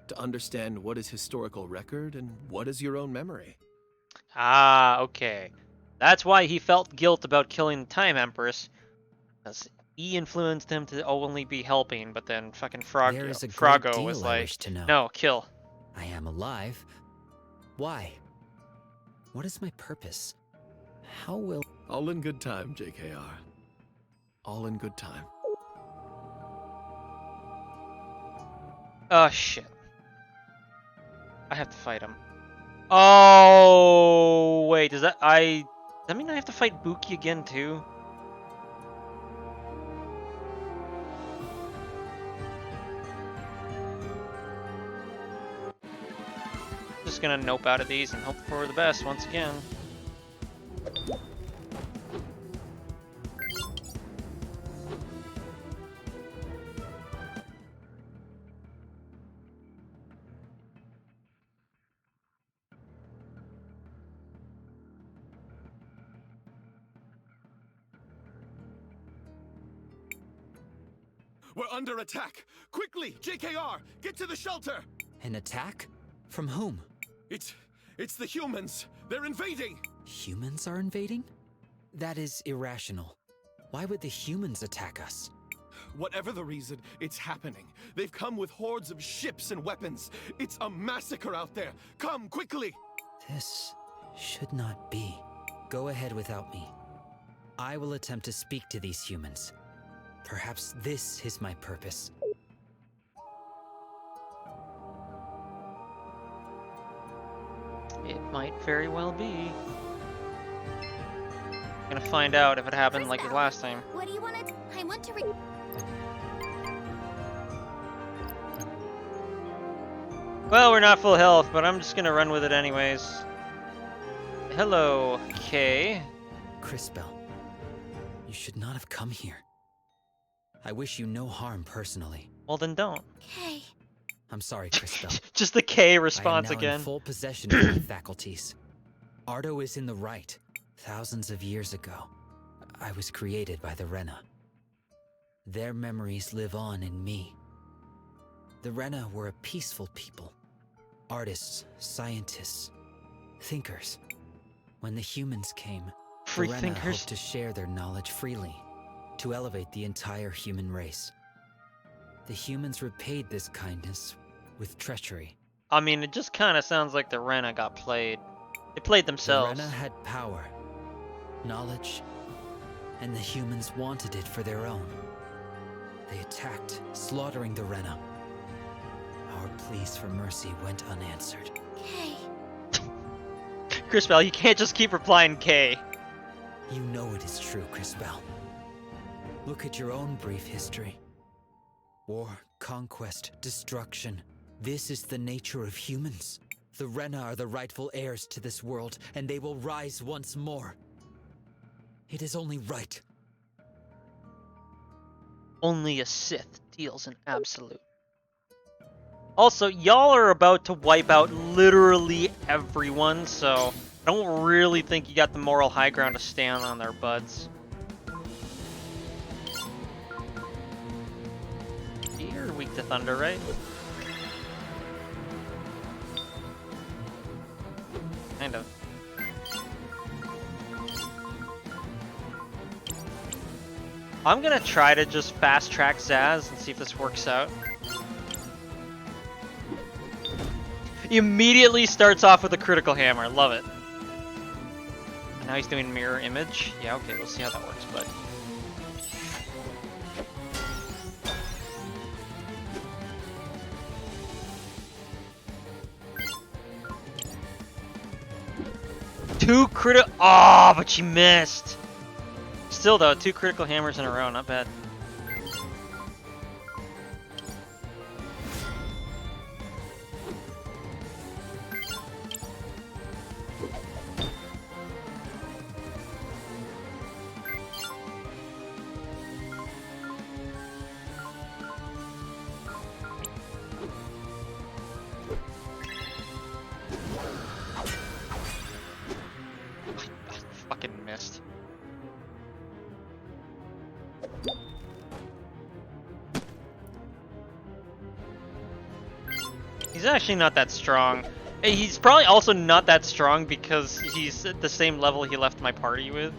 To understand what is historical record and what is your own memory. Ah, okay. That's why he felt guilt about killing the Time Empress. Because he influenced him to only be helping, but then fucking Froggo was like, no, kill. I am alive. Why? What is my purpose? How will... All in good time, JKR. All in good time. Oh, shit. I have to fight him. Oh, wait, does that mean I have to fight Buki again, too? Just gonna nope out of these and hope for the best once again. We're under attack! Quickly, JKR, get to the shelter! An attack? From whom? It's the humans! They're invading! Humans are invading? That is irrational. Why would the humans attack us? Whatever the reason, it's happening. They've come with hordes of ships and weapons. It's a massacre out there. Come, quickly! This should not be. Go ahead without me. I will attempt to speak to these humans. Perhaps this is my purpose. It might very well be. I'm gonna find out if it happened like the last time. What do you want to... I want to Well, we're not full health, but I'm just gonna run with it anyways. Hello, Kay. Crisbell, you should not have come here. I wish you no harm personally. Well, then don't. Kay. I'm sorry, Crisbell. Just the K response I am now again. in full possession of my faculties. Ardo is in the right. Thousands of years ago, I was created by the Rena. Their memories live on in me. The Rena were a peaceful people. Artists, scientists, thinkers. When the humans came, Free the Rena thinkers. hoped to share their knowledge freely, to elevate the entire human race. The humans repaid this kindness with treachery. I mean, it just kind of sounds like the Rena got played. They played themselves. The Rena had power, knowledge, and the humans wanted it for their own. They attacked, slaughtering the Rena. Our pleas for mercy went unanswered. Kay. Crisbell, you can't just keep replying K. You know it is true, Crisbell. Look at your own brief history. War, conquest, destruction. This is the nature of humans. The Rena are the rightful heirs to this world, and they will rise once more. It is only right. Only a Sith deals in absolute. Also, y'all are about to wipe out literally everyone, so I don't really think you got the moral high ground to stand on there, buds. You're weak to thunder, right? Kind of. I'm gonna try to just fast track Zaz and see if this works out. He immediately starts off with a critical hammer. Love it. And now he's doing mirror image. Yeah, okay, we'll see how that works, bud. Two critical. Oh, but she missed. Still though, 2 critical hammers in a row, not bad. Fucking missed. He's actually not that strong. He's probably also not that strong because he's at the same level he left my party with.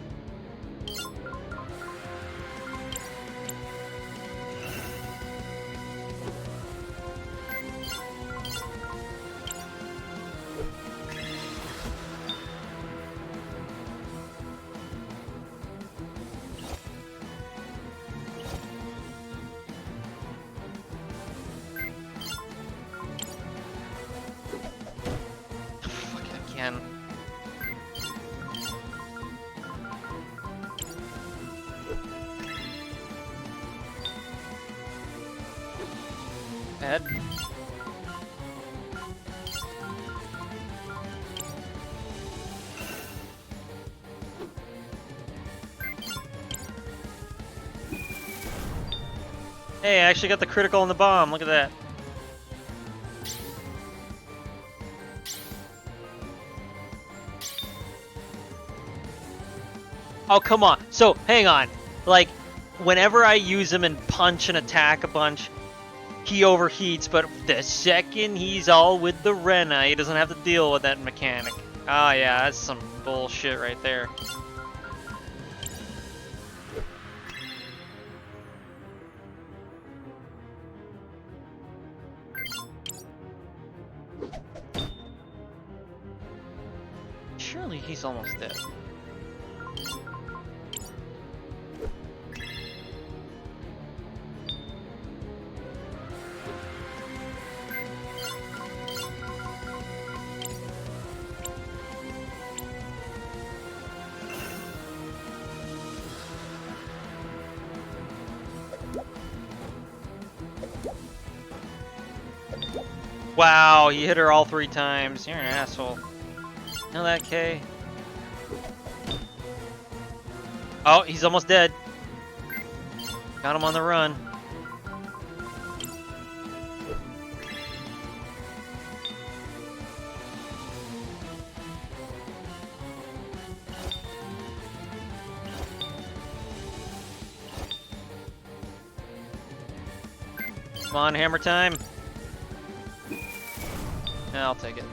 Again. Ed. Hey, I actually got the critical on the bomb. Look at that. Oh, come on. So, hang on. Like, whenever I use him and punch and attack a bunch, he overheats, but the second he's all with the Rena, he doesn't have to deal with that mechanic. Oh, yeah, that's some bullshit right there. Surely he's almost dead. Wow, he hit her all 3 times. You're an asshole. Know that, Kay? Oh, he's almost dead. Got him on the run. Come on, hammer time. Yeah, I'll take it.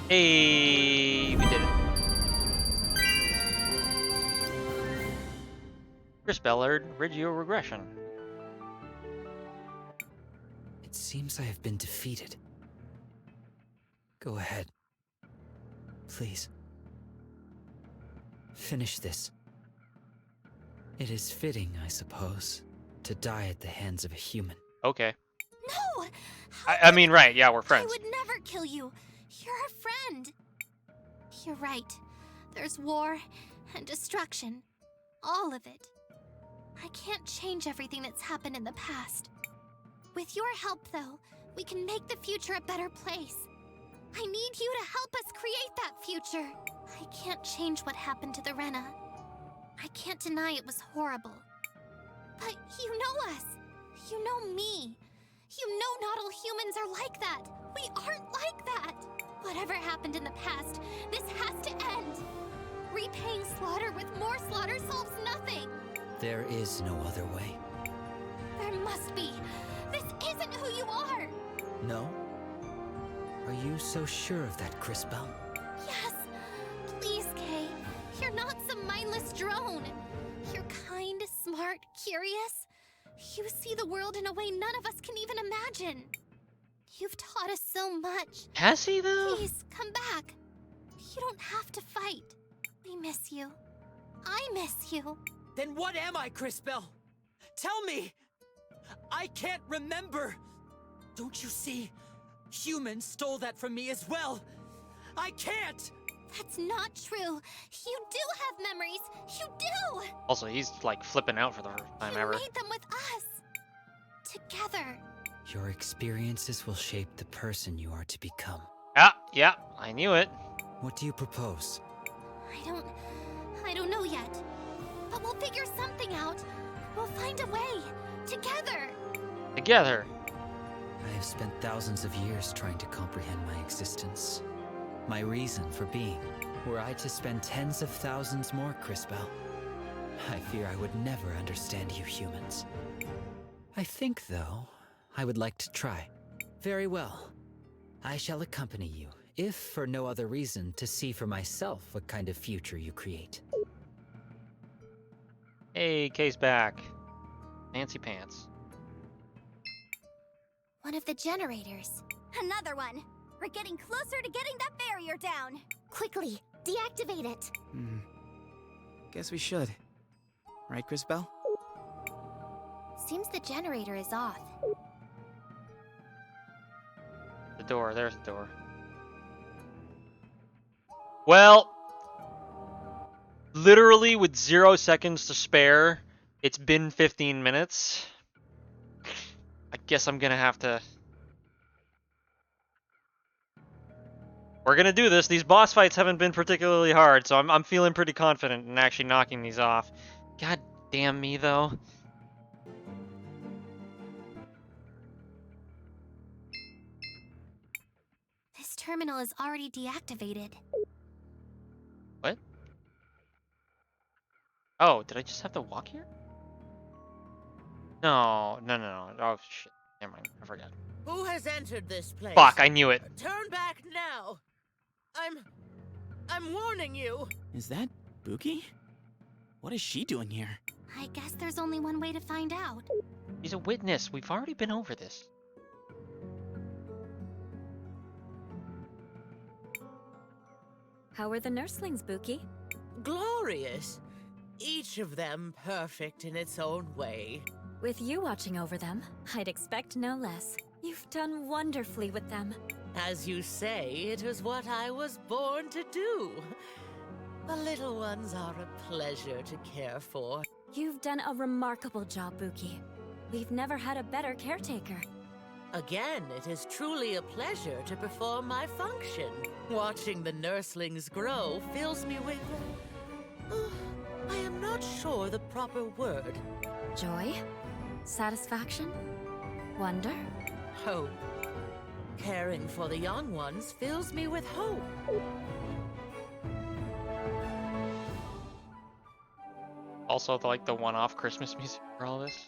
Hey, we did it. Crisbell Regio regression. It seems I have been defeated. Go ahead. Please. Finish this. It is fitting, I suppose, to die at the hands of a human. Okay. No! I mean, right, yeah, we're friends. I would never kill you. You're a friend. You're right. There's war and destruction. All of it. I can't change everything that's happened in the past. With your help, though, we can make the future a better place. I need you to help us create that future. I can't change what happened to the Rena. I can't deny it was horrible. But you know us. You know me. You know not all humans are like that. We aren't like that. Whatever happened in the past, this has to end. Repaying slaughter with more slaughter solves nothing. There is no other way. There must be. This isn't who you are. No? Are you so sure of that, Crisbell? Yes. Please, Kay. You're not some mindless drone. You're kind, smart, curious. You see the world in a way none of us can even imagine. You've taught us so much. Has he, though? Please, come back. You don't have to fight. We miss you. I miss you. Then what am I, Crisbell? Tell me! I can't remember! Don't you see? Humans stole that from me as well! I can't! That's not true. You do have memories. You do! Also, he's like flipping out for the first time ever. You made them with us. Together. Your experiences will shape the person you are to become. Yeah, I knew it. What do you propose? I don't know yet. But we'll figure something out. We'll find a way. Together. Together. I have spent thousands of years trying to comprehend my existence. My reason for being. Were I to spend tens of thousands more, Crisbell, I fear I would never understand you humans. I think, though, I would like to try. Very well. I shall accompany you, if for no other reason to see for myself what kind of future you create. Hey, Kay's back. Fancy pants. One of the generators. Another one. We're getting closer to getting that barrier down. Quickly, deactivate it. Guess we should. Right, Crisbell? Seems the generator is off. The door, there's the door. Well, literally with 0 seconds to spare, it's been 15 minutes. I guess I'm gonna have to... We're gonna do this. These boss fights haven't been particularly hard, so I'm feeling pretty confident in actually knocking these off. God damn me, though. This terminal is already deactivated. What? Oh, did I just have to walk here? No. Oh, shit. Never mind. I forgot. Who has entered this place? Fuck, I knew it. Turn back now. I'm warning you. Is that Buki? What is she doing here? I guess there's only one way to find out. He's a witness. We've already been over this. How are the nurslings, Buki? Glorious. Each of them perfect in its own way. With you watching over them, I'd expect no less. You've done wonderfully with them. As you say, it is what I was born to do. The little ones are a pleasure to care for. You've done a remarkable job, Buki. We've never had a better caretaker. Again, it is truly a pleasure to perform my function. Watching the nurslings grow fills me with... I am not sure the proper word. Joy? Satisfaction? Wonder? Hope. Caring for the young ones fills me with hope. Also, like the one-off Christmas music for all this.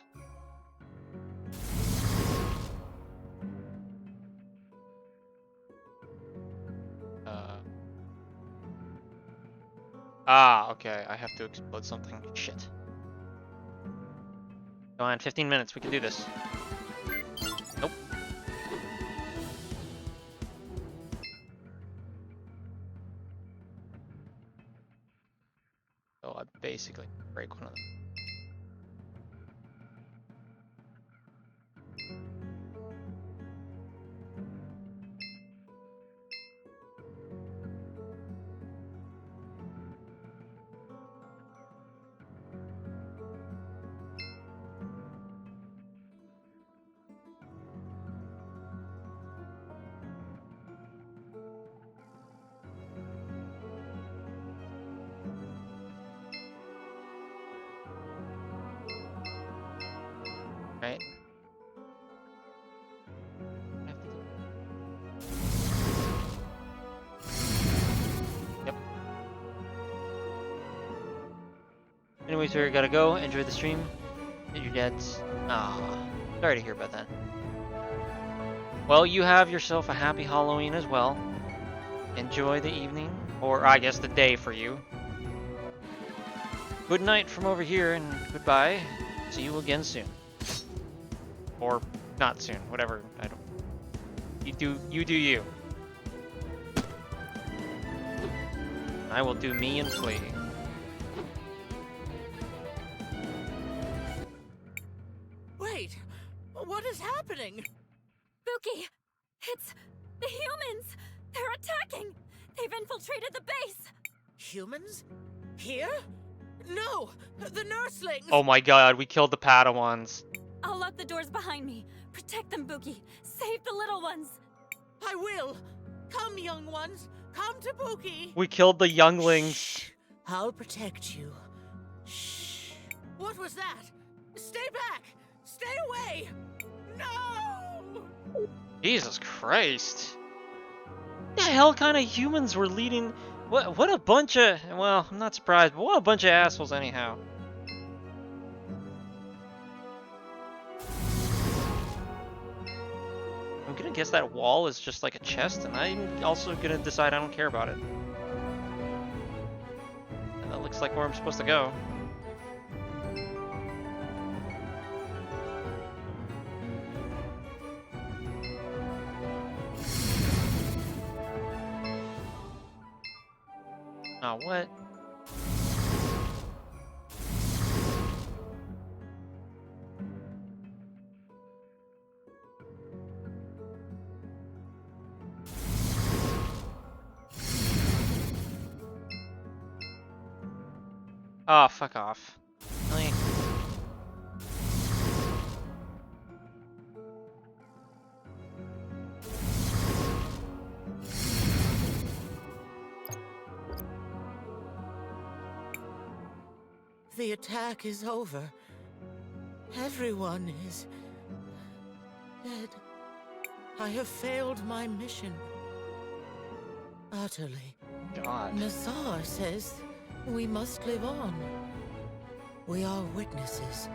Okay. I have to explode something. Shit. Go on, 15 minutes. We can do this. Nope. So I basically break one of them. Right. Yep. Anyways, we gotta go. Enjoy the stream. Get your dads. Sorry to hear about that. Well, you have yourself a happy Halloween as well. Enjoy the evening, or I guess the day for you. Good night from over here, and goodbye. See you again soon. Or not soon, whatever. I don't. You do you. I will do me and flee. Wait, what is happening? Buki! It's the humans! They're attacking! They've infiltrated the base! Humans? Here? No! The nurslings! Oh my god, we killed the Padawans. I'll lock the doors behind me. Protect them, Buki. Save the little ones. I will. Come, young ones. Come to Buki. We killed the younglings. Shh. I'll protect you. Shh. What was that? Stay back. Stay away. No! Jesus Christ. What the hell kind of humans were leading? What a bunch of... Well, I'm not surprised, but what a bunch of assholes anyhow. I'm gonna guess that wall is just like a chest, and I'm also gonna decide I don't care about it. And that looks like where I'm supposed to go. Oh, what? Oh, fuck off. Really? The attack is over. Everyone is dead. I have failed my mission. Utterly. God. Nazar says we must live on. We are witnesses,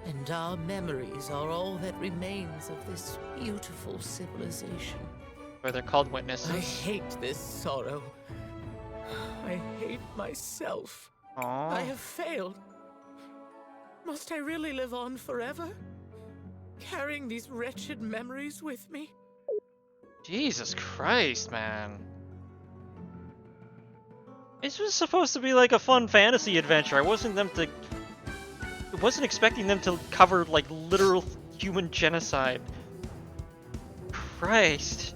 and our memories are all that remains of this beautiful civilization. Or they're called witnesses. I hate this sorrow. I hate myself. Aww. I have failed. Must I really live on forever? Carrying these wretched memories with me? Jesus Christ, man. This was supposed to be like a fun fantasy adventure. I wasn't expecting them to cover like literal human genocide. Christ.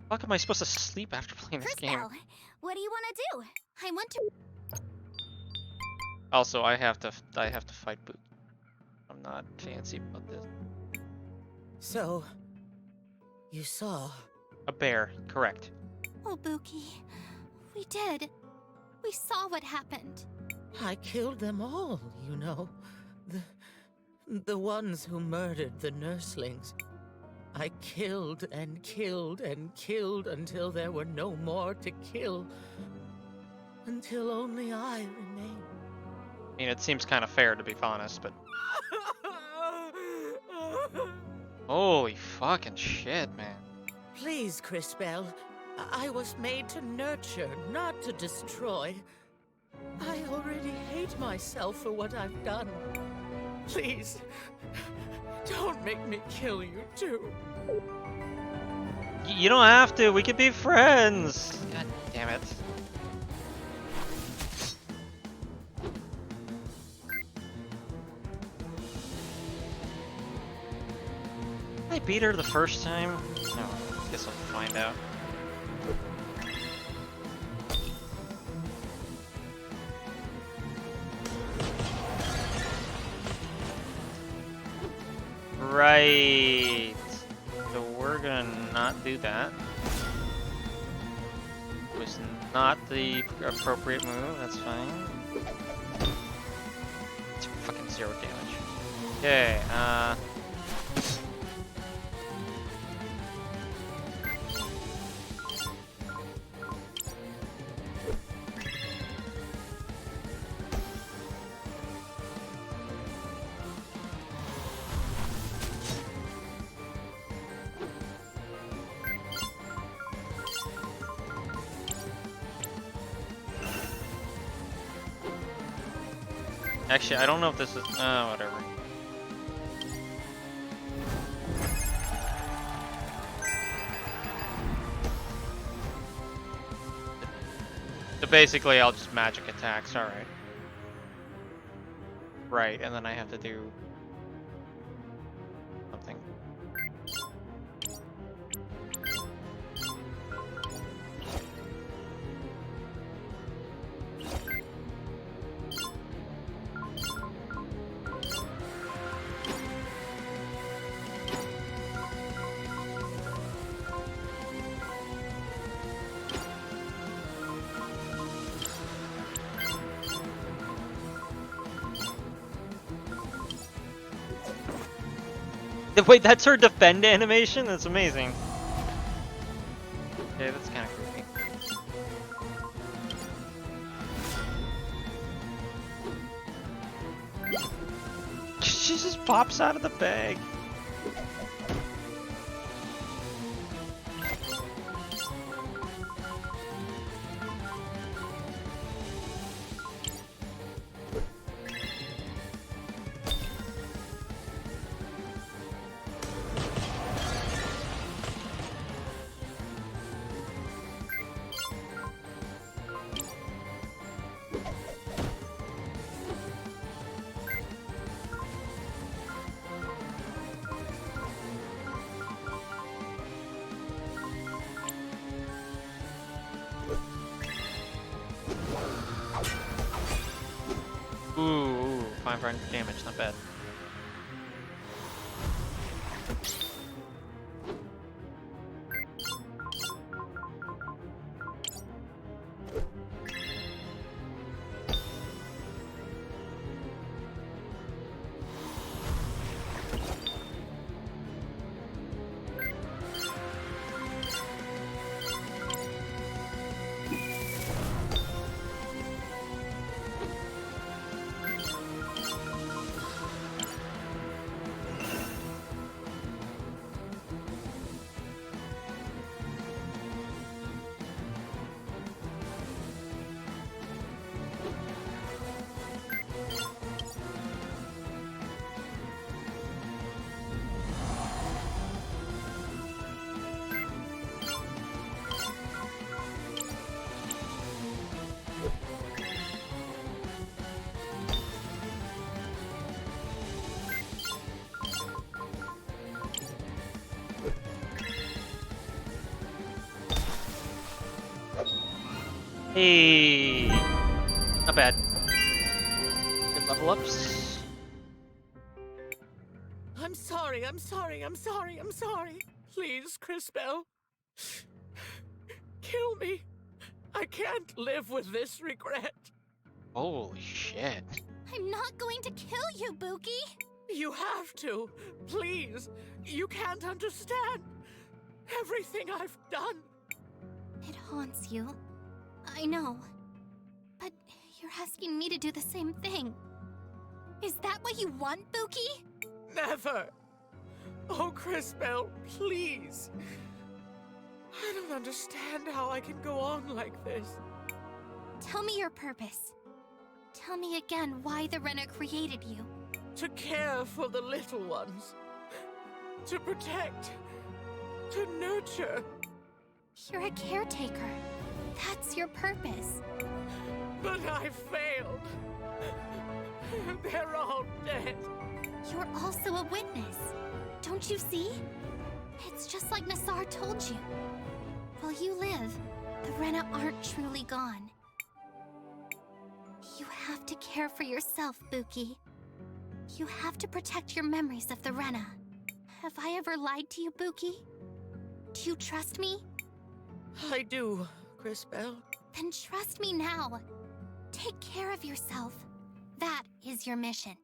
Fuck am I supposed to sleep after playing this game? Crisbell, what do you want to do? I want to. Also, I have to fight Boot. I'm not fancy about this. So, you saw a bear, correct? Oh, Buki, we did. We saw what happened. I killed them all, you know. The ones who murdered the nurslings. I killed and killed and killed until there were no more to kill. Until only I remained. I mean, it seems kind of fair, to be honest, but... Holy fucking shit, man. Please, Crisbell. I was made to nurture, not to destroy. I already hate myself for what I've done. Please, don't make me kill you too. You don't have to, we could be friends! God damn it. I beat her the first time? No, I guess I'll find out. Right. So we're gonna not do that. It was not the appropriate move, that's fine. It's fucking 0 damage. Okay, actually, I don't know if this is... whatever. So basically, I'll just magic attacks, alright. Right, and then I have to do... something. Wait, that's her defend animation? That's amazing. Okay, that's kind of creepy. She just pops out of the bag. Ooh, 500 damage, not bad. Hey, not bad. Good level ups. I'm sorry, I'm sorry, I'm sorry, I'm sorry. Please, Crisbell. Kill me. I can't live with this regret. Holy shit. I'm not going to kill you, Buki. You have to. Please. You can't understand. Everything I've done. It haunts you. I know. But you're asking me to do the same thing. Is that what you want, Buki? Never. Oh, Crisbell, please. I don't understand how I can go on like this. Tell me your purpose. Tell me again why the Renna created you. To care for the little ones. To protect. To nurture. You're a caretaker. That's your purpose. But I failed. They're all dead. You're also a witness. Don't you see? It's just like Nassar told you. While you live, the Renna aren't truly gone. You have to care for yourself, Buki. You have to protect your memories of the Renna. Have I ever lied to you, Buki? Do you trust me? I do, Crisbell. Then trust me now. Take care of yourself. That is your mission.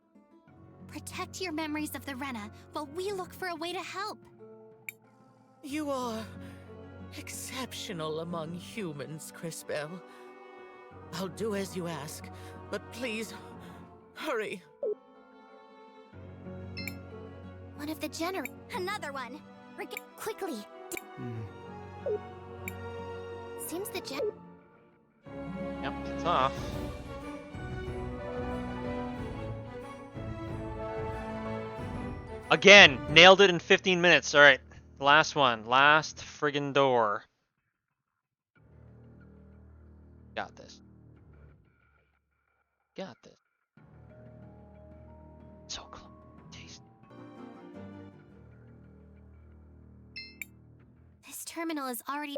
Protect your memories of the Renna while we look for a way to help. You are exceptional among humans, Crisbell. I'll do as you ask, but please, hurry. One of the Another one. Quickly. Seems the Yep, it's off. Again, nailed it in 15 minutes. All right, last one, last friggin' door. Got this. Got this. So close. Taste. This terminal is already...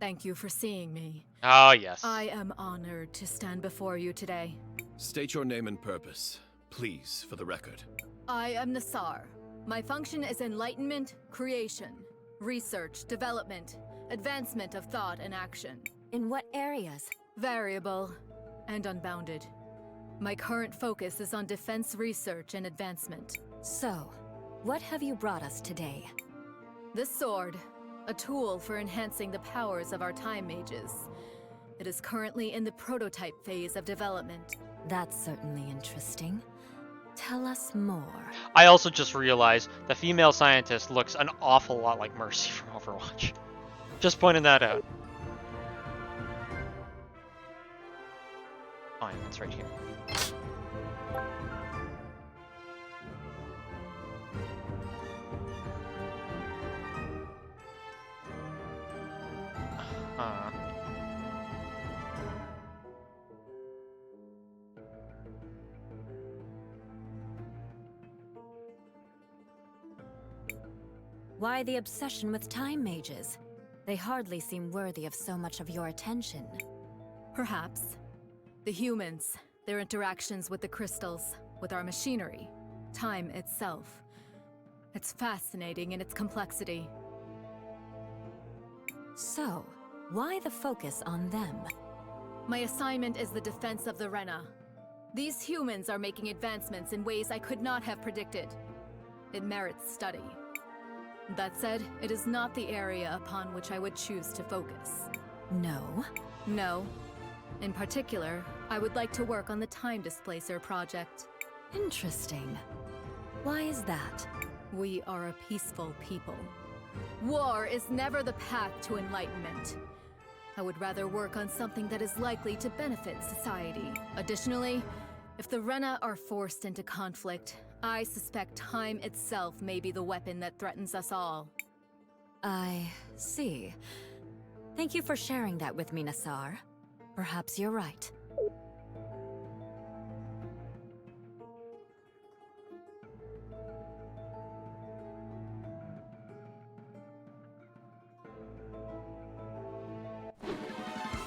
Thank you for seeing me. Oh, yes. I am honored to stand before you today. State your name and purpose, please, for the record. I am Nassar. My function is enlightenment, creation, research, development, advancement of thought and action. In what areas? Variable and unbounded. My current focus is on defense research and advancement. So, what have you brought us today? This sword, a tool for enhancing the powers of our time mages. It is currently in the prototype phase of development. That's certainly interesting. Tell us more. I also just realized the female scientist looks an awful lot like Mercy from Overwatch. Just pointing that out. Fine, it's right here. Why the obsession with time mages? They hardly seem worthy of so much of your attention. Perhaps. The humans, their interactions with the crystals, with our machinery, time itself. It's fascinating in its complexity. So, why the focus on them? My assignment is the defense of the Renna. These humans are making advancements in ways I could not have predicted. It merits study. That said, it is not the area upon which I would choose to focus. No? No. In particular, I would like to work on the Time Displacer project. Interesting. Why is that? We are a peaceful people. War is never the path to enlightenment. I would rather work on something that is likely to benefit society. Additionally, if the Renna are forced into conflict, I suspect time itself may be the weapon that threatens us all. I see. Thank you for sharing that with me, Nassar. Perhaps you're right.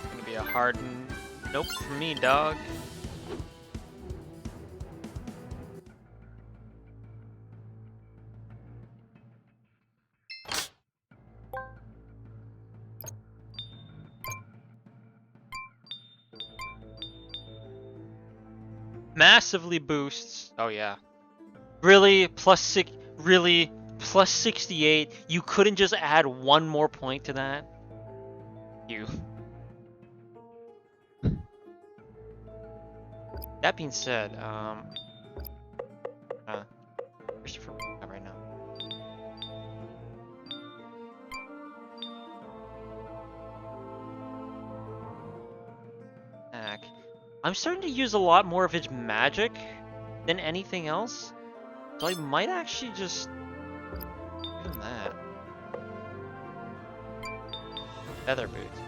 Gonna be a hard nope for me, dog. Massively boosts. Oh yeah. Really? Really? Plus 68? You couldn't just add one more point to that? You. That being said, Christopher right now. I'm starting to use a lot more of his magic than anything else, so I might actually just give him that. Feather boots.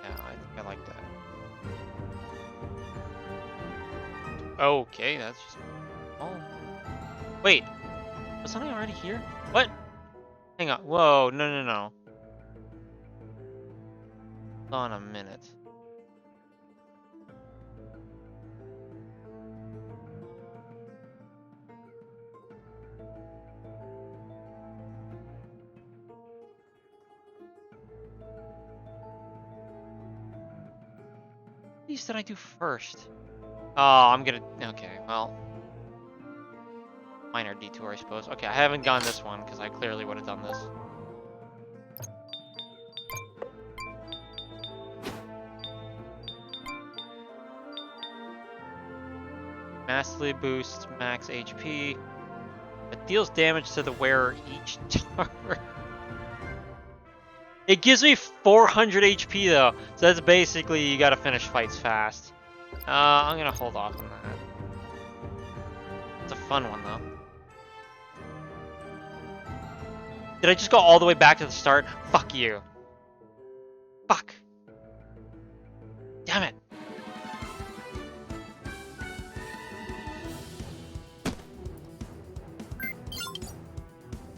Yeah, I think I like that. Okay, that's just... Oh. Wait, wasn't I already here? What? Hang on. Whoa, no. Hold on a minute. What these did I do first? Oh, I'm gonna... Okay, well... Minor detour, I suppose. Okay, I haven't gone this one, because I clearly would have done this. Massively boosts max HP. It deals damage to the wearer each turn. It gives me 400 HP though, so that's basically you gotta finish fights fast. I'm gonna hold off on that. It's a fun one though. Did I just go all the way back to the start? Fuck you. Fuck. Damn it.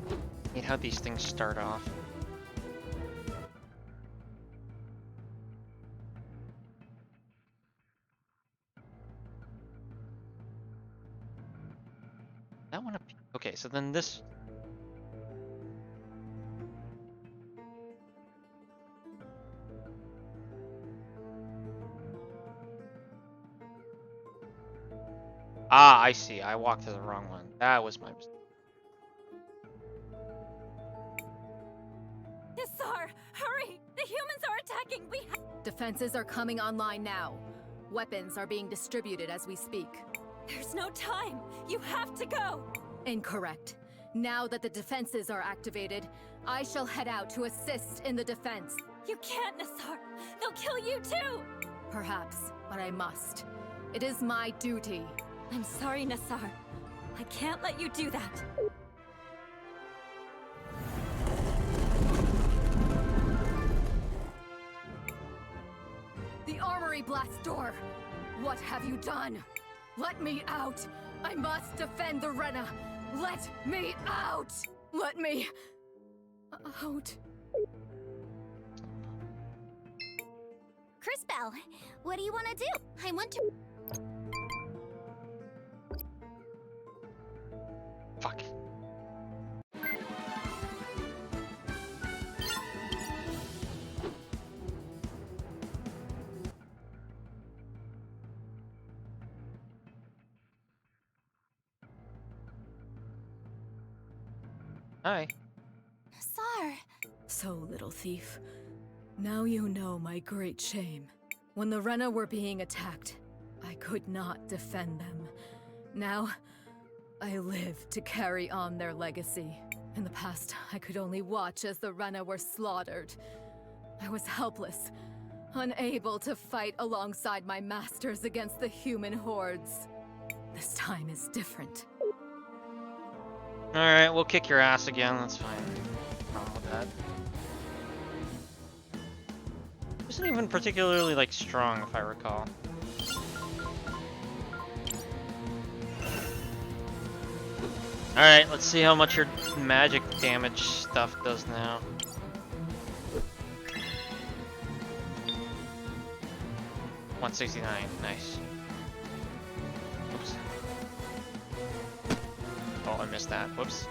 I hate how these things start off. That one up. Okay, so then this. Ah, I see. I walked to the wrong one. That was my mistake. Nassar, hurry! The humans are attacking! Defenses are coming online now. Weapons are being distributed as we speak. There's no time! You have to go! Incorrect. Now that the defenses are activated, I shall head out to assist in the defense. You can't, Nassar! They'll kill you too! Perhaps, but I must. It is my duty. I'm sorry, Nassar. I can't let you do that. The armory blast door! What have you done? Let me out! I must defend the Rena! Let me out! Let me... out. Crisbell, what do you want to do? I want to... Fuck. Hi. Nassar. So, little thief. Now you know my great shame. When the Rena were being attacked, I could not defend them. Now, I live to carry on their legacy. In the past, I could only watch as the Rena were slaughtered. I was helpless, unable to fight alongside my masters against the human hordes. This time is different. Alright, we'll kick your ass again, that's fine. No problem with that. Isn't even particularly, like, strong, if I recall. Alright, let's see how much your magic damage stuff does now. $169, nice. Oops. Oh, I missed that. Whoops.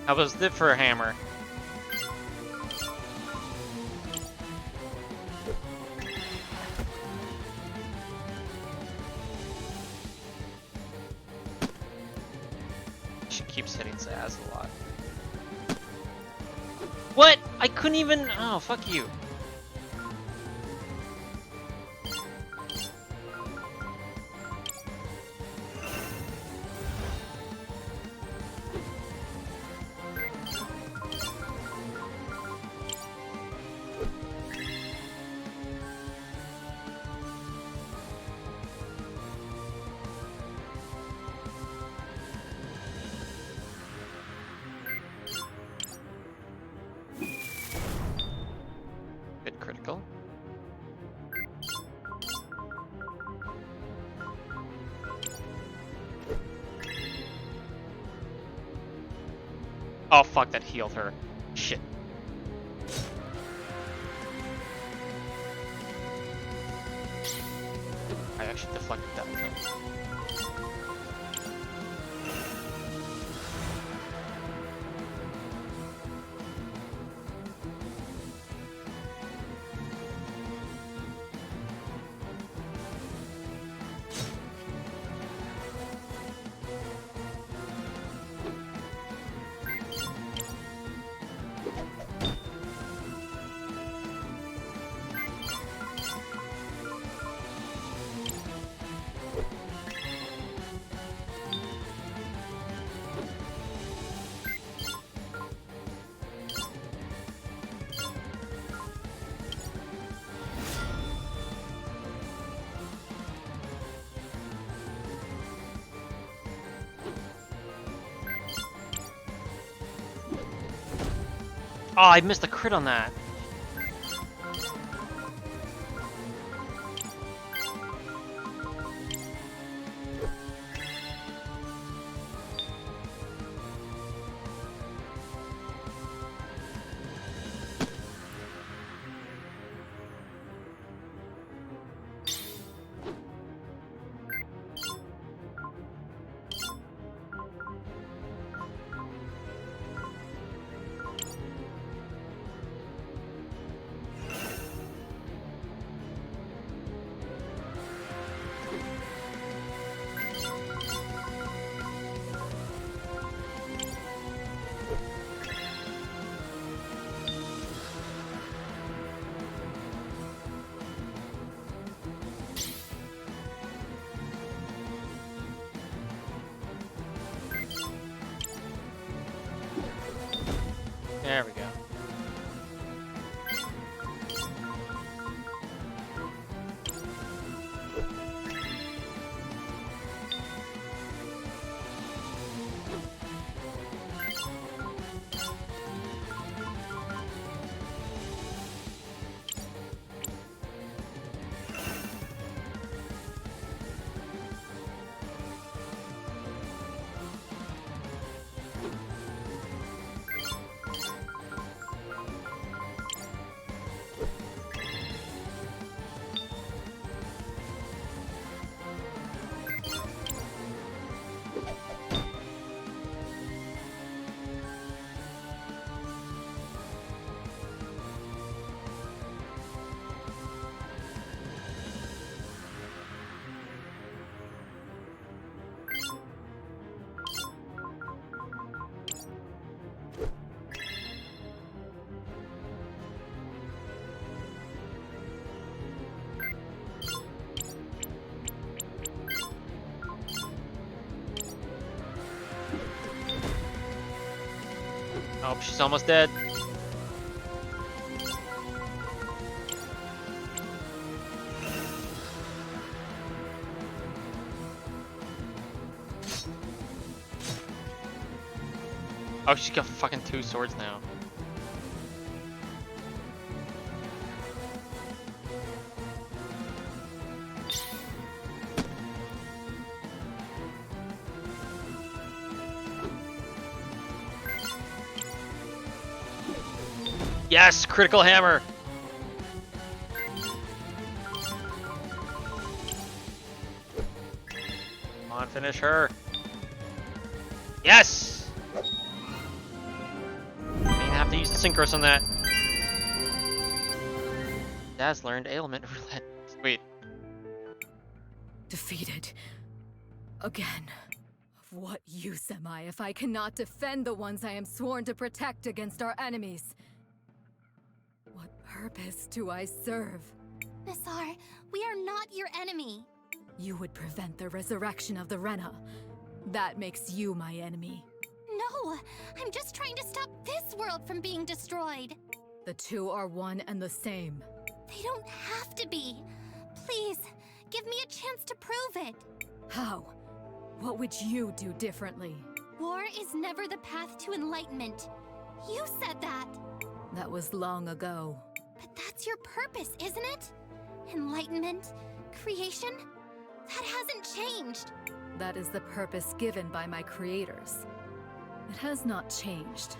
How was it for a hammer? She keeps hitting Zaz a lot. What? I couldn't even. Oh, fuck you. Good critical. Oh fuck, that healed her. Shit. I actually deflected that thing. Oh, I missed a crit on that. There we go. Oh, she's almost dead. Oh, she's got fucking 2 swords now. Yes, critical hammer. Come on, finish her. Yes. I mean, have to use the synchros on that. Dad's learned ailment roulette. Sweet. Defeated. Again. Of what use am I if I cannot defend the ones I am sworn to protect against our enemies? What purpose do I serve? Nassar, we are not your enemy. You would prevent the resurrection of the Rena. That makes you my enemy. No, I'm just trying to stop this world from being destroyed. The two are one and the same. They don't have to be. Please, give me a chance to prove it. How? What would you do differently? War is never the path to enlightenment. You said that. That was long ago. But that's your purpose, isn't it? Enlightenment? Creation? That hasn't changed. That is the purpose given by my creators. It has not changed,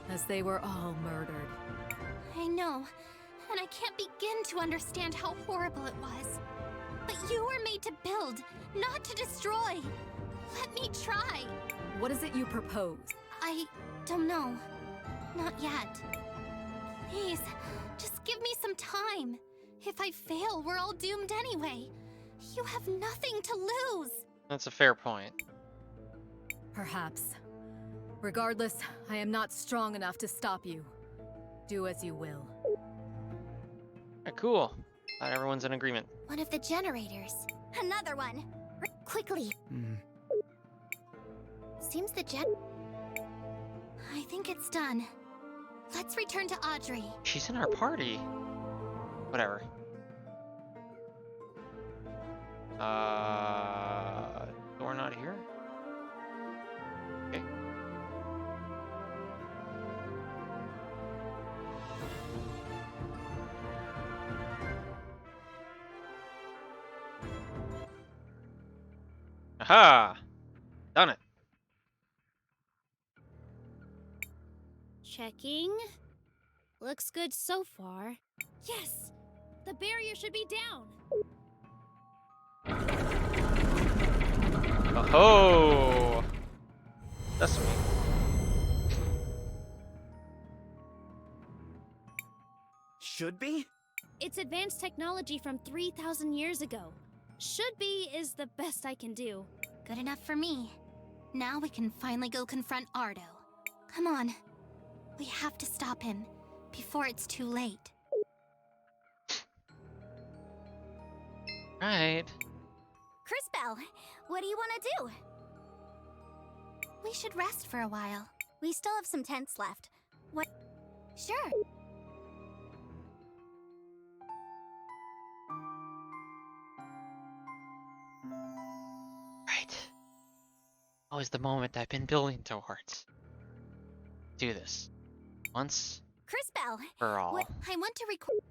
as they were all murdered. I know, and I can't begin to understand how horrible it was. But you were made to build, not to destroy. Let me try. What is it you propose? I don't know. Not yet. Please, just give me some time. If I fail, we're all doomed anyway. You have nothing to lose. That's a fair point. Perhaps. Regardless, I am not strong enough to stop you. Do as you will. Cool. Glad everyone's in agreement. One of the generators. Another one. Quickly. Seems the I think it's done. Let's return to Audrey. She's in our party. Whatever. Door not here? Okay. Aha! Done it. Checking. Looks good so far. Yes! The barrier should be down. Oh! That's me. Should be? It's advanced technology from 3,000 years ago. Should be is the best I can do. Good enough for me. Now we can finally go confront Ardo. Come on. We have to stop him before it's too late. Right. Crisbell, what do you want to do? We should rest for a while. We still have some tents left. What? Sure. Right. Always the moment I've been building towards. Do this. Once. Crisbell. For all. I want to record.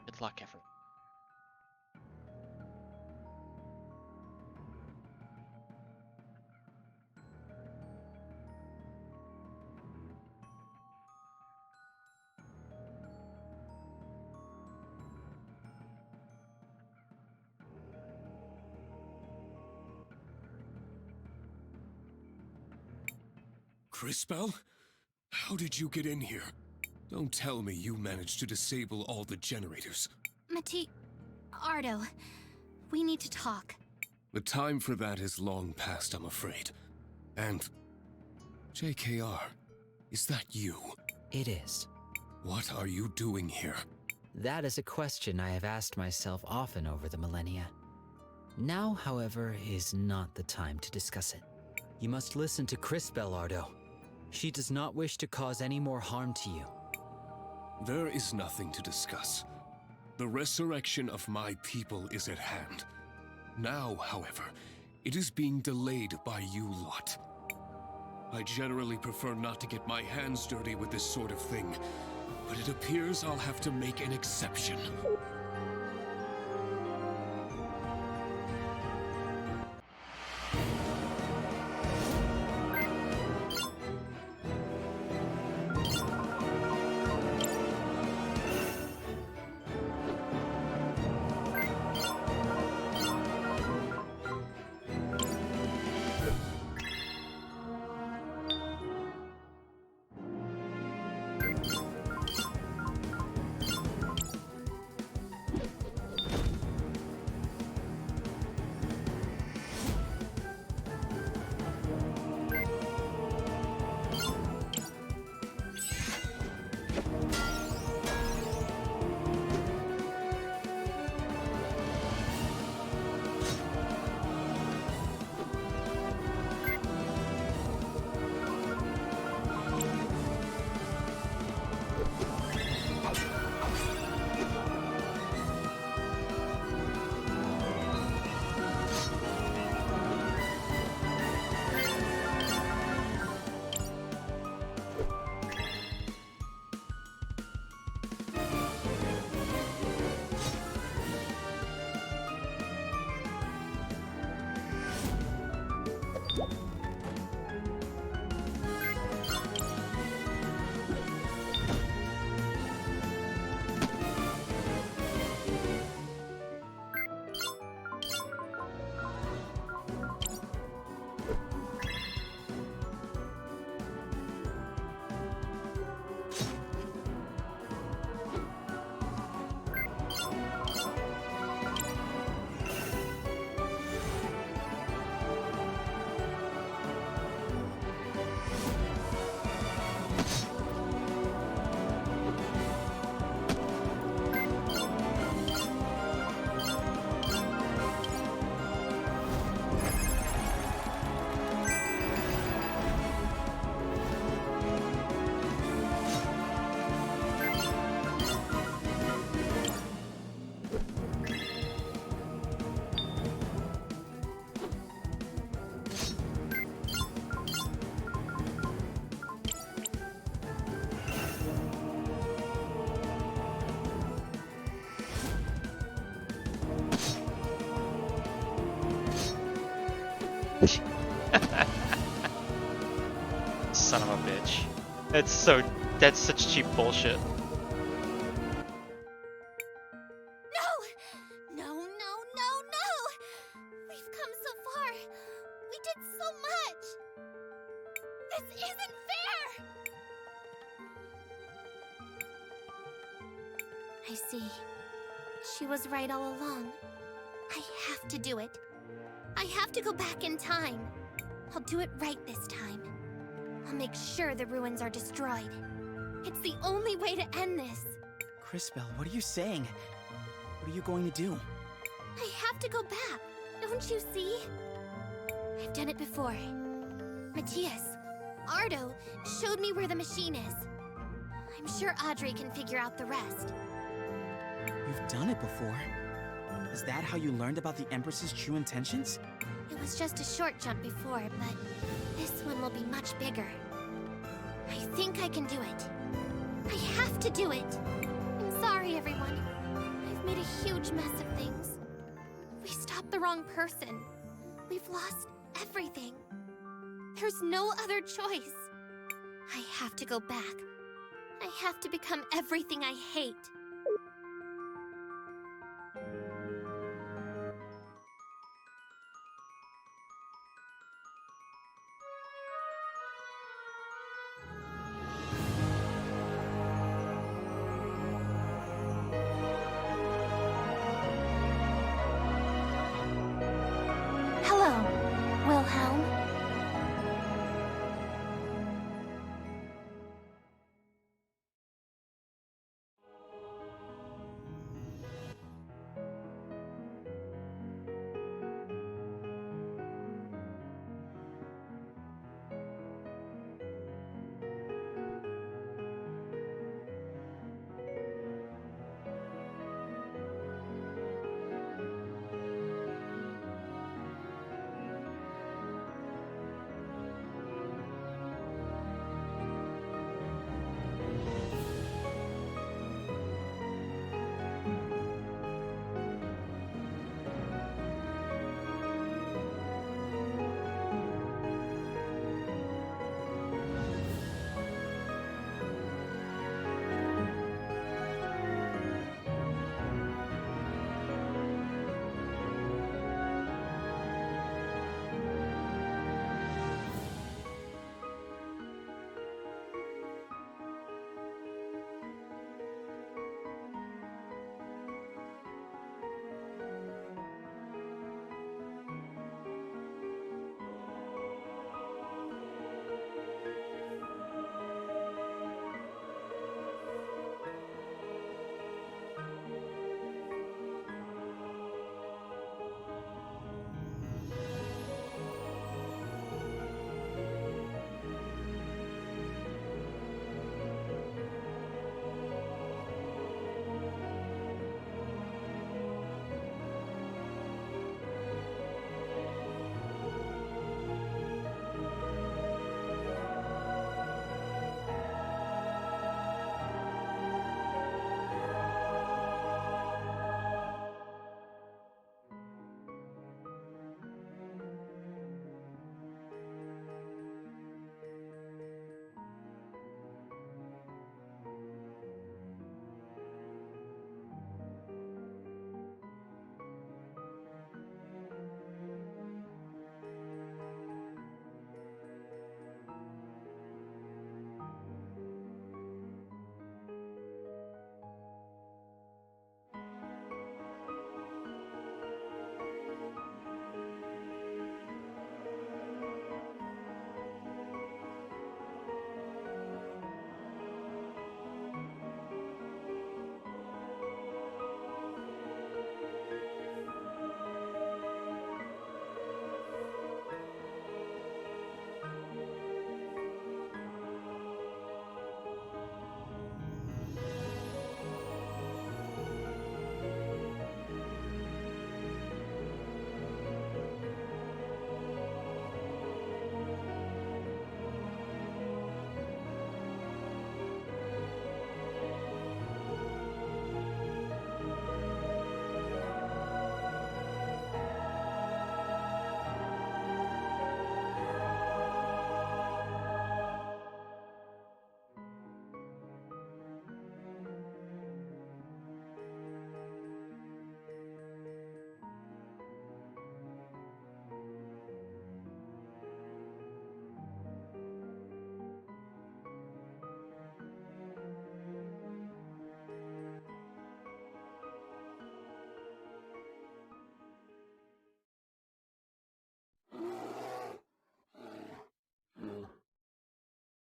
Good luck, everyone. Crisbell? How did you get in here? Don't tell me you managed to disable all the generators. Ardo, we need to talk. The time for that is long past, I'm afraid. And... JKR, is that you? It is. What are you doing here? That is a question I have asked myself often over the millennia. Now, however, is not the time to discuss it. You must listen to Crisbell, Ardo. She does not wish to cause any more harm to you. There is nothing to discuss. The resurrection of my people is at hand. Now, however, it is being delayed by you lot. I generally prefer not to get my hands dirty with this sort of thing, but it appears I'll have to make an exception. Son of a bitch. That's such cheap bullshit. No! No, no, no, no! We've come so far. We did so much. This isn't fair! I see. She was right all along. I have to do it. I have to go back in time. I'll do it right this time. I'll make sure the ruins are destroyed. It's the only way to end this. Crisbell, what are you saying? What are you going to do? I have to go back. Don't you see? I've done it before. Matthias, Ardo showed me where the machine is. I'm sure Audrey can figure out the rest. You've done it before. Is that how you learned about the Empress's true intentions? It was just a short jump before, but this one will be much bigger. I think I can do it. I have to do it. I'm sorry, everyone. I've made a huge mess of things. We stopped the wrong person. We've lost everything. There's no other choice. I have to go back. I have to become everything I hate.